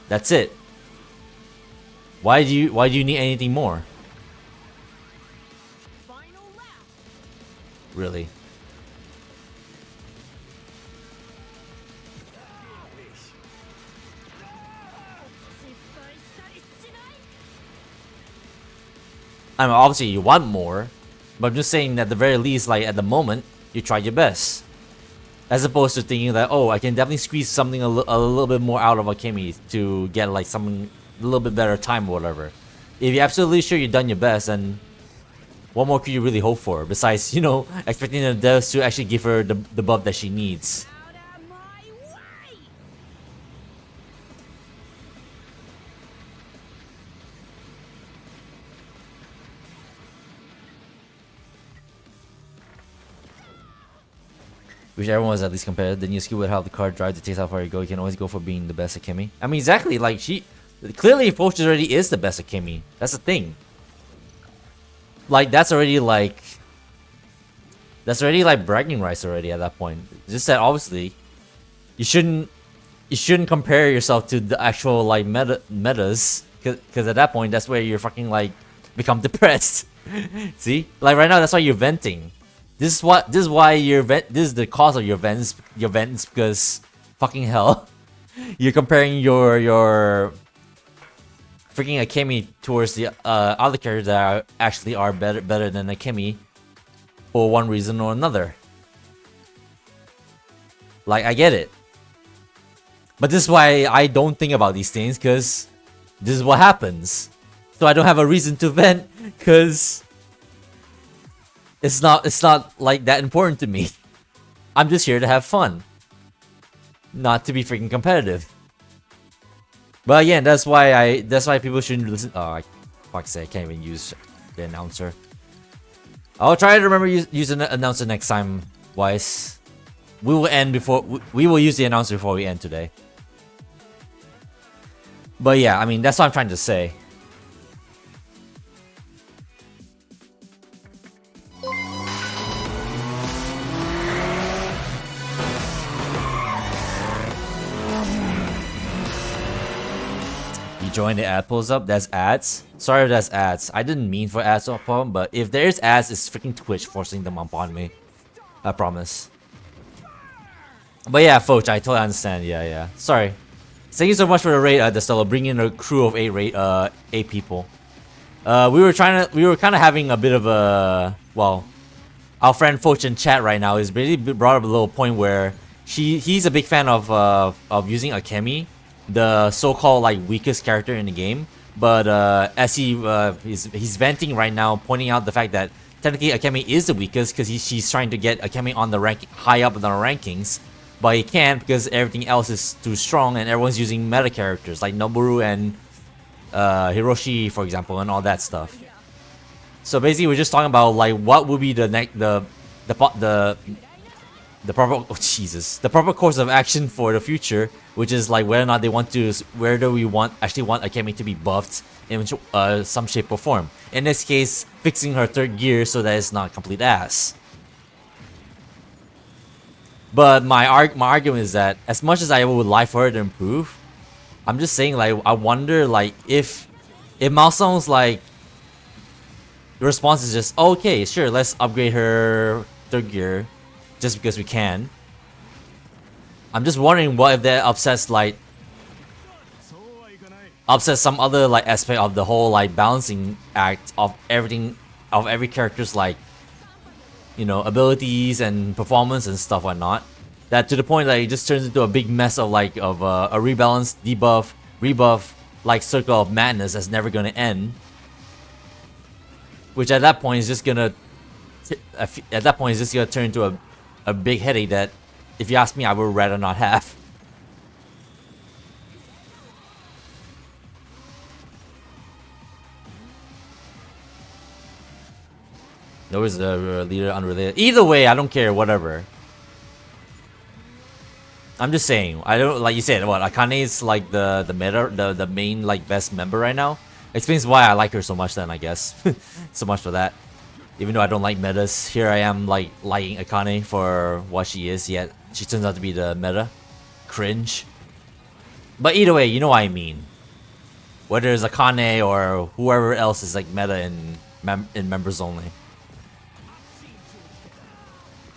that's it. Why do you need anything more? Really? I mean, obviously you want more, but I'm just saying that at the very least, like at the moment, you tried your best. As opposed to thinking that, oh, I can definitely squeeze something a little bit more out of Akemi to get like something a little bit better time or whatever. If you're absolutely sure you've done your best, then what more could you really hope for? Besides, you know, expecting the devs to actually give her the buff that she needs. Wish everyone was at least competitive. Then you skill with how the car drives, it takes how far you go. You can always go for being the best at Kimmy. I mean, exactly. Like she clearly, Fortune already is the best at Kimmy. That's the thing. Like that's already like bragging rights already at that point. Just that obviously, you shouldn't compare yourself to the actual like metas, because at that point that's where you're fucking like become depressed. See, like right now that's why you're venting. This is why you're this is the cause of your vents because fucking hell, you're comparing your freaking Akemi towards the other characters that actually are better than Akemi for one reason or another. Like I get it, but this is why I don't think about these things, because this is what happens. So I don't have a reason to vent because it's not like that important to me. I'm just here to have fun, not to be freaking competitive. But again, that's why people shouldn't listen. Oh, fuck's sake, I can't even use the announcer. I'll try to remember use an announcer next time. Wise, we will use the announcer before we end today. But yeah, I mean that's what I'm trying to say. Join the ad pulls up. That's ads. Sorry if that's ads. I didn't mean for ads to pop on, but if there's ads, it's freaking Twitch forcing them upon me. I promise. But yeah, Foch, I totally understand. Yeah. Sorry. Thank you so much for the raid, Destello. Bring in a crew of 8 people. We were kind of having a bit of a, well, our friend Foch in chat right now is really brought up a little point where he's a big fan of using Akemi, the so-called like weakest character in the game, but as he's venting right now, pointing out the fact that technically Akemi is the weakest because she's trying to get Akemi on the rank high up in the rankings, but he can't because everything else is too strong and everyone's using meta characters like Noboru and Hiroshi, for example, and all that stuff. So basically, we're just talking about like what would be the proper the proper course of action for the future, which is like whether or not they want to, actually want Akemi to be buffed in some shape or form. In this case, fixing her third gear so that it's not complete ass. But my argument is that as much as I would like for her to improve, I'm just saying like I wonder like if Milestone's like the response is just okay, sure, let's upgrade her third gear just because we can. I'm just wondering what if that upsets some other like aspect of the whole like balancing act of everything of every character's like, you know, abilities and performance and stuff whatnot, that to the point that it just turns into a big mess of like a rebalance, debuff, rebuff, like circle of madness that's never gonna end. Which at that point is just gonna turn into a big headache that, if you ask me, I would rather not have. There was a leader unrelated. Either way, I don't care. Whatever. I'm just saying. I don't, like you said. What, Akane is like the meta, the main like best member right now. Explains why I like her so much. Then I guess so much for that. Even though I don't like metas, here I am like liking Akane for what she is. Yet she turns out to be the meta. Cringe. But either way, you know what I mean. Whether it's Akane or whoever else is like meta in members only.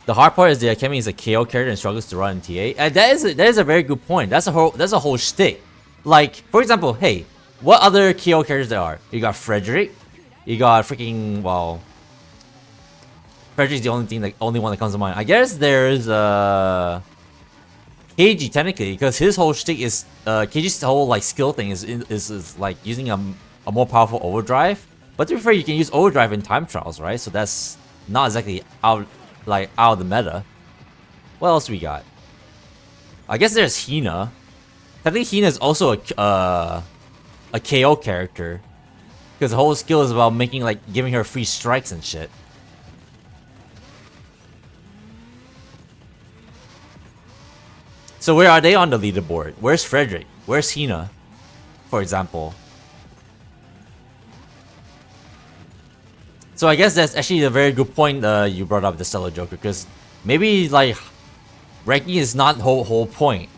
The hard part is the Akemi is a KO character and struggles to run in TA. And that is a very good point. That's a whole shtick. Like, for example, hey, what other KO characters there are? You got Frederick. You got freaking, well, Frederick's the only one that comes to mind. I guess there's Keiji technically, because his whole shtick is Keiji's whole like skill thing is like using a more powerful overdrive. But to be fair, you can use overdrive in time trials, right? So that's not exactly out of the meta. What else we got? I guess there's Hina. I think Hina is also a KO character, because the whole skill is about making like giving her free strikes and shit. So where are they on the leaderboard? Where's Frederick? Where's Hina, for example? So I guess that's actually a very good point you brought up, the Stellar Joker, because maybe like ranking is not the whole point.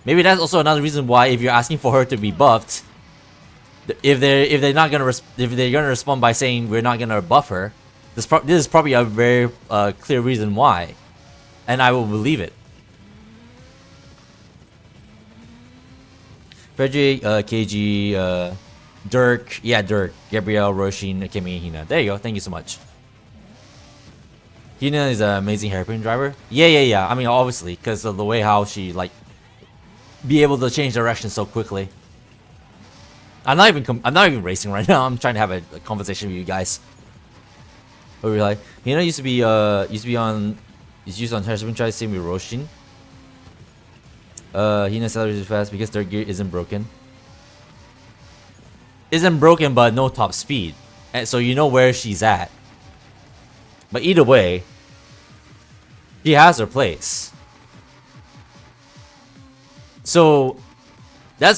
Maybe that's also another reason why, if you're asking for her to be buffed, if they're gonna respond by saying we're not gonna buff her, this is probably a very clear reason why, and I will believe it. Frederick, KG, Dirk, yeah, Dirk, Gabrielle, Roshin, Akemi, Hina. There you go. Thank you so much. Hina is an amazing hairpin driver. Yeah. I mean, obviously, because of the way how she like be able to change direction so quickly. I'm not even racing right now. I'm trying to have a conversation with you guys. But we're like, Hina used to be used on hairpin try same with Roshin. Hina accelerates fast because their gear isn't broken. Isn't broken, but no top speed, and so you know where she's at. But either way, she has her place. So that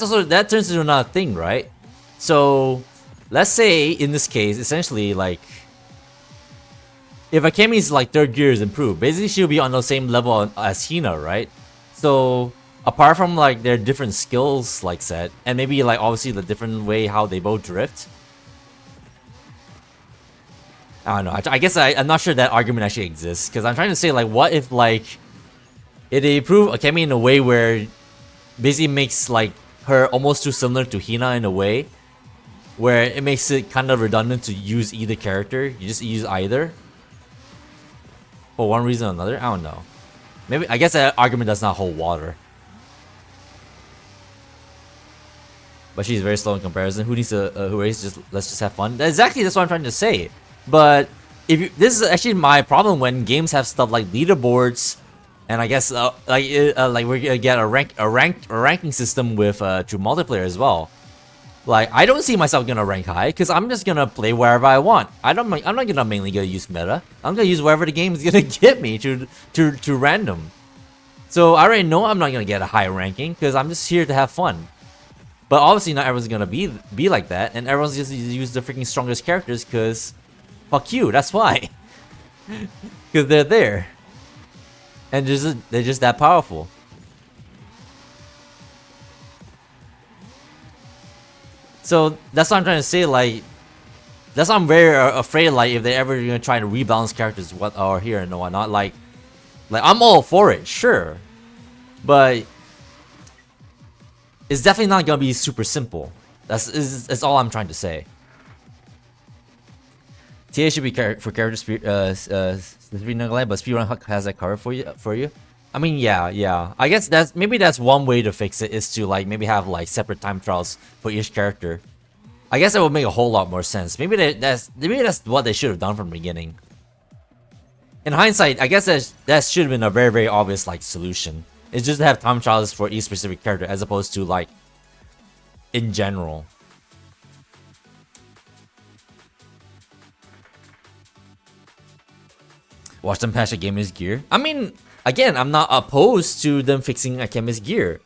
turns into another thing, right? So let's say in this case, essentially, like if Akemi's like third gear is improved, basically she'll be on the same level as Hina, right? So apart from like their different skills like set, and maybe like obviously the different way how they both drift, I don't know. I guess I'm not sure that argument actually exists, because I'm trying to say like, what if like if they improve Akemi in a way where basically makes like her almost too similar to Hina in a way where it makes it kind of redundant to use either character. You just use either for one reason or another. I don't know. Maybe I guess that argument does not hold water. But she's very slow in comparison. Who needs to who races? Let's just have fun. Exactly, that's what I'm trying to say. But if you, this is actually my problem when games have stuff like leaderboards, and I guess like we're gonna get a ranking system with through multiplayer as well. Like I don't see myself gonna rank high, because I'm just gonna play wherever I want. I'm not gonna mainly gonna use meta. I'm gonna use wherever the game is gonna get me to random. So I already know I'm not gonna get a high ranking, because I'm just here to have fun. But obviously not everyone's gonna be like that, and everyone's just use the freaking strongest characters, because fuck you, that's why. Because they're there. And they're just that powerful. So that's what I'm trying to say, like, that's why I'm very afraid, like, if they're ever gonna try to rebalance characters what are here and whatnot, like I'm all for it, sure. But it's definitely not gonna be super simple. That's all I'm trying to say. TA should be for character speed, but speedrun has that covered for you. I mean, yeah. I guess that's one way to fix it, is to like maybe have like separate time trials for each character. I guess that would make a whole lot more sense. Maybe that's what they should have done from the beginning. In hindsight, I guess that should have been a very, very obvious like solution. It's just to have time trials for each specific character as opposed to like in general. Watch them patch Akemi's gear. I mean, again, I'm not opposed to them fixing Akemi's gear.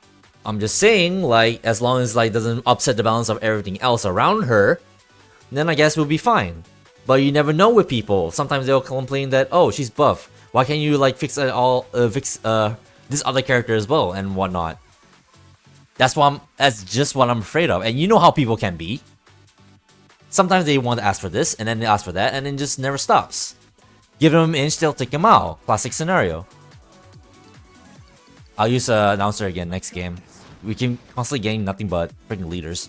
I'm just saying, like, as long as like doesn't upset the balance of everything else around her, then I guess we'll be fine. But you never know with people. Sometimes they'll complain that, oh, she's buff. Why can't you like fix this other character as well and whatnot? That's just what I'm afraid of. And you know how people can be. Sometimes they want to ask for this, and then they ask for that, and then just never stops. Give them an inch, they'll take them out. Classic scenario. I'll use announcer again next game. We can constantly gain nothing but freaking leaders.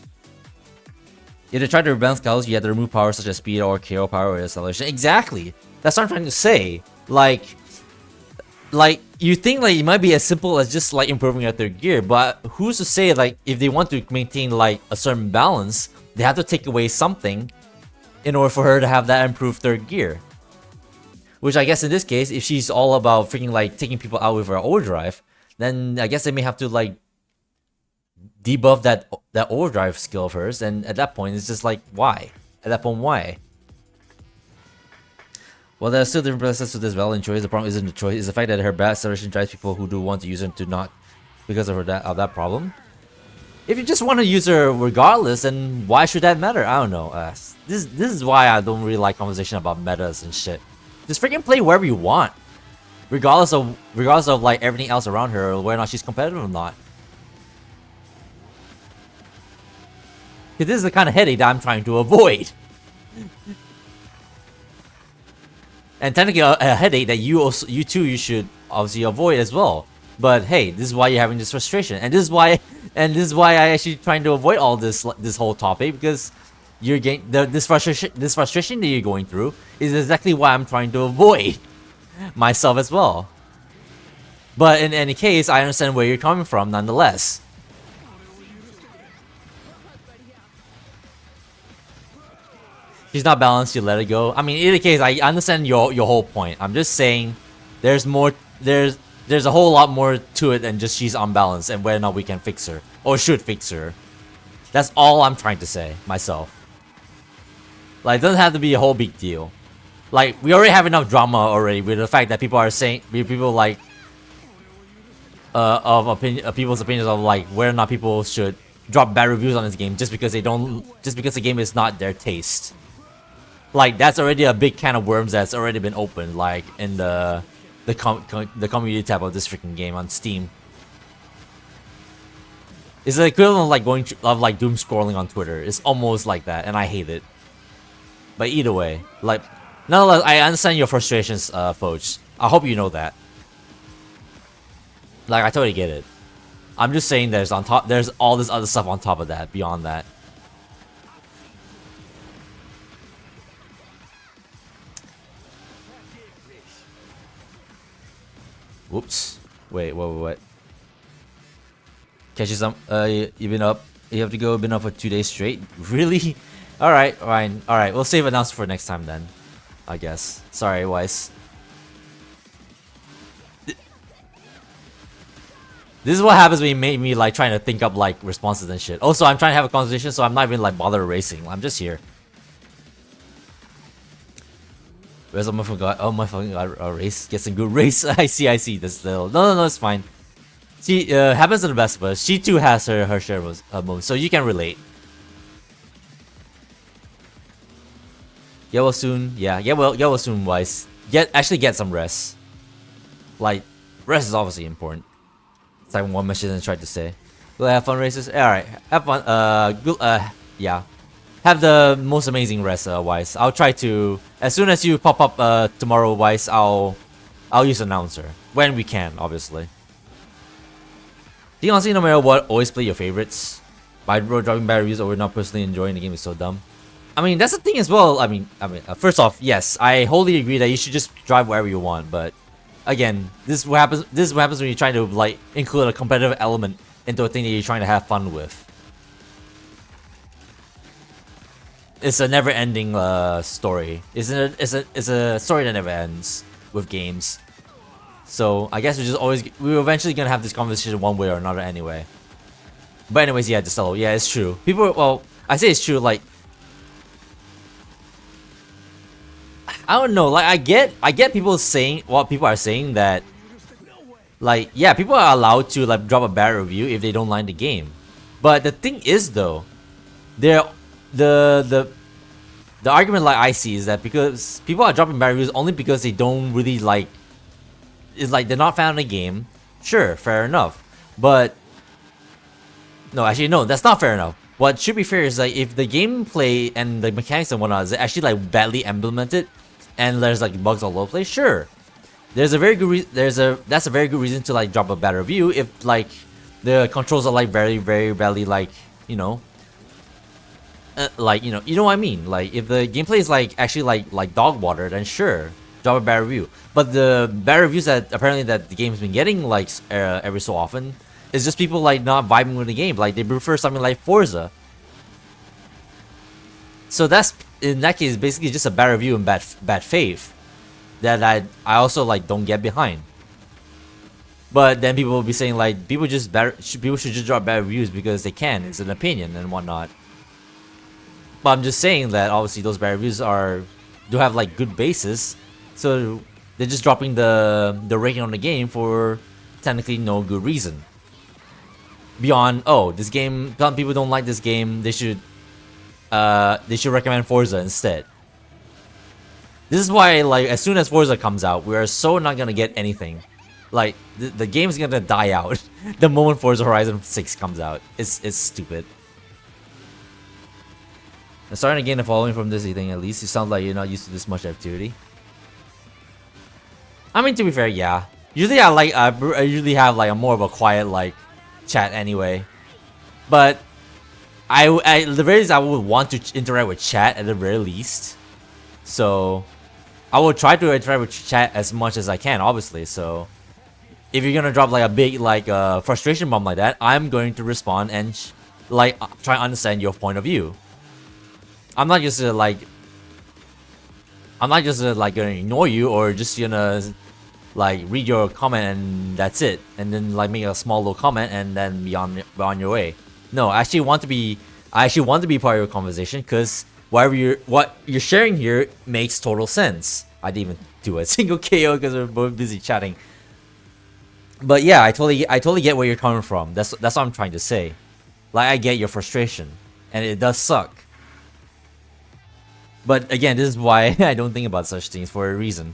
If they try to rebalance skills, you have to remove powers such as speed or KO power or acceleration. Exactly. That's what I'm trying to say. Like you think like it might be as simple as just like improving at their gear, but who's to say like if they want to maintain like a certain balance, they have to take away something in order for her to have that improved third gear. Which I guess in this case, if she's all about freaking like taking people out with her overdrive, then I guess they may have to like debuff that overdrive skill of hers, and at that point it's just like, why? At that point, why? Well, there are still different processes to this valid choice. The problem isn't the choice, it's the fact that her bad acceleration drives people who do want to use her to not because of that problem. If you just want to use her regardless, then why should that matter? I don't know. This is why I don't really like conversation about metas and shit. Just freaking play wherever you want, regardless of like everything else around her, or whether or not she's competitive or not. Because this is the kind of headache that I'm trying to avoid. And technically a headache that you should obviously avoid as well. But hey, this is why you're having this frustration, and this is why I actually trying to avoid all this whole topic, because you're getting this frustration that you're going through is exactly why I'm trying to avoid myself as well. But in any case, I understand where you're coming from nonetheless. She's not balanced, you let it go. I mean, in any case, I understand your whole point. I'm just saying there's a whole lot more to it than just she's unbalanced and whether or not we can fix her or should fix her. That's all I'm trying to say myself. Like, it doesn't have to be a whole big deal. Like, we already have enough drama already with the fact that people are saying, people like people's opinions of like whether or not people should drop bad reviews on this game just because the game is not their taste. Like, that's already a big can of worms that's already been opened, like in the community tab of this freaking game on Steam. It's the equivalent of like like doom scrolling on Twitter. It's almost like that, and I hate it. But either way, like, nonetheless, I understand your frustrations, Foch. I hope you know that. Like, I totally get it. I'm just saying there's all this other stuff on top of that, beyond that. Whoops. Wait, what? Catch you some, you've been up, you have to go, been up for 2 days straight? Really? Alright, fine. Alright, we'll save announcement for next time then, I guess. Sorry, Weiss. This is what happens when you make me like trying to think up like responses and shit. Also, I'm trying to have a conversation, so I'm not even like bother erasing. I'm just here. Where's my fucking god? Oh my fucking god, a race. Get some good race. I see. This still. No, it's fine. She happens to the best of us. She too has her share of moments, so you can relate. Get well soon. Yeah, get well soon, Weiss. Actually get some rest. Like, rest is obviously important. It's like one message I tried to say. Go have fun races. Alright, have fun. Good, yeah. Have the most amazing rest, Weiss. I'll try to, as soon as you pop up tomorrow, Weiss, I'll use announcer when we can, obviously. Do you honestly, no matter what, always play your favorites? By dropping bad reviews or not personally enjoying the game is so dumb. I mean, that's the thing as well. First off, yes, I wholly agree that you should just drive wherever you want. But again, this is what happens. This is what happens when you're trying to like include a competitive element into a thing that you're trying to have fun with. It's a never-ending story. It's a story that never ends with games. So I guess we're eventually gonna have this conversation one way or another anyway. But anyways, yeah, Destello, yeah, it's true. Well, I say it's true. Like, I don't know. Like, I get people saying what people are saying that, like, yeah, people are allowed to like drop a bad review if they don't like the game. But the thing is, though, the argument like I see is that because people are dropping bad reviews only because they don't really like. It's like they're not fan of the game. Sure, fair enough. But no, actually, no, that's not fair enough. What should be fair is like if the gameplay and the mechanics and whatnot is actually like badly implemented, and there's like bugs all over the place. Sure, there's a very good that's a very good reason to like drop a bad review if like the controls are like very badly like you know you know what I mean. Like if the gameplay is like actually like dog water, then sure, drop a bad review. But the bad reviews that apparently that the game's been getting like every so often is just people like not vibing with the game. Like they prefer something like Forza. So that's in that case basically just a bad review and bad faith that I also like don't get behind. But then people will be saying like people should just drop bad reviews because they can. It's an opinion and whatnot. But I'm just saying that obviously those bad reviews do have like good basis. So they're just dropping the rating on the game for technically no good reason. Beyond, oh, this game, some people don't like this game, they should recommend Forza instead. This is why, like, as soon as Forza comes out, we are so not gonna get anything. Like, the game's gonna die out the moment Forza Horizon 6 comes out. It's stupid. I'm starting to gain a following from this thing. At least you sound like you're not used to this much activity. I mean, to be fair, yeah. Usually I usually have like a more of a quiet like chat anyway. But at the very least I would want to interact with chat at the very least. So I will try to interact with chat as much as I can, obviously. So if you're gonna drop like a big like frustration bomb like that, I'm going to respond and like try to understand your point of view. I'm not just like gonna ignore you or just gonna like read your comment and that's it, and then like make a small little comment and then be on your way. No, I actually want to be part of your conversation because what you're sharing here makes total sense. I didn't even do a single KO because we're both busy chatting. But yeah, I totally get where you're coming from. That's what I'm trying to say. Like I get your frustration, and it does suck. But again, this is why I don't think about such things for a reason.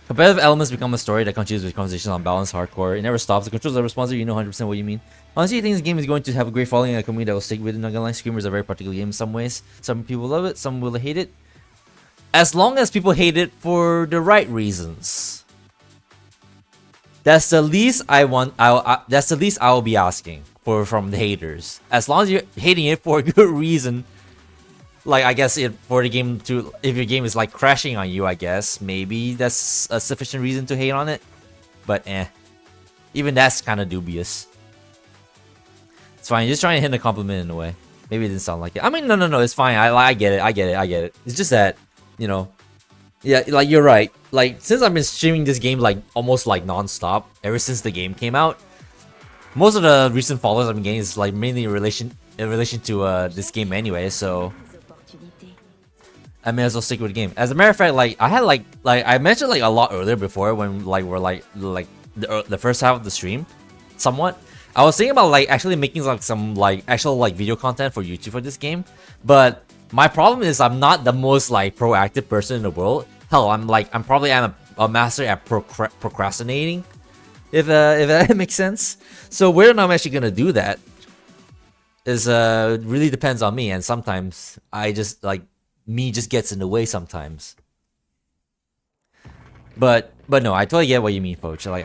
Competitive elements become a story that continues with conversations on balance, hardcore. It never stops. The controls are responsive. You know 100% what you mean. Honestly, I think this game is going to have a great following and a community that will stick with it. Not gonna lie, Screamers are a very particular game in some ways. Some people love it, some will hate it. As long as people hate it for the right reasons. That's the least I want. That's the least I will be asking from the haters. As long as you're hating it for a good reason. Like, I guess for the game to, if your game is like crashing on you, I guess maybe that's a sufficient reason to hate on it. But even that's kind of dubious. It's fine. You're just trying to hit a compliment in a way. Maybe it didn't sound like it. I mean, no, it's fine. I get it. It's just that, you know, yeah, like you're right. Like since I've been streaming this game like almost like non-stop ever since the game came out, most of the recent followers I've been getting is like mainly in relation to this game anyway. So I may as well stick with the game. As a matter of fact, like I had like I mentioned like a lot earlier before when like we're like the first half of the stream, somewhat. I was thinking about like actually making like some like actual like video content for YouTube for this game, but my problem is I'm not the most like proactive person in the world. Hell, I'm probably a master at procrastinating, if that makes sense. So whether or not I'm actually gonna do that is really depends on me, and sometimes I just like. Me just gets in the way sometimes. But no, I totally get what you mean, Poach. Like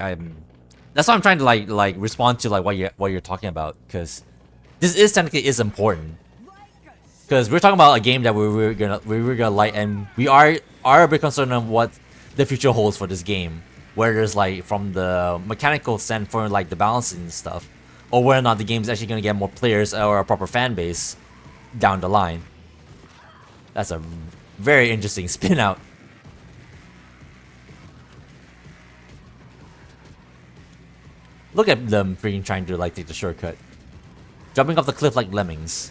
that's why I'm trying to like respond to like what you're talking about, because this is technically important. Because we're talking about a game that we were gonna like, and we are a bit concerned of what the future holds for this game. Where there's like from the mechanical standpoint, like the balancing and stuff, or whether or not the game's actually gonna get more players or a proper fan base down the line. That's a very interesting spin out. Look at them freaking trying to like take the shortcut, jumping off the cliff like lemmings.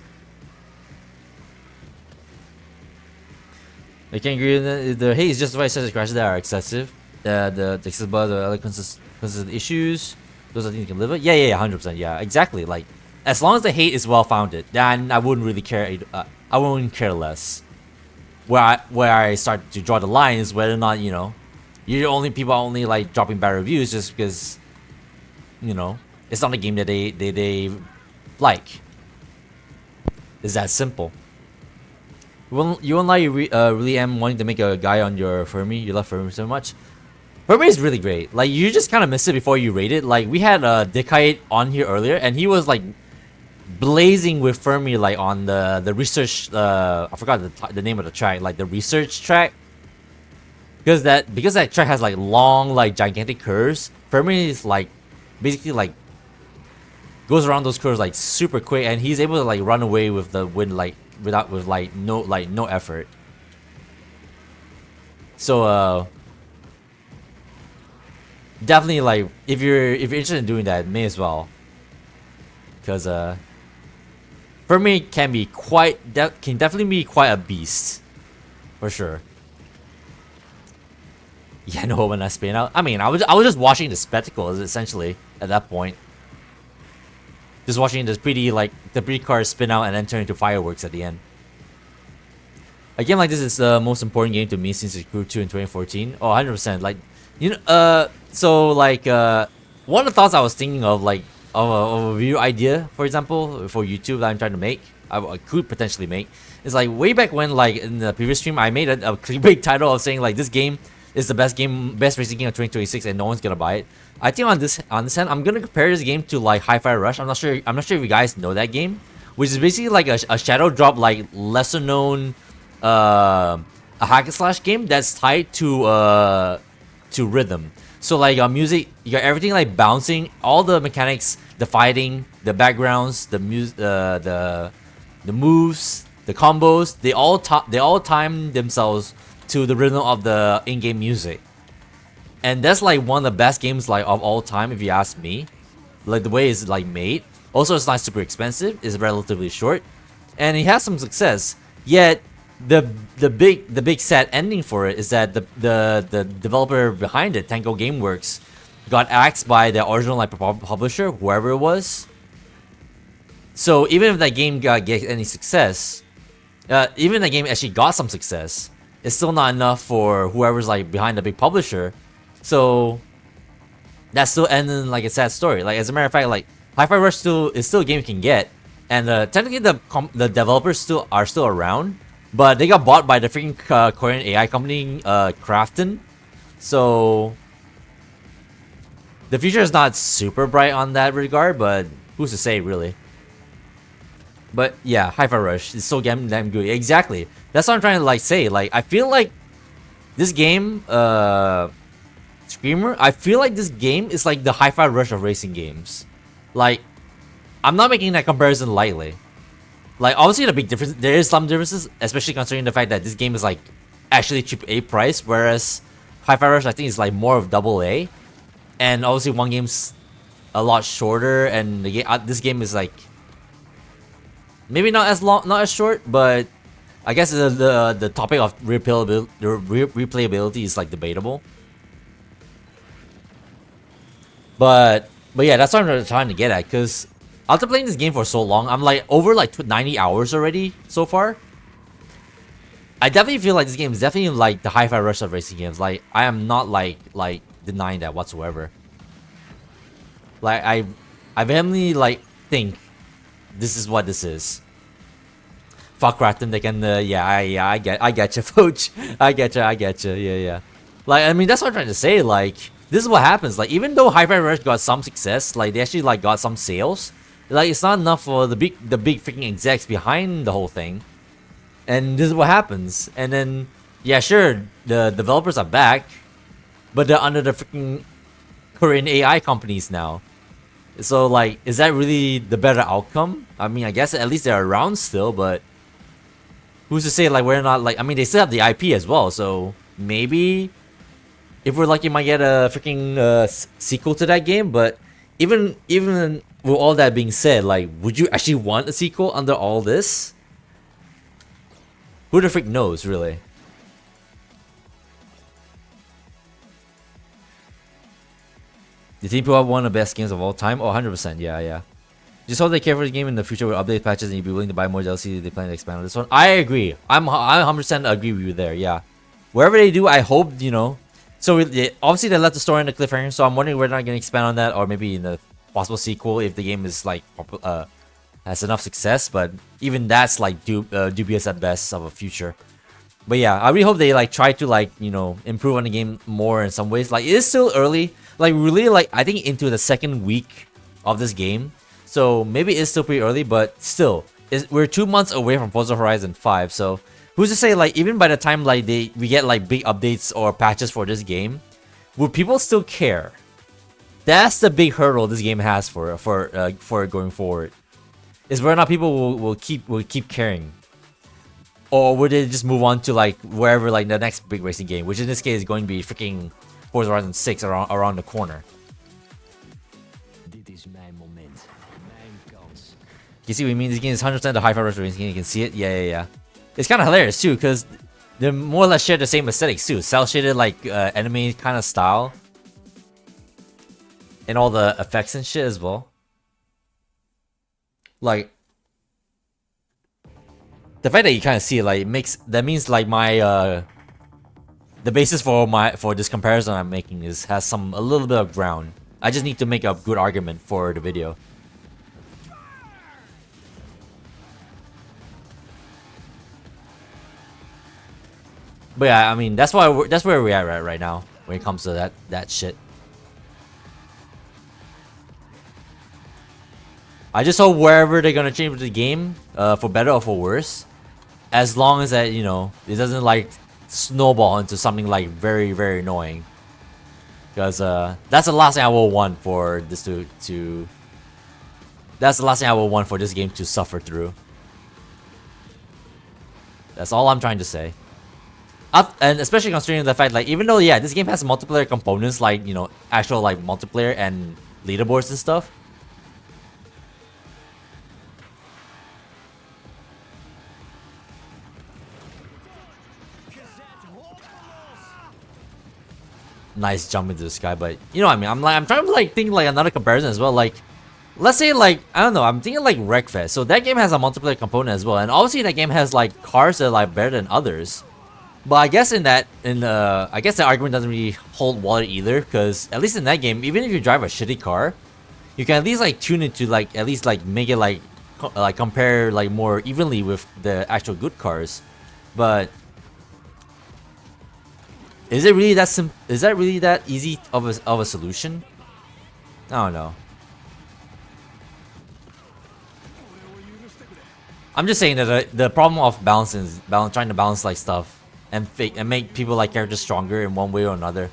I can't agree with the hate is justified such as crashes that are excessive. The accessible, the other consistent issues, those are things you can live with. Yeah, 100%. Yeah, exactly. Like, as long as the hate is well founded, then I wouldn't really care. I wouldn't care less. Where I start to draw the line is whether or not, you know, you're the only people only like dropping bad reviews just because, you know, it's not a game that they like. It's that simple. You won't lie, you really am wanting to make a guy on your Fermi. You love Fermi so much. Fermi is really great. Like, you just kind of missed it before you rate it. Like, we had Decade on here earlier, and he was like blazing with Fermi, like on the research. I forgot the name of the track, like the research track. Because that track has like long, like gigantic curves. Fermi is like basically like goes around those curves like super quick, and he's able to like run away with the wind like with no effort. So definitely like if you're interested in doing that, may as well. Because for me can definitely be quite a beast, for sure. Yeah, no, when I spin out. I mean, I was just watching the spectacle essentially at that point. Just watching this pretty cars spin out and then turn into fireworks at the end. A game like this is the most important game to me since it grew 2 in 2014. Oh, 100%. Like, you know, so like, one of the thoughts I was thinking of, like, of a video idea, for example, for YouTube that I'm trying to make, I could potentially make, is like way back when, like in the previous stream, I made a clickbait title of saying like this game is the best racing game of 2026, and no one's gonna buy it. I think on this hand, I'm gonna compare this game to like Hi-Fi Rush. I'm not sure if you guys know that game, which is basically like a shadow drop, like lesser known, a hack and slash game that's tied to rhythm. So like music, you got everything like bouncing, all the mechanics, the fighting, the backgrounds, the moves, the combos. They all time themselves to the rhythm of the in-game music. And that's like one of the best games like of all time, if you ask me. Like the way it's like made. Also, it's not super expensive. It's relatively short, and it has some success. Yet the big sad ending for it is that the developer behind it, Tango Gameworks, got axed by the original like publisher, whoever it was. So even if that game get any success, even if that game actually got some success, it's still not enough for whoever's like behind the big publisher. So that still ended in like a sad story. Like, as a matter of fact, like Hi-Fi Rush is still a game you can get, and technically the developers are still around, but they got bought by the freaking Korean AI company Krafton. So the future is not super bright on that regard, but who's to say, really? But yeah, Hi-Fi Rush is so damn good. Exactly. That's what I'm trying to like say. Like, I feel like this game, Screamer, I feel like this game is like the Hi-Fi Rush of racing games. Like, I'm not making that comparison lightly. Like, obviously the big difference, there is some differences, especially considering the fact that this game is like actually AAA price, whereas Hi-Fi Rush I think is like more of AA. And obviously one game's a lot shorter, and this game is like maybe not as long, not as short, but I guess the topic of replayability is like debatable. But yeah, that's what I'm trying to get at, because after playing this game for so long, I'm like over like 90 hours already so far. I definitely feel like this game is definitely like the Hi-Fi Rush of racing games. Like, I am not like denying that whatsoever. Like, I vehemently like think this is what this is. Fuck Kratom, they can I get you, Pooch. I get you, yeah. Like, I mean, that's what I'm trying to say. Like, this is what happens. Like, even though Hi-Fi Rush got some success, like they actually like got some sales, like it's not enough for the big freaking execs behind the whole thing And this is what happens. And then, yeah, sure, the developers are back, but they're under the freaking Korean AI companies now. So, like, is that really the better outcome? I mean, I guess at least they're around still, but who's to say, like, we're not, like, I mean, they still have the IP as well, so maybe if we're lucky, might get a freaking sequel to that game. But even with all that being said, like, would you actually want a sequel under all this? Who the frick knows, really? The Team Pro one of the best games of all time? Oh, 100%, yeah. Just hope they care for the game in the future with update patches and you'd be willing to buy more DLC if they plan to expand on this one. I agree. I 100% agree with you there, yeah. Wherever they do, I hope, you know. So, obviously they left the story in the cliffhanger, so I'm wondering whether they're not going to expand on that, or maybe in the possible sequel if the game is, like, has enough success. But even that's, like, dubious at best of a future. But yeah, I really hope they, like, try to, like, you know, improve on the game more in some ways. Like, it is still early. Like, really, like, I think into the second week of this game. So, maybe it's still pretty early, but still. We're 2 months away from Forza Horizon 5, so who's to say, like, even by the time, like, we get, like, big updates or patches for this game, would people still care? That's the big hurdle this game has for going forward. Is whether or not people will keep caring. Or would they just move on to, like, wherever, like, the next big racing game, which in this case is going to be freaking Forza Horizon 6 around the corner. Dit is mijn moment. Mijn kans. You see what I mean? This game is 100% the high-fi racing game. You can see it. Yeah. It's kind of hilarious too, because they more or less share the same aesthetics too. Cel-shaded, like, anime kind of style. And all the effects and shit as well. Like, the fact that you kind of see it, like, that means, like, my the basis for this comparison I'm making has a little bit of ground. I just need to make a good argument for the video. But yeah, I mean, that's where we're at right now when it comes to that shit. I just hope wherever they're gonna change the game, for better or for worse, as long as that, you know, it doesn't, like, snowball into something, like, very, very annoying. Because that's the last thing I will want for this that's the last thing I will want for this game to suffer through. That's all I'm trying to say. And especially considering the fact, like, even though, yeah, this game has multiplayer components, like, you know, actual, like, multiplayer and leaderboards and stuff. Nice jump into the sky, but you know what I mean. I'm trying to, like, think, like, another comparison as well. Like, let's say, like, I don't know, I'm thinking, like, Wreckfest. So that game has a multiplayer component as well, and obviously that game has, like, cars that are, like, better than others. But I guess I guess the argument doesn't really hold water either, because at least in that game, even if you drive a shitty car, you can at least, like, tune it to, like, at least, like, make it, like, compare, like, more evenly with the actual good cars. But is it really that is that really that easy of a solution? I don't know. I'm just saying that the problem of balancing is trying to balance, like, stuff and make people, like, characters stronger in one way or another.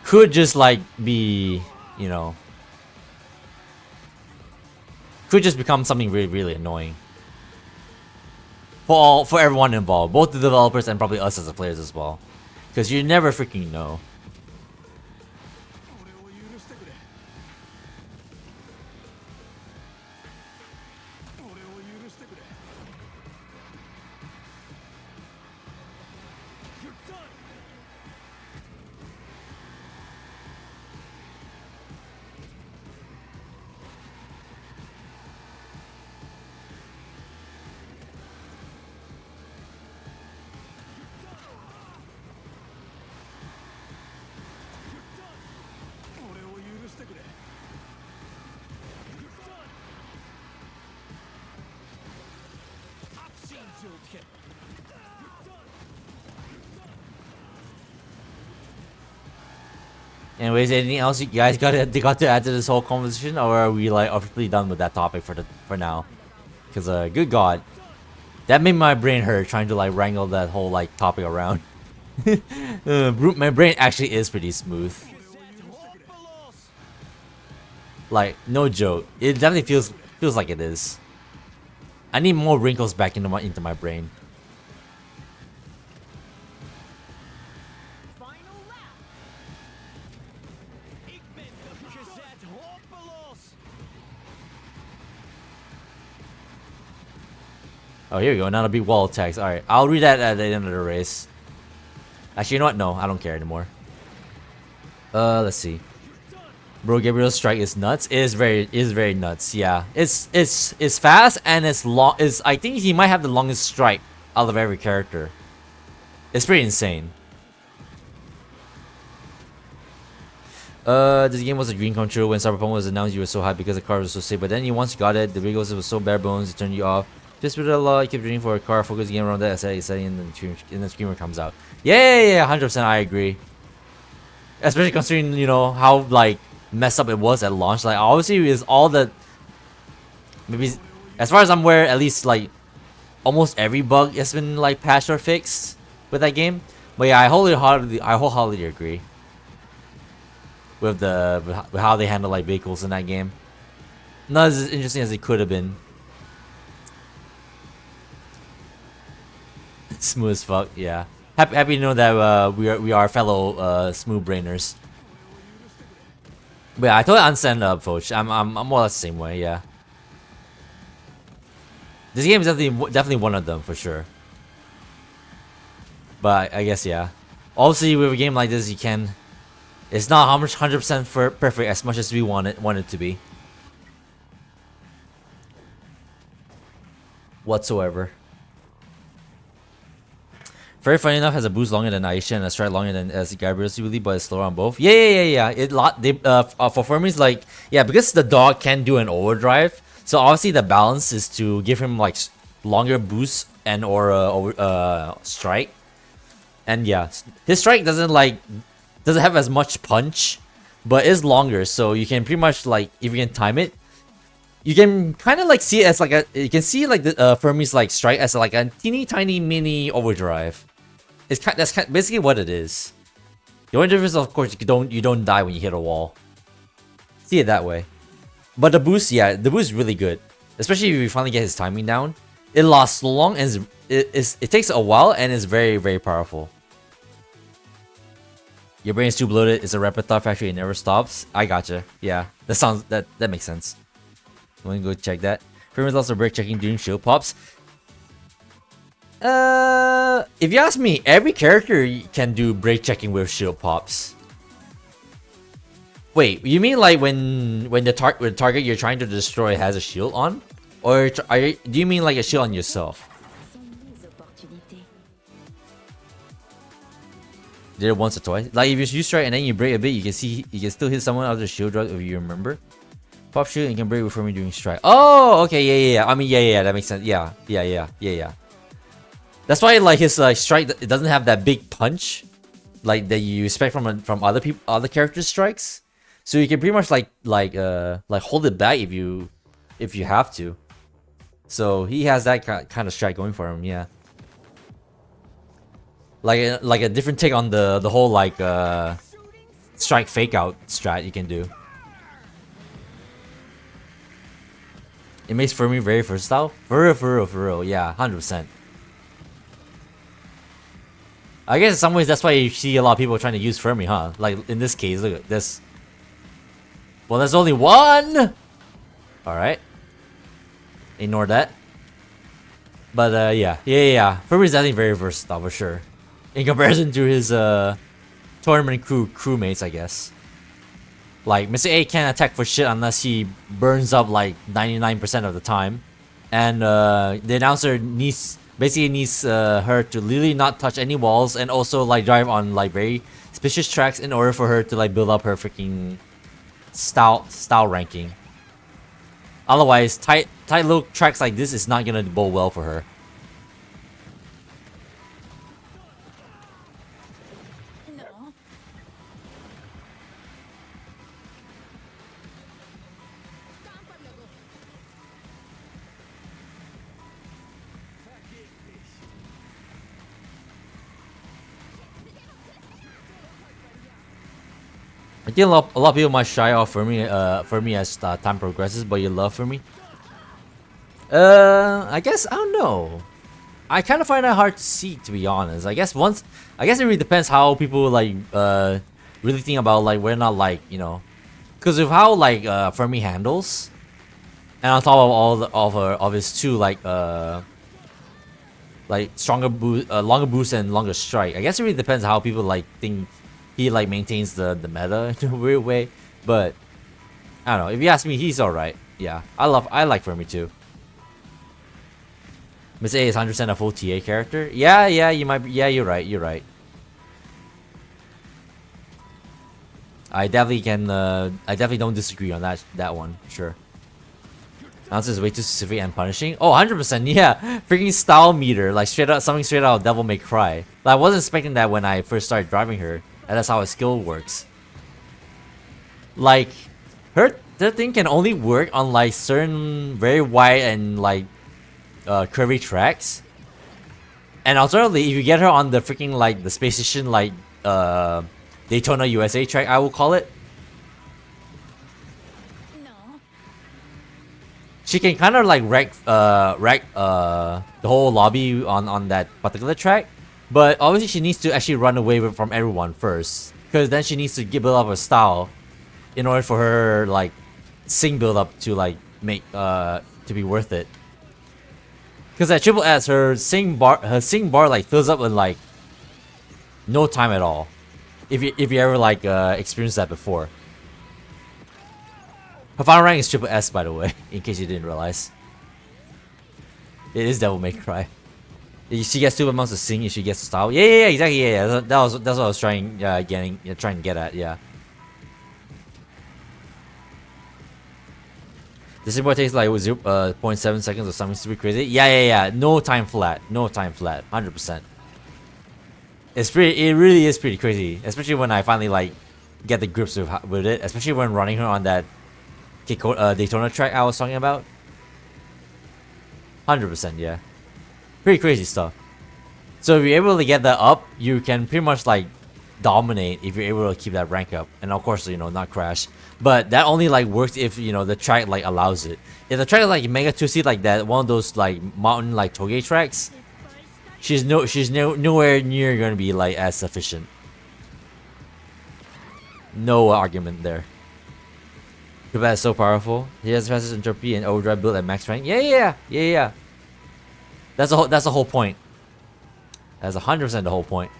Could just, like, be, you know, could just become something really, really annoying. For everyone involved, both the developers and probably us as the players as well, because you never freaking know. Anyways, anything else you guys got to add to this whole conversation, or are we, like, officially done with that topic for now? because good god, that made my brain hurt trying to like wrangle that whole like topic around. My brain actually is pretty smooth. Like no joke, it definitely feels like it is. I need more wrinkles back into my brain. Final lap. Ik ben de gezet hopeloos. Oh, here we go. Now a big wall of text. All right, I'll read that at the end of the race. Actually, you know what? No, I don't care anymore. Let's see. Bro, Gabriel's strike is nuts. It is very nuts. Yeah, it's fast and it's long. I think he might have the longest strike out of every character. It's pretty insane. This game was a dream come true. When Cyberpunk was announced, you were so hyped because the car was so safe. But then once you got it, the vehicles was so bare bones, it turned you off. Just with a lot, you keep dreaming for a car, focus game around that, setting, and then the screamer comes out. Yeah, 100%. I agree. Especially considering, you know, how like messed up it was at launch. Like obviously is all the maybe as far as I'm aware, at least like almost every bug has been like patched or fixed with that game. But yeah, I wholeheartedly agree with with how they handle like vehicles in that game. Not as interesting as it could have been. Smooth as fuck, yeah. Happy to know that we are fellow smooth brainers. But yeah, I totally understand approach. I'm more or less the same way, yeah. This game is definitely one of them for sure. But I guess yeah. Obviously with a game like this, it's not 100% perfect as much as we want it to be. Whatsoever. Very funny enough, has a boost longer than Aisha and a strike longer than as Gabriel's really, but it's slower on both. Yeah. For Fermi's like because the dog can do an overdrive, so obviously the balance is to give him like longer boosts and or strike. And yeah, his strike doesn't have as much punch, but is longer, so you can pretty much like if you can time it, you can kind of like see it as like you can see like the Fermi's like strike as like a teeny tiny mini overdrive. That's basically what it is. The only difference, of course, you don't die when you hit a wall. See it that way. But the boost is really good, especially if you finally get his timing down. It lasts long and it takes a while and is very very powerful. Your brain is too bloated. It's a rapid thought factory. It never stops. I gotcha. Yeah, that makes sense. I'm gonna go check that. Freeman's also break checking during shield pops. If you ask me, every character can do break checking with shield pops. Wait, you mean like when the target you're trying to destroy has a shield on, or do you mean like a shield on yourself? Did it once or twice? Like if you strike and then you break a bit, you can still hit someone out of the shield drop if you remember. Pop shield and can break before me doing strike. Oh, okay, yeah. I mean, yeah, that makes sense. Yeah. That's why like his strike, it doesn't have that big punch, like that you expect from other characters' strikes. So you can pretty much like hold it back if you have to. So he has that kind of strike going for him, yeah. Like a different take on the whole like strike fake out strat you can do. It makes Fermi very versatile. For real, yeah, 100%. I guess in some ways that's why you see a lot of people trying to use Fermi, huh? Like in this case, look at this. Well, there's only one! Alright. Ignore that. But yeah. Fermi's definitely very versatile for sure. In comparison to his tournament crewmates, I guess. Like, Mr. A can't attack for shit unless he burns up like 99% of the time. And the announcer basically needs her to literally not touch any walls and also like drive on like very suspicious tracks in order for her to like build up her freaking style ranking. Otherwise, tight little tracks like this is not gonna bode well for her. No. I think a lot of people might shy off for me as time progresses, but you love for me. I guess I don't know. I kind of find that hard to see, to be honest. I guess it really depends how people like really think about like we're not like because of how like Fermi handles, and on top of all of his two like stronger boost, longer boost and longer strike. I guess it really depends how people like think he like maintains the meta in a weird way. But I don't know. If you ask me, he's alright. Yeah, I like Fermi too. Miss A is 100% a full TA character. Yeah, you might be, yeah, you're right. I definitely don't disagree on that one, sure. Announcer is way too specific and punishing. Oh, 100%, yeah. Freaking style meter, like something straight out of Devil May Cry. Like, I wasn't expecting that when I first started driving her, and that's how her skill works. Like, that thing can only work on like certain very wide and like curvy tracks. And alternatively, if you get her on the freaking like the space station like Daytona USA track, I will call it, No. she can kind of like wreck the whole lobby on that particular track. But obviously she needs to actually run away from everyone first, because then she needs to build up her style in order for her like sing build up to like make to be worth it. Because at Triple S, her sing bar like fills up in like no time at all. If you ever like experienced that before. Her final rank is Triple S, by the way, in case you didn't realize. It is Devil May Cry. She gets 2 amounts to sing if she gets style. Yeah, exactly. Yeah. That's what I was trying to get at. Yeah. The sim bar takes like 0.7 seconds or something super crazy. Yeah. No time flat. 100%. It really is pretty crazy, especially when I finally like get the grips with it. Especially when running her on that Daytona track I was talking about. 100%, yeah. Pretty crazy stuff. So if you're able to get that up, you can pretty much like dominate if you're able to keep that rank up, and of course not crash. But that only like works if the track like allows it. If the track is like mega 2C like that, one of those like mountain like toge tracks, she's nowhere near gonna be like as sufficient. No argument there. Kubat is so powerful. He has fastest entropy and overdrive build at max rank. Yeah. That's the whole point. That's 100% the whole point.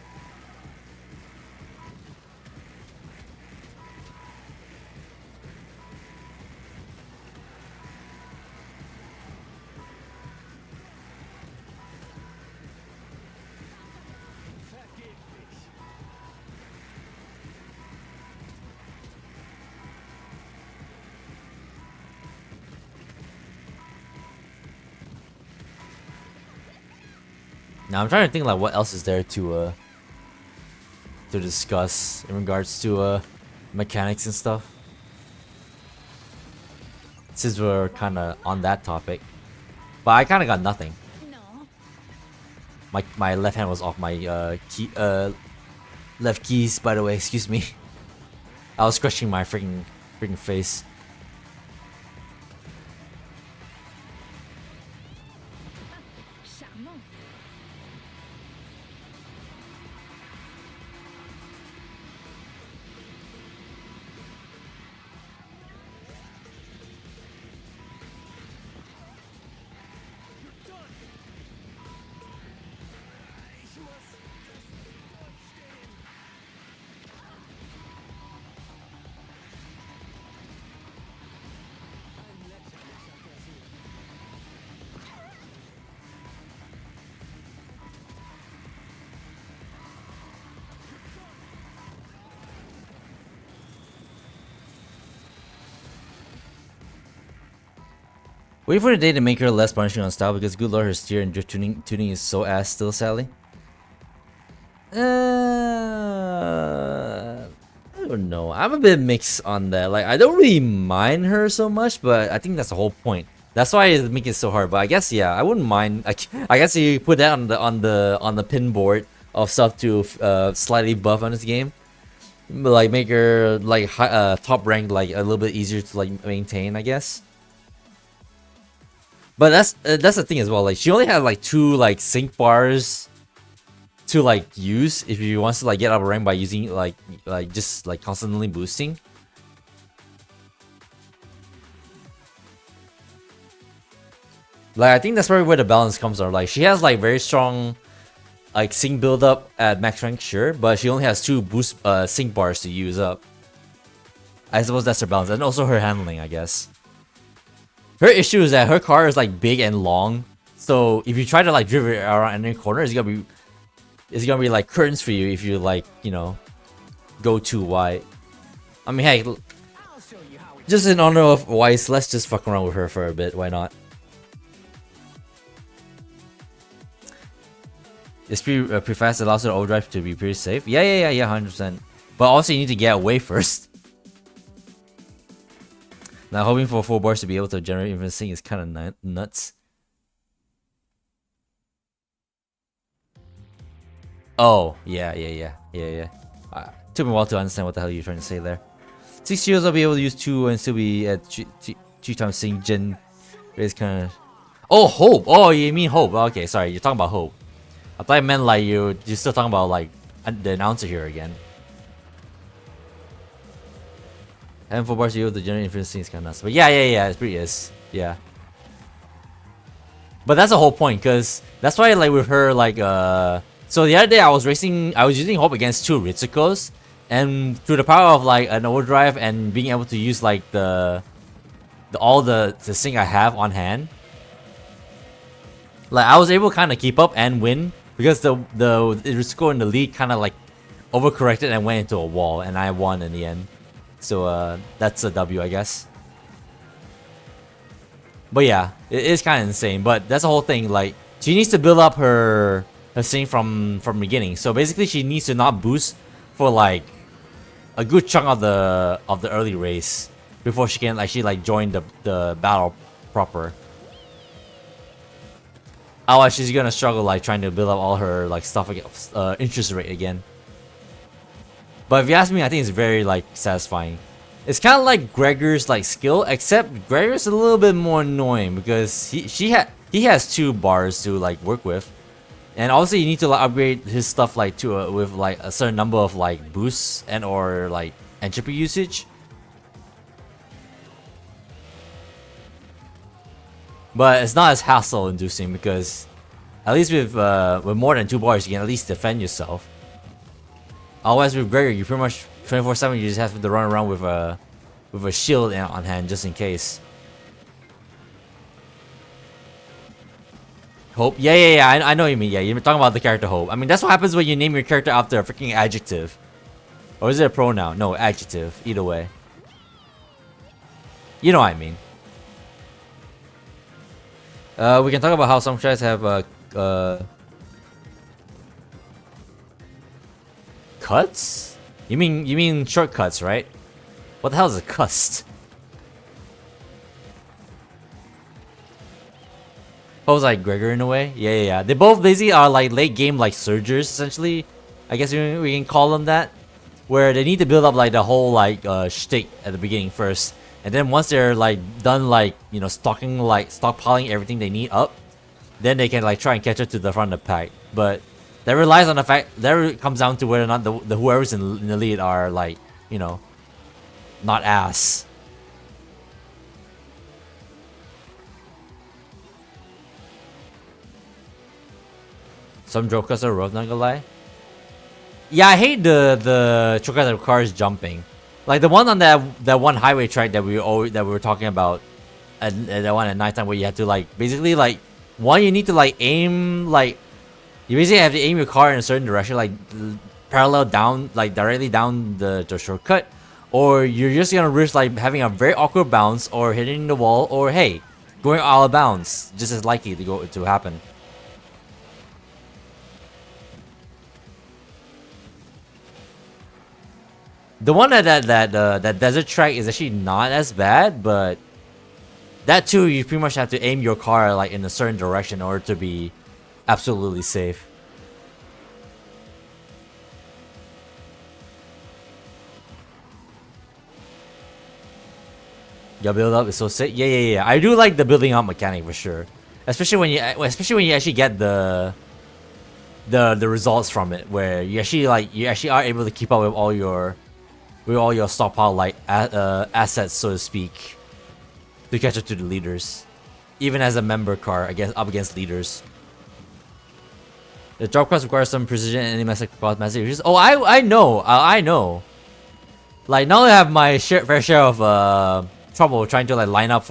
Now I'm trying to think like what else is there to discuss in regards to mechanics and stuff. Since we're kind of on that topic, but I kind of got nothing. No. My left hand was off my left keys. By the way, excuse me. I was scratching my freaking face. Charmant. Wait for the day to make her less punishing on style because good lord her steer and drift tuning is so ass still, Sally. I don't know. I'm a bit mixed on that. Like I don't really mind her so much, but I think that's the whole point. That's why it makes it so hard. But I guess I wouldn't mind. I guess you put that on the pin board of stuff to slightly buff on this game. like make her like top rank like a little bit easier to like maintain, I guess. But that's the thing as well. Like she only had like 2 like sync bars to like use if you wants to like get up a rank by using like just like constantly boosting. Like I think that's probably where the balance comes from. Like she has like very strong like sync build up at max rank, sure, but she only has 2 boost sync bars to use up. I suppose that's her balance, and also her handling, I guess. Her issue is that her car is like big and long, so if you try to like drive it around any corner, it's gonna be like curtains for you if you like, you know, go too wide. I mean, hey, I'll show you how it just in honor of Weiss, let's just fuck around with her for a bit. Why not? It's pretty fast. It allows the overdrive to be pretty safe. Yeah, 100%. But also you need to get away first. Now hoping for 4 bars to be able to generate infinite sync is kind of nuts. Oh, yeah. Took me a while to understand what the hell you're trying to say there. 6 heroes will be able to use 2 and still be at 3 times sync gen. It's kind of... Oh, Hope! Oh, you mean Hope. Okay, sorry. You're talking about Hope. I thought I meant like you're still talking about like the announcer here again. And 4 bars to able to generate infinite sync is kind of nuts. But yeah, it pretty is. Yeah. But that's the whole point, because that's why like with her like so the other day I was using Hope against 2 Ritsuko's, and through the power of like an overdrive and being able to use like all the sync I have on hand, like I was able to kind of keep up and win, because the Ritsuko in the lead kind of like overcorrected and went into a wall, and I won in the end. So that's a W, I guess. But yeah, it is kind of insane. But that's the whole thing. Like she needs to build up her sync from beginning. So basically, she needs to not boost for like a good chunk of the early race before she can actually like join the battle proper. Otherwise, she's gonna struggle like trying to build up all her like stuff again, interest rate again. But if you ask me, I think it's very like satisfying. It's kind of like Gregor's like skill, except Gregor's a little bit more annoying because he has 2 bars to like work with, and obviously you need to like upgrade his stuff like to with like a certain number of like boosts and or like entropy usage. But it's not as hassle inducing because at least with more than 2 bars you can at least defend yourself. Otherwise with Gregor you pretty much 24/7 you just have to run around with a shield on hand just in case. Hope? Yeah, I know what you mean. Yeah, you're talking about the character Hope. I mean that's what happens when you name your character after a freaking adjective. Or is it a pronoun? No, adjective. Either way. You know what I mean. We can talk about how some shots have cuts? You mean shortcuts, right? What the hell is a cust? Oh, was like Gregor in a way? Yeah. They both basically are like late game like surgers essentially. I guess we can call them that. Where they need to build up like the whole like shtick at the beginning first. And then once they're like done like, you know, stockpiling everything they need up, then they can like try and catch up to the front of the pack. But that relies on the fact that comes down to whether or not the whoever's in the lead are like, you know, not ass. Some jokers are rough, not gonna lie. Yeah, I hate the chokas of cars jumping. Like the one on that one highway track that we were talking about, and the one at nighttime where you have to like basically like one you need to like aim like you basically have to aim your car in a certain direction like parallel down like directly down the shortcut, or you're just gonna risk like having a very awkward bounce or hitting the wall, or hey, going out of bounds just as likely to happen. The one at that desert track is actually not as bad, but that too you pretty much have to aim your car like in a certain direction in order to be absolutely safe. Your build up is so sick. Yeah. I do like the building up mechanic for sure, especially when you actually get the results from it, where you actually are able to keep up with all your stockpile assets, so to speak, to catch up to the leaders, even as a member car against leaders. The drop cross requires some precision and massive issues. Oh, I know. I know. Like, now I have my fair share of trouble trying to like line up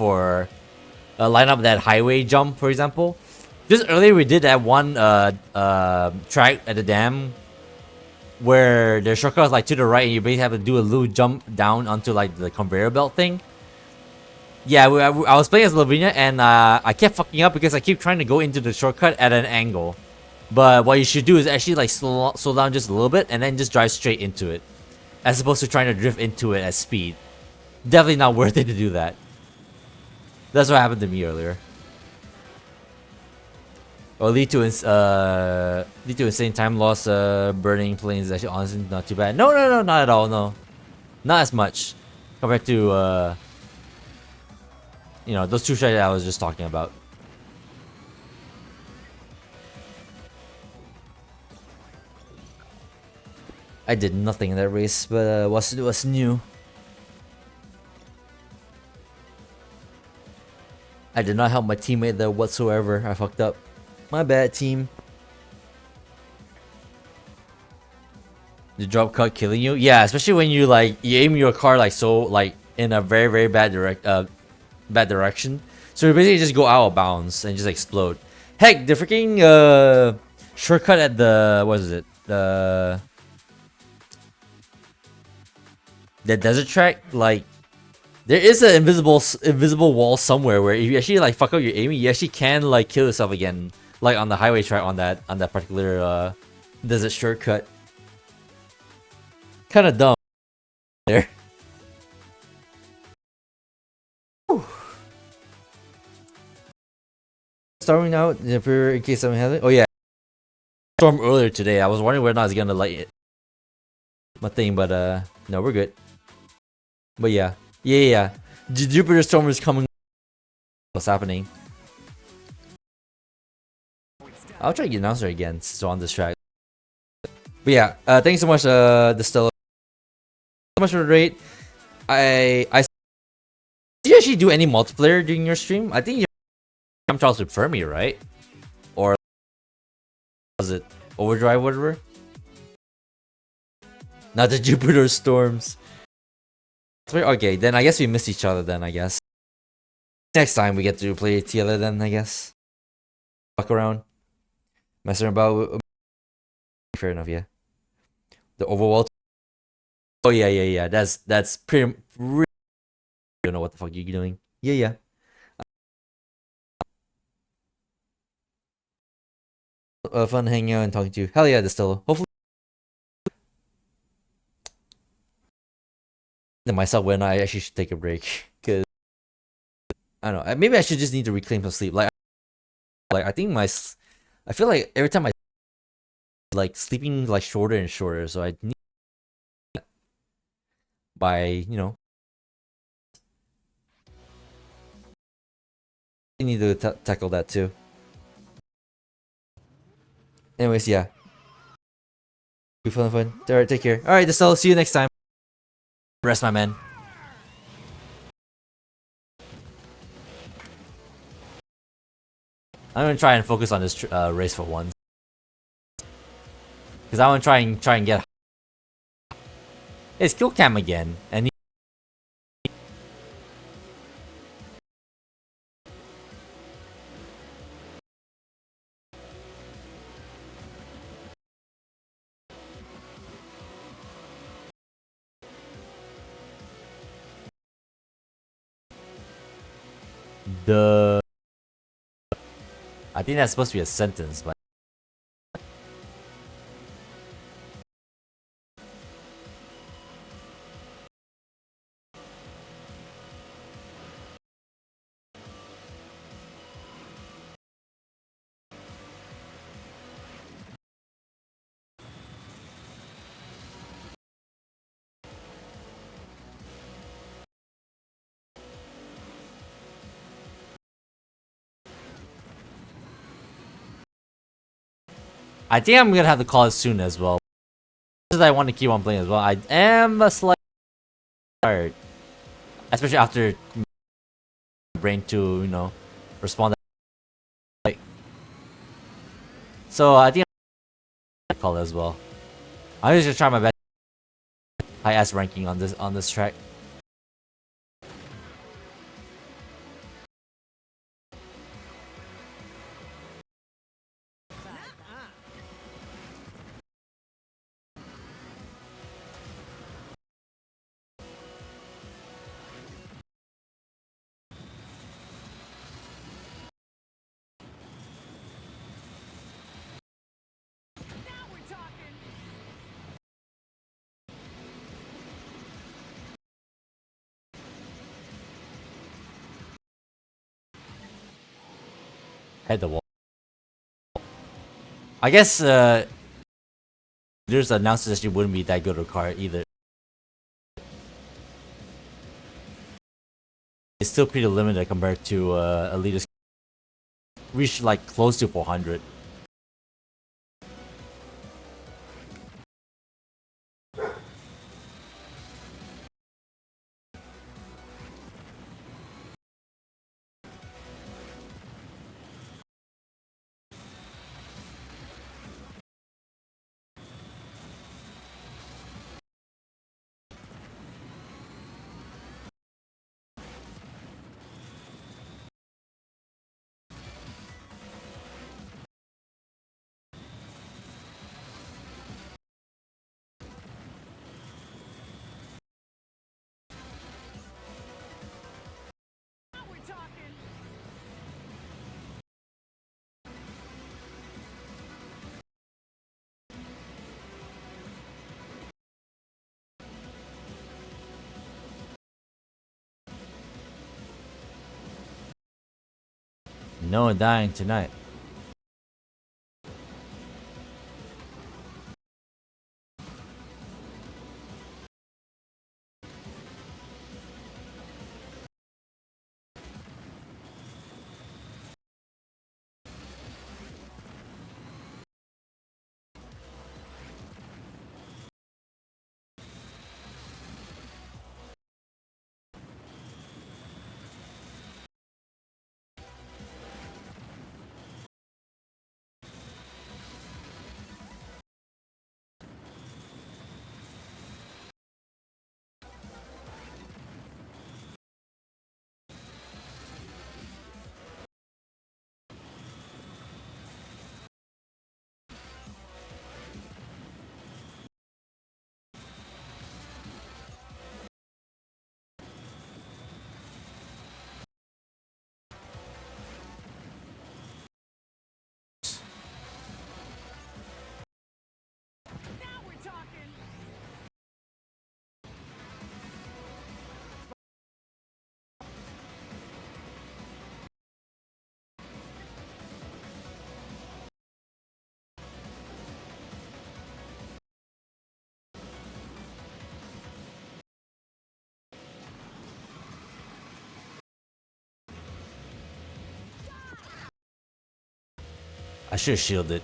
that highway jump, for example. Just earlier we did that one track at the dam where the shortcut was like to the right, and you basically have to do a little jump down onto like the conveyor belt thing. Yeah, I was playing as Lavinia, and I kept fucking up because I keep trying to go into the shortcut at an angle. But what you should do is actually like slow down just a little bit and then just drive straight into it, as opposed to trying to drift into it at speed. Definitely not worth it to do that. That's what happened to me earlier. Or lead to insane time loss. Burning planes is actually honestly not too bad. No, not at all. No, not as much compared to those two shots I was just talking about. I did nothing in that race, but what's new? I did not help my teammate there whatsoever. I fucked up. My bad, team. The drop cut killing you? Yeah, especially when you aim your car in a very bad direction. So you basically just go out of bounds and just explode. Heck, the freaking shortcut at the the desert track, like, there is an invisible wall somewhere where if you actually like fuck up your aiming, you actually can like kill yourself again, like on the highway track on that particular desert shortcut. Kind of dumb there. Storming out in case someone has it. Oh yeah, storm earlier today. I was wondering whether or not it's gonna light it my thing, but no, we're good. But yeah. Jupiter storm is coming. What's happening? I'll try to get an announcer again, so on this track. But yeah, thanks so much, Distilla. So much for the rate. Did you actually do any multiplayer during your stream? I think you come Charles with Fermi, right? Or was it Overdrive, whatever? Not the Jupiter storms. Okay, then I guess we missed each other then, I guess. Next time we get to play together then, I guess. Fuck around. Messing about. Fair enough, yeah. The overworld. Oh yeah. That's pretty. Really don't know what the fuck you're doing. Yeah. Fun hanging out and talking to you. Hell yeah, Distilla. Hopefully. Myself when I actually should take a break, because I don't know, maybe I should just need to reclaim some sleep. Like I think I feel like every time I like sleeping like shorter and shorter, so I need by I need to tackle that too. Anyways, yeah, be fun. All right, take care. All right, Distilla, see you next time. Rest, my man. I'm gonna try and focus on this race for once, because I want to try and get. It's kill cam again, and I think that's supposed to be a sentence, but. I think I'm gonna have to call it soon as well. Because I want to keep on playing as well. I am a slight tired, especially after my brain to respond. So I think I'm gonna call it as well. I'm just gonna try my best. High ass ranking on this track. Now we're talking. Hit the wall. I guess there's announced that she wouldn't be that good of a car either. It's still pretty limited compared to Elite's reached like close to 400. Now we're talking. No one dying tonight. Now we're talking. I should have shielded.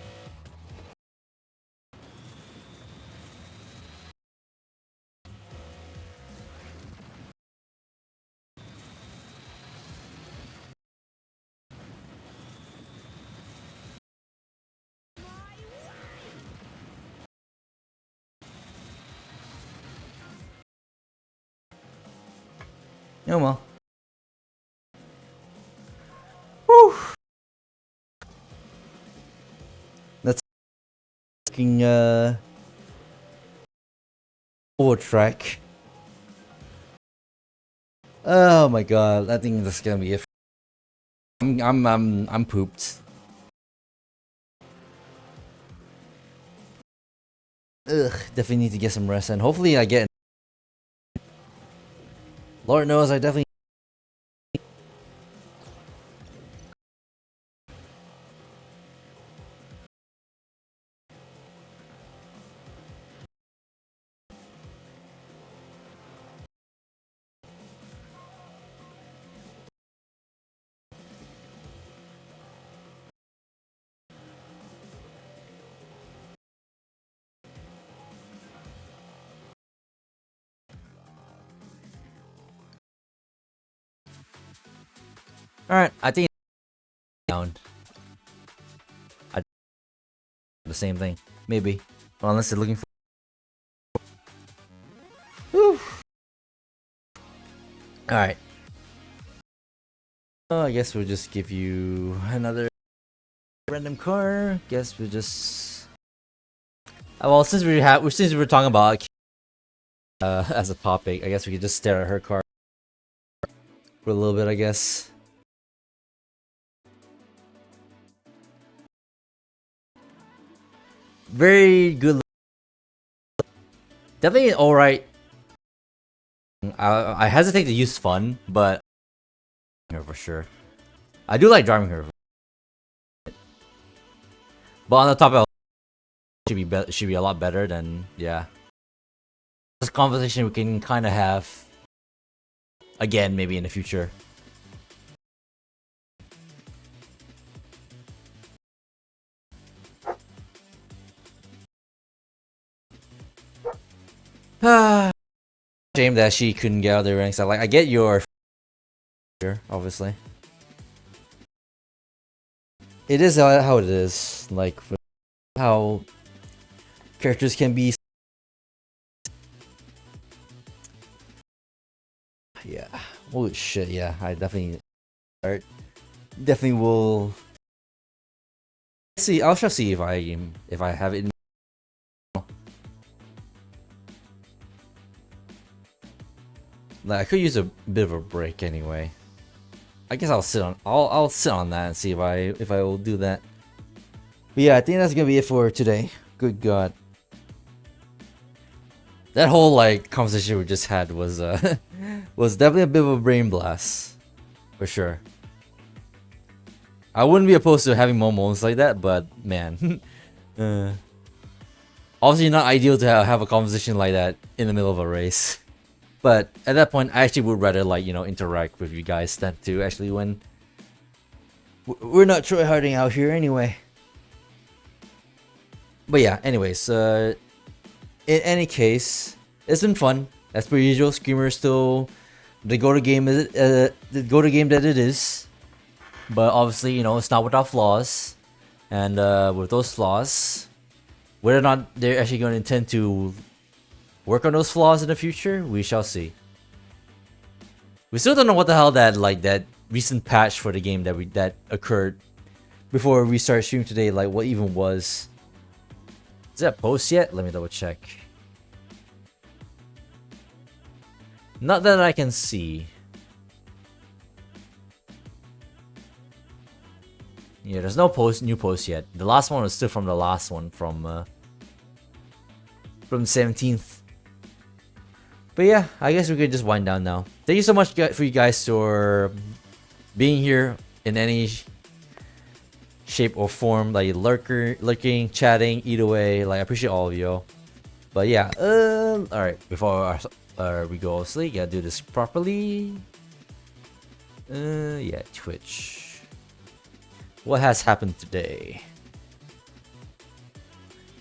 Oh well. Whew. That's fucking forward track. Oh my god, I think that's gonna be it. I'm pooped. Ugh, definitely need to get some rest and hopefully I get. Lord knows I definitely. Alright, I think down. The same thing. Maybe. Well, unless they're looking for. Alright. I guess we'll just give you another random car. Guess we'll just. Well, since we're talking about as a topic, I guess we could just stare at her car For a little bit, I guess. very good. Definitely alright. I hesitate to use fun, but her for sure. I do like driving her. But on the top, should be a lot better than yeah. This conversation we can kind of have again, maybe in the future. Shame that she couldn't get out of the ranks. I get your obviously. It is how it is. Like how characters can be. Yeah. Holy shit. Yeah. I definitely. Definitely will. See. I'll try to see if I have it. Like, I could use a bit of a break anyway. I guess I'll sit on that and see if I will do that. But yeah, I think that's gonna be it for today. Good God. That whole like conversation we just had was was definitely a bit of a brain blast. For sure. I wouldn't be opposed to having more moments like that, but man. Obviously not ideal to have a conversation like that in the middle of a race. But at that point, I actually would rather like, you know, interact with you guys than to actually win. We're not tryharding out here anyway. But yeah, anyways, in any case, it's been fun. As per usual, Screamer is still the go-to game that it is. But obviously, you know, it's not without flaws. And with those flaws, whether or not they're actually going to intend to work on those flaws in the future, we shall see. We still don't know what the hell that recent patch for the game that occurred before we started streaming today, like what even was. Is that post yet? Let me double check. Not that I can see. Yeah, there's no new post yet. The last one was still from the last one from the 17th. But yeah, I guess we could just wind down now. Thank you so much for you guys for being here in any shape or form, like lurking, chatting, either way. Like, I appreciate all of you. But yeah, all right. Before we go to sleep, gotta do this properly. Yeah, Twitch. What has happened today?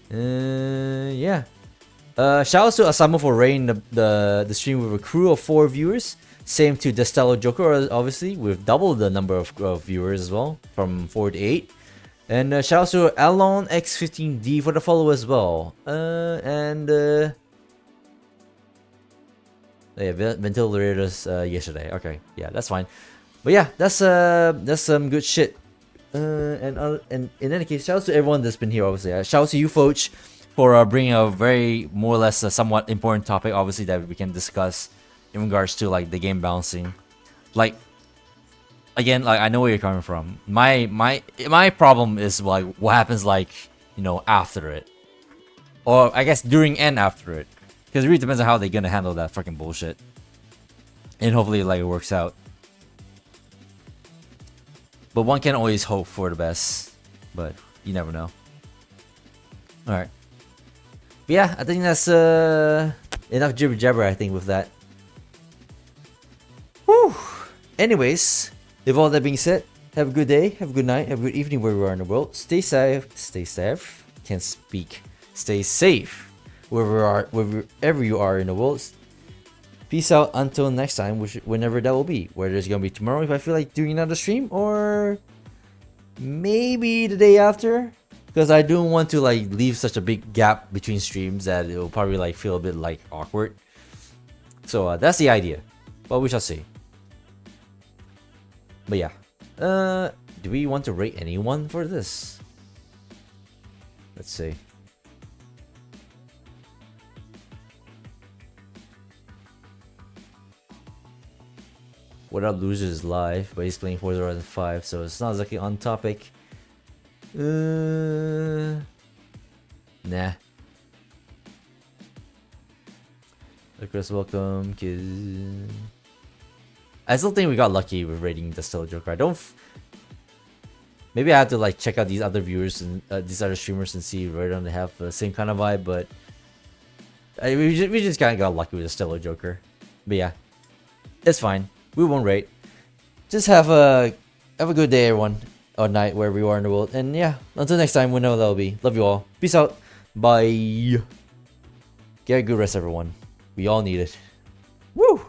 Yeah. Shout out to Asamo for raiding the stream with a crew of 4 viewers. Same to Destello Joker, obviously, with double the number of viewers as well, from 4 to 8. And shout out to Alon X15D for the follow as well. Yeah, ventilators yesterday. Okay, yeah, that's fine. But yeah, that's some good shit. And in any case, shout out to everyone that's been here. Obviously, shout out to you, Foch, for bringing a very more or less somewhat important topic, obviously, that we can discuss in regards to like the game balancing. Like, again, like I know where you're coming from. My problem is like what happens, like, you know, after it, or I guess during and after it, because it really depends on how they're gonna handle that fucking bullshit. And hopefully, like, it works out. But one can always hope for the best, but you never know. All right. But yeah, I think that's enough jibber jabber, I think, with that. Whew. Anyways, with all that being said, have a good day, have a good night, have a good evening wherever you are in the world. Stay safe. Can't speak. Stay safe wherever you are in the world. Peace out until next time, whenever that will be. Whether it's gonna be tomorrow if I feel like doing another stream, or maybe the day after. Because I don't want to like leave such a big gap between streams that it will probably like feel a bit like awkward. So that's the idea. But we shall see. But yeah. Do we want to rate anyone for this? Let's see. What Up Losers is live, but he's playing Forza Horizon 5, so it's not exactly on topic. Nah. Chris, welcome, kids. I still think we got lucky with rating the Still Joker. I don't. Maybe I have to like check out these other viewers and these other streamers and see whether they have the same kind of vibe. But we just kind of got lucky with the Stellar Joker. But yeah, it's fine. We won't rate. Just have a good day, everyone, or night, wherever you are in the world. And yeah, until next time, whenever that'll be. Love you all. Peace out. Bye. Get a good rest, everyone. We all need it. Woo!